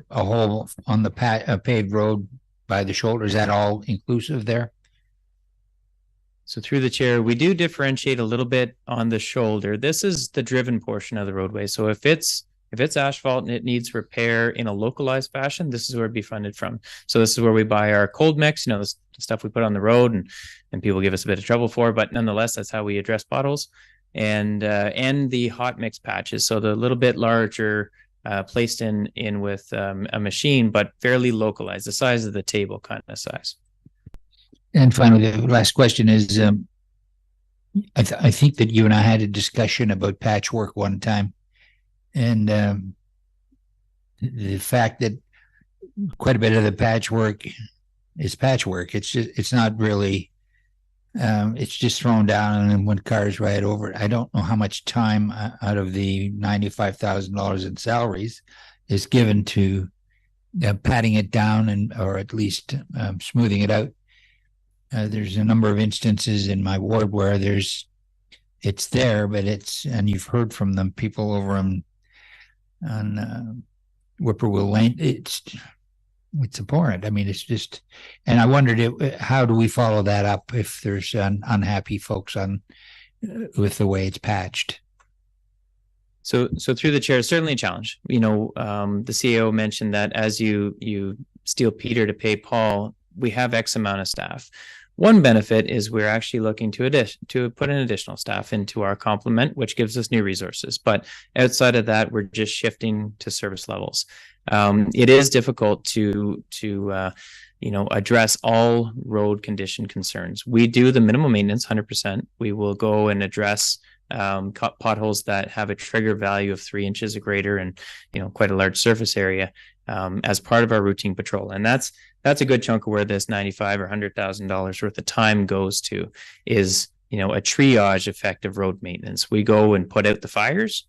hole on the paved road by the shoulder? Is that all inclusive there? So through the chair, we do differentiate a little bit on the shoulder. This is the driven portion of the roadway. So if it's asphalt and it needs repair in a localized fashion, this is where it'd be funded from. So this is where we buy our cold mix, the stuff we put on the road and people give us a bit of trouble for, but nonetheless, that's how we address potholes. And the hot mix patches. So the little bit larger, placed in with a machine, but fairly localized, the size of the table kind of size. And finally, the last question is, I think that you and I had a discussion about patchwork one time. And the fact that quite a bit of the patchwork is patchwork. It's not really, it's just thrown down and then when cars ride over it. I don't know how much time out of the $95,000 in salaries is given to patting it down or at least smoothing it out. There's a number of instances in my ward where it's there, but and you've heard from them, people over on Whippoorwill Lane, it's abhorrent. I mean, it's just, and I wondered how do we follow that up if there's unhappy folks with the way it's patched? So through the chair, certainly a challenge. The CEO mentioned that as you steal Peter to pay Paul, we have X amount of staff. One benefit is we're actually looking to put an additional staff into our complement, which gives us new resources. But outside of that, we're just shifting to service levels. It is difficult to address all road condition concerns. We do the minimum maintenance 100%. We will go and address potholes that have a trigger value of 3 inches or greater, and quite a large surface area, as part of our routine patrol. And that's a good chunk of where this $95,000 or $100,000 worth of time goes to, is a triage effective road maintenance. We go and put out the fires,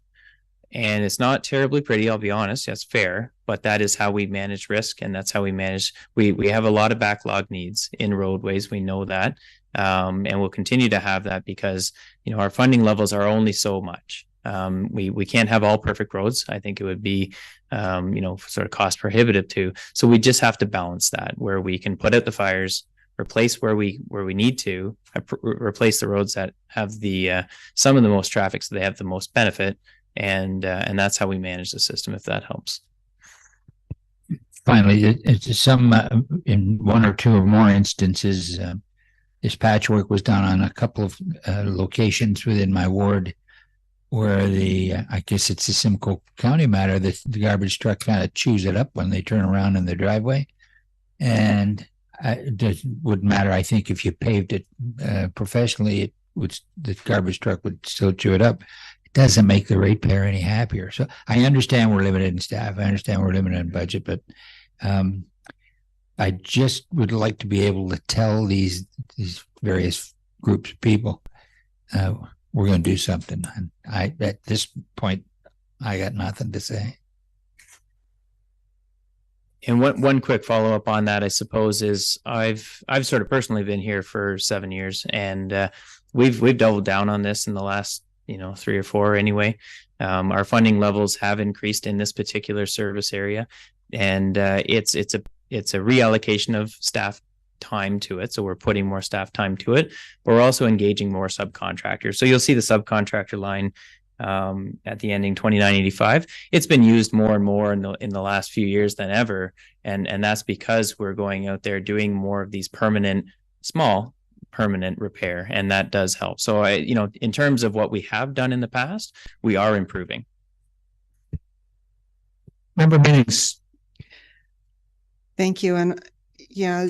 and it's not terribly pretty, I'll be honest, that's fair, but that is how we manage risk, and that's how we manage. We have a lot of backlog needs in roadways, we know that, and we'll continue to have that because our funding levels are only so much. We can't have all perfect roads. I think it would be sort of cost prohibitive too. So we just have to balance that, where we can put out the fires, replace where we need to, replace the roads that have the some of the most traffic, so they have the most benefit, and that's how we manage the system, if that helps. Finally, it's some in one or two or more instances, this patchwork was done on a couple of locations within my ward, where I guess it's a Simcoe County matter, that the garbage truck kind of chews it up when they turn around in their driveway. And it wouldn't matter, I think, if you paved it professionally, the garbage truck would still chew it up. It doesn't make the ratepayer any happier. So I understand we're limited in staff. I understand we're limited in budget, but I just would like to be able to tell these various groups of people, we're going to do something. And at this point, I got nothing to say. And one quick follow up on that, I suppose, is I've sort of personally been here for 7 years, and we've doubled down on this in the last 3 or 4 anyway. Our funding levels have increased in this particular service area, and it's a reallocation of staff time to it. So we're putting more staff time to it, but we're also engaging more subcontractors. So you'll see the subcontractor line at the ending 2985. It's been used more and more in the last few years than ever, and that's because we're going out there doing more of these small permanent repair, and that does help. So in terms of what we have done in the past, we are improving. Member Minnings. Thank you. And yeah,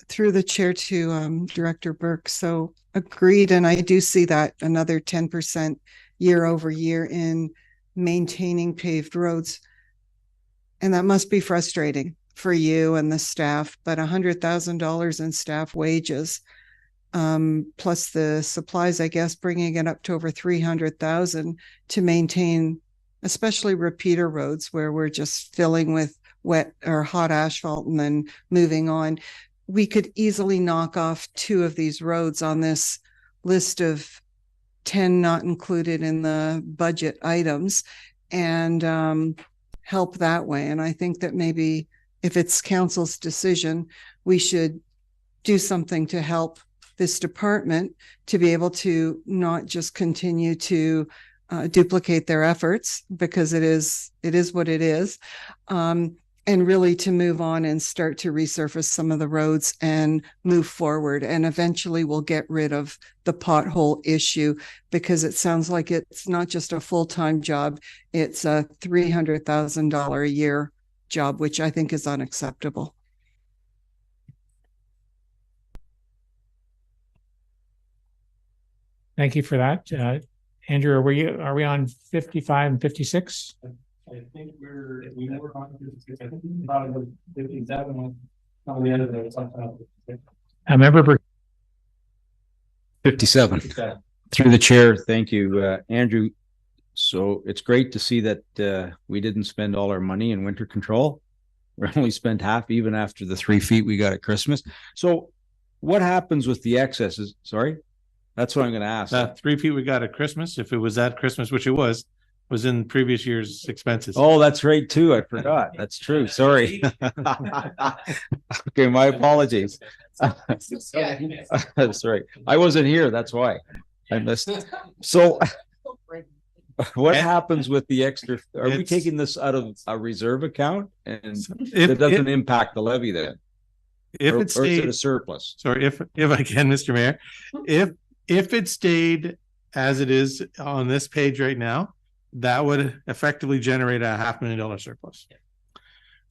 through the chair to Director Burke. So agreed. And I do see that another 10% year over year in maintaining paved roads. And that must be frustrating for you and the staff, but $100,000 in staff wages, plus the supplies, I guess, bringing it up to over 300,000 to maintain, especially repeater roads where we're just filling with wet or hot asphalt and then moving on. We could easily knock off 2 of these roads on this list of 10 not included in the budget items and help that way. And I think that maybe if it's council's decision, we should do something to help this department to be able to not just continue to duplicate their efforts, because it is what it is. And really to move on and start to resurface some of the roads and move forward. And eventually we'll get rid of the pothole issue, because it sounds like it's not just a full-time job. It's a $300,000 a year job, which I think is unacceptable. Thank you for that. Andrew, are we on 55 and 56? I think we were on 56. I think we probably 57 on the end of there. I remember 57. Through the chair, thank you, Andrew. So it's great to see that we didn't spend all our money in winter control. We only spent half, even after the 3 feet we got at Christmas. So what happens with the excesses? Sorry, that's what I'm going to ask. 3 feet we got at Christmas, if it was at Christmas, which it was in previous year's expenses. Oh, that's right too. I forgot. That's true. Sorry. Okay, my apologies. That's right. I wasn't here. That's why I missed. So what happens with the extra? Are we taking this out of a reserve account, and it doesn't impact the levy then? If or it stayed is it a surplus? Sorry, if I can, Mr. Mayor, if it stayed as it is on this page right now, that would effectively generate a $500,000 surplus.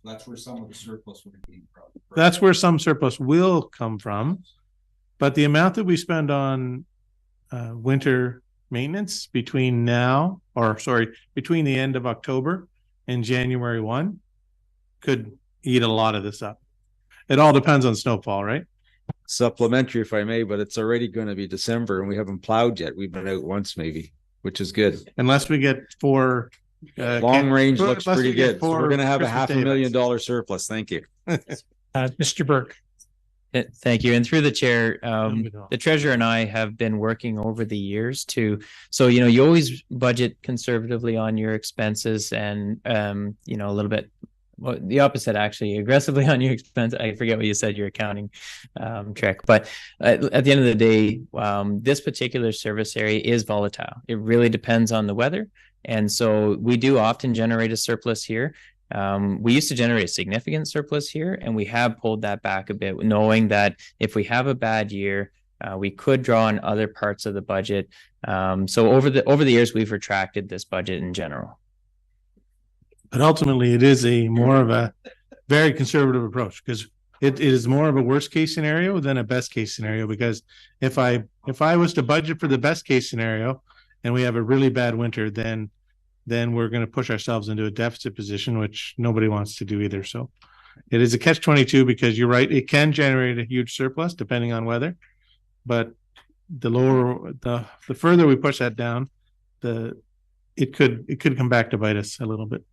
That's where some of the surplus would be from. That's where some surplus will come from. But the amount that we spend on winter maintenance between between the end of October and January 1 could eat a lot of this up. It all depends on snowfall, right? Supplementary, if I may, but it's already going to be December and we haven't plowed yet. We've been out once maybe, which is good. Unless we get four. Long range looks pretty good. So we're going to have a $500,000 surplus. Thank you. Mr. Burke. Thank you. And through the chair, the treasurer and I have been working over the years so, you always budget conservatively on your expenses and, a little bit, well, the opposite, actually, aggressively on your expense. I forget what you said, your accounting trick. But at the end of the day, this particular service area is volatile. It really depends on the weather. And so we do often generate a surplus here. We used to generate a significant surplus here, and we have pulled that back a bit, knowing that if we have a bad year, we could draw on other parts of the budget. So over the years, we've retracted this budget in general. But ultimately, it is more of a very conservative approach, because it is more of a worst case scenario than a best case scenario. Because if I was to budget for the best case scenario and we have a really bad winter, then we're going to push ourselves into a deficit position, which nobody wants to do either. So it is a catch-22, because you're right, it can generate a huge surplus depending on weather, but the further we push that down, it could come back to bite us a little bit.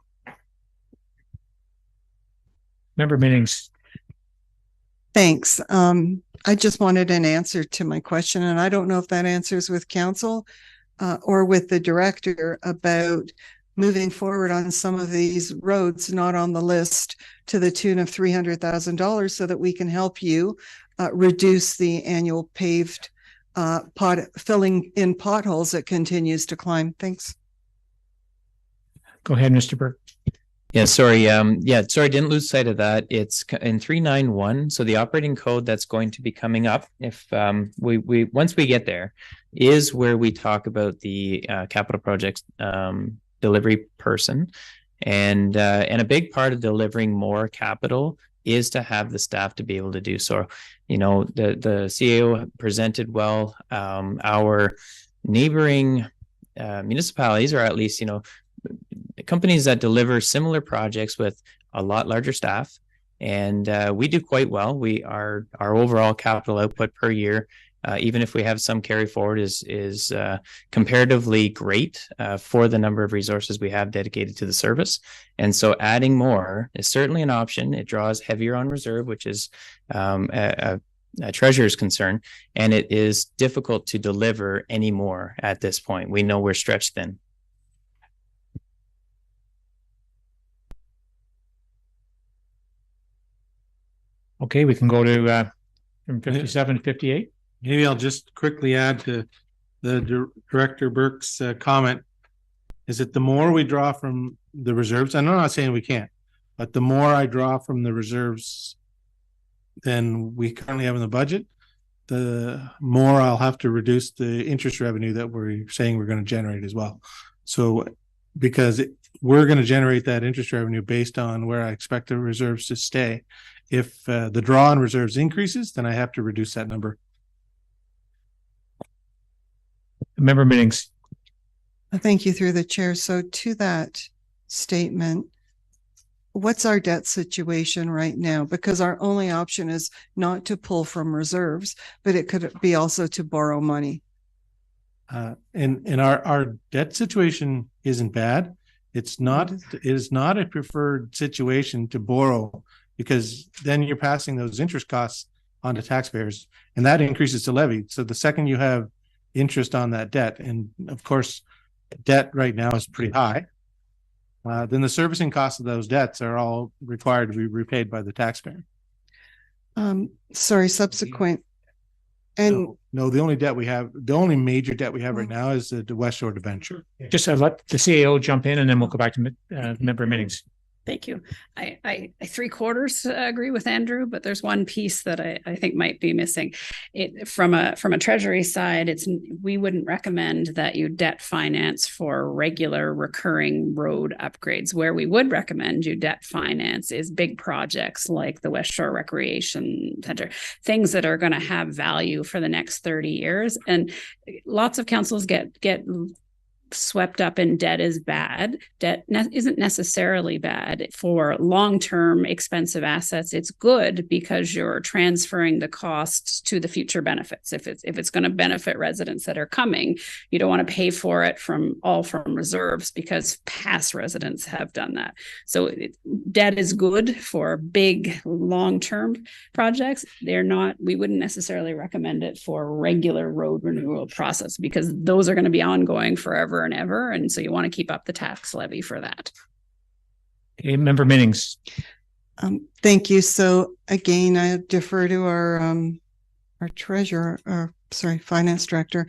Member Meetings. Thanks. I just wanted an answer to my question, and I don't know if that answers with council or with the director about moving forward on some of these roads not on the list to the tune of $300,000 so that we can help you reduce the annual paved filling in potholes that continues to climb. Thanks. Go ahead, Mr. Burke. Yeah, sorry. Didn't lose sight of that. It's in 391. So the operating code that's going to be coming up, if we once we get there, is where we talk about the capital projects delivery person, and a big part of delivering more capital is to have the staff to be able to do so. The CAO presented well. Our neighboring municipalities, or at least companies that deliver similar projects with a lot larger staff, and we do quite well. Our overall capital output per year, even if we have some carry forward, is comparatively great for the number of resources we have dedicated to the service. And so adding more is certainly an option. It draws heavier on reserve, which is a treasurer's concern, and it is difficult to deliver any more at this point. We know we're stretched thin. Okay, we can go to from 57 to 58. Maybe I'll just quickly add to the Director Burke's comment, is that the more we draw from the reserves, and I'm not saying we can't, but the more I draw from the reserves than we currently have in the budget, the more I'll have to reduce the interest revenue that we're saying we're going to generate as well. So because we're going to generate that interest revenue based on where I expect the reserves to stay. If the draw on reserves increases, then I have to reduce that number. Member Meetings. Thank you, through the chair. So to that statement, what's our debt situation right now? Because our only option is not to pull from reserves, but it could be also to borrow money. And our debt situation isn't bad. It is not a preferred situation to borrow, because then you're passing those interest costs on to taxpayers, and that increases the levy. So the second you have interest on that debt, and of course, debt right now is pretty high, then the servicing costs of those debts are all required to be repaid by the taxpayer. Sorry, subsequent. And no, the only debt we have, the only major debt we have right now is the West Shore debenture. Just let the CAO jump in, and then we'll go back to Member Meetings. Thank you. I 3/4 agree with Andrew, but there's one piece that I think might be missing. It from a Treasury side, we wouldn't recommend that you debt finance for regular recurring road upgrades. Where we would recommend you debt finance is big projects like the West Shore Recreation Center, things that are going to have value for the next 30 years. And lots of councils get swept up in debt is bad. Debt isn't necessarily bad for long-term expensive assets. It's good because you're transferring the costs to the future benefits. If it's going to benefit residents that are coming, you don't want to pay for it from reserves because past residents have done that. So debt is good for big long-term projects. We wouldn't necessarily recommend it for regular road renewal process because those are going to be ongoing forever and ever. And so you want to keep up the tax levy for that. Okay, Member Minnings. Thank you. So again, I defer to our treasurer, finance director.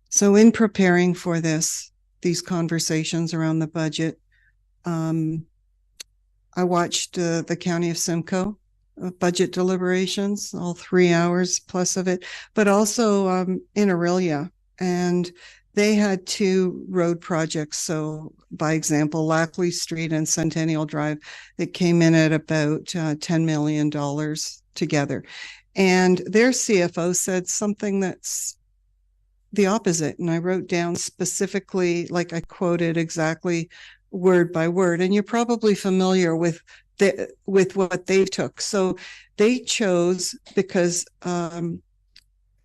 So in preparing for these conversations around the budget, I watched the County of Simcoe budget deliberations, all 3 hours plus of it, but also in Aurelia. And they had 2 road projects. So by example, Lackley Street and Centennial Drive that came in at about $10 million together. And their CFO said something that's the opposite. And I wrote down specifically, like I quoted exactly word by word. And you're probably familiar with what they took. So they chose, because when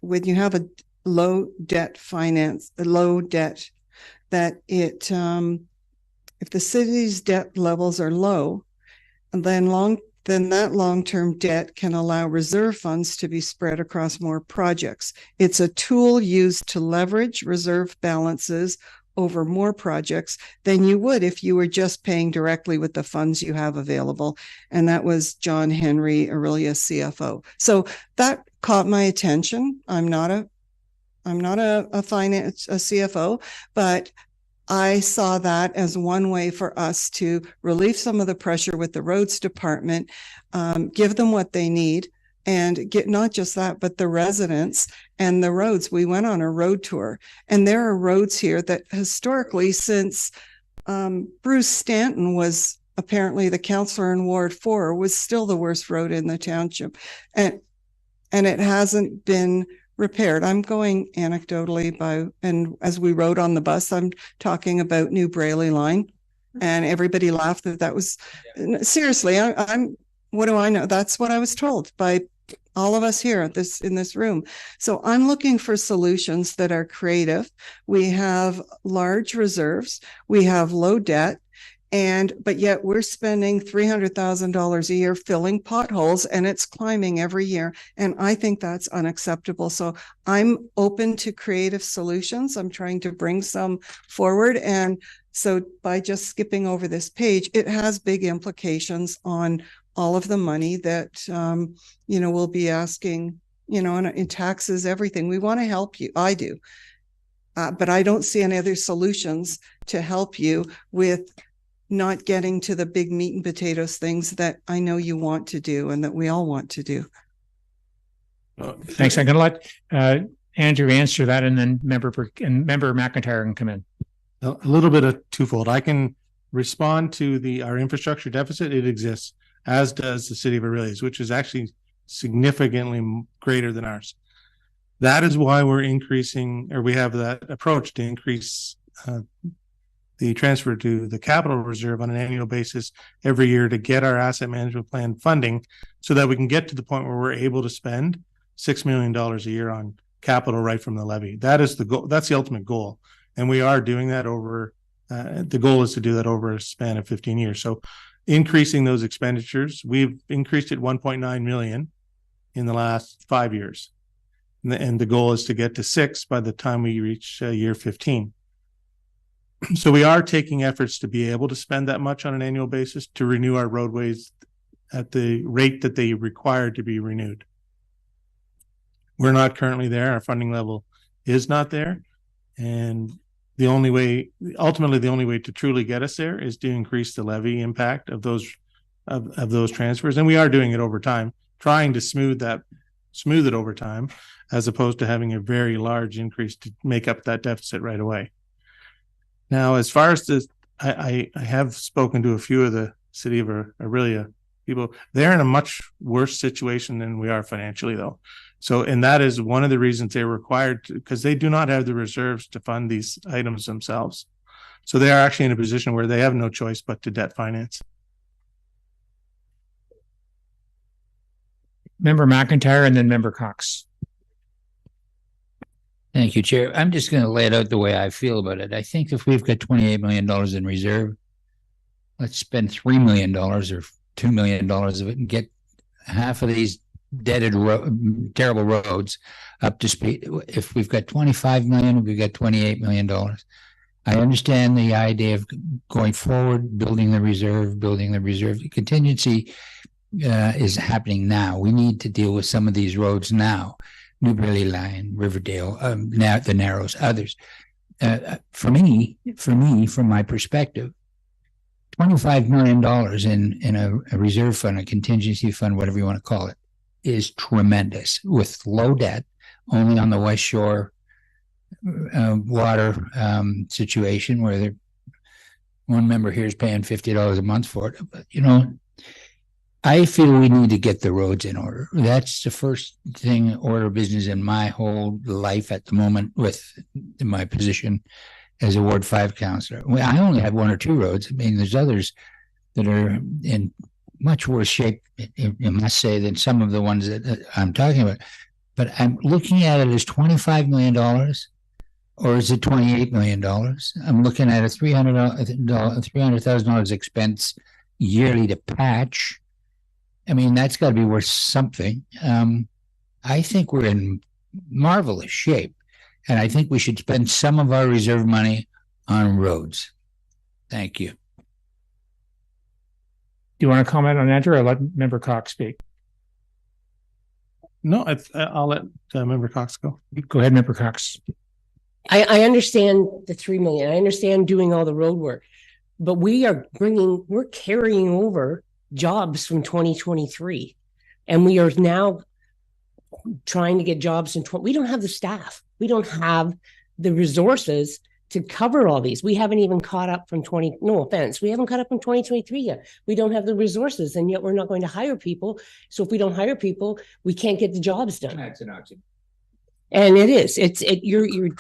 you have a low debt, that it if the city's debt levels are low, then that long-term debt can allow reserve funds to be spread across more projects. It's a tool used to leverage reserve balances over more projects than you would if you were just paying directly with the funds you have available. And that was John Henry, Aurelia CFO. So that caught my attention. I'm not a CFO, but I saw that as one way for us to relieve some of the pressure with the roads department, give them what they need, and get not just that, but the residents and the roads. We went on a road tour, and there are roads here that historically, since Bruce Stanton was apparently the councillor in Ward 4, was still the worst road in the township. And it hasn't been repaired. I'm going anecdotally and as we rode on the bus, I'm talking about New Brayley line, and everybody laughed that was seriously. I'm what do I know? That's what I was told by all of us here in this room. So I'm looking for solutions that are creative. We have large reserves, we have low debt, but yet we're spending $300,000 a year filling potholes, and it's climbing every year. And I think that's unacceptable. So I'm open to creative solutions. I'm trying to bring some forward. And so by just skipping over this page, it has big implications on all of the money that, we'll be asking, in taxes, everything. We want to help you. I do. But I don't see any other solutions to help you with not getting to the big meat and potatoes things that I know you want to do and that we all want to do. Thanks. I'm going to let Andrew answer that, and then Member McIntyre can come in. A little bit of twofold. I can respond to our infrastructure deficit. It exists, as does the city of Aurelia's, which is actually significantly greater than ours. That is why we're increasing, or we have that approach to increase the transfer to the capital reserve on an annual basis every year to get our asset management plan funding, so that we can get to the point where we're able to spend $6 million a year on capital right from the levy. That is the goal. That's the ultimate goal. And we are doing that over, the goal is to do that over a span of 15 years. So increasing those expenditures, we've increased it 1.9 million in the last 5 years. And the goal is to get to 6 by the time we reach year 15. So we are taking efforts to be able to spend that much on an annual basis to renew our roadways at the rate that they require to be renewed. We're not currently there. Our funding level is not there. And ultimately the only way to truly get us there is to increase the levy impact of those transfers. And we are doing it over time, trying to smooth it over time, as opposed to having a very large increase to make up that deficit right away. Now, as far as this, I have spoken to a few of the city of Aurelia people. They're in a much worse situation than we are financially, though. So, and that is one of the reasons they're required to, because they do not have the reserves to fund these items themselves. So they are actually in a position where they have no choice but to debt finance. Member McIntyre and then Member Cox. Thank you, Chair. I'm just going to lay it out the way I feel about it. I think if we've got $28 million in reserve, let's spend $3 million or $2 million of it and get half of these terrible roads up to speed. If we've got 25 million, we've got $28 million. I understand the idea of going forward, building the reserve. The contingency is happening now. We need to deal with some of these roads now. Newberry Line, Riverdale, now the Narrows, others. For me, from my perspective, $25 million in a reserve fund, a contingency fund, whatever you want to call it, is tremendous, with low debt, only on the West Shore water situation where one member here is paying $50 a month for it. But, I feel we need to get the roads in order. That's the first thing, order of business in my whole life at the moment with my position as a Ward 5 councillor. I only have one or two roads. I mean, there's others that are in much worse shape, you must say, than some of the ones that I'm talking about. But I'm looking at it as $25 million, or is it $28 million? I'm looking at a $300,000 expense yearly to patch. I mean, that's got to be worth something. I think we're in marvelous shape, and I think we should spend some of our reserve money on roads. Thank you. Do you want to comment on that, or let Member Cox speak? No, I'll let Member Cox go. Go ahead, Member Cox. I understand the 3 million. I understand doing all the road work, but we're carrying over jobs from 2023, and we are now trying to get jobs in we don't have the staff, we don't have the resources to cover all these. We haven't even caught up from no offense, we haven't caught up from 2023 yet. We don't have the resources, and yet we're not going to hire people. So if we don't hire people, we can't get the jobs done. That's an oxymoron. And it is.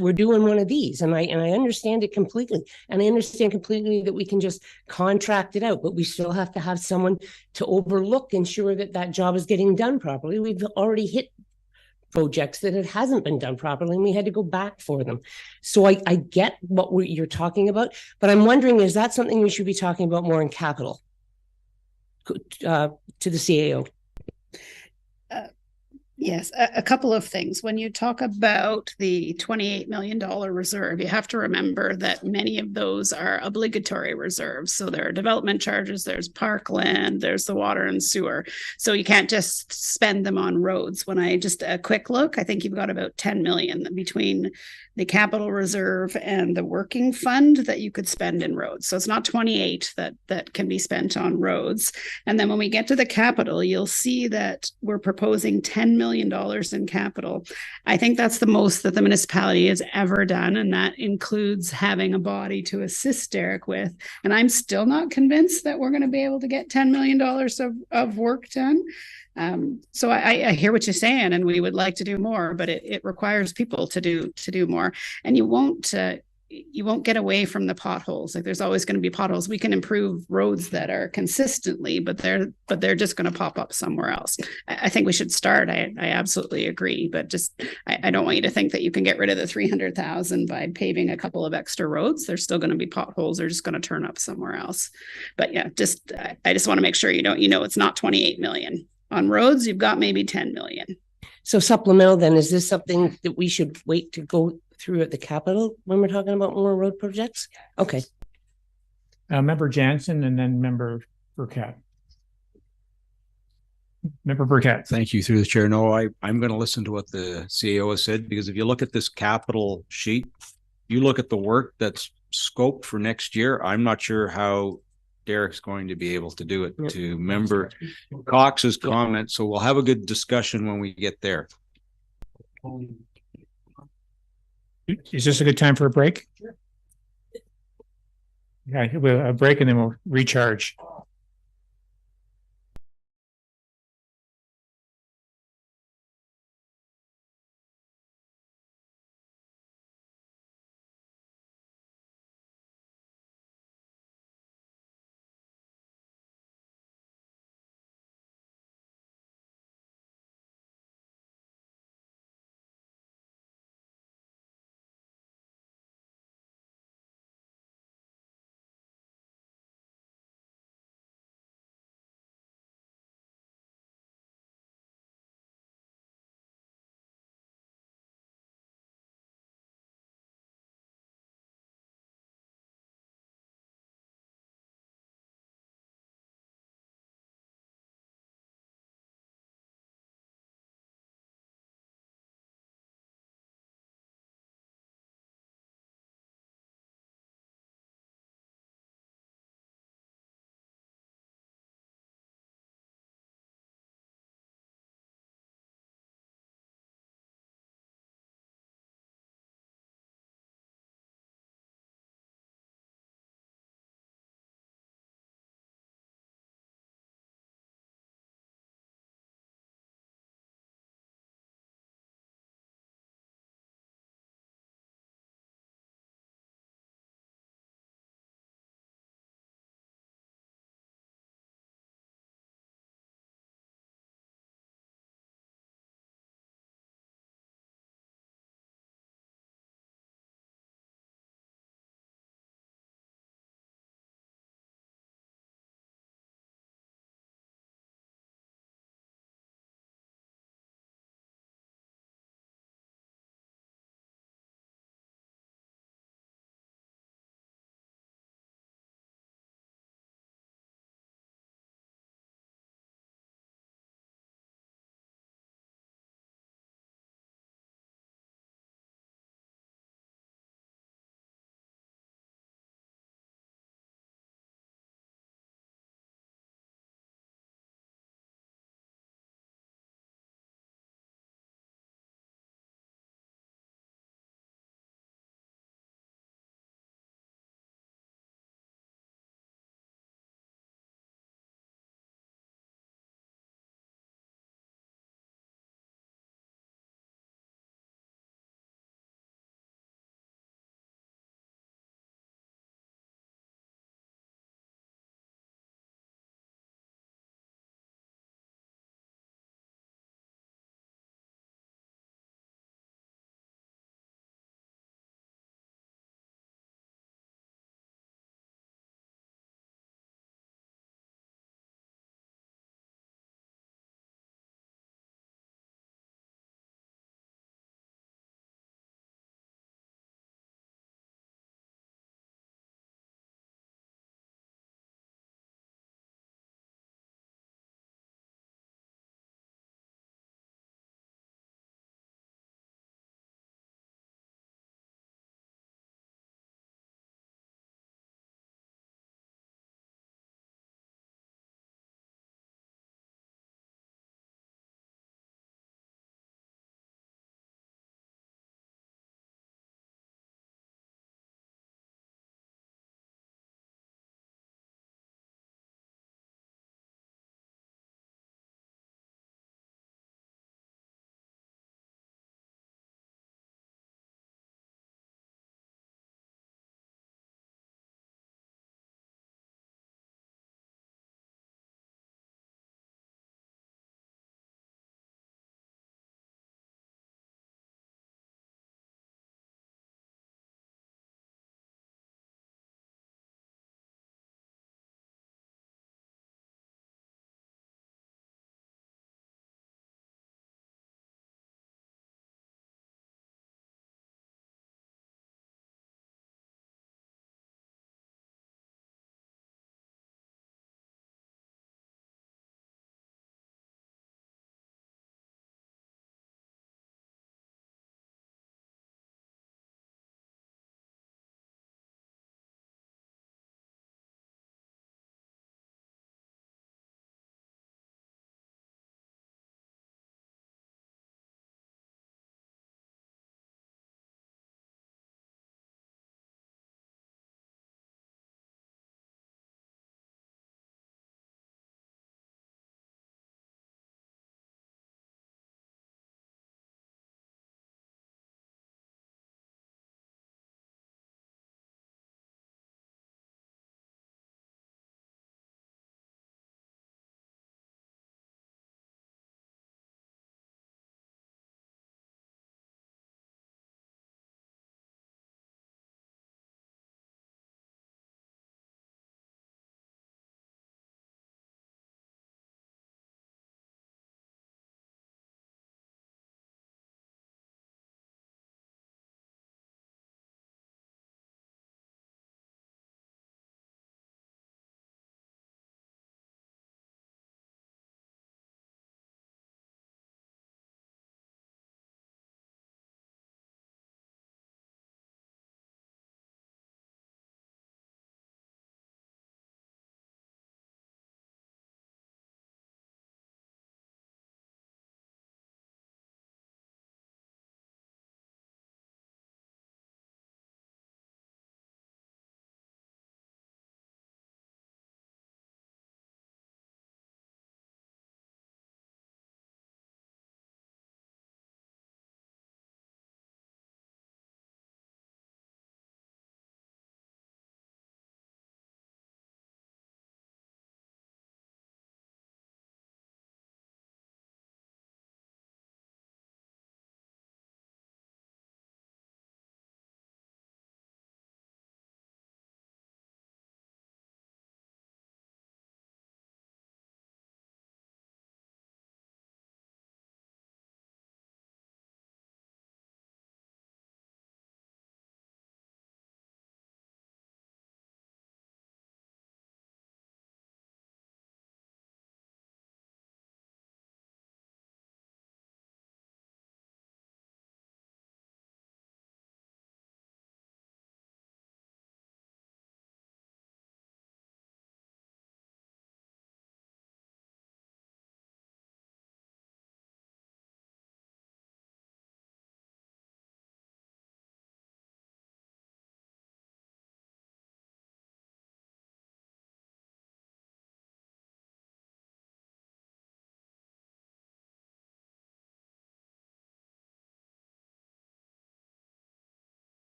We're doing one of these, and I understand it completely. And I understand completely that we can just contract it out, but we still have to have someone to overlook, ensure that that job is getting done properly. We've already hit projects that it hasn't been done properly, and we had to go back for them. So I get what you're talking about, but I'm wondering, is that something we should be talking about more in capital to the CAO? Yes, a couple of things. When you talk about the $28 million reserve, you have to remember that many of those are obligatory reserves. So there are development charges, there's parkland, there's the water and sewer. So you can't just spend them on roads. When I just a quick look, I think you've got about 10 million between the capital reserve and the working fund that you could spend in roads. So it's not 28 that can be spent on roads. And then when we get to the capital, you'll see that we're proposing $10 million in capital. I think that's the most that the municipality has ever done. And that includes having a body to assist Derek with. And I'm still not convinced that we're going to be able to get $10 million of work done. So I hear what you're saying, and we would like to do more, but it requires people to do more. And you won't get away from the potholes. Like, there's always going to be potholes. We can improve roads that are consistently, but they're just going to pop up somewhere else. I think we should start. I absolutely agree, but just I don't want you to think that you can get rid of the 300,000 by paving a couple of extra roads. There's still going to be potholes. They're just going to turn up somewhere else. But yeah, I just want to make sure it's not 28 million. On roads, you've got maybe 10 million. So supplemental, then, is this something that we should wait to go through at the capital when we're talking about more road projects? Okay. Member Jansen and then Member Burkett. Member Burkett. Thank you, through the chair. No, I'm going to listen to what the CAO has said, because if you look at this capital sheet, you look at the work that's scoped for next year, I'm not sure how Derek's going to be able to do it. To member Cox's comment, so we'll have a good discussion when we get there. Is this a good time for a break? Yeah, we'll have a break and then we'll recharge.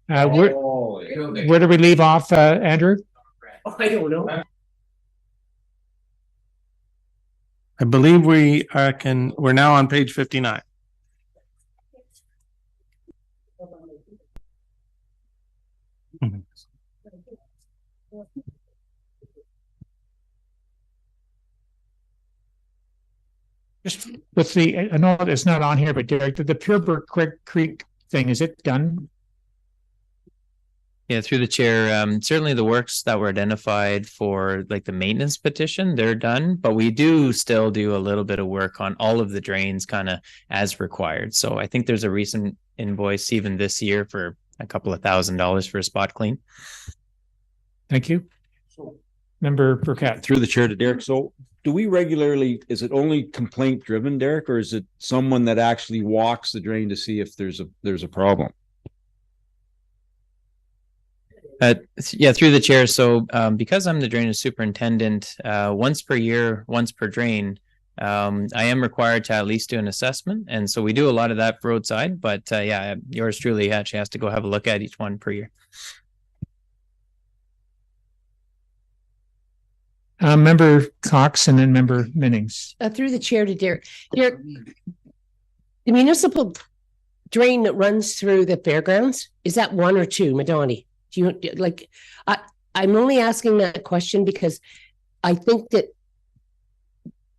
Where do we leave off, Andrew? I don't know. I believe we're now on page 59. Just with I know it's not on here, but Derek, the Pure Brook Creek thing, is it done? Yeah, through the chair, certainly the works that were identified for like the maintenance petition, they're done, but we do still do a little bit of work on all of the drains kind of as required. So I think there's a recent invoice even this year for a couple of $1,000s for a spot clean. Thank you. Member Burkett. Through the chair to Derek. So do we regularly, is it only complaint driven, Derek, or is it someone that actually walks the drain to see if there's a problem? Yeah, through the chair. So because I'm the drainage superintendent, once per year, once per drain, I am required to at least do an assessment. And so we do a lot of that roadside, but yeah, yours truly actually has to go have a look at each one per year. Member Cox and then Member Minnings. Through the chair to Derek. Derek, the municipal drain that runs through the fairgrounds, is that one or two, Madani? Do you like? I'm only asking that question because I think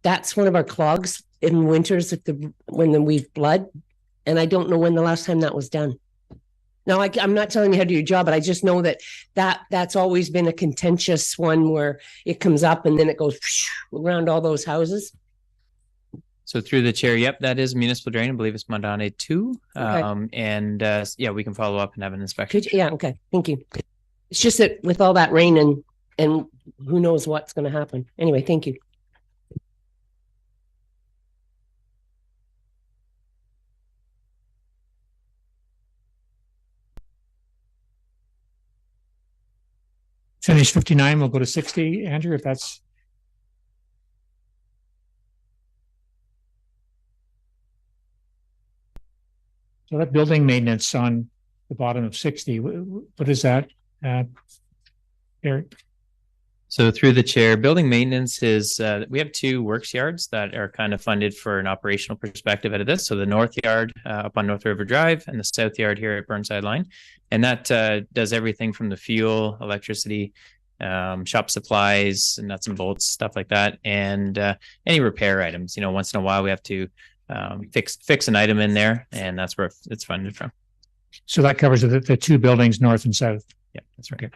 that's one of our clogs in winters when we flood, and I don't know when the last time that was done. Now, I'm not telling you how to do your job, but I just know that's always been a contentious one where it comes up and then it goes around all those houses. So through the chair, yep, that is municipal drain. I believe it's Madane 2. Okay. And yeah, we can follow up and have an inspection. Yeah, okay, thank you. It's just that with all that rain and who knows what's going to happen. Anyway, thank you. Finish 59, we'll go to 60, Andrew, if that's. So that building maintenance on the bottom of 60, what is that, Eric? So through the chair, building maintenance is, we have 2 works yards that are kind of funded for an operational perspective out of this. So the north yard up on North River Drive and the south yard here at Burnside Line. And that does everything from the fuel, electricity, shop supplies, and nuts and bolts, stuff like that. And any repair items, once in a while we have to fix an item in there, and that's where it's funded from. So that covers the 2 buildings north and south. Yeah, that's right. Okay.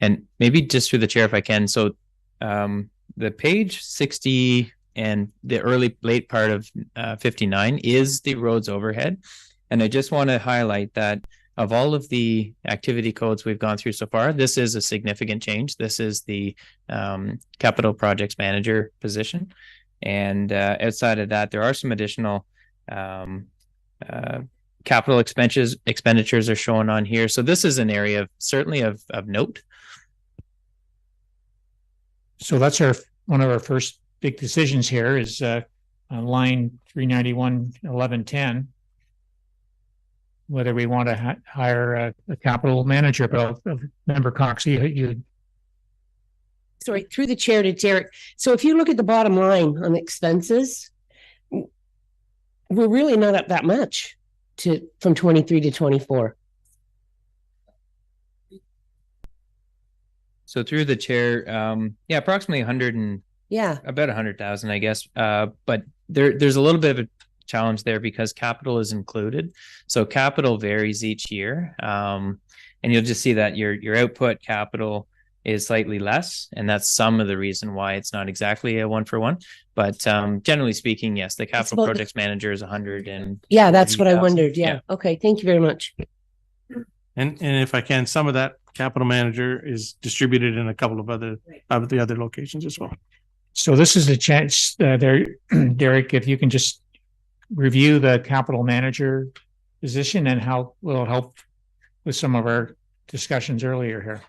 And maybe just through the chair, if I can. So the page 60 and the late part of 59 is the roads overhead. And I just want to highlight that of all of the activity codes we've gone through so far, this is a significant change. This is the capital projects manager position. And outside of that, there are some additional capital expenditures are shown on here. So this is an area certainly of note. So that's one of our first big decisions here is on line 391-1110, whether we want to hire a capital manager. But Member Cox, you. Sorry, through the chair to Derek. So if you look at the bottom line on expenses, we're really not up that much from 23 to 24. So through the chair, yeah, approximately 100 and about 100,000, I guess. But there's a little bit of a challenge there because capital is included. So capital varies each year, and you'll just see that your output capital is slightly less, and that's some of the reason why it's not exactly a 1-for-1. But generally speaking, yes, the capital projects manager is 100 and yeah, that's what I wondered. Yeah. Okay, thank you very much. And if I can, some of that capital manager is distributed in a couple of the other locations as well. So this is a chance there, Derek, if you can just review the capital manager position and how will it help with some of our discussions earlier here.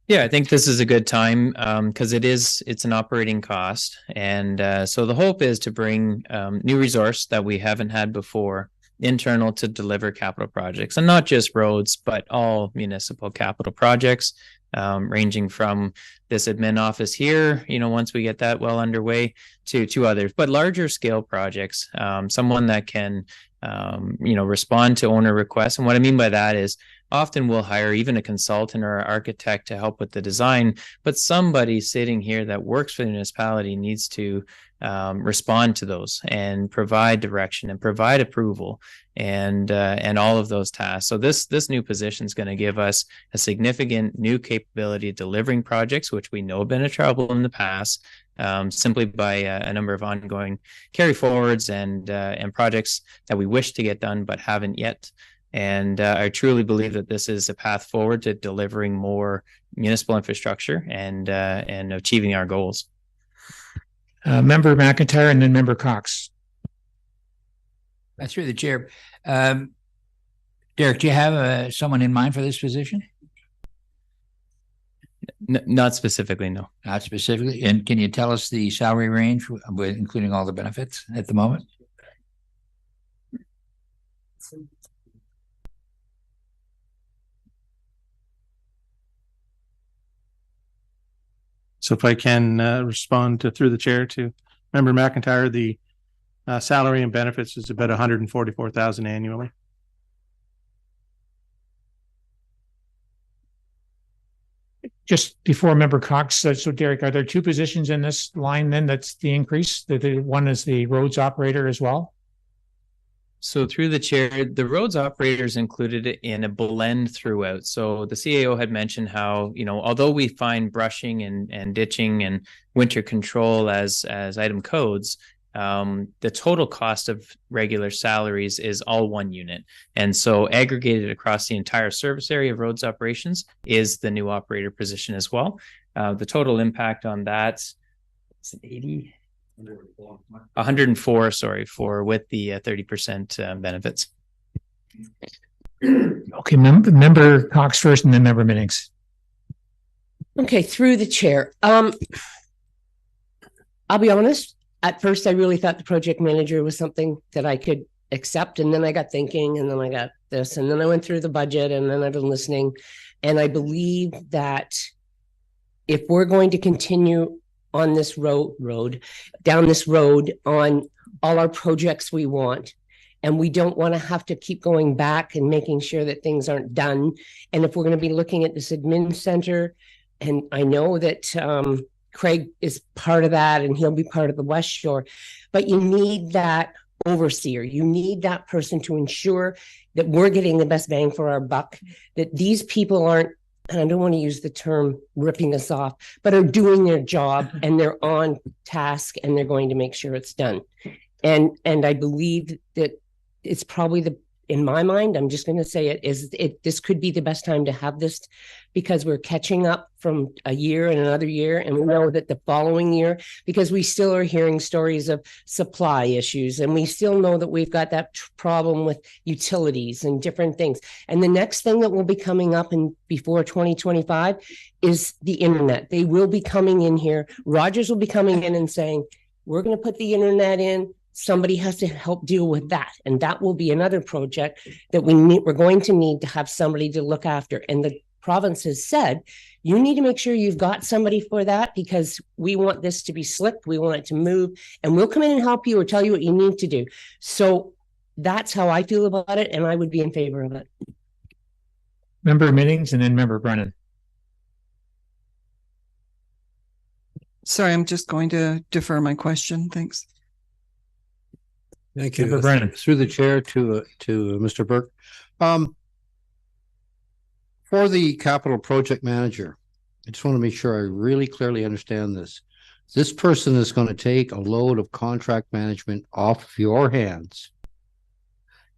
Yeah, I think this is a good time because it's an operating cost. And so the hope is to bring new resource that we haven't had before internal to deliver capital projects, and not just roads, but all municipal capital projects, ranging from this admin office here, once we get that well underway, to others, but larger scale projects. Someone that can, respond to owner requests. And what I mean by that is often we'll hire even a consultant or an architect to help with the design, but somebody sitting here that works for the municipality needs to respond to those and provide direction and provide approval and all of those tasks. So this new position is going to give us a significant new capability of delivering projects, which we know have been a trouble in the past, simply by a number of ongoing carry forwards and projects that we wish to get done but haven't yet. And I truly believe that this is a path forward to delivering more municipal infrastructure and achieving our goals. Member McIntyre and then Member Cox. Through the chair. Derek, do you have someone in mind for this position? Not specifically, no. Not specifically. And can you tell us the salary range, including all the benefits at the moment? So if I can respond through the chair to Member McIntyre, the salary and benefits is about $144,000 annually. Just before Member Cox, so Derek, are there two positions in this line then that's the increase? The one is the roads operator as well? So through the chair, the roads operators included in a blend throughout. So the CAO had mentioned how, although we find brushing and ditching and winter control as item codes, the total cost of regular salaries is all one unit. And so aggregated across the entire service area of roads operations is the new operator position as well. The total impact on that is 80. 104, sorry, with the 30% benefits. Okay, member Cox first and then Member Minnings. Okay, through the chair. I'll be honest, at first I really thought the project manager was something that I could accept, and then I got thinking, and then I got this, and then I went through the budget, and then I've been listening, and I believe that if we're going to continue on this down this road on all our projects we want, and we don't want to have to keep going back and making sure that things aren't done. And if we're going to be looking at this admin center, and I know that Craig is part of that and he'll be part of the West Shore, but you need that overseer. You need that person to ensure that we're getting the best bang for our buck, that these people aren't, and I don't want to use the term ripping us off, but are doing their job and they're on task and they're going to make sure it's done. And I believe that it's probably in my mind, I'm just going to say this could be the best time to have this, because we're catching up from a year and another year. And we know that the following year, because we still are hearing stories of supply issues, and we still know that we've got that problem with utilities and different things. And the next thing that will be coming up before 2025 is the internet. They will be coming in here. Rogers will be coming in and saying, we're going to put the internet in. Somebody has to help deal with that. And that will be another project that we're going to need to have somebody to look after. And the province has said, you need to make sure you've got somebody for that, because we want this to be slick. We want it to move, and we'll come in and help you or tell you what you need to do. So that's how I feel about it. And I would be in favor of it. Member Minnings and then Member Brennan. Sorry, I'm just going to defer my question. Thanks. Thank you. Through the chair to Mr. Burke. For the capital project manager, I just want to make sure I really clearly understand this. This person is going to take a load of contract management off of your hands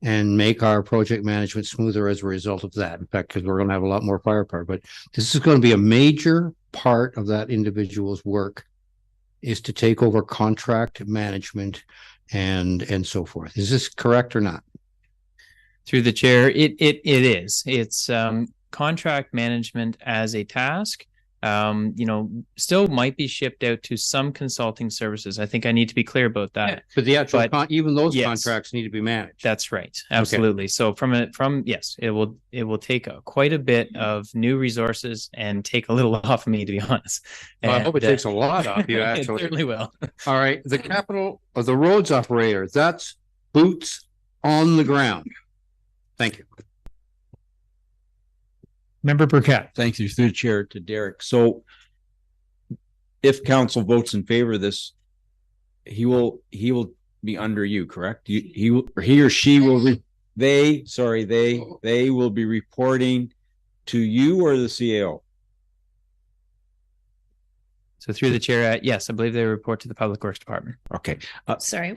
and make our project management smoother as a result of that. In fact, because we're going to have a lot more firepower. But this is going to be a major part of that individual's work, is to take over contract management and so forth. Is this correct or not? Through the chair, it is. It's contract management as a task still might be shipped out to some consulting services. I think I need to be clear about that. Yeah, but the actual, even those yes, contracts need to be managed. That's right. Absolutely. Okay. So yes, it will take quite a bit of new resources and take a little off of me, to be honest. Well, I hope it takes a lot off you, actually. It certainly will. All right. The capital of the roads operator, that's boots on the ground. Thank you. Member Burkett. Thank you, through the chair, to Derek. So if council votes in favor of this, he will be under you, correct? He or she will they will be reporting to you or the CAO? So through the chair, yes, I believe they report to the Public Works Department. Okay. Sorry,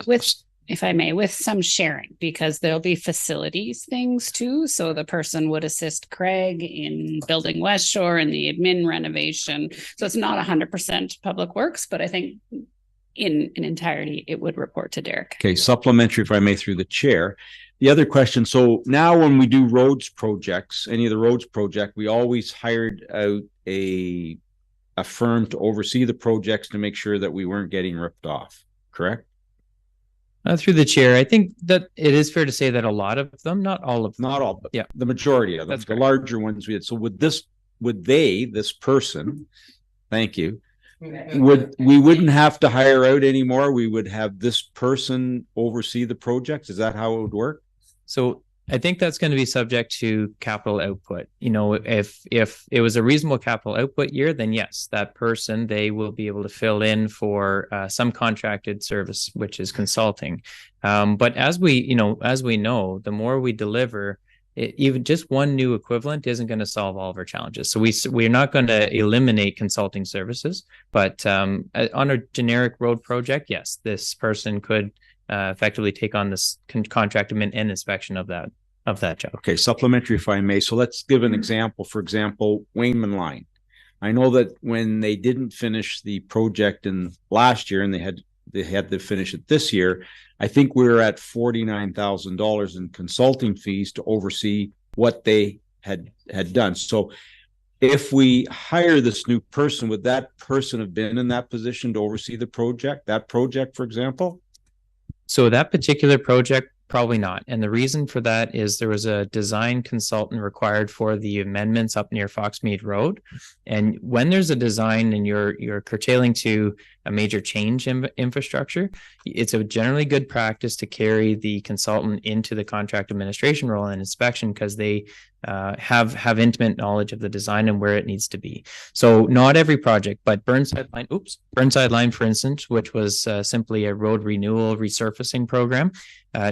if I may, with some sharing, because there'll be facilities things too. So the person would assist Craig in building West Shore and the admin renovation. So it's not 100% Public Works, but I think in entirety, it would report to Derek. Okay, supplementary, if I may, through the chair. The other question, so now when we do roads projects, any of the roads project, we always hired out a firm to oversee the projects to make sure that we weren't getting ripped off, correct? Through the chair, I think that it is fair to say that a lot of them, not all of them. Not all, but yeah, the majority of them, the larger ones we had. So would this person, thank you, we wouldn't have to hire out anymore. We would have this person oversee the projects. Is that how it would work? So I think that's going to be subject to capital output. If it was a reasonable capital output year, then yes, that person, they will be able to fill in for some contracted service, which is consulting. But as we know, the more we deliver, even just one new equivalent isn't going to solve all of our challenges. So we're not going to eliminate consulting services, but on a generic road project, yes, this person could effectively take on this contract and inspection of that job. Okay, supplementary, if I may. So let's give an example. For example, Wayman Line. I know that when they didn't finish the project in last year and they had to finish it this year, I think we were at $49,000 in consulting fees to oversee what they had done. So if we hire this new person, would that person have been in that position to oversee the project, for example? So that particular project, probably not. And the reason for that is there was a design consultant required for the amendments up near Foxmead Road. And when there's a design and you're curtailing to a major change in infrastructure, it's a generally good practice to carry the consultant into the contract administration role and inspection, because they have intimate knowledge of the design and where it needs to be. So not every project, but Burnside Line, for instance, which was simply a road renewal resurfacing program,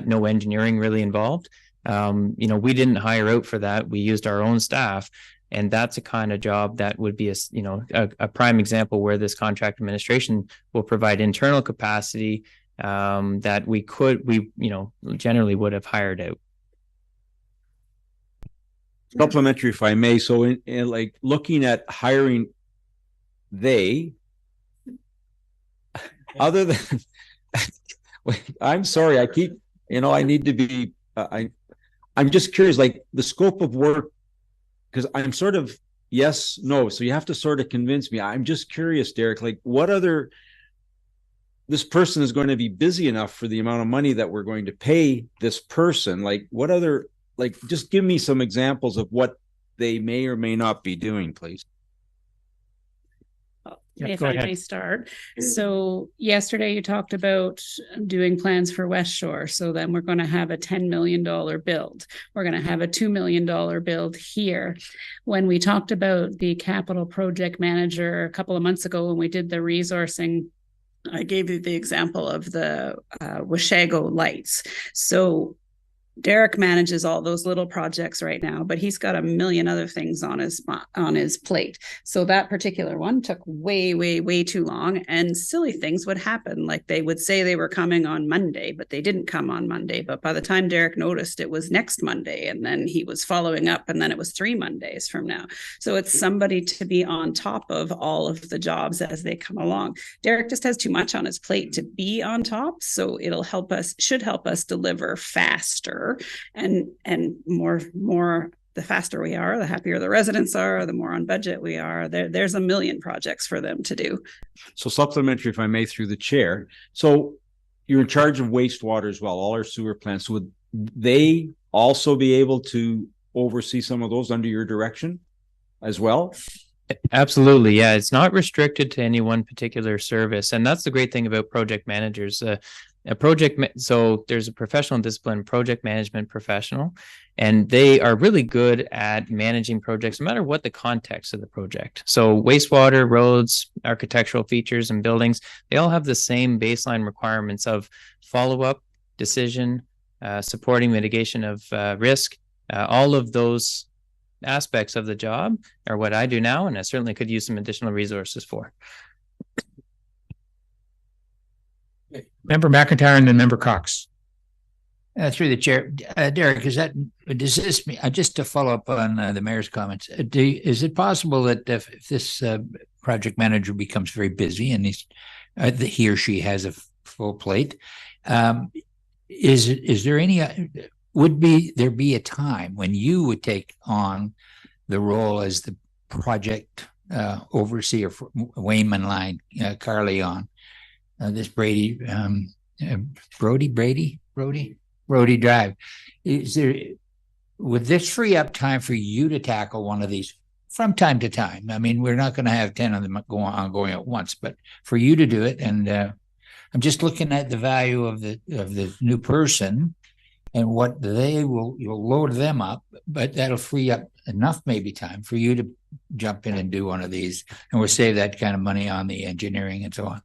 no engineering really involved. We didn't hire out for that. We used our own staff. And that's a kind of job that would be a prime example where this contract administration will provide internal capacity that we generally would have hired out. Supplementary, if I may. So in like looking at hiring, other than, I'm sorry, I keep, I need to be, I'm just curious, like the scope of work, because I'm sort of yes, no. So you have to sort of convince me. I'm just curious, Derek, like this person is going to be busy enough for the amount of money that we're going to pay this person. Like what other, like just give me some examples of what they may or may not be doing, please. If I may start. So yesterday you talked about doing plans for West Shore. So then we're going to have a $10 million build. We're going to have a $2 million build here. When we talked about the capital project manager a couple of months ago, when we did the resourcing, I gave you the example of the Washago lights. So Derek manages all those little projects right now, but he's got a million other things on his plate. So that particular one took way too long, and silly things would happen. Like they would say they were coming on Monday, but they didn't come on Monday. But by the time Derek noticed, it was next Monday, and then he was following up, and then it was 3 Mondays from now. So it's somebody to be on top of all of the jobs as they come along. Derek just has too much on his plate to be on top. So should help us deliver faster and more the faster we are, the happier the residents are, the more on budget we are. There's a million projects for them to do. So supplementary, if I may, through the chair. So you're in charge of wastewater as well, all our sewer plants. Would they also be able to oversee some of those under your direction as well? Absolutely. Yeah. It's not restricted to any one particular service. And that's the great thing about project managers. So there's a professional discipline, project management professional, and they are really good at managing projects, no matter what the context of the project. So wastewater, roads, architectural features, and buildings, they all have the same baseline requirements of follow-up, decision, supporting mitigation of risk. All of those aspects of the job are what I do now, and I certainly could use some additional resources for. Member McIntyre and then Member Cox. Through the chair, Derek, does this mean, just to follow up on the mayor's comments, is it possible that if this project manager becomes very busy and he or she has a full plate, is there any, there be a time when you would take on the role as the project overseer for Wayman Line, Carly on this Brody Drive? Would this free up time for you to tackle one of these from time to time? I mean, we're not going to have 10 of them going at once, but for you to do it. And I'm just looking at the value of the new person and what you'll load them up, but that'll free up enough maybe time for you to jump in and do one of these, and we'll save that kind of money on the engineering and so on.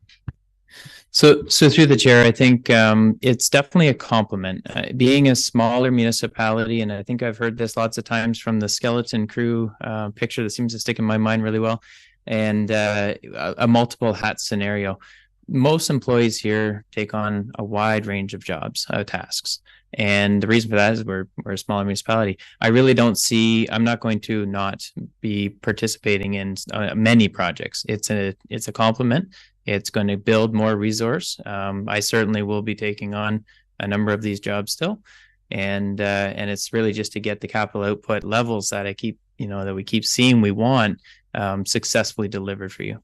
So through the chair, I think it's definitely a compliment. Being a smaller municipality, and I think I've heard this lots of times from the skeleton crew picture that seems to stick in my mind really well, and a multiple hat scenario. Most employees here take on a wide range of jobs, tasks. And the reason for that is we're a smaller municipality. I really don't see, I'm not going to not be participating in many projects. It's a compliment. It's going to build more resource. I certainly will be taking on a number of these jobs still. And it's really just to get the capital output levels that that we keep seeing we want successfully delivered for you.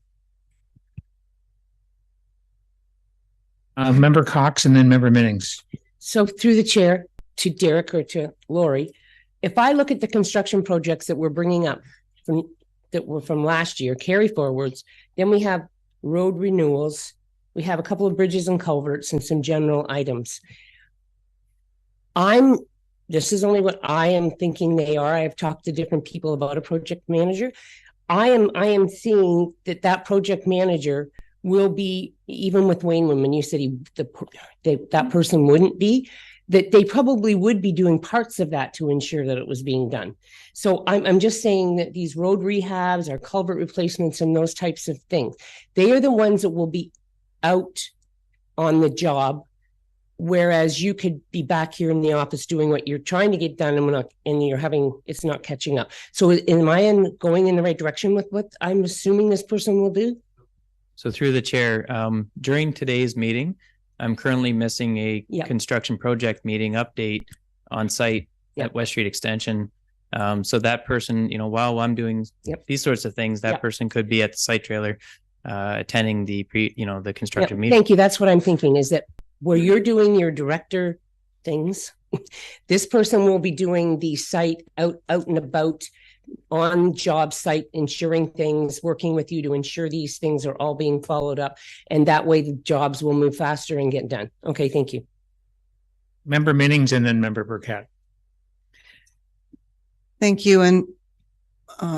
Member Cox and then Member Minnings. So through the chair to Derek or to Lori, if I look at the construction projects that we're bringing up that were from last year, carry forwards, then we have road renewals, we have a couple of bridges and culverts and some general items. This is only what I am thinking they are. I've talked to different people about a project manager. I am seeing that project manager will be, even with Wayne, when you said that person wouldn't be, that they probably would be doing parts of that to ensure that it was being done. So I'm just saying that these road rehabs, our culvert replacements, and those types of things, they are the ones that will be out on the job, whereas you could be back here in the office doing what you're trying to get done, and it's not catching up. So am I going in the right direction with what I'm assuming this person will do? So through the chair, during today's meeting, I'm currently missing a construction project meeting update on site at West Street Extension. So that person, while I'm doing these sorts of things, that person could be at the site trailer attending the construction meeting. Thank you. That's what I'm thinking, is that where you're doing your director things, this person will be doing the site out and about, on job site, ensuring things, working with you to ensure these things are all being followed up, and that way the jobs will move faster and get done. Okay, thank you. Member Minnings and then Member Burkett. Thank you. And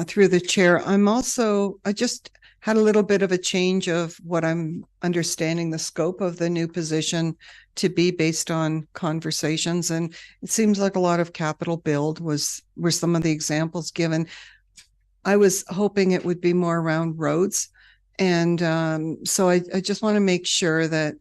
through the chair, I just had a little bit of a change of what I'm understanding the scope of the new position to be based on conversations. And it seems like a lot of capital build were some of the examples given. I was hoping it would be more around roads. And so I just want to make sure that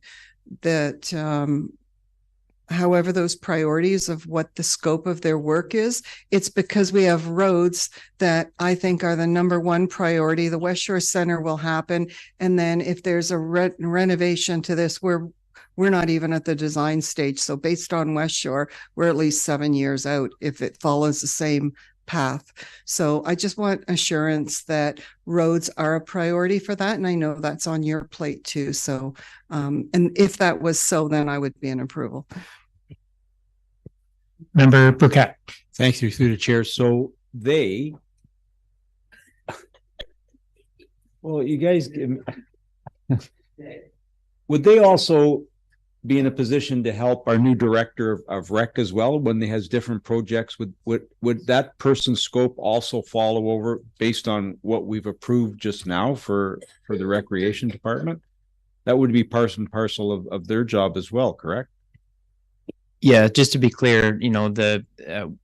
however those priorities of what the scope of their work is, it's because we have roads that I think are the number one priority. The West Shore Center will happen. And then if there's a renovation to this, we're not even at the design stage. So based on West Shore, we're at least 7 years out if it follows the same path. So I just want assurance that roads are a priority for that. And I know that's on your plate too. So, and if that was so, then I would be in approval. Member Burkett. Thank you, through the chair. So they, well, you guys, would they also be in a position to help our new director of rec as well when they has different projects? Would that person's scope also follow over based on what we've approved just now for the recreation department? That would be part and parcel of their job as well, correct? Yeah, just to be clear, you know,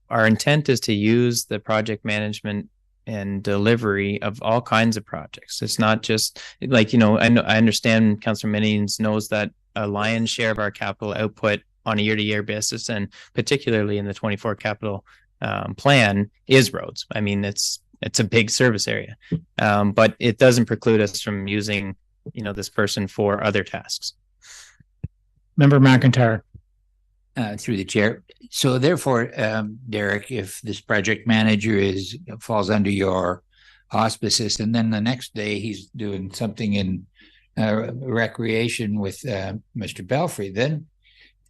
our intent is to use the project management and delivery of all kinds of projects. It's not just like, you know, I understand Councillor Minnings knows that a lion's share of our capital output on a year-to-year basis, and particularly in the 24 capital plan, is roads. I mean, it's a big service area, but it doesn't preclude us from using, you know, this person for other tasks. Member McIntyre. Through the chair. So therefore, Derek, if this project manager falls under your auspices, and then the next day he's doing something in recreation with Mr. Belfry, then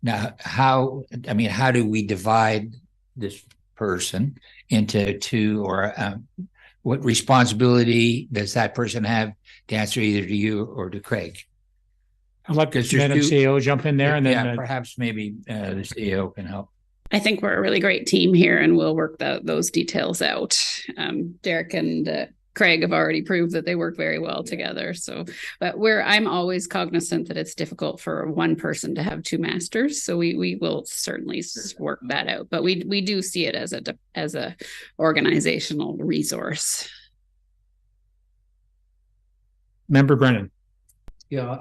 now how do we divide this person into two, or what responsibility does that person have to answer either to you or to Craig? I'll let the CEO jump in there, and then perhaps maybe the CEO can help. I think we're a really great team here, and we'll work those details out. Derek and Craig have already proved that they work very well together. So, but I'm always cognizant that it's difficult for one person to have two masters. So we will certainly work that out. But we do see it as a organizational resource. Member Brennan. Yeah.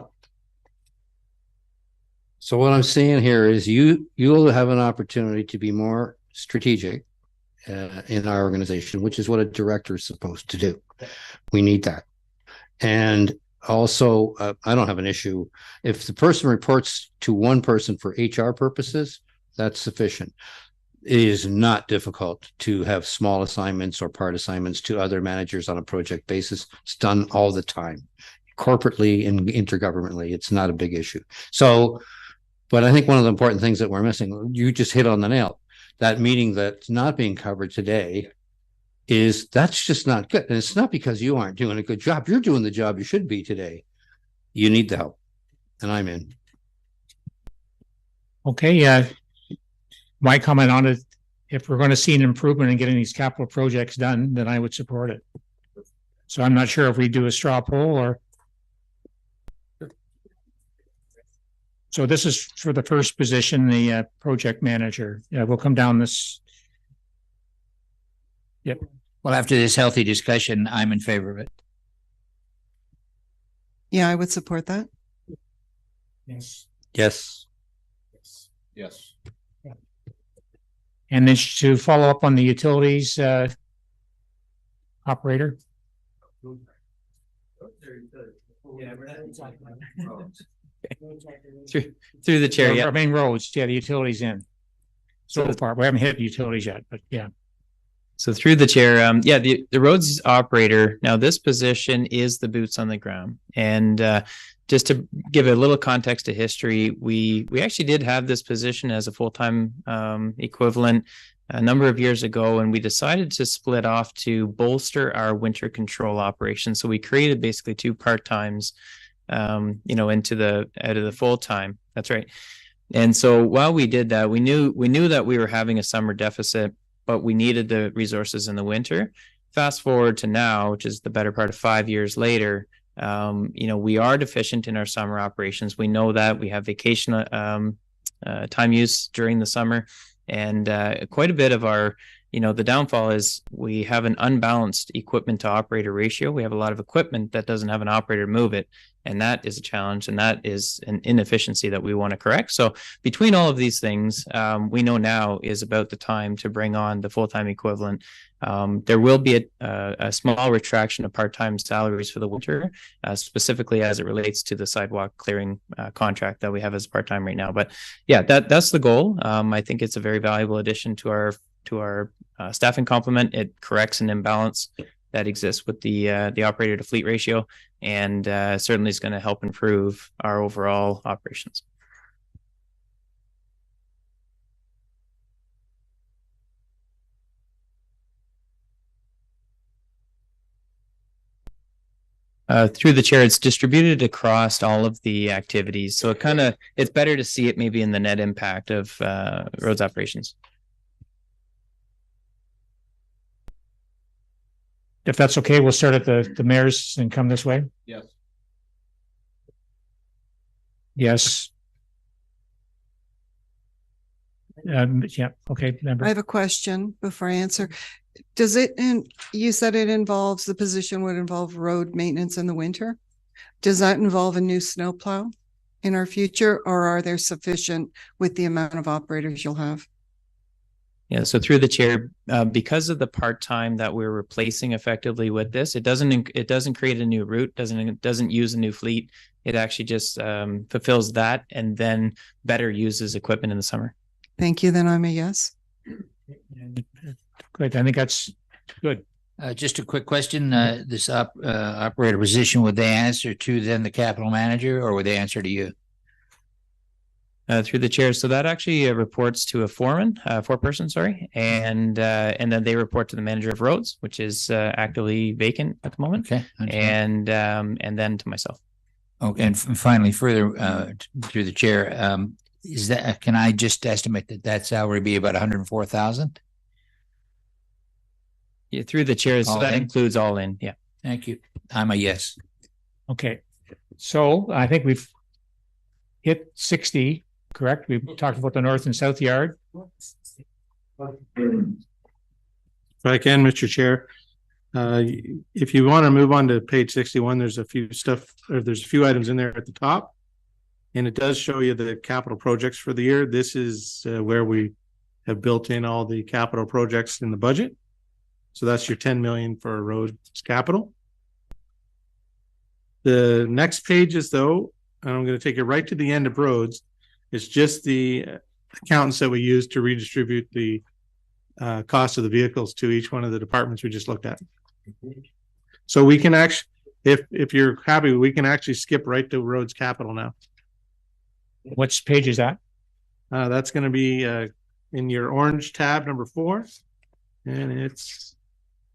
So what I'm saying here is you'll have an opportunity to be more strategic in our organization, which is what a director is supposed to do. We need that. And also, I don't have an issue. If the person reports to one person for HR purposes, that's sufficient. It is not difficult to have small assignments or part assignments to other managers on a project basis. It's done all the time, corporately and intergovernmentally. It's not a big issue. So, but I think one of the important things that we're missing, you just hit on the nail. That meeting that's not being covered today that's just not good. And it's not because you aren't doing a good job. You're doing the job you should be today. You need the help. And I'm in. Okay. My comment on it, if we're going to see an improvement in getting these capital projects done, then I would support it. So I'm not sure if we do a straw poll or. So this is for the first position, the project manager. Yeah, we'll come down this. Yep. Well, after this healthy discussion, I'm in favor of it. Yeah, I would support that. Yes. Yes. Yes. Yeah. And then to follow up on the utilities operator. Yeah, we're not talking about roads. Through the chair, yeah. Our main roads, yeah, the utilities in. So far, we haven't hit the utilities yet, but yeah. So through the chair, yeah, the roads operator. Now this position is the boots on the ground, and just to give a little context to history, we actually did have this position as a full-time equivalent a number of years ago, and we decided to split off to bolster our winter control operations. So we created basically two part-times. Out of the full time. That's right. And so while we did that, we knew that we were having a summer deficit, but we needed the resources in the winter. Fast forward to now, which is the better part of 5 years later, we are deficient in our summer operations. We know that we have vacation time use during the summer, and quite a bit of our the downfall is we have an unbalanced equipment to operator ratio. We have a lot of equipment that doesn't have an operator to move it. And that is a challenge. And that is an inefficiency that we want to correct. So between all of these things, we know now is about the time to bring on the full-time equivalent. There will be a small retraction of part-time salaries for the winter, specifically as it relates to the sidewalk clearing contract that we have as part-time right now. But yeah, that's the goal. I think it's a very valuable addition to our staffing complement. It corrects an imbalance that exists with the operator to fleet ratio, and certainly is going to help improve our overall operations. Through the chair, it's distributed across all of the activities. So it's better to see it maybe in the net impact of roads operations. If that's okay, we'll start at the mayor's and come this way. Yes. Yes. Yeah, okay, member. I have a question before I answer. Does it, and you said it involves, the position would involve road maintenance in the winter. Does that involve a new snowplow in our future, or are there sufficient with the amount of operators you'll have? Yeah, so through the chair, because of the part-time that we're replacing effectively with this, it doesn't create a new route, doesn't use a new fleet. It actually just fulfills that and then better uses equipment in the summer. Thank you. Then I'm a yes. Great. I think that's good. Just a quick question. This operator position, would they answer to then the capital manager, or would they answer to you? Through the chair. So that actually reports to a foreperson, sorry. And then they report to the manager of roads, which is actively vacant at the moment. Okay. And then to myself. Okay. And finally, further through the chair, can I just estimate that salary be about 104,000? Yeah, through the chair. So that includes all in. Yeah. Thank you. I'm a yes. Okay. So I think we've hit 60, correct? We've talked about the north and south yard. If I can, Mr. Chair, if you want to move on to page 61, there's a few items in there at the top, and it does show you the capital projects for the year. This is where we have built in all the capital projects in the budget. So that's your 10 million for roads capital. The next page is, though, and I'm going to take it right to the end of roads. It's just the accountants that we use to redistribute the cost of the vehicles to each one of the departments we just looked at. So we can actually, if you're happy, we can actually skip right to roads capital now. Which page is that? That's going to be in your orange tab, number 4, and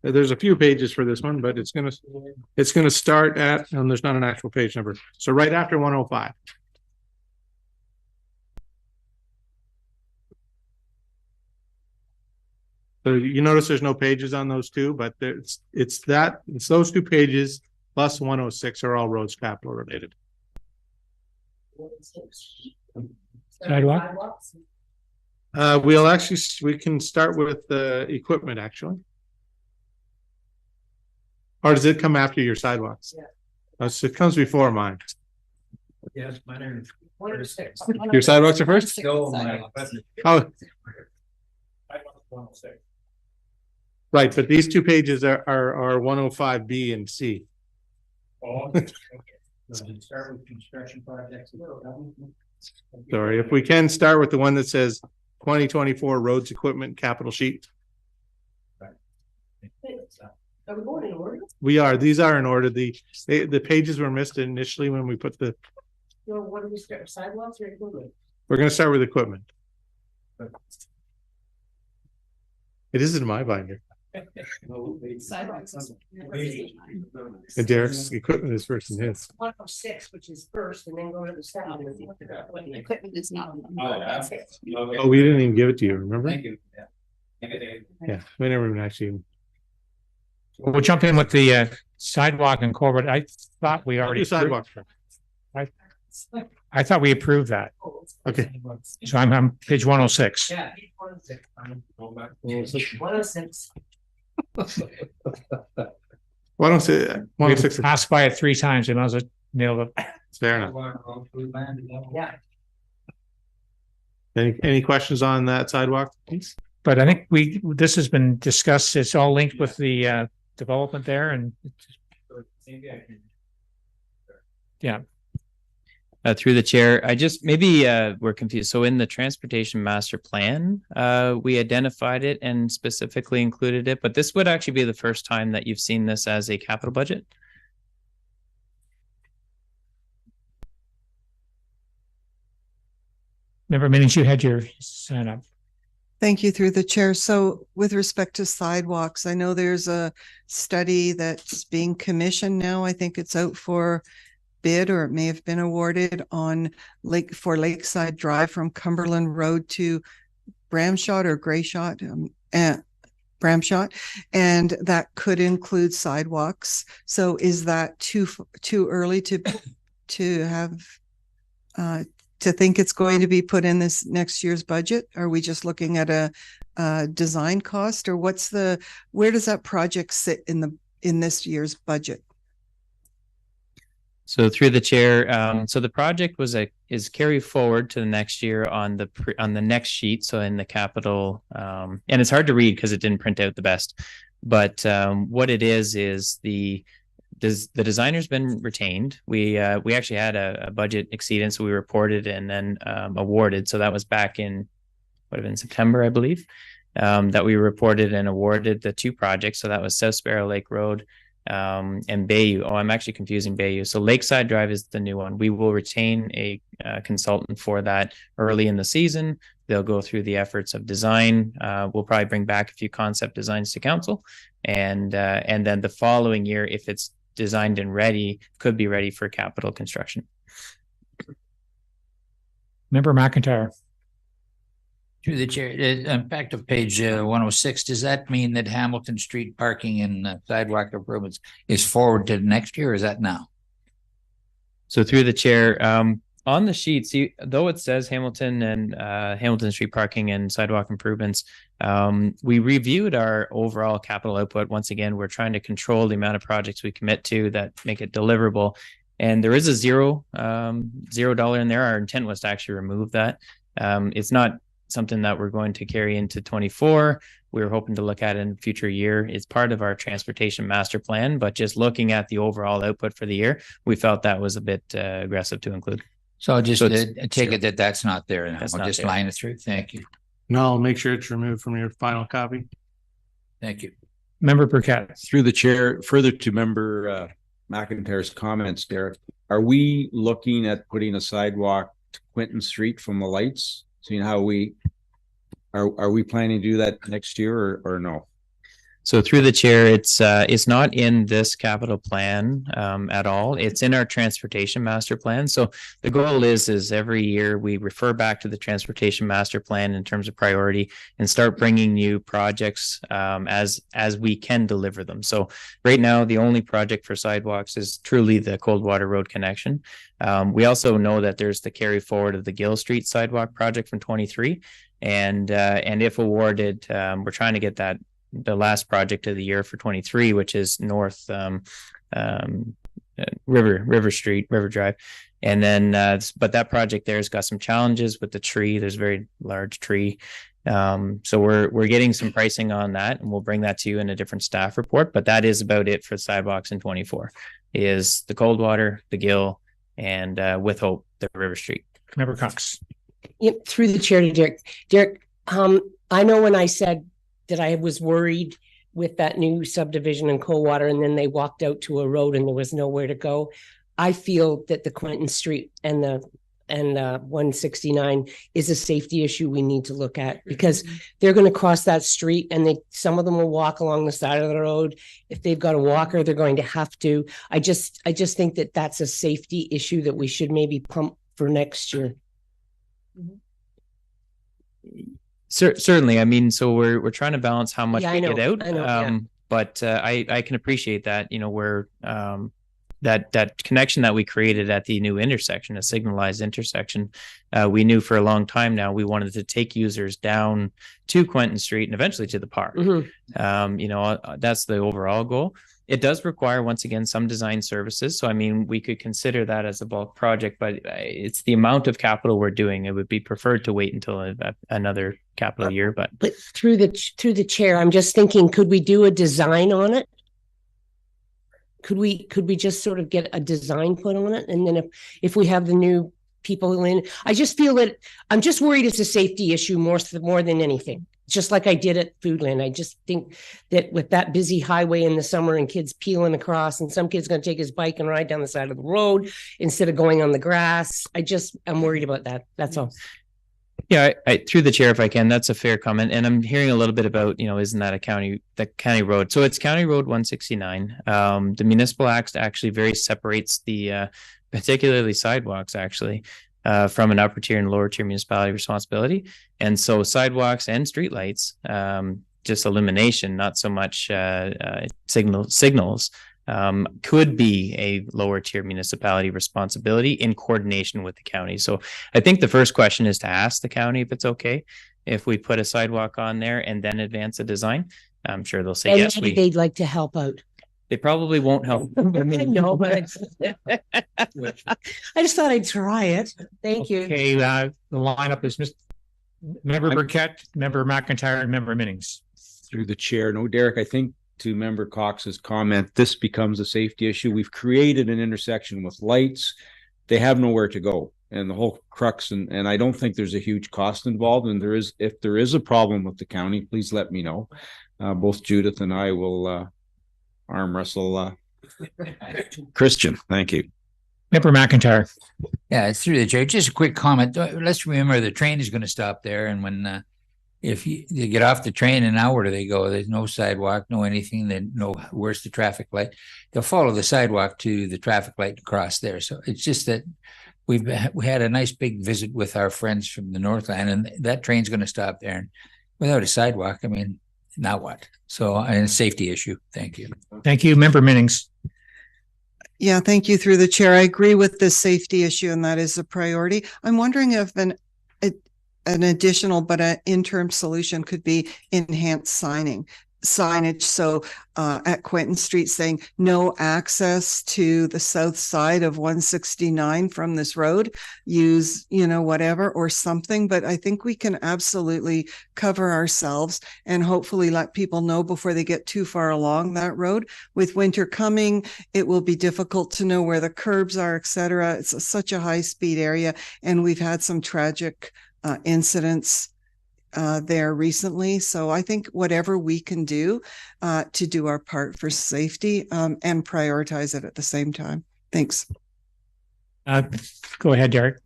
there's a few pages for this one, but it's going to start at, and there's not an actual page number. So right after 105. So you notice there's no pages on those two, but it's those 2 pages plus 106 are all roads capital related. Sidewalk? We can start with the equipment actually. Or does it come after your sidewalks? Yeah. So it comes before mine. Yes, mine are 106. Your sidewalks are first? No, Oh. Right, but these 2 pages are 105B and C. Oh, okay. So start with construction projects. Sorry, if we can start with the one that says 2024 roads equipment capital sheet. Are we going in order? We are. These are in order. The pages were missed initially when we put the. No, what do we start? Sidewalks or equipment? We're going to start with equipment. It isn't my binder. Sidewalks. And Derek's equipment is first in his. 106, which is first, and then go to the second. Equipment is not on the. Oh, we didn't even give it to you. Remember? Thank you. Yeah, we never even actually. We'll jump in with the sidewalk and culvert. I thought we already. Sidewalk. I thought we approved that. Okay. So I'm on page 106. Yeah, 106. 106. Why don't say 106? We passed by it 3 times. And I was nailed it. Fair enough. Yeah. Any questions on that sidewalk piece? But I think this has been discussed. It's all linked with the development there, and yeah. Through the chair, I just maybe we're confused. So in the transportation master plan, we identified it and specifically included it, but this would actually be the first time that you've seen this as a capital budget. Member Minnings, you had your sign up. Thank you, through the chair. So with respect to sidewalks, I know there's a study that's being commissioned now. I think it's out for bid, or it may have been awarded, on Lakeside Drive from Cumberland Road to Bramshot or Grayshot, Bramshot, and that could include sidewalks. So is that too early to have to think it's going to be put in this next year's budget? Are we just looking at a design cost, or where does that project sit in this year's budget? So through the chair, so the project is carried forward to the next year on the next sheet. So in the capital, and it's hard to read because it didn't print out the best, but what it is the designer's been retained. We actually had a budget exceedance, so we reported and then awarded. So that was back in would have been September, I believe, that we reported and awarded the two projects. So that was South Sparrow Lake Road and Bayou. Oh, I'm actually confusing Bayou. So Lakeside Drive is the new one. We will retain a consultant for that early in the season. They'll go through the efforts of design. We'll probably bring back a few concept designs to council, and then the following year, if it's designed and ready, could be ready for capital construction. Member McIntyre. To the chair, back to page 106, does that mean that Hamilton Street parking and sidewalk improvements is forward to next year, or is that now? So through the chair, on the sheets, though it says Hamilton and Hamilton Street parking and sidewalk improvements, we reviewed our overall capital output. Once again, we're trying to control the amount of projects we commit to that make it deliverable. And there is a $0 in there. Our intent was to actually remove that. It's not something that we're going to carry into 24. We were hoping to look at it in future year. It's part of our transportation master plan, but just looking at the overall output for the year, we felt that was a bit aggressive to include. So I'll just take it that that's not there, and I'll just line it through. Thank you. No, I'll make sure it's removed from your final copy. Thank you. Member Burkett. Through the chair, further to Member McIntyre's comments, Derek, are we looking at putting a sidewalk to Quinton Street from the lights? Seeing how are we planning to do that next year or no? So through the chair, it's not in this capital plan at all. It's in our transportation master plan. So the goal is every year we refer back to the transportation master plan in terms of priority and start bringing new projects as we can deliver them. So right now, the only project for sidewalks is truly the Coldwater Road connection. We also know that there's the carry forward of the Gill Street sidewalk project from 23, and if awarded, we're trying to get that the last project of the year for 23, which is North River Drive. And then, but that project there has got some challenges with the tree. There's a very large tree. So we're getting some pricing on that, and we'll bring that to you in a different staff report. But that is about it for sidewalks in 24 is the Coldwater, the Gill, and with hope, the River Street. Member Cox. Yep, through the chair to Derek. Derek, I know when I said that I was worried with that new subdivision in Coldwater, and then they walked out to a road and there was nowhere to go. I feel that the Quinton Street and 169 is a safety issue we need to look at, because they're going to cross that street, and some of them will walk along the side of the road. If they've got a walker, they're going to have to. I just think that that's a safety issue that we should maybe pump for next year. Certainly. I mean, so we're trying to balance how much we get out. I know, but I can appreciate that, we're that connection that we created at the new intersection, a signalized intersection. We knew for a long time now we wanted to take users down to Quinton Street and eventually to the park. That's the overall goal. It does require, once again, some design services. So, I mean, we could consider that as a bulk project, but it's the amount of capital we're doing. It would be preferred to wait until another capital year. But through the chair, I'm just thinking, could we do a design on it? Could we just sort of get a design put on it? And then if we have the new people in. I just feel that I'm just worried it's a safety issue more than anything. Just like I did at Foodland. I just think that with that busy highway in the summer and kids peeling across, and some kid's going to take his bike and ride down the side of the road instead of going on the grass. I'm worried about that. That's all. Yeah, I through the chair, if I can, that's a fair comment. And I'm hearing a little bit about, isn't that the county road? So it's County Road 169. The Municipal Act actually very separates the, particularly sidewalks actually, from an upper tier and lower tier municipality responsibility. And so sidewalks and streetlights, just illumination, not so much signals, could be a lower tier municipality responsibility in coordination with the county. So I think the first question is to ask the county if it's okay if we put a sidewalk on there and then advance a design. I'm sure they'll say yes. They'd like to help out. They probably won't help. I know, but I just thought I'd try it. Thank you. Okay, the lineup is Member Burkett, Member McIntyre, and Member Minnings. Through the chair. No, Derek, I think to Member Cox's comment, this becomes a safety issue. We've created an intersection with lights. They have nowhere to go. And the whole crux, and I don't think there's a huge cost involved. And if there is a problem with the county, please let me know. Both Judith and I will arm wrestle Christian. Thank you. Member McIntyre. Yeah, it's through the chair. Just a quick comment. Let's remember the train is going to stop there. And when if you get off the train and now where do they go? There's no sidewalk, no anything. Then where's the traffic light? They'll follow the sidewalk to the traffic light across there. So it's just that we had a nice big visit with our friends from the Northland, and that train's going to stop there. And without a sidewalk, I mean, now what? So, and a safety issue. Thank you. Thank you, Member Minnings. Yeah, thank you through the chair. I agree with the safety issue, and that is a priority. I'm wondering if an additional but an interim solution could be enhanced signage. So at Quentin Street saying no access to the south side of 169 from this road, use, whatever or something. But I think we can absolutely cover ourselves and hopefully let people know before they get too far along that road. With winter coming, it will be difficult to know where the curbs are, etc. It's such a high speed area, and we've had some tragic incidents there recently. So I think whatever we can do to do our part for safety and prioritize it at the same time. Thanks. Go ahead, Derek.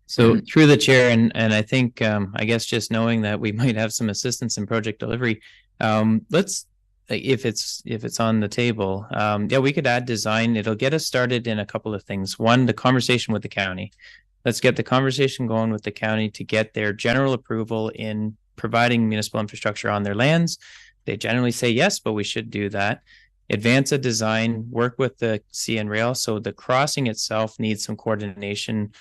So through the chair, and I think I guess just knowing that we might have some assistance in project delivery, let's if it's on the table, we could add design. It'll get us started in a couple of things. One, the conversation with the county. Let's get the conversation going with the county to get their general approval in providing municipal infrastructure on their lands. They generally say yes, but we should do that. Advance a design, work with the CN Rail. So the crossing itself needs some coordination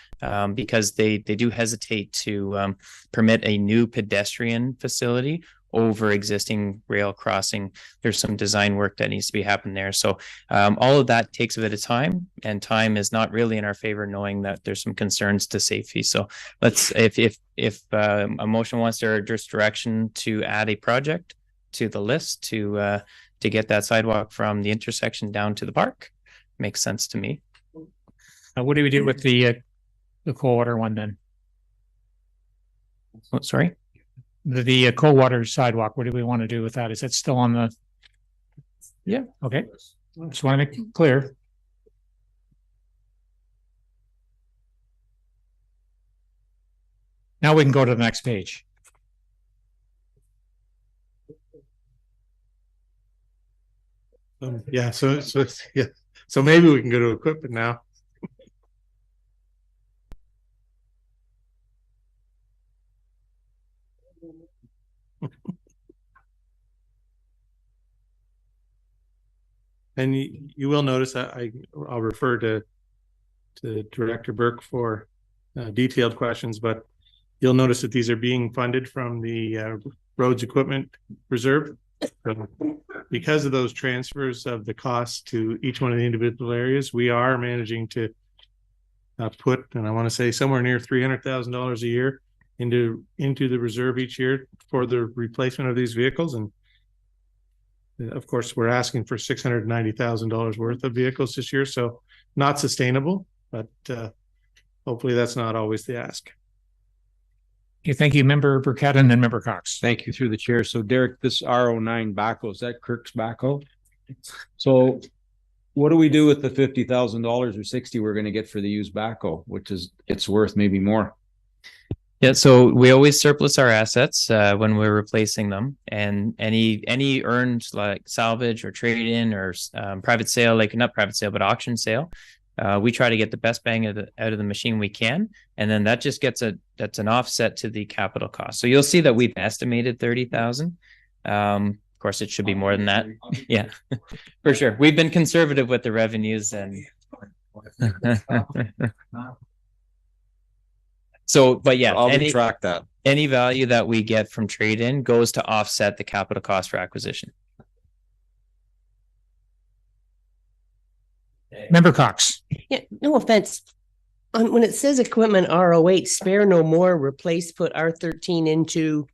because they do hesitate to permit a new pedestrian facility over existing rail crossing. There's some design work that needs to be happening there. So all of that takes a bit of time, and time is not really in our favor, knowing that there's some concerns to safety. So let's, if a motion wants to just direction to add a project to the list to get that sidewalk from the intersection down to the park, makes sense to me. What do we do with the Coldwater one then? Oh, sorry? The Coldwater sidewalk, what do we want to do with that? Is that still on the? Yeah, okay. Just want to make it clear. Now we can go to the next page. So maybe we can go to equipment now. And you will notice that I'll refer to Director Burke for detailed questions, but you'll notice that these are being funded from the roads equipment reserve. Because of those transfers of the cost to each one of the individual areas, we are managing to put, and I want to say somewhere near $300,000 a year into the reserve each year for the replacement of these vehicles. And of course, we're asking for $690,000 worth of vehicles this year, so not sustainable. But hopefully that's not always the ask. Okay, thank you, Member Burkett and then Member Cox. Thank you through the chair. So Derek, this RO9 backhoe, is that Kirk's backhoe? So what do we do with the $50,000 or 60 we're going to get for the used backhoe, which is it's worth maybe more? Yeah, so we always surplus our assets when we're replacing them, and any earned like salvage or trade-in or private sale, like not private sale but auction sale, we try to get the best bang out of the machine we can, and then that just gets that's an offset to the capital cost. So you'll see that we've estimated 30,000. Of course, it should be more than that. Yeah, for sure. We've been conservative with the revenues and. So, but yeah, I'll track that. Any value that we get from trade-in goes to offset the capital cost for acquisition. Member Cox. Yeah, no offense. When it says equipment RO8, spare no more, replace, put R13 into.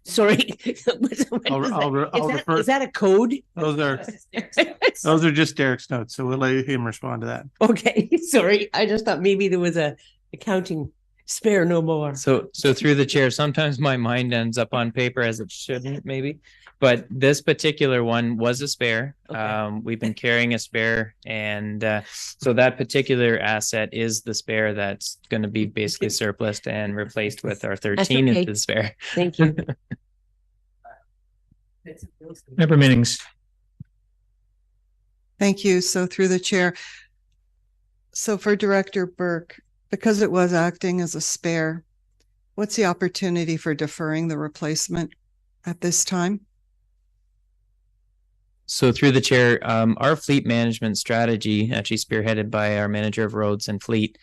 Sorry. Is that a code? Those are just Derek's notes, so we'll let him respond to that. Okay, sorry. I just thought maybe there was a accounting spare no more. So through the chair, sometimes my mind ends up on paper as it shouldn't, maybe. But this particular one was a spare. Okay. We've been carrying a spare, and so that particular asset is the spare that's going to be basically surplused and replaced with our 13 into the spare. Thank you. Member Minnings. Thank you. So through the chair. So for Director Burke, because it was acting as a spare, what's the opportunity for deferring the replacement at this time? So through the chair, our fleet management strategy, actually spearheaded by our manager of roads and fleet,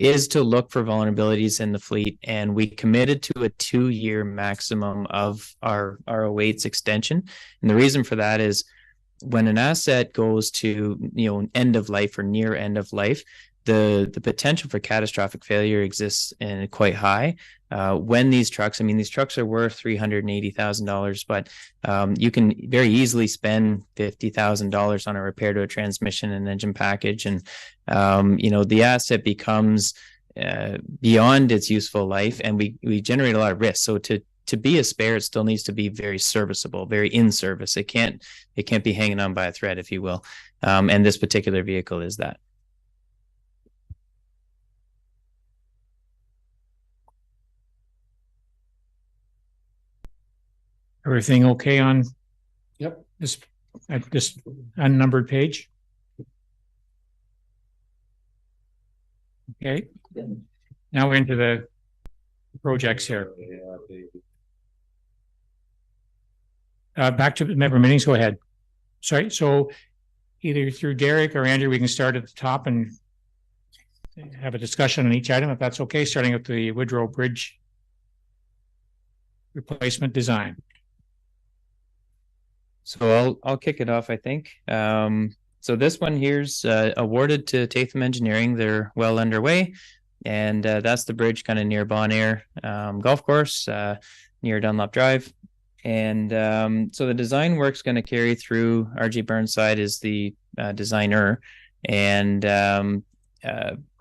is to look for vulnerabilities in the fleet. And we committed to a 2-year maximum of our RO8's extension. And the reason for that is when an asset goes to, end of life or near end of life, the potential for catastrophic failure exists and quite high. When these trucks are worth $380,000, but you can very easily spend $50,000 on a repair to a transmission and engine package, and the asset becomes beyond its useful life, and we generate a lot of risk. So to be a spare, it still needs to be very serviceable, very in service. It can't be hanging on by a thread, if you will. And this particular vehicle is that. Everything okay on? Yep. This unnumbered page? Okay. Now we're into the projects here. Back to Member Minnings, go ahead. Sorry, so either through Derek or Andrew, we can start at the top and have a discussion on each item, if that's okay, starting with the Woodrow Bridge replacement design. So I'll kick it off, I think. So this one here's awarded to Tatham Engineering. They're well underway, and that's the bridge kind of near Bon Air Golf Course, near Dunlop Drive. And so the design work's going to carry through. RG Burnside is the designer, and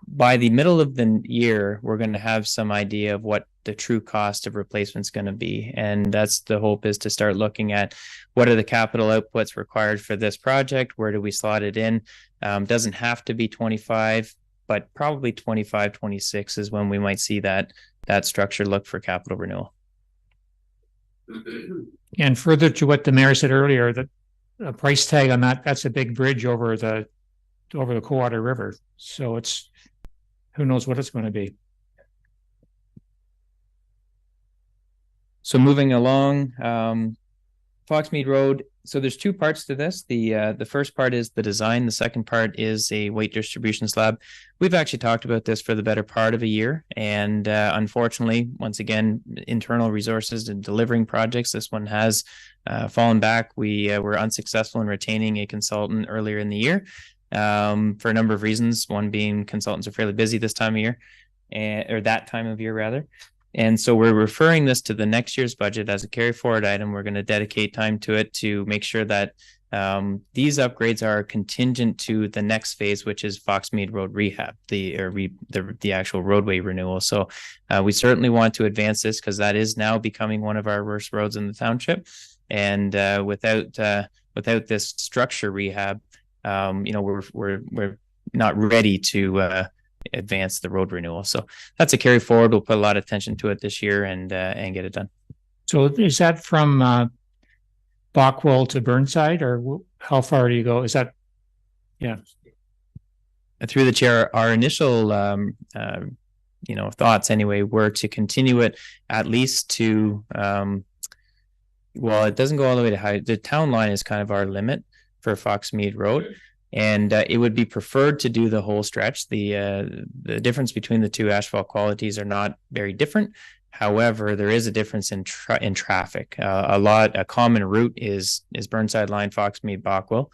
by the middle of the year, we're going to have some idea of what the true cost of replacement is going to be. And that's the hope, is to start looking at what are the capital outputs required for this project? Where do we slot it in? Doesn't have to be 25, but probably 25, 26 is when we might see that structure look for capital renewal. And further to what the mayor said earlier, that a price tag on that's a big bridge over the Cowater River. So it's, who knows what it's going to be. So moving along, Foxmead Road. So there's two parts to this. The first part is the design. The second part is a weight distribution slab. We've actually talked about this for the better part of a year. And unfortunately, once again, internal resources and delivering projects, this one has fallen back. We were unsuccessful in retaining a consultant earlier in the year for a number of reasons. One being consultants are fairly busy this time of year, or that time of year rather. And so we're referring this to the next year's budget as a carry forward item. We're going to dedicate time to it to make sure that These upgrades are contingent to the next phase, which is Foxmead Road rehab, the actual roadway renewal. So we certainly want to advance this because that is now becoming one of our worst roads in the township. And without this structure rehab, we're not ready to advance the road renewal. So that's a carry forward. We'll put a lot of attention to it this year and get it done. So is that from Bockwell to Burnside, or how far do you go? Is that, yeah. Through the chair, our initial thoughts anyway were to continue it at least to it doesn't go all the way to high. The town line is kind of our limit for Foxmead Road, and it would be preferred to do the whole stretch. The difference between the two asphalt qualities are not very different. However, there is a difference in traffic. A common route is Burnside line, Foxmead, Bockwell,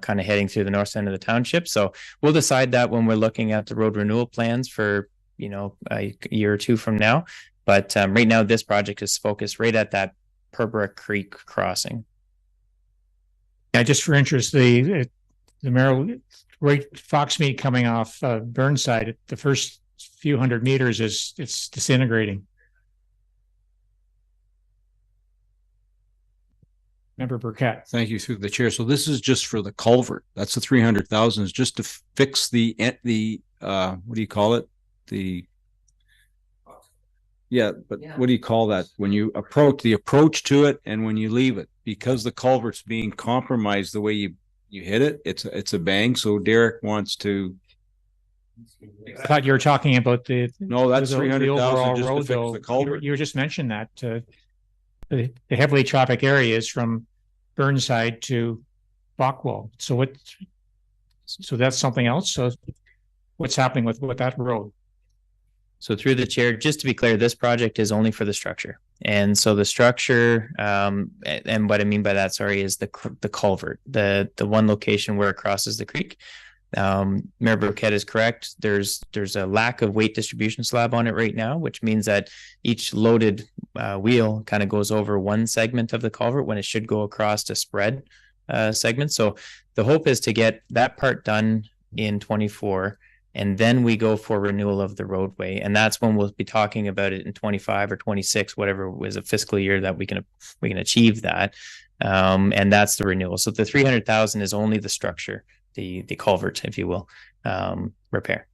kind of heading through the north end of the township. So we'll decide that when we're looking at the road renewal plans for a year or two from now. But right now, this project is focused right at that Purbrook Creek crossing. Yeah, just for interest, the right Foxmead coming off Burnside, the first few hundred meters it's disintegrating. Member Burkett. Thank you, through the chair. So this is just for the culvert. That's the 300,000 is just to fix the what do you call it? What do you call that? When you approach to it and when you leave it, because the culvert's being compromised the way you hit it, it's a bang. So Derek wants to. I thought you were talking about no, that's 300,000 just road, to fix the culvert. You just mentioned that the heavily traffic area is from Burnside to Bockwell. So that's something else. So what's happening with that road? So through the chair, just to be clear, this project is only for the structure. And so the structure, and what I mean by that, sorry, is the culvert, the one location where it crosses the creek. Mayor Burkett is correct. There's a lack of weight distribution slab on it right now, which means that each loaded wheel kind of goes over one segment of the culvert when it should go across to spread segments. So the hope is to get that part done in 24. And then we go for renewal of the roadway. And that's when we'll be talking about it in 25 or 26, whatever was a fiscal year that we can achieve that. And that's the renewal. So the 300,000 is only the structure, the culvert, if you will, repair.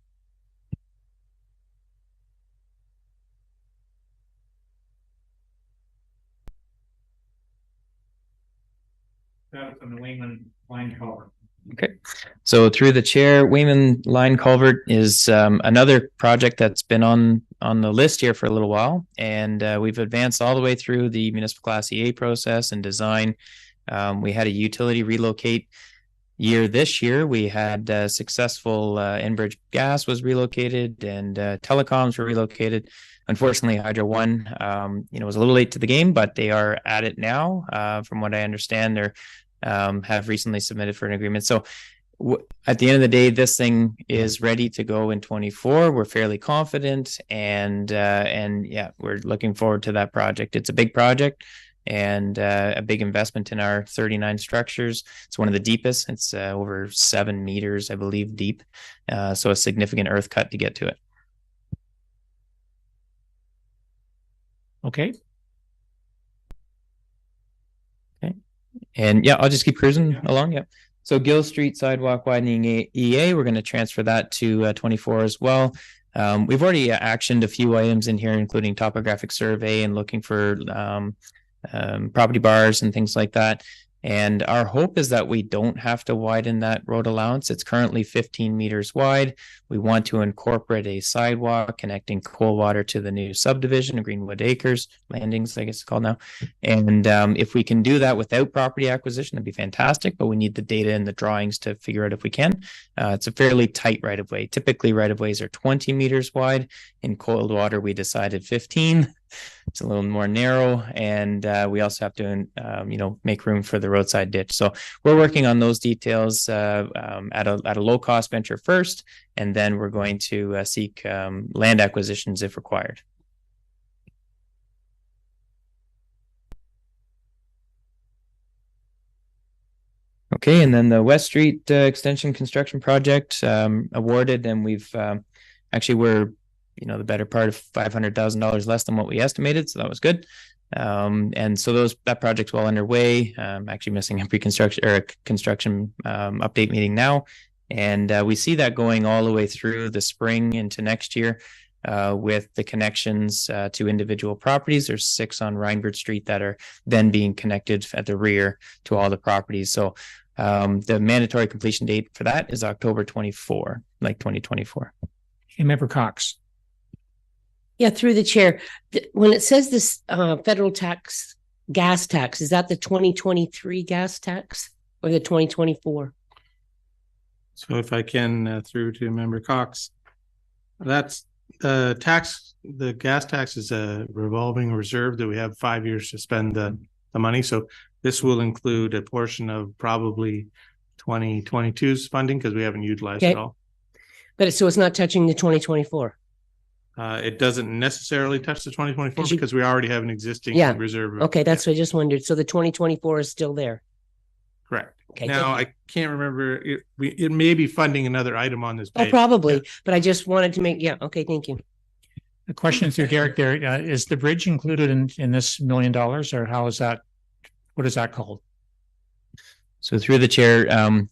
That from the Wayman line culvert. Okay, so through the chair, Wayman Line Culvert is another project that's been on the list here for a little while, and we've advanced all the way through the municipal class EA process and design. We had a utility relocate year this year. We had successful Enbridge Gas was relocated and telecoms were relocated. Unfortunately, Hydro One, was a little late to the game, but they are at it now. From what I understand, they're have recently submitted for an agreement. So at the end of the day, this thing is ready to go in 24. We're fairly confident, and yeah, we're looking forward to that project. It's a big project and a big investment in our 39 structures. It's one of the deepest. It's over 7 meters, I believe, deep. So a significant earth cut to get to it. Okay. And yeah, I'll just keep cruising along. Yeah. So Gill Street sidewalk widening EA, we're going to transfer that to 24 as well. We've already actioned a few items in here, including topographic survey and looking for property bars and things like that. And our hope is that we don't have to widen that road allowance. It's currently 15 meters wide. We want to incorporate a sidewalk connecting Coldwater to the new subdivision, Greenwood Acres, Landings, I guess it's called now. And if we can do that without property acquisition, that'd be fantastic, but we need the data and the drawings to figure out if we can. It's a fairly tight right-of-way. Typically, right-of-ways are 20 meters wide. In Coldwater, we decided 15. It's a little more narrow, and we also have to, make room for the roadside ditch. So we're working on those details at a low cost venture first, and then we're going to seek land acquisitions if required. Okay, and then the West Street extension construction project awarded, and we've actually we're the better part of $500,000 less than what we estimated, so that was good. And so that project's well underway. Actually missing a pre-construction or a construction update meeting now, and we see that going all the way through the spring into next year. With the connections to individual properties. There's 6 on Rhinebird Street that are then being connected at the rear to all the properties. So the mandatory completion date for that is October 24, like 2024. Hey, Member Cox. Yeah, through the chair. When it says this federal gas tax, is that the 2023 gas tax or the 2024? So if I can, through to Member Cox, that's the gas tax is a revolving reserve that we have 5 years to spend the money. So this will include a portion of probably 2022's funding because we haven't utilized it all. But so it's not touching the 2024. It doesn't necessarily touch the 2024 because we already have an existing reserve. Okay, that's what I just wondered. So the 2024 is still there. Correct. Okay. Now I can't remember. It may be funding another item on this page. Oh, probably. But I just wanted to make. Yeah. Okay. Thank you. The question through Derek there, is the bridge included in this $1 million, or how is that? What is that called? So through the chair,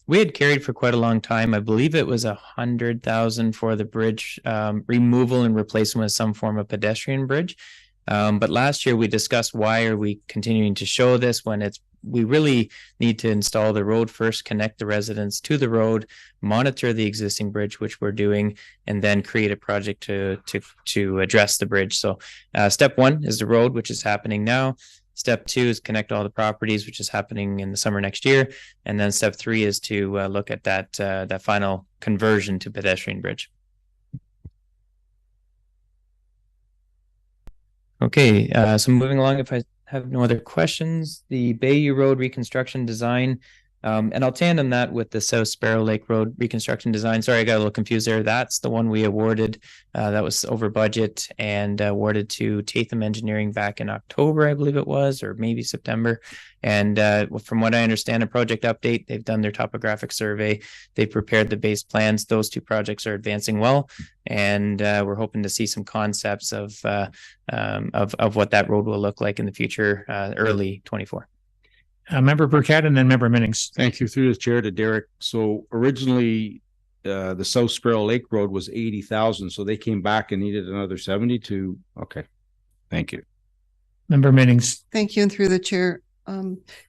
we had carried for quite a long time. I believe it was $100,000 for the bridge removal and replacement with some form of pedestrian bridge. But last year we discussed why are we continuing to show this when we really need to install the road first, connect the residents to the road, monitor the existing bridge, which we're doing, and then create a project to address the bridge. So step 1 is the road, which is happening now. Step 2 is connect all the properties, which is happening in the summer next year. And then step 3 is to look at that final conversion to pedestrian bridge. Okay, so moving along, if I have no other questions, the Bayou Road reconstruction design, and I'll tandem that with the South Sparrow Lake Road reconstruction design. Sorry, I got a little confused there. That's the one we awarded. That was over budget and awarded to Tatham Engineering back in October, I believe it was, or maybe September. And from what I understand, a project update, they've done their topographic survey. They've prepared the base plans. Those 2 projects are advancing well. And we're hoping to see some concepts of what that road will look like in the future, early 24. Member Burkett and then Member Minnings. Thank you. Through the chair to Derek. So originally, the South Sparrow Lake Road was 80,000. So they came back and needed another 72. Okay. Thank you. Member Minnings. Thank you. And through the chair,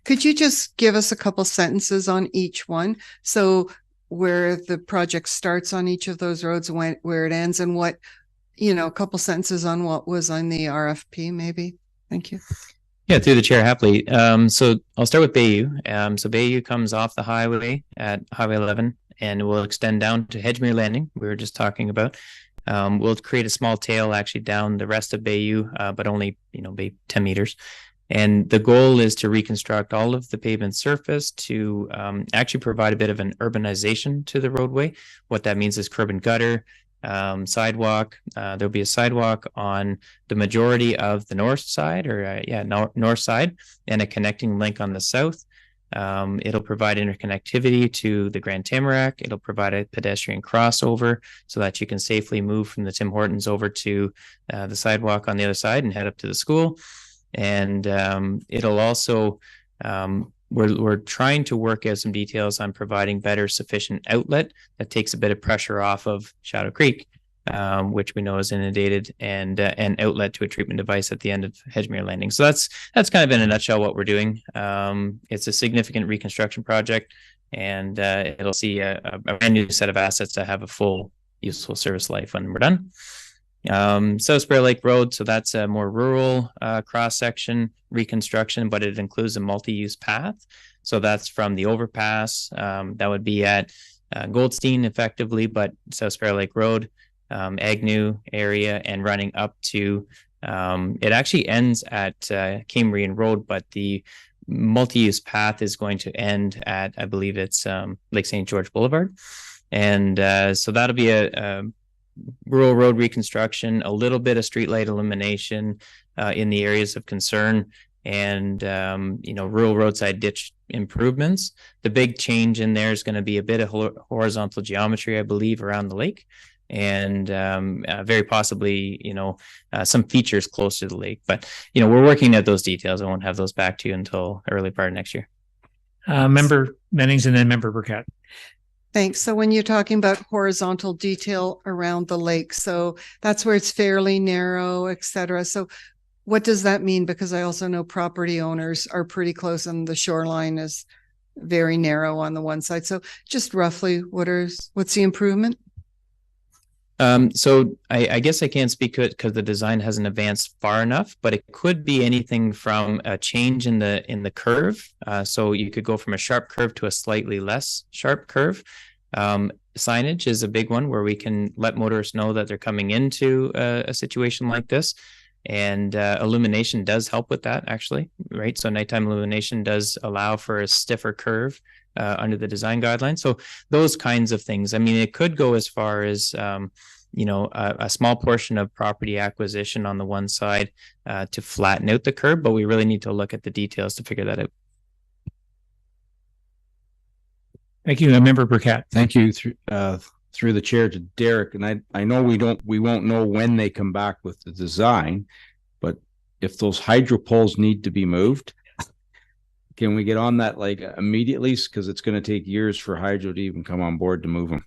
could you just give us a couple sentences on each one? So where the project starts on each of those roads, where it ends, and what, a couple sentences on what was on the RFP, maybe. Thank you. Yeah, through the chair, happily. So I'll start with Bayou. So Bayou comes off the highway at Highway 11 and will extend down to Hedgemere Landing, we were just talking about. We'll create a small tail actually down the rest of Bayou, but only, 10 meters. And the goal is to reconstruct all of the pavement surface to actually provide a bit of an urbanization to the roadway. What that means is curb and gutter, sidewalk. There'll be a sidewalk on the majority of the north side, north side, and a connecting link on the south. It'll provide interconnectivity to the Grand Tamarack. It'll provide a pedestrian crossover so that you can safely move from the Tim Hortons over to the sidewalk on the other side and head up to the school. And it'll also we're trying to work out some details on providing better sufficient outlet that takes a bit of pressure off of Shadow Creek, which we know is inundated, and an outlet to a treatment device at the end of Hedgemere Landing. So that's kind of in a nutshell what we're doing. It's a significant reconstruction project, and it'll see a brand new set of assets that have a full useful service life when we're done. South Sparrow Lake Road, so that's a more rural cross-section reconstruction, but it includes a multi-use path. So that's from the overpass, that would be at Goldstein effectively, but South Sparrow Lake Road, Agnew area, and running up to, it actually ends at Cambrian Road, but the multi-use path is going to end at, I believe it's Lake St. George Boulevard. And so that'll be a rural road reconstruction, a little bit of streetlight illumination in the areas of concern, and rural roadside ditch improvements. The big change in there is going to be a bit of horizontal geometry, I believe, around the lake, and very possibly some features close to the lake. But we're working at those details. I won't have those back to you until early part of next year. Member Mennings and then Member Burkett. Thanks. So when you're talking about horizontal detail around the lake, so that's where it's fairly narrow, et cetera. So what does that mean? Because I also know property owners are pretty close and the shoreline is very narrow on the one side. So just roughly, what's the improvement? So I guess I can't speak to it because the design hasn't advanced far enough, but it could be anything from a change in the curve. So you could go from a sharp curve to a slightly less sharp curve. Signage is a big one where we can let motorists know that they're coming into a situation like this. And illumination does help with that, actually, right? So nighttime illumination does allow for a stiffer curve under the design guidelines. So those kinds of things. I mean, it could go as far as a small portion of property acquisition on the one side to flatten out the curve, but we really need to look at the details to figure that out. Thank you, Member Burkett. Thank you through the chair to Derek. And I know we won't know when they come back with the design, but if those hydro poles need to be moved, can we get on that like immediately? Because it's going to take years for hydro to even come on board to move them.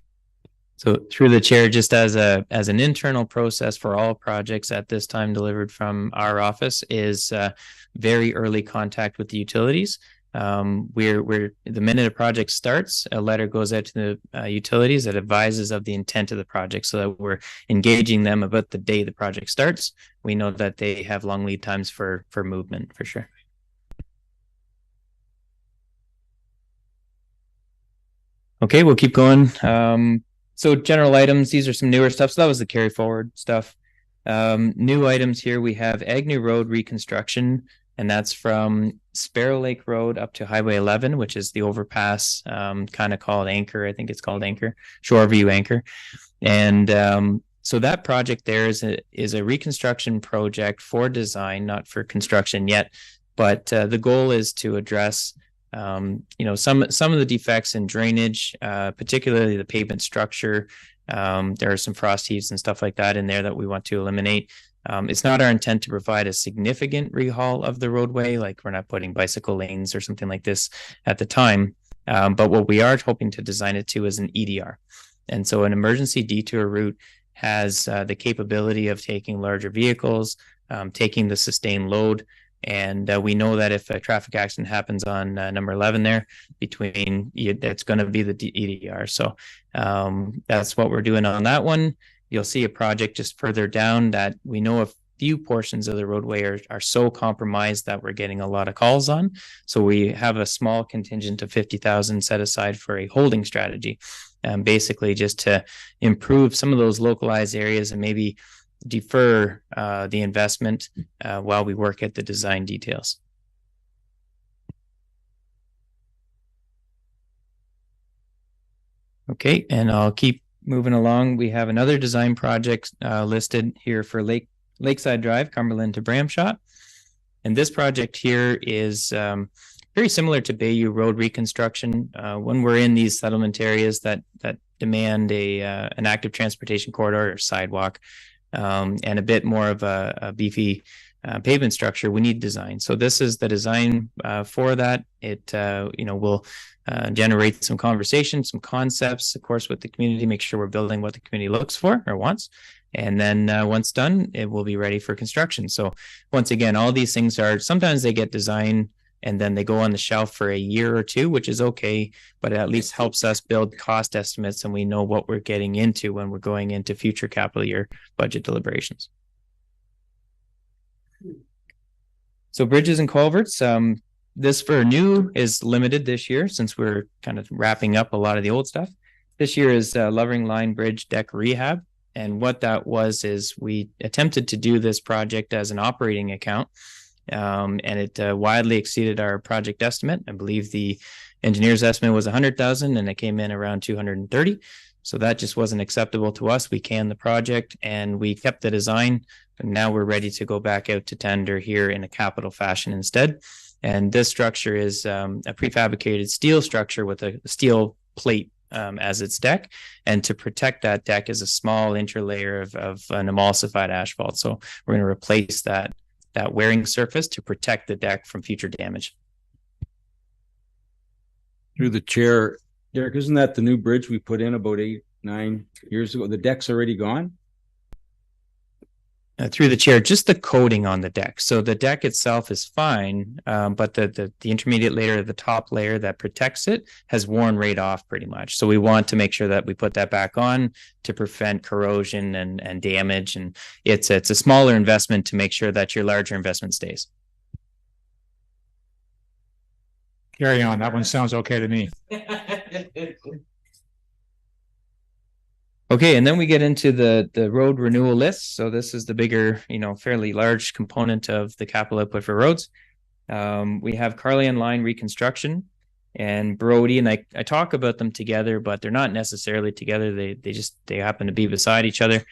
So through the chair, just as an internal process for all projects at this time delivered from our office is very early contact with the utilities. We're the minute a project starts, a letter goes out to the utilities that advises of the intent of the project, so that we're engaging them about the day the project starts. We know that they have long lead times for movement for sure. Okay, we'll keep going. So general items, these are some newer stuff. So that was the carry forward stuff. New items here, we have Agnew Road reconstruction, and that's from Sparrow Lake Road up to Highway 11, which is the overpass, kind of called Anchor. I think it's called Anchor, Shoreview Anchor. And so that project there is a reconstruction project for design, not for construction yet. But the goal is to address some of the defects in drainage, particularly the pavement structure. There are some frost heaves and stuff like that in there that we want to eliminate. It's not our intent to provide a significant rehaul of the roadway, like we're not putting bicycle lanes or something like this at the time. But what we are hoping to design it to is an EDR. And so an emergency detour route has the capability of taking larger vehicles, taking the sustained load. And we know that if a traffic accident happens on number 11 there, it's going to be the EDR. So that's what we're doing on that one. You'll see a project just further down that we know a few portions of the roadway are so compromised that we're getting a lot of calls on. So we have a small contingent of 50,000 set aside for a holding strategy, basically just to improve some of those localized areas and maybe defer the investment while we work at the design details. Okay, and I'll keep moving along. We have another design project listed here for Lakeside Drive, Cumberland to Bramshot. And this project here is very similar to Bayou Road reconstruction. When we're in these settlement areas that demand an active transportation corridor or sidewalk, and a bit more of a beefy pavement structure, we need design. So this is the design for that. It will generate some conversation, some concepts, of course, with the community, make sure we're building what the community looks for or wants. And then once done, it will be ready for construction. So once again, all these things sometimes they get designed and then they go on the shelf for a year or two, which is okay, but it at least helps us build cost estimates and we know what we're getting into when we're going into future capital year budget deliberations. So bridges and culverts, this for new is limited this year since we're kind of wrapping up a lot of the old stuff. This year is Lovering Line Bridge deck rehab. And what that was is we attempted to do this project as an operating account. And it widely exceeded our project estimate. I believe the engineer's estimate was 100,000 and it came in around 230. So that just wasn't acceptable to us. We canned the project and we kept the design. And now we're ready to go back out to tender here in a capital fashion instead. And this structure is a prefabricated steel structure with a steel plate as its deck. And to protect that deck is a small interlayer of an emulsified asphalt. So we're going to replace that wearing surface to protect the deck from future damage. Through the chair, Derek, isn't that the new bridge we put in about 8-9 years ago? The deck's already gone? Through the chair, just the coating on the deck. So the deck itself is fine, but the intermediate layer, the top layer that protects it, has worn right off pretty much. So we want to make sure that we put that back on to prevent corrosion and damage. And it's a smaller investment to make sure that your larger investment stays. Carry on. That one sounds okay to me. Okay, and then we get into the road renewal list. So this is the bigger, fairly large component of the capital output for roads. We have Carleon Line reconstruction and Brody, and I talk about them together, but they're not necessarily together. They happen to be beside each other.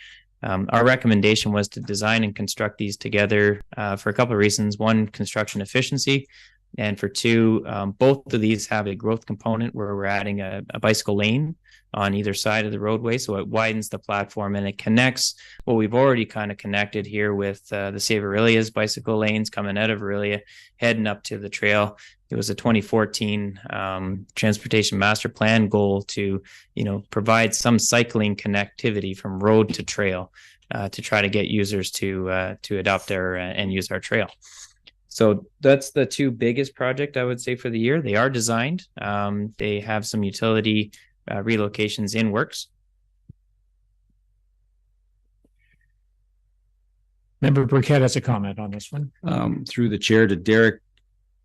Our recommendation was to design and construct these together for a couple of reasons. One, construction efficiency. And for two, both of these have a growth component where we're adding a bicycle lane on either side of the roadway. So it widens the platform and it connects what we've already kind of connected here with the Save Aurelia's bicycle lanes coming out of Aurelia, heading up to the trail. It was a 2014 transportation master plan goal to, provide some cycling connectivity from road to trail to try to get users to adopt and use our trail. So that's the two biggest project I would say for the year. They are designed. They have some utility relocations in works. Member Burkett has a comment on this one. Through the chair to Derek,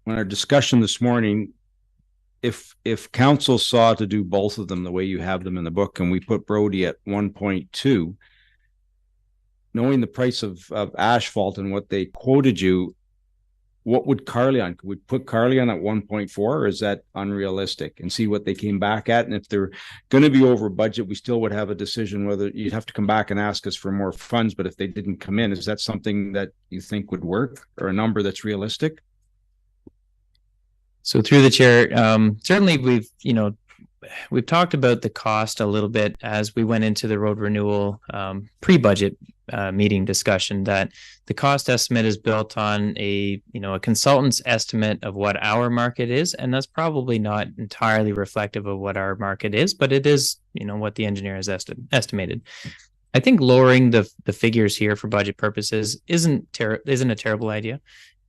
when our discussion this morning, if council saw to do both of them the way you have them in the book, and we put Brody at 1.2, knowing the price of asphalt and what they quoted you, what would Carleon? Could we put Carleon at 1.4, or is that unrealistic, and see what they came back at? And if they're going to be over budget, we still would have a decision whether you'd have to come back and ask us for more funds. But if they didn't come in, is that something that you think would work, or a number that's realistic? So through the chair, certainly we've talked about the cost a little bit as we went into the road renewal pre-budget meeting discussion, that the cost estimate is built on a consultant's estimate of what our market is, and that's probably not entirely reflective of what our market is, but it is what the engineer has estimated. I think lowering the figures here for budget purposes isn't a terrible idea.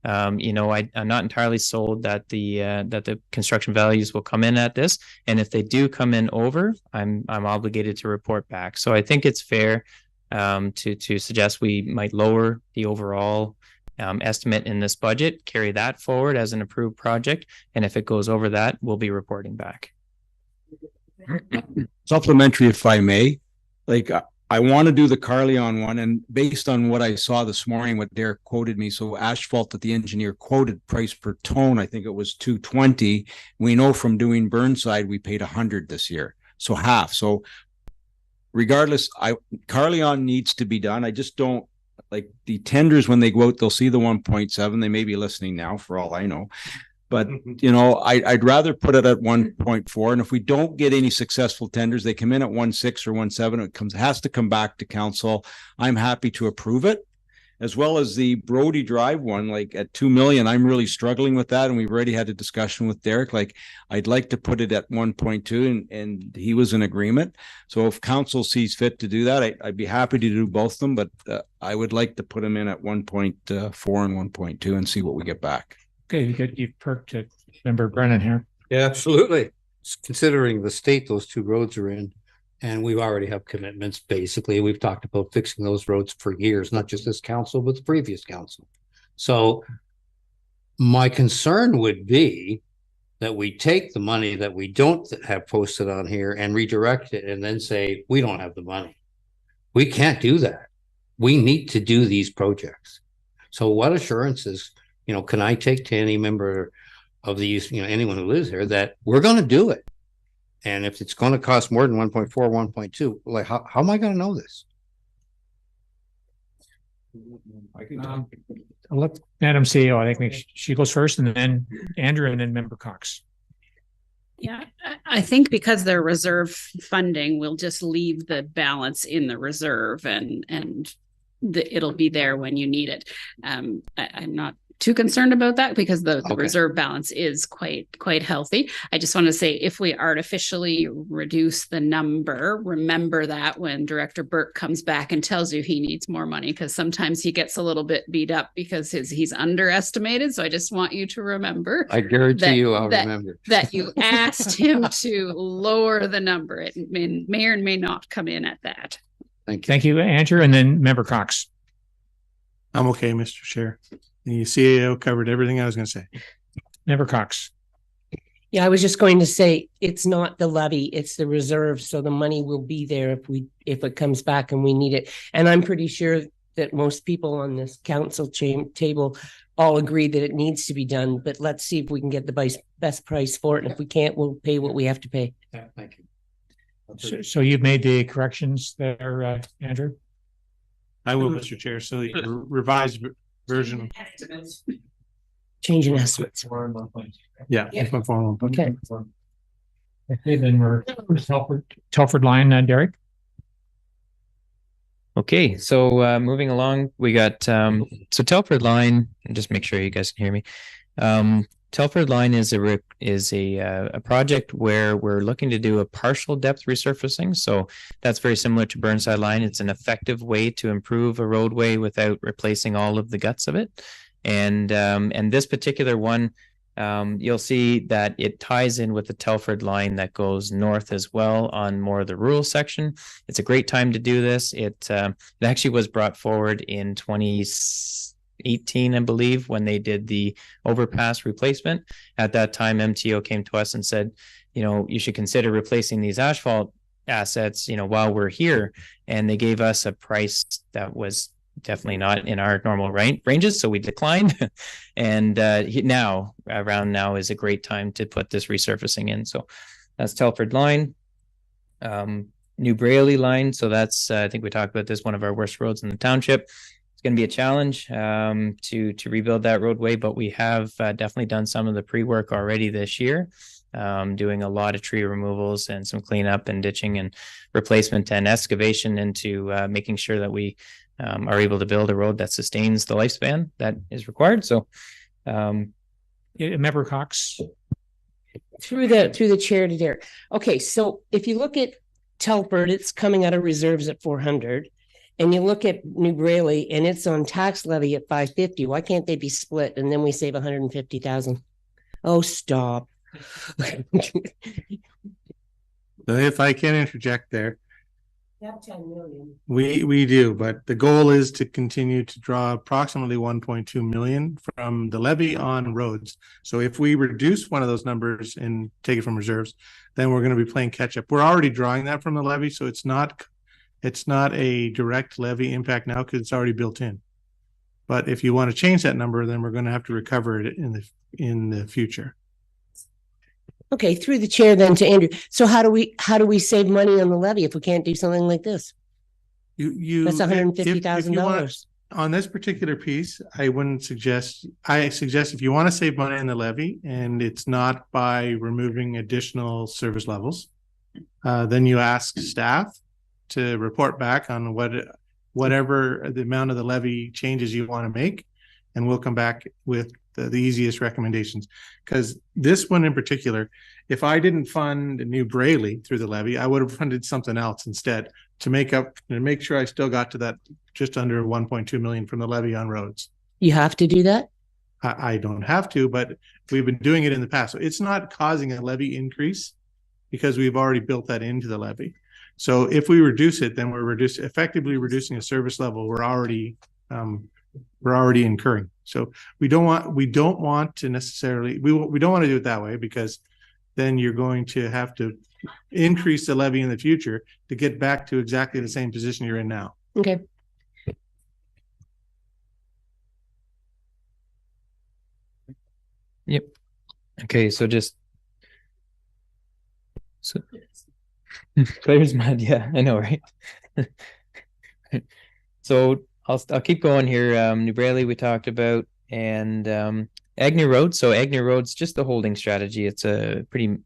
I'm not entirely sold that the construction values will come in at this, and if they do come in over, I'm obligated to report back. So I think it's fair to suggest we might lower the overall estimate in this budget, carry that forward as an approved project, and if it goes over that, we'll be reporting back. Supplementary, if I may, I want to do the Carleon one, and based on what I saw this morning, what Derek quoted me, so asphalt that the engineer quoted price per ton, I think it was $220. We know from doing Burnside, we paid $100 this year, so half. So regardless, Carleon needs to be done. I just don't like the tenders when they go out, they'll see the 1.7. They may be listening now for all I know. But, I'd rather put it at 1.4. And if we don't get any successful tenders, they come in at 1.6 or 1.7. It has to come back to council. I'm happy to approve it, as well as the Brody Drive one, at 2 million. I'm really struggling with that. And we've already had a discussion with Derek. I'd like to put it at 1.2, and he was in agreement. So if council sees fit to do that, I'd be happy to do both of them. But I would like to put them in at 1.4 and 1.2 and see what we get back. Okay, you've perked to Member Brennan here. Yeah, absolutely. Considering the state those two roads are in, and we already have commitments, basically. We've talked about fixing those roads for years, not just this council, but the previous council. So my concern would be that we take the money that we don't have posted on here and redirect it and then say, we don't have the money. We can't do that. We need to do these projects. So what assurances can I take to any member of these, anyone who lives here, that we're going to do it? And if it's going to cost more than 1.4, 1.2, like how am I going to know this? I'll let Madam CEO, I think she goes first, and then Andrew, and then Member Cox. Yeah, I think because they're reserve funding, we'll just leave the balance in the reserve and it'll be there when you need it. I'm not too concerned about that because the reserve balance is quite healthy. I just want to say, if we artificially reduce the number, remember that when Director Burke comes back and tells you he needs more money, because sometimes he gets a little bit beat up because he's underestimated. So I just want you to remember. I guarantee you I'll remember. That you asked him to lower the number. It may or may not come in at that. Thank you. Thank you, Andrew, and then Member Cox. I'm okay, Mr. Chair. The CAO covered everything I was going to say. Member Cox. Yeah, I was just going to say, it's not the levy, it's the reserve. So the money will be there if it comes back and we need it. And I'm pretty sure that most people on this council table all agree that it needs to be done, but let's see if we can get the best price for it. And if we can't, we'll pay what we have to pay. Yeah, thank So you. you've made the corrections there, Andrew? I will, Mr. Chair. So the revised version. Change in estimates. Yeah. Okay. Okay, then we're Telford line, Derek. Okay, so moving along, we got so Telford line, and just make sure you guys can hear me. Telford line is a project where we're looking to do a partial depth resurfacing. So that's very similar to Burnside line. It's an effective way to improve a roadway without replacing all of the guts of it. And this particular one, you'll see that it ties in with the Telford line that goes north as well on more of the rural section. It's a great time to do this. It actually was brought forward in 2018, I believe, when they did the overpass replacement. At that time, MTO came to us and said, you should consider replacing these asphalt assets, while we're here. And they gave us a price that was definitely not in our normal ranges, so we declined. And now is a great time to put this resurfacing in. So that's Telford line. New Braley line. So that's I think we talked about this, one of our worst roads in the township. It's going to be a challenge to rebuild that roadway, but we have definitely done some of the pre-work already this year, doing a lot of tree removals and some cleanup and ditching and replacement and excavation into making sure that we are able to build a road that sustains the lifespan that is required. So, Member Cox. Through the chair to Derek. Okay, so if you look at Telford, it's coming out of reserves at 400. And you look at New Braley and it's on tax levy at 550. Why can't they be split? And then we save 150,000. Oh, stop. If I can interject there. That 10 million. We do, but the goal is to continue to draw approximately 1.2 million from the levy on roads. So if we reduce one of those numbers and take it from reserves, then we're going to be playing catch up. We're already drawing that from the levy, so it's not a direct levy impact now because it's already built in. But if you want to change that number, then we're going to have to recover it in the future. Okay, through the chair then to Andrew. So how do we save money on the levy if we can't do something like this? That's $150,000. On this particular piece, I suggest if you want to save money on the levy and it's not by removing additional service levels, then you ask staff to report back on whatever the amount of the levy changes you want to make, and we'll come back with the easiest recommendations. Because this one in particular, if I didn't fund New Braley through the levy, I would have funded something else instead to make sure I still got to that just under 1.2 million from the levy on roads. You have to do that? I don't have to, but we've been doing it in the past. So it's not causing a levy increase because we've already built that into the levy. So if we reduce it, then we're effectively reducing a service level we're already incurring. So we don't want to necessarily we don't want to do it that way, because then you're going to have to increase the levy in the future to get back to exactly the same position you're in now. Okay. Yep. Okay, so So Claire's mad. Yeah, I know, right? So I'll keep going here. New Brayley we talked about, and Agnew Road. So Agnew Road's just a holding strategy. It's a pretty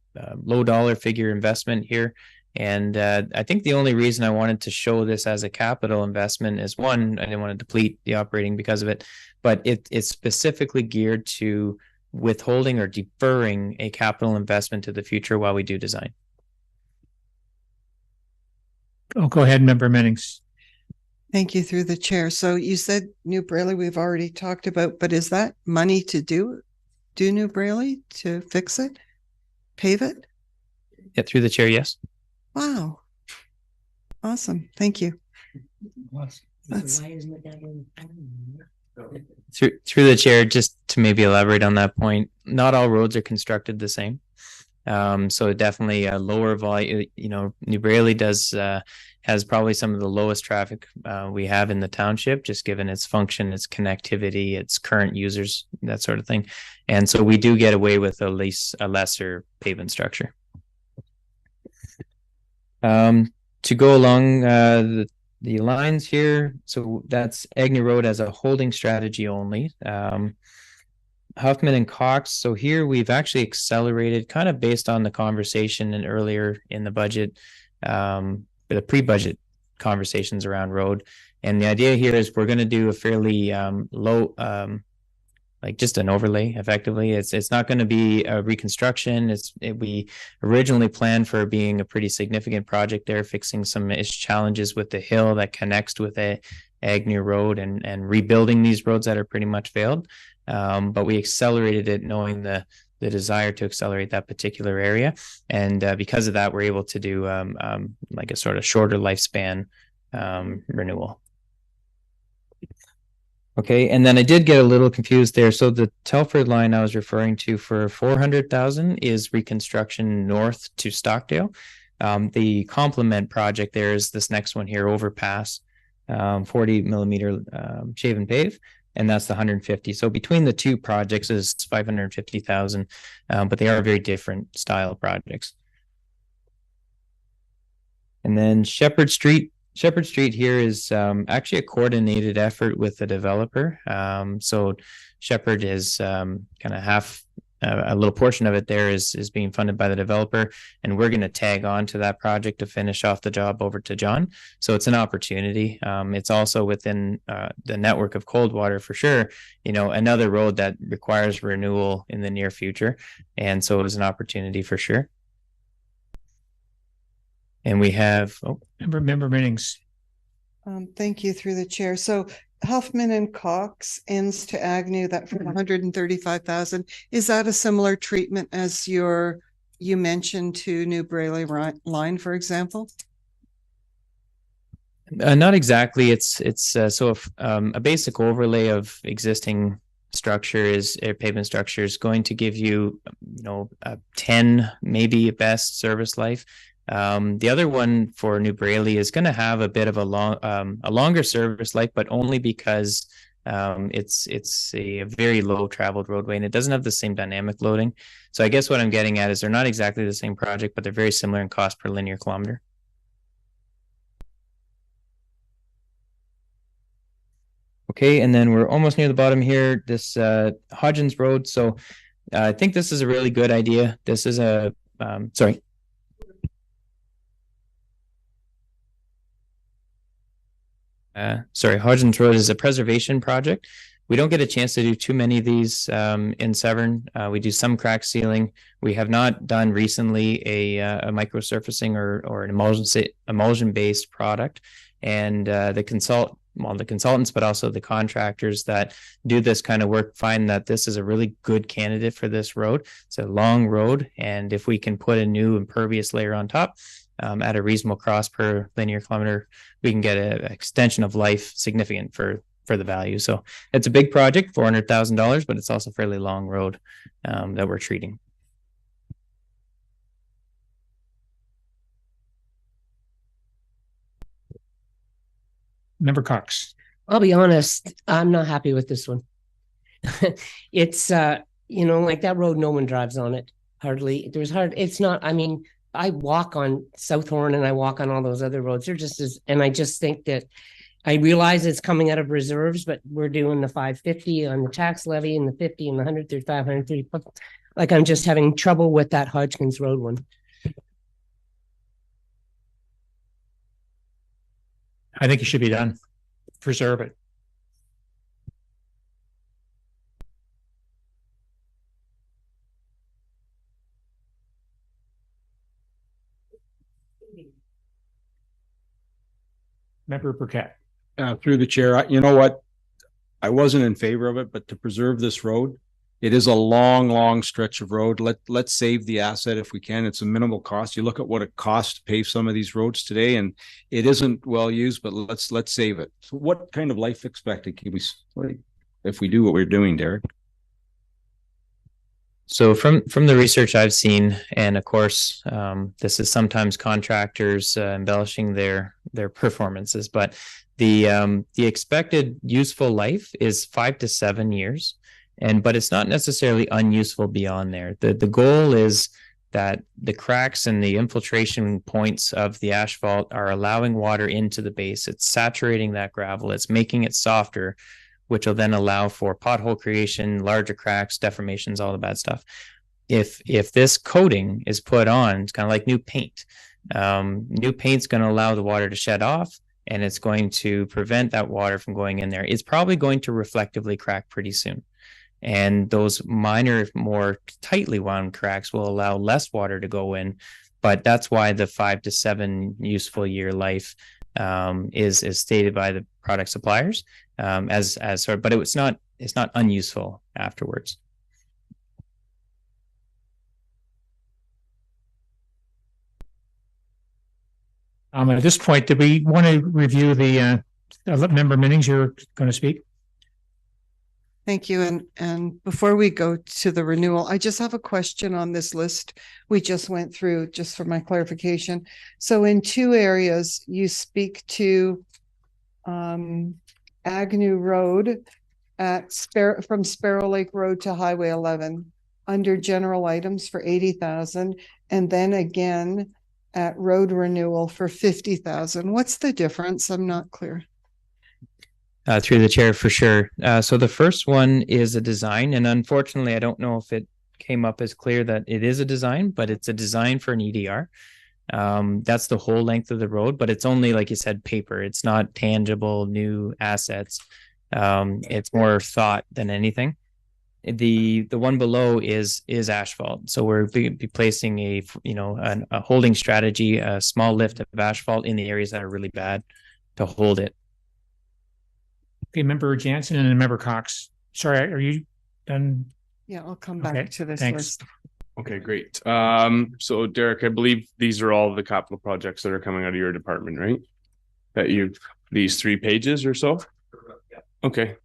low dollar figure investment here. And I think the only reason I wanted to show this as a capital investment is, one, I didn't want to deplete the operating because of it, but it's specifically geared to withholding or deferring a capital investment to the future while we do design. Oh, go ahead, Member Mennings. Thank you, through the chair. So you said New Brayley we've already talked about, but is that money to do New Brayley, to fix it, pave it? Yeah, through the chair, yes. Wow. Awesome. Thank you. Through the chair, just to maybe elaborate on that point, not all roads are constructed the same. So definitely a lower volume, New Brayley has probably some of the lowest traffic we have in the township, just given its function, its connectivity, its current users, that sort of thing. And so we do get away with a lesser pavement structure. To go along the lines here, so that's Agnew Road as a holding strategy only. Huffman and Cox. So here we've actually accelerated, kind of based on the conversation and earlier in the budget, the pre-budget conversations around road. And the idea here is we're going to do a fairly low, like just an overlay. Effectively, it's not going to be a reconstruction. We originally planned for being a pretty significant project there, fixing some challenges with the hill that connects with Agnew Road and rebuilding these roads that are pretty much failed. But we accelerated it knowing the desire to accelerate that particular area. And because of that, we're able to do like a sort of shorter lifespan renewal. Okay, and then I did get a little confused there. So the Telford line I was referring to for 400,000 is reconstruction north to Stockdale. The complement project there is this next one here, overpass, 40 millimeter shave and pave. And that's the 150. So between the two projects is 550,000, but they are very different style projects. And then Shepherd Street here is actually a coordinated effort with the developer. So Shepherd is kind of half, a little portion of it there is being funded by the developer, and we're going to tag on to that project to finish off the job over to John. So it's an opportunity. It's also within the network of Coldwater for sure, another road that requires renewal in the near future. And so it was an opportunity for sure. And we have member Mennings. Thank you, through the chair. So Huffman and Cox ends to Agnew, that for 135,000. Is that a similar treatment as you mentioned to New Brayley line, for example? Not exactly. It's a basic overlay of existing structure pavement structure is going to give you, a 10, maybe at best, service life. The other one for New Brayley is going to have a bit of a longer service life, but only because it's a very low traveled roadway and it doesn't have the same dynamic loading. So I guess what I'm getting at is they're not exactly the same project, but they're very similar in cost per linear kilometer. Okay, and then we're almost near the bottom here, this Hodgins Road. So I think this is a really good idea. This is Hodgins Road is a preservation project. We don't get a chance to do too many of these in Severn. We do some crack sealing. We have not done recently a microsurfacing or an emulsion-based product. And the consultants, but also the contractors that do this kind of work find that this is a really good candidate for this road. It's a long road, and if we can put a new impervious layer on top, at a reasonable cost per linear kilometer, we can get an extension of life significant for the value. So it's a big project, $400,000, but it's also a fairly long road that we're treating. Member Cox. I'll be honest, I'm not happy with this one. It's like that road, no one drives on it. Hardly. It's not, I walk on South Horn and I walk on all those other roads. They're just as, and I just think that I realize it's coming out of reserves, but we're doing the 550 on the tax levy and the 50 and the 135, 130. Like I'm just having trouble with that Hodgkins Road one. I think it should be done. Preserve it. Member Burkett. Through the chair, you know what? I wasn't in favor of it, but to preserve this road, it is a long, long stretch of road. Let's save the asset if we can. It's a minimal cost. You look at what it costs to pave some of these roads today, and it isn't well used. But let's save it. So, what kind of life expectancy can we, if we do what we're doing, Derek? So from the research I've seen, and of course, this is sometimes contractors embellishing their performances, but the expected useful life is 5 to 7 years, but it's not necessarily unuseful beyond there. The goal is that the cracks and the infiltration points of the asphalt are allowing water into the base. It's saturating that gravel. It's making it softer, which will then allow for pothole creation, larger cracks, deformations, all the bad stuff. If this coating is put on, it's kind of like new paint. New paint's going to allow the water to shed off, and it's going to prevent that water from going in there. It's probably going to reflectively crack pretty soon. And those minor, more tightly wound cracks will allow less water to go in. But that's why the 5 to 7 useful year life is stated by the product suppliers as sort of, but it's not unuseful afterwards. At this point, do we want to review the member meetings? You're going to speak. Thank you. And before we go to the renewal, I just have a question on this list we just went through, just for my clarification. So in 2 areas, you speak to Agnew Road from Sparrow Lake Road to Highway 11 under general items for 80,000, and then again at road renewal for 50,000. What's the difference? I'm not clear. Through the chair, for sure. So the first one is a design, and unfortunately, I don't know if it came up as clear that it is a design, but it's a design for an EDR. That's the whole length of the road, but it's only, like you said, paper. It's not tangible new assets. It's more thought than anything. The one below is asphalt. So we're be placing a holding strategy, a small lift of asphalt in the areas that are really bad to hold it. Okay, Member Jansen and Member Cox. Sorry, are you done? Yeah, I'll come back to this list. Okay, great. So Derek, I believe these are all the capital projects that are coming out of your department, right? That these 3 pages or so? Okay.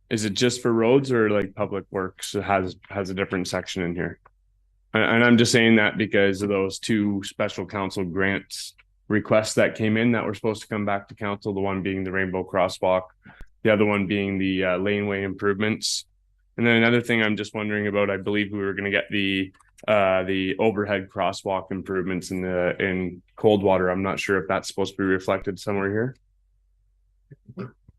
Is it just for roads, or like public works has a different section in here? And I'm just saying that because of those 2 special council grants requests that came in that were supposed to come back to council, the one being the Rainbow Crosswalk, the other one being the laneway improvements. And then another thing I'm just wondering about, I believe we were going to get the overhead crosswalk improvements in Coldwater. I'm not sure if that's supposed to be reflected somewhere here.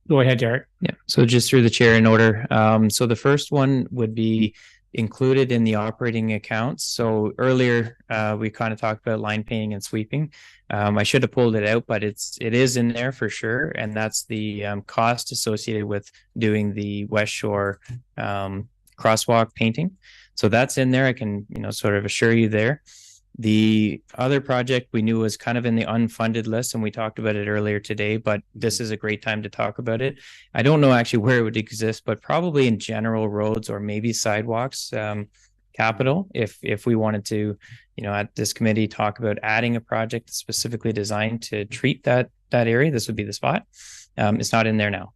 Go ahead, Derek. Yeah. So just through the chair in order. So the first one would be included in the operating accounts. So earlier we kind of talked about line painting and sweeping. I should have pulled it out, but it is in there for sure, and that's the cost associated with doing the West Shore crosswalk painting. So that's in there. I can sort of assure you there. The other project we knew was kind of in the unfunded list, and we talked about it earlier today, but this is a great time to talk about it. I don't know actually where it would exist, but probably in general roads or maybe sidewalks capital. If we wanted to, at this committee talk about adding a project specifically designed to treat that area, this would be the spot. It's not in there now.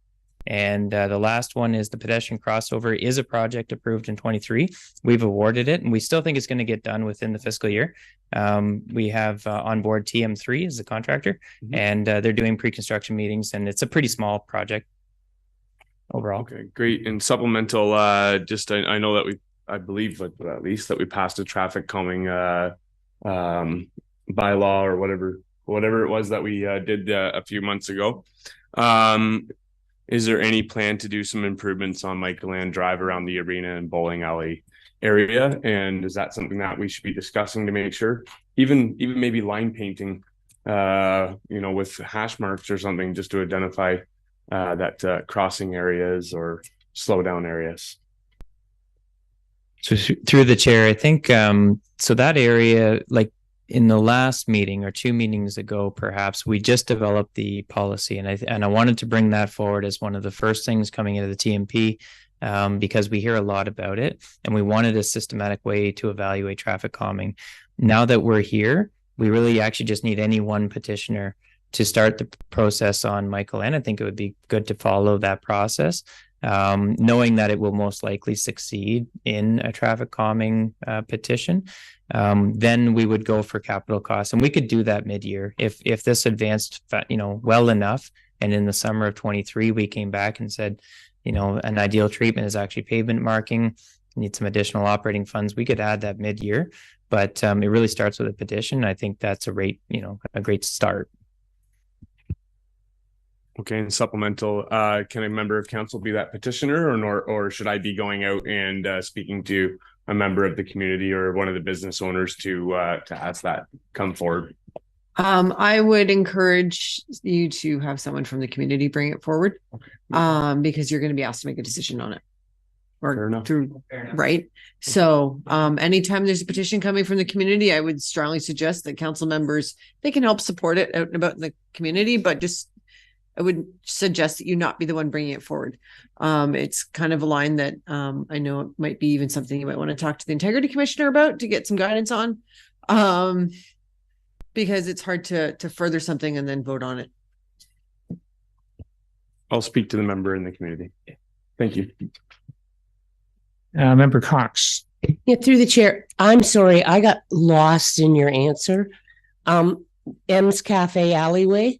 And the last one is the pedestrian crossover is a project approved in 23. We've awarded it, and we still think it's going to get done within the fiscal year. We have on board TM3 as the contractor, and they're doing pre-construction meetings, and it's a pretty small project overall. Okay, great. And supplemental, I know that I believe at least that we passed a traffic calming bylaw or whatever it was that we did a few months ago. Is there any plan to do some improvements on Michaeland Drive around the arena and bowling alley area? And is that something that we should be discussing to make sure, even maybe line painting, with hash marks or something, just to identify that crossing areas or slow down areas? So through the chair, I think so that area, like in the last meeting or 2 meetings ago, perhaps, we just developed the policy, and I wanted to bring that forward as one of the first things coming into the TMP, because we hear a lot about it, and we wanted a systematic way to evaluate traffic calming. Now that we're here, we really actually just need any one petitioner to start the process on Michael, and I think it would be good to follow that process, knowing that it will most likely succeed in a traffic calming petition. Then we would go for capital costs, and we could do that mid-year if this advanced, well enough. And in the summer of 23, we came back and said, an ideal treatment is actually pavement marking. Need some additional operating funds. We could add that mid-year, but it really starts with a petition. I think that's a great start. Okay, and supplemental, can a member of council be that petitioner, or should I be going out and speaking to a member of the community or one of the business owners to ask that come forward? I would encourage you to have someone from the community bring it forward, because you're going to be asked to make a decision on it. Right. So anytime there's a petition coming from the community, I would strongly suggest that council members, they can help support it out and about in the community, but I would suggest that you not be the one bringing it forward. It's kind of a line that I know it might be even something you might want to talk to the integrity commissioner about to get some guidance on, because it's hard to further something and then vote on it. I'll speak to the member in the community. Thank you. Member Cox. Yeah, through the chair. I'm sorry, I got lost in your answer. M's Cafe alleyway.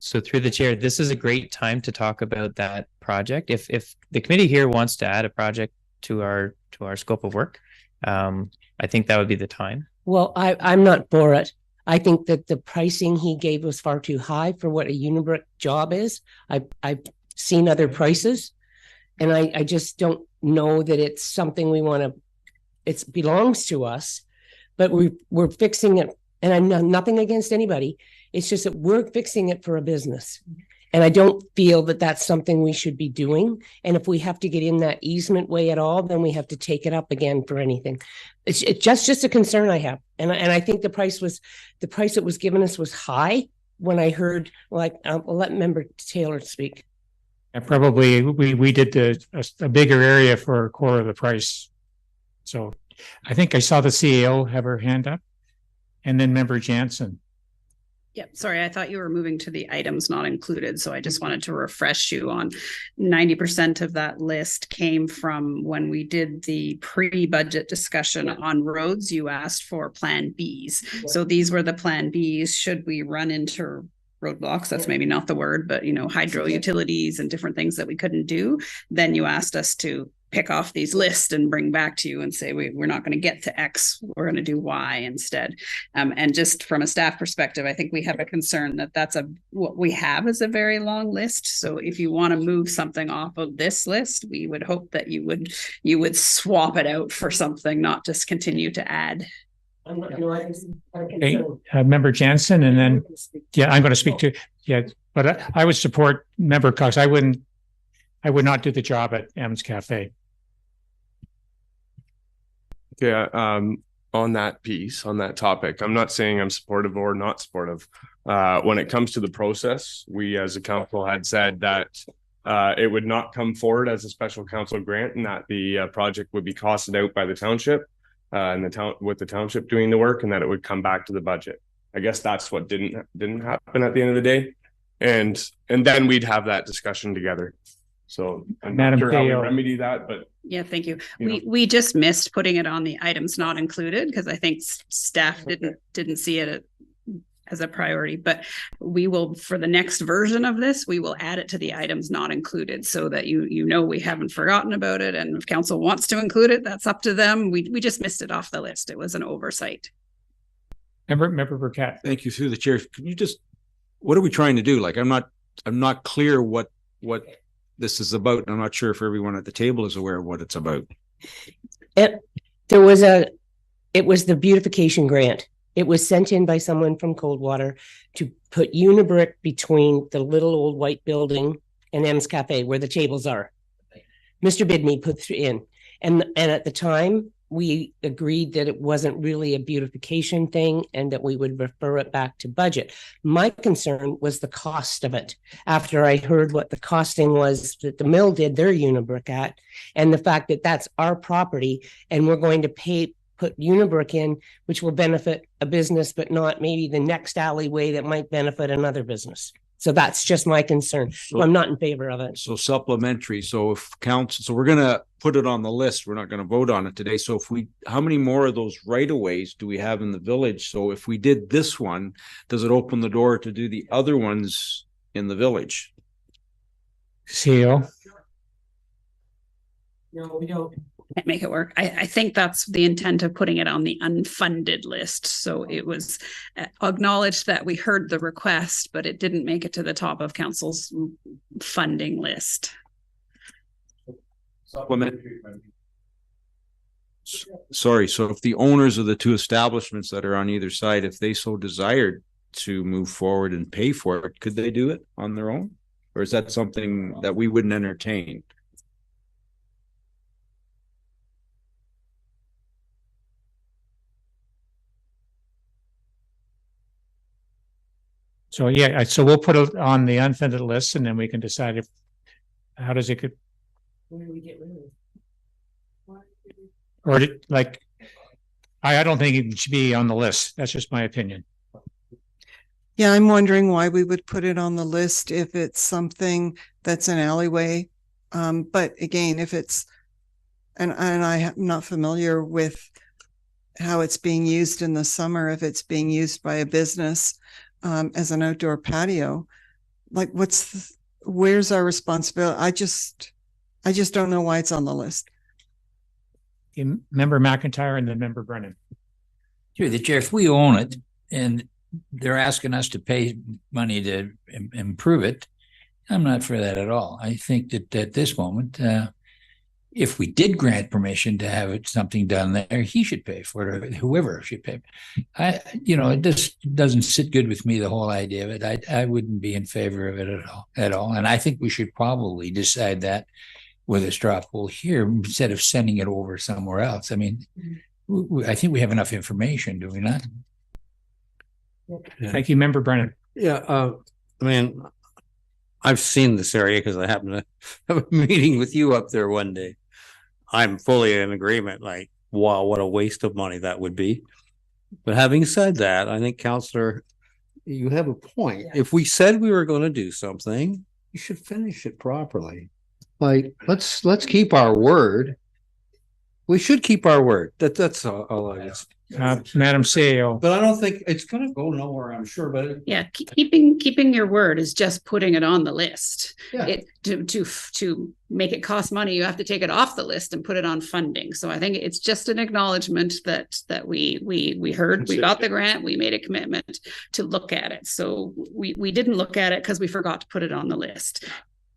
So through the chair, this is a great time to talk about that project. If the committee here wants to add a project to our scope of work, I think that would be the time. Well, I'm not for it. I think that the pricing he gave was far too high for what a Unibrick job is. I've seen other prices, and I just don't know that it's something we want to. It belongs to us, but we're fixing it. And I'm nothing against anybody. It's just that we're fixing it for a business. And I don't feel that that's something we should be doing. And if we have to get in that easement way at all, then we have to take it up again for anything. It's just a concern I have. And I think the price that was given us was high when I heard, I'll let Member Taylor speak. And probably we did a bigger area for a quarter of the price. So I think I saw the CAO have her hand up. And then Member Jansen. Yep. Sorry, I thought you were moving to the items not included. So I just wanted to refresh you on 90% of that list came from when we did the pre-budget discussion on roads. You asked for Plan Bs. So these were the Plan Bs. Should we run into roadblocks? That's maybe not the word, but hydro utilities and different things that we couldn't do. Then you asked us to pick off these lists and bring back to you and say, we're not going to get to X, we're going to do Y instead. And just from a staff perspective, I think we have a concern that what we have is a very long list. So if you want to move something off of this list, we would hope that you would swap it out for something, not just continue to add. Okay, Member Jansen, and then, I'm going to speak to, but I would support Member Cox. I would not do the job at M's Cafe. Yeah, on that piece, on that topic, I'm not saying I'm supportive or not supportive. When it comes to the process, we as a council had said that it would not come forward as a special council grant, and that the project would be costed out by the township and with the township doing the work, and that it would come back to the budget. I guess that's what didn't happen at the end of the day, and then we'd have that discussion together. So I'm not sure how we remedy that, but yeah, thank you. We just missed putting it on the items not included because I think staff didn't see it as a priority, but we will, for the next version of this, we will add it to the items not included so that you know we haven't forgotten about it. And if council wants to include it, that's up to them. We just missed it off the list. It was an oversight. Member Burkett. Thank you, through the chair. Can you just, what are we trying to do? Like, I'm not clear what this is about. I'm not sure if everyone at the table is aware of what it's about. It was the beautification grant. It was sent in by someone from Coldwater to put unibrick between the little old white building and M's Cafe where the tables are. Mr. Bidney put in, and at the time we agreed that it wasn't really a beautification thing and that we would refer it back to budget. My concern was the cost of it. After I heard what the costing was that the mill did their unibrick at, and the fact that that's our property and we're going to put unibrick in, which will benefit a business, but not maybe the next alleyway that might benefit another business. So that's just my concern. So I'm not in favor of it. So supplementary. So if council, so we're going to put it on the list. We're not going to vote on it today. So if how many more of those right of ways do we have in the village? So if we did this one, does it open the door to do the other ones in the village? CEO. No, we don't. Can't make it work. I think that's the intent of putting it on the unfunded list. So it was acknowledged that we heard the request, but it didn't make it to the top of council's funding list. Supplementary. Sorry. So if the owners of the two establishments that are on either side, if they so desired to move forward and pay for it, could they do it on their own? Or is that something that we wouldn't entertain? So yeah, so we'll put it on the unfunded list, and then we can decide how does it get. Where do we get rid of it? Or like, I don't think it should be on the list. That's just my opinion. Yeah, I'm wondering why we would put it on the list if it's something that's an alleyway. But again, if it's, and I'm not familiar with how it's being used in the summer, if it's being used by a business as an outdoor patio, like where's our responsibility? I just don't know why it's on the list. Member McIntyre and then Member Brennan. Through the chair, if we own it and they're asking us to pay money to improve it, I'm not for that at all. I think that at this moment, if we did grant permission to have something done there, he should pay for it, or whoever should pay. It just doesn't sit good with me, the whole idea of it. I wouldn't be in favor of it at all. And I think we should probably decide that with a straw poll here instead of sending it over somewhere else. I mean, I think we have enough information, do we not? Thank you, Member Brennan. Yeah, I mean, I've seen this area because I happened to have a meeting with you up there one day. I'm fully in agreement. Like, wow, what a waste of money that would be. But having said that, I think, Councillor, you have a point. Yeah. If we said we were going to do something, you should finish it properly. Like, let's keep our word. We should keep our word. That's all I guess. Madam CEO. But I don't think it's going to go nowhere, I'm sure. But yeah, keeping your word is just putting it on the list. Yeah. To make it cost money, you have to take it off the list and put it on funding. So I think it's just an acknowledgement that we heard, we got the grant, we made a commitment to look at it. So we didn't look at it because we forgot to put it on the list.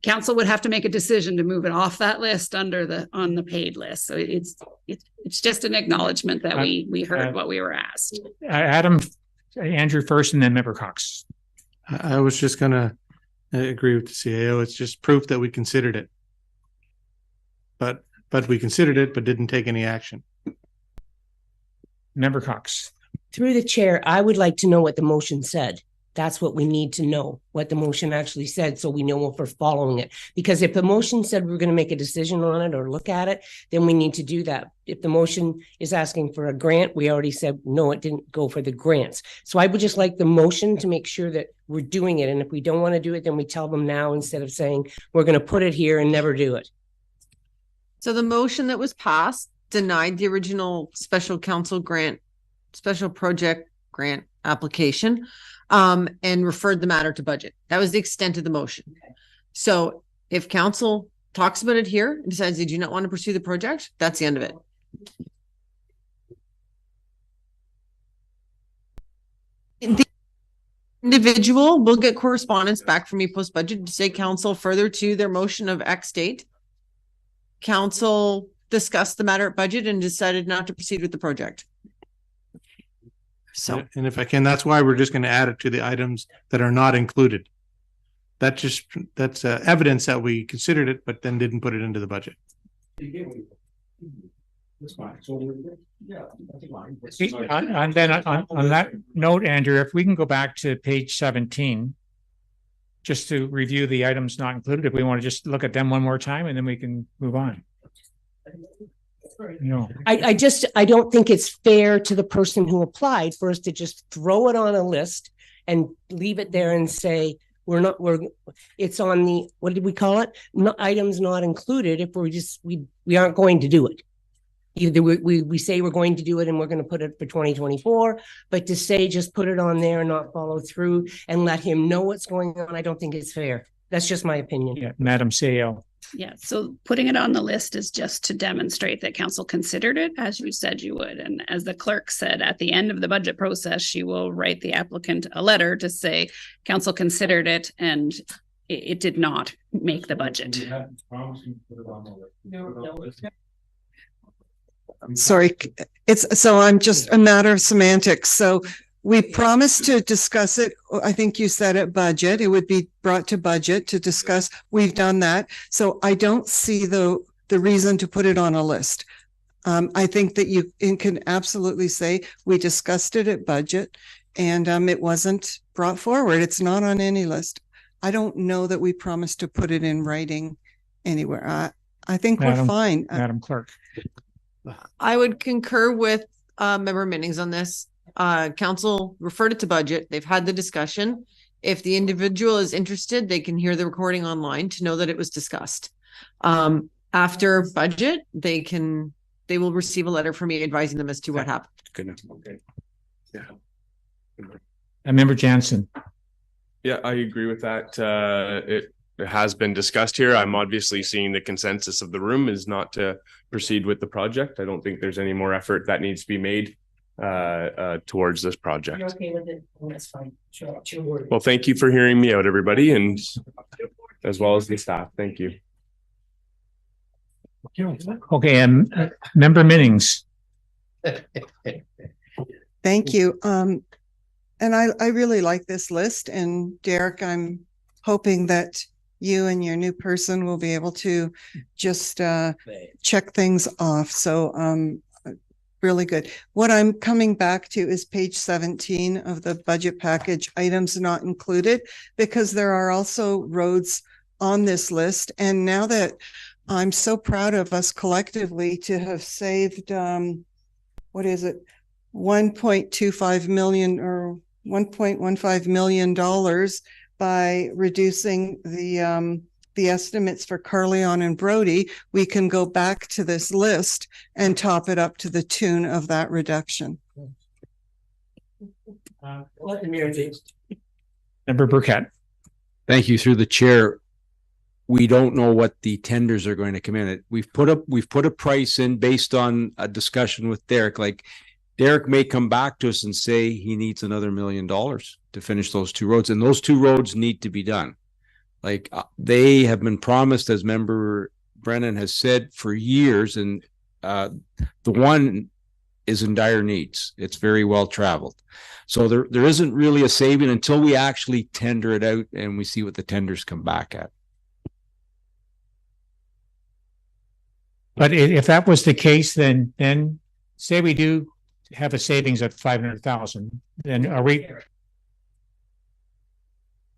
Council would have to make a decision to move it off that list on the paid list. So it's just an acknowledgement that we heard what we were asked. Andrew first, and then Member Cox. I was just gonna agree with the CAO. It's just proof that we considered it, but we considered it, but didn't take any action. Member Cox. Through the chair, I would like to know what the motion said. That's what we need to know, what the motion actually said, so we know if we're following it. Because if the motion said we're going to make a decision on it or look at it, then we need to do that. If the motion is asking for a grant, we already said, no, it didn't go for the grants. So I would just like the motion to make sure that we're doing it. And if we don't want to do it, then we tell them now instead of saying we're going to put it here and never do it. So the motion that was passed denied the original special council grant, special project grant application, and referred the matter to budget. That was the extent of the motion. So if council talks about it here and decides they do not want to pursue the project, that's the end of it. The individual will get correspondence back from me post budget to say council further to their motion of X date. Council discussed the matter at budget and decided not to proceed with the project. So, and if I can, that's why we're just going to add it to the items that are not included. That's evidence that we considered it, but then didn't put it into the budget. That's fine. So, yeah, that's fine. And then on that note, Andrew, if we can go back to page 17, just to review the items not included, if we want to just look at them one more time, and then we can move on. No, I don't think it's fair to the person who applied for us to just throw it on a list and leave it there and say, it's on the, what did we call it? Items not included if we aren't going to do it. Either we say we're going to do it and we're going to put it for 2024, but to say just put it on there and not follow through and let him know what's going on, I don't think it's fair. That's just my opinion. Yeah, Madam CEO. Yeah, so putting it on the list is just to demonstrate that council considered it, as you said you would. And as the clerk said, at the end of the budget process, she will write the applicant a letter to say council considered it and it did not make the budget. Sorry, I'm just a matter of semantics. So we promised to discuss it. I think you said at budget, it would be brought to budget to discuss. We've done that. So I don't see the reason to put it on a list. I think that you can absolutely say we discussed it at budget and it wasn't brought forward. It's not on any list. I don't know that we promised to put it in writing anywhere. I think we're fine. Madam Clerk. I would concur with Member Minnings on this. Council referred it to budget. They've had the discussion. If the individual is interested, they can hear the recording online to know that it was discussed. After budget, they will receive a letter from me advising them as to what happened. Good. Okay. Yeah. Member Jansen. Yeah, I agree with that. It has been discussed here. I'm obviously seeing the consensus of the room is not to proceed with the project. I don't think there's any more effort that needs to be made towards this project. You're okay with it? Well, that's fine. Sure. Well, thank you for hearing me out, everybody, and as well as the staff. Thank you. Okay, Member Minnings. Thank you. And I really like this list. And Derek, I'm hoping that you and your new person will be able to just check things off. So really good. What I'm coming back to is page 17 of the budget package, items not included, because there are also roads on this list. And now that I'm so proud of us collectively to have saved, what is it? 1.25 million or $1.15 million by reducing the estimates for Carleon and Brody, we can go back to this list and top it up to the tune of that reduction. Member Burkett. Thank you. Through the chair, we don't know what the tenders are going to come in. We've put a price in based on a discussion with Derek. Like Derek may come back to us and say he needs another $1 million to finish those two roads, and those two roads need to be done. Like they have been promised, as Member Brennan has said, for years, and the one is in dire needs. It's very well traveled. So there isn't really a saving until we actually tender it out and we see what the tenders come back at. But if that was the case, then say we do have a savings of 500,000, then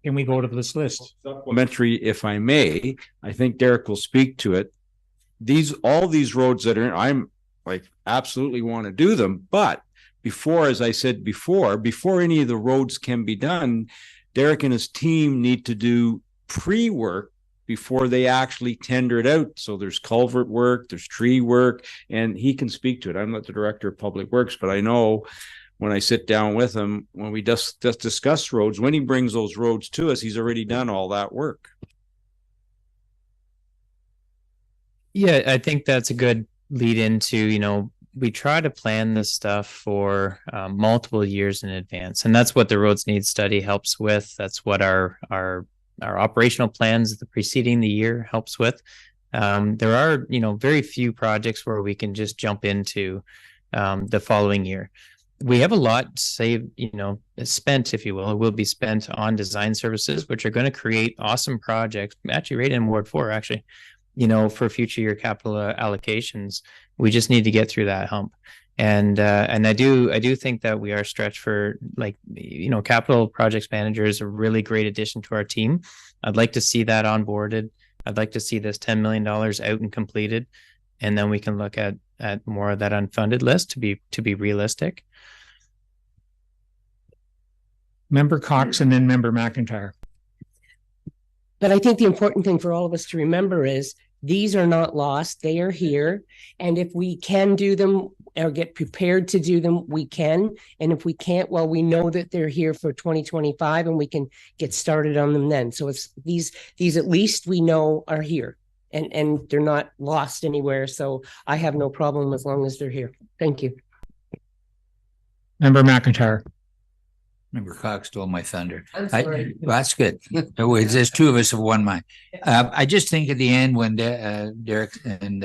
can we go to this list? Supplementary, if I may, I think Derek will speak to it. All these roads that are in, I'm like absolutely want to do them, but as I said before any of the roads can be done, Derek and his team need to do pre-work before they actually tender it out. So there's culvert work, there's tree work, and he can speak to it. I'm not the director of public works, but I know when I sit down with him, when we just discuss roads, when he brings those roads to us, he's already done all that work. Yeah, I think that's a good lead into, you know, we try to plan this stuff for multiple years in advance. And that's what the roads need study helps with. That's what our operational plans the preceding the year helps with. There are, you know, very few projects where we can just jump into the following year. We have a lot saved, you know, spent, if you will, it will be spent on design services, which are going to create awesome projects, actually right in Ward 4, actually, you know, for future year capital allocations. We just need to get through that hump. And I do think that we are stretched for, like, you know, capital projects manager is a really great addition to our team. I'd like to see that onboarded. I'd like to see this $10 million out and completed. And then we can look at more of that unfunded list to be realistic. Member Cox and then Member McIntyre. But I think the important thing for all of us to remember is these are not lost. They are here. And if we can do them or get prepared to do them, we can. And if we can't, well, we know that they're here for 2025 and we can get started on them then. So it's these at least we know are here and they're not lost anywhere. So I have no problem as long as they're here. Thank you. Member McIntyre. Member Cox stole my thunder. I'm sorry. Well, that's good. There's two of us have won mine. I just think at the end when Derek and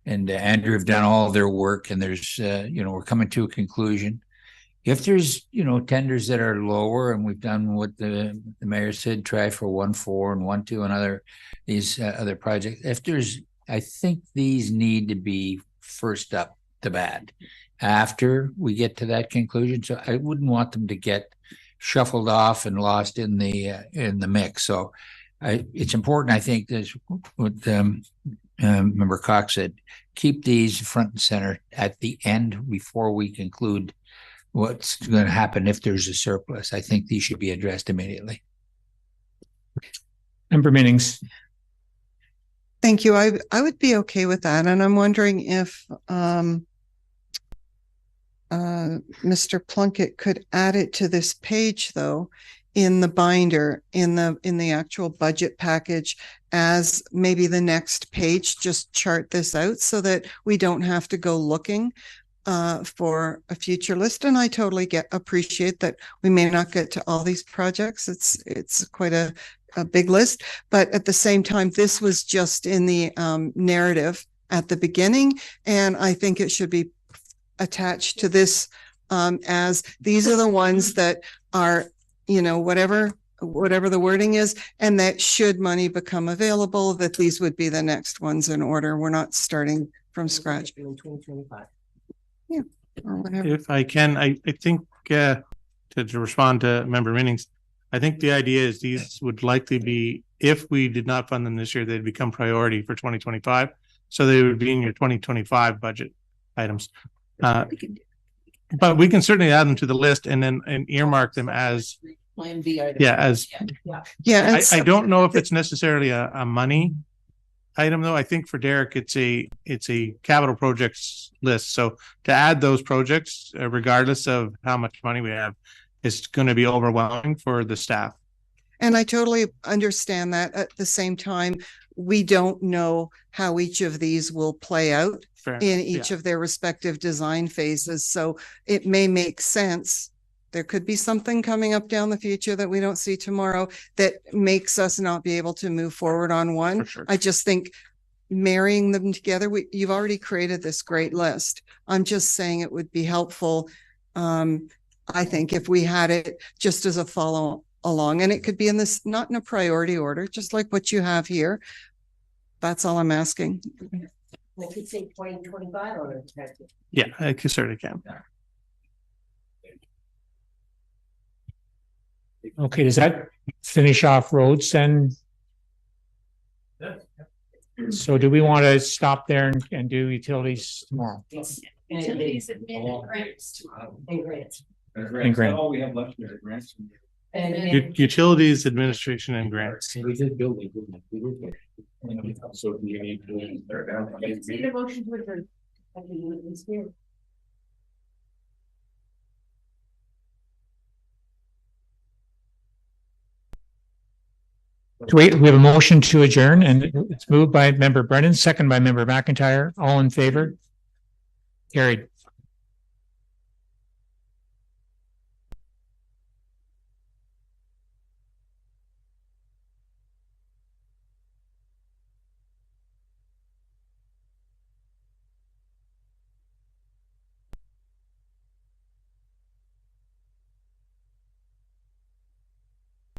Andrew have done all their work and there's, you know, we're coming to a conclusion. If there's, you know, tenders that are lower and we've done what the mayor said, try for 1.4 and 1.2 and these other projects. If there's, I think these need to be first up the bat after we get to that conclusion. So I wouldn't want them to get shuffled off and lost in the mix. So it's important, I think, that's what Member Cox said, keep these front and center at the end before we conclude what's going to happen if there's a surplus. I think these should be addressed immediately. Member Minnings. Thank you. I would be okay with that. And I'm wondering if Mr. Plunkett could add it to this page, though, in the binder, in the actual budget package as maybe the next page, just chart this out so that we don't have to go looking for a future list. And I totally appreciate that we may not get to all these projects. It's quite a big list, but at the same time, this was just in the narrative at the beginning. And I think it should be attached to this as these are the ones that are, you know, whatever the wording is, and that should money become available, that these would be the next ones in order. We're not starting from scratch. In 2025. Yeah, or whatever. If I can, I think to respond to Member Minnings, I think the idea is these would likely be, if we did not fund them this year, they'd become priority for 2025. So they would be in your 2025 budget items. But we can certainly add them to the list and earmark them as Plan B item. Yeah. I don't know if it's necessarily a money item, though. I think for Derek, it's a capital projects list. So to add those projects, regardless of how much money we have, is going to be overwhelming for the staff. And I totally understand that. At the same time, we don't know how each of these will play out in each of their respective design phases. So it may make sense. There could be something coming up down the future that we don't see tomorrow that makes us not be able to move forward on one. Sure. I just think marrying them together, you've already created this great list. I'm just saying it would be helpful. I think if we had it just as a follow along, and it could be in this, not in a priority order, just like what you have here. That's all I'm asking. I could say 2025 on it. Yeah, I certainly can. Okay, does that finish off roads then? So do we want to stop there and do utilities tomorrow? Utilities and grants. And grants. And grant. All we have left there, grants. Utilities, administration, and grants. We did building. So we need to start down. Need a motion to adjourn. So we have a motion to adjourn, and it's moved by member Brennan, second by member McIntyre. All in favor? Carried.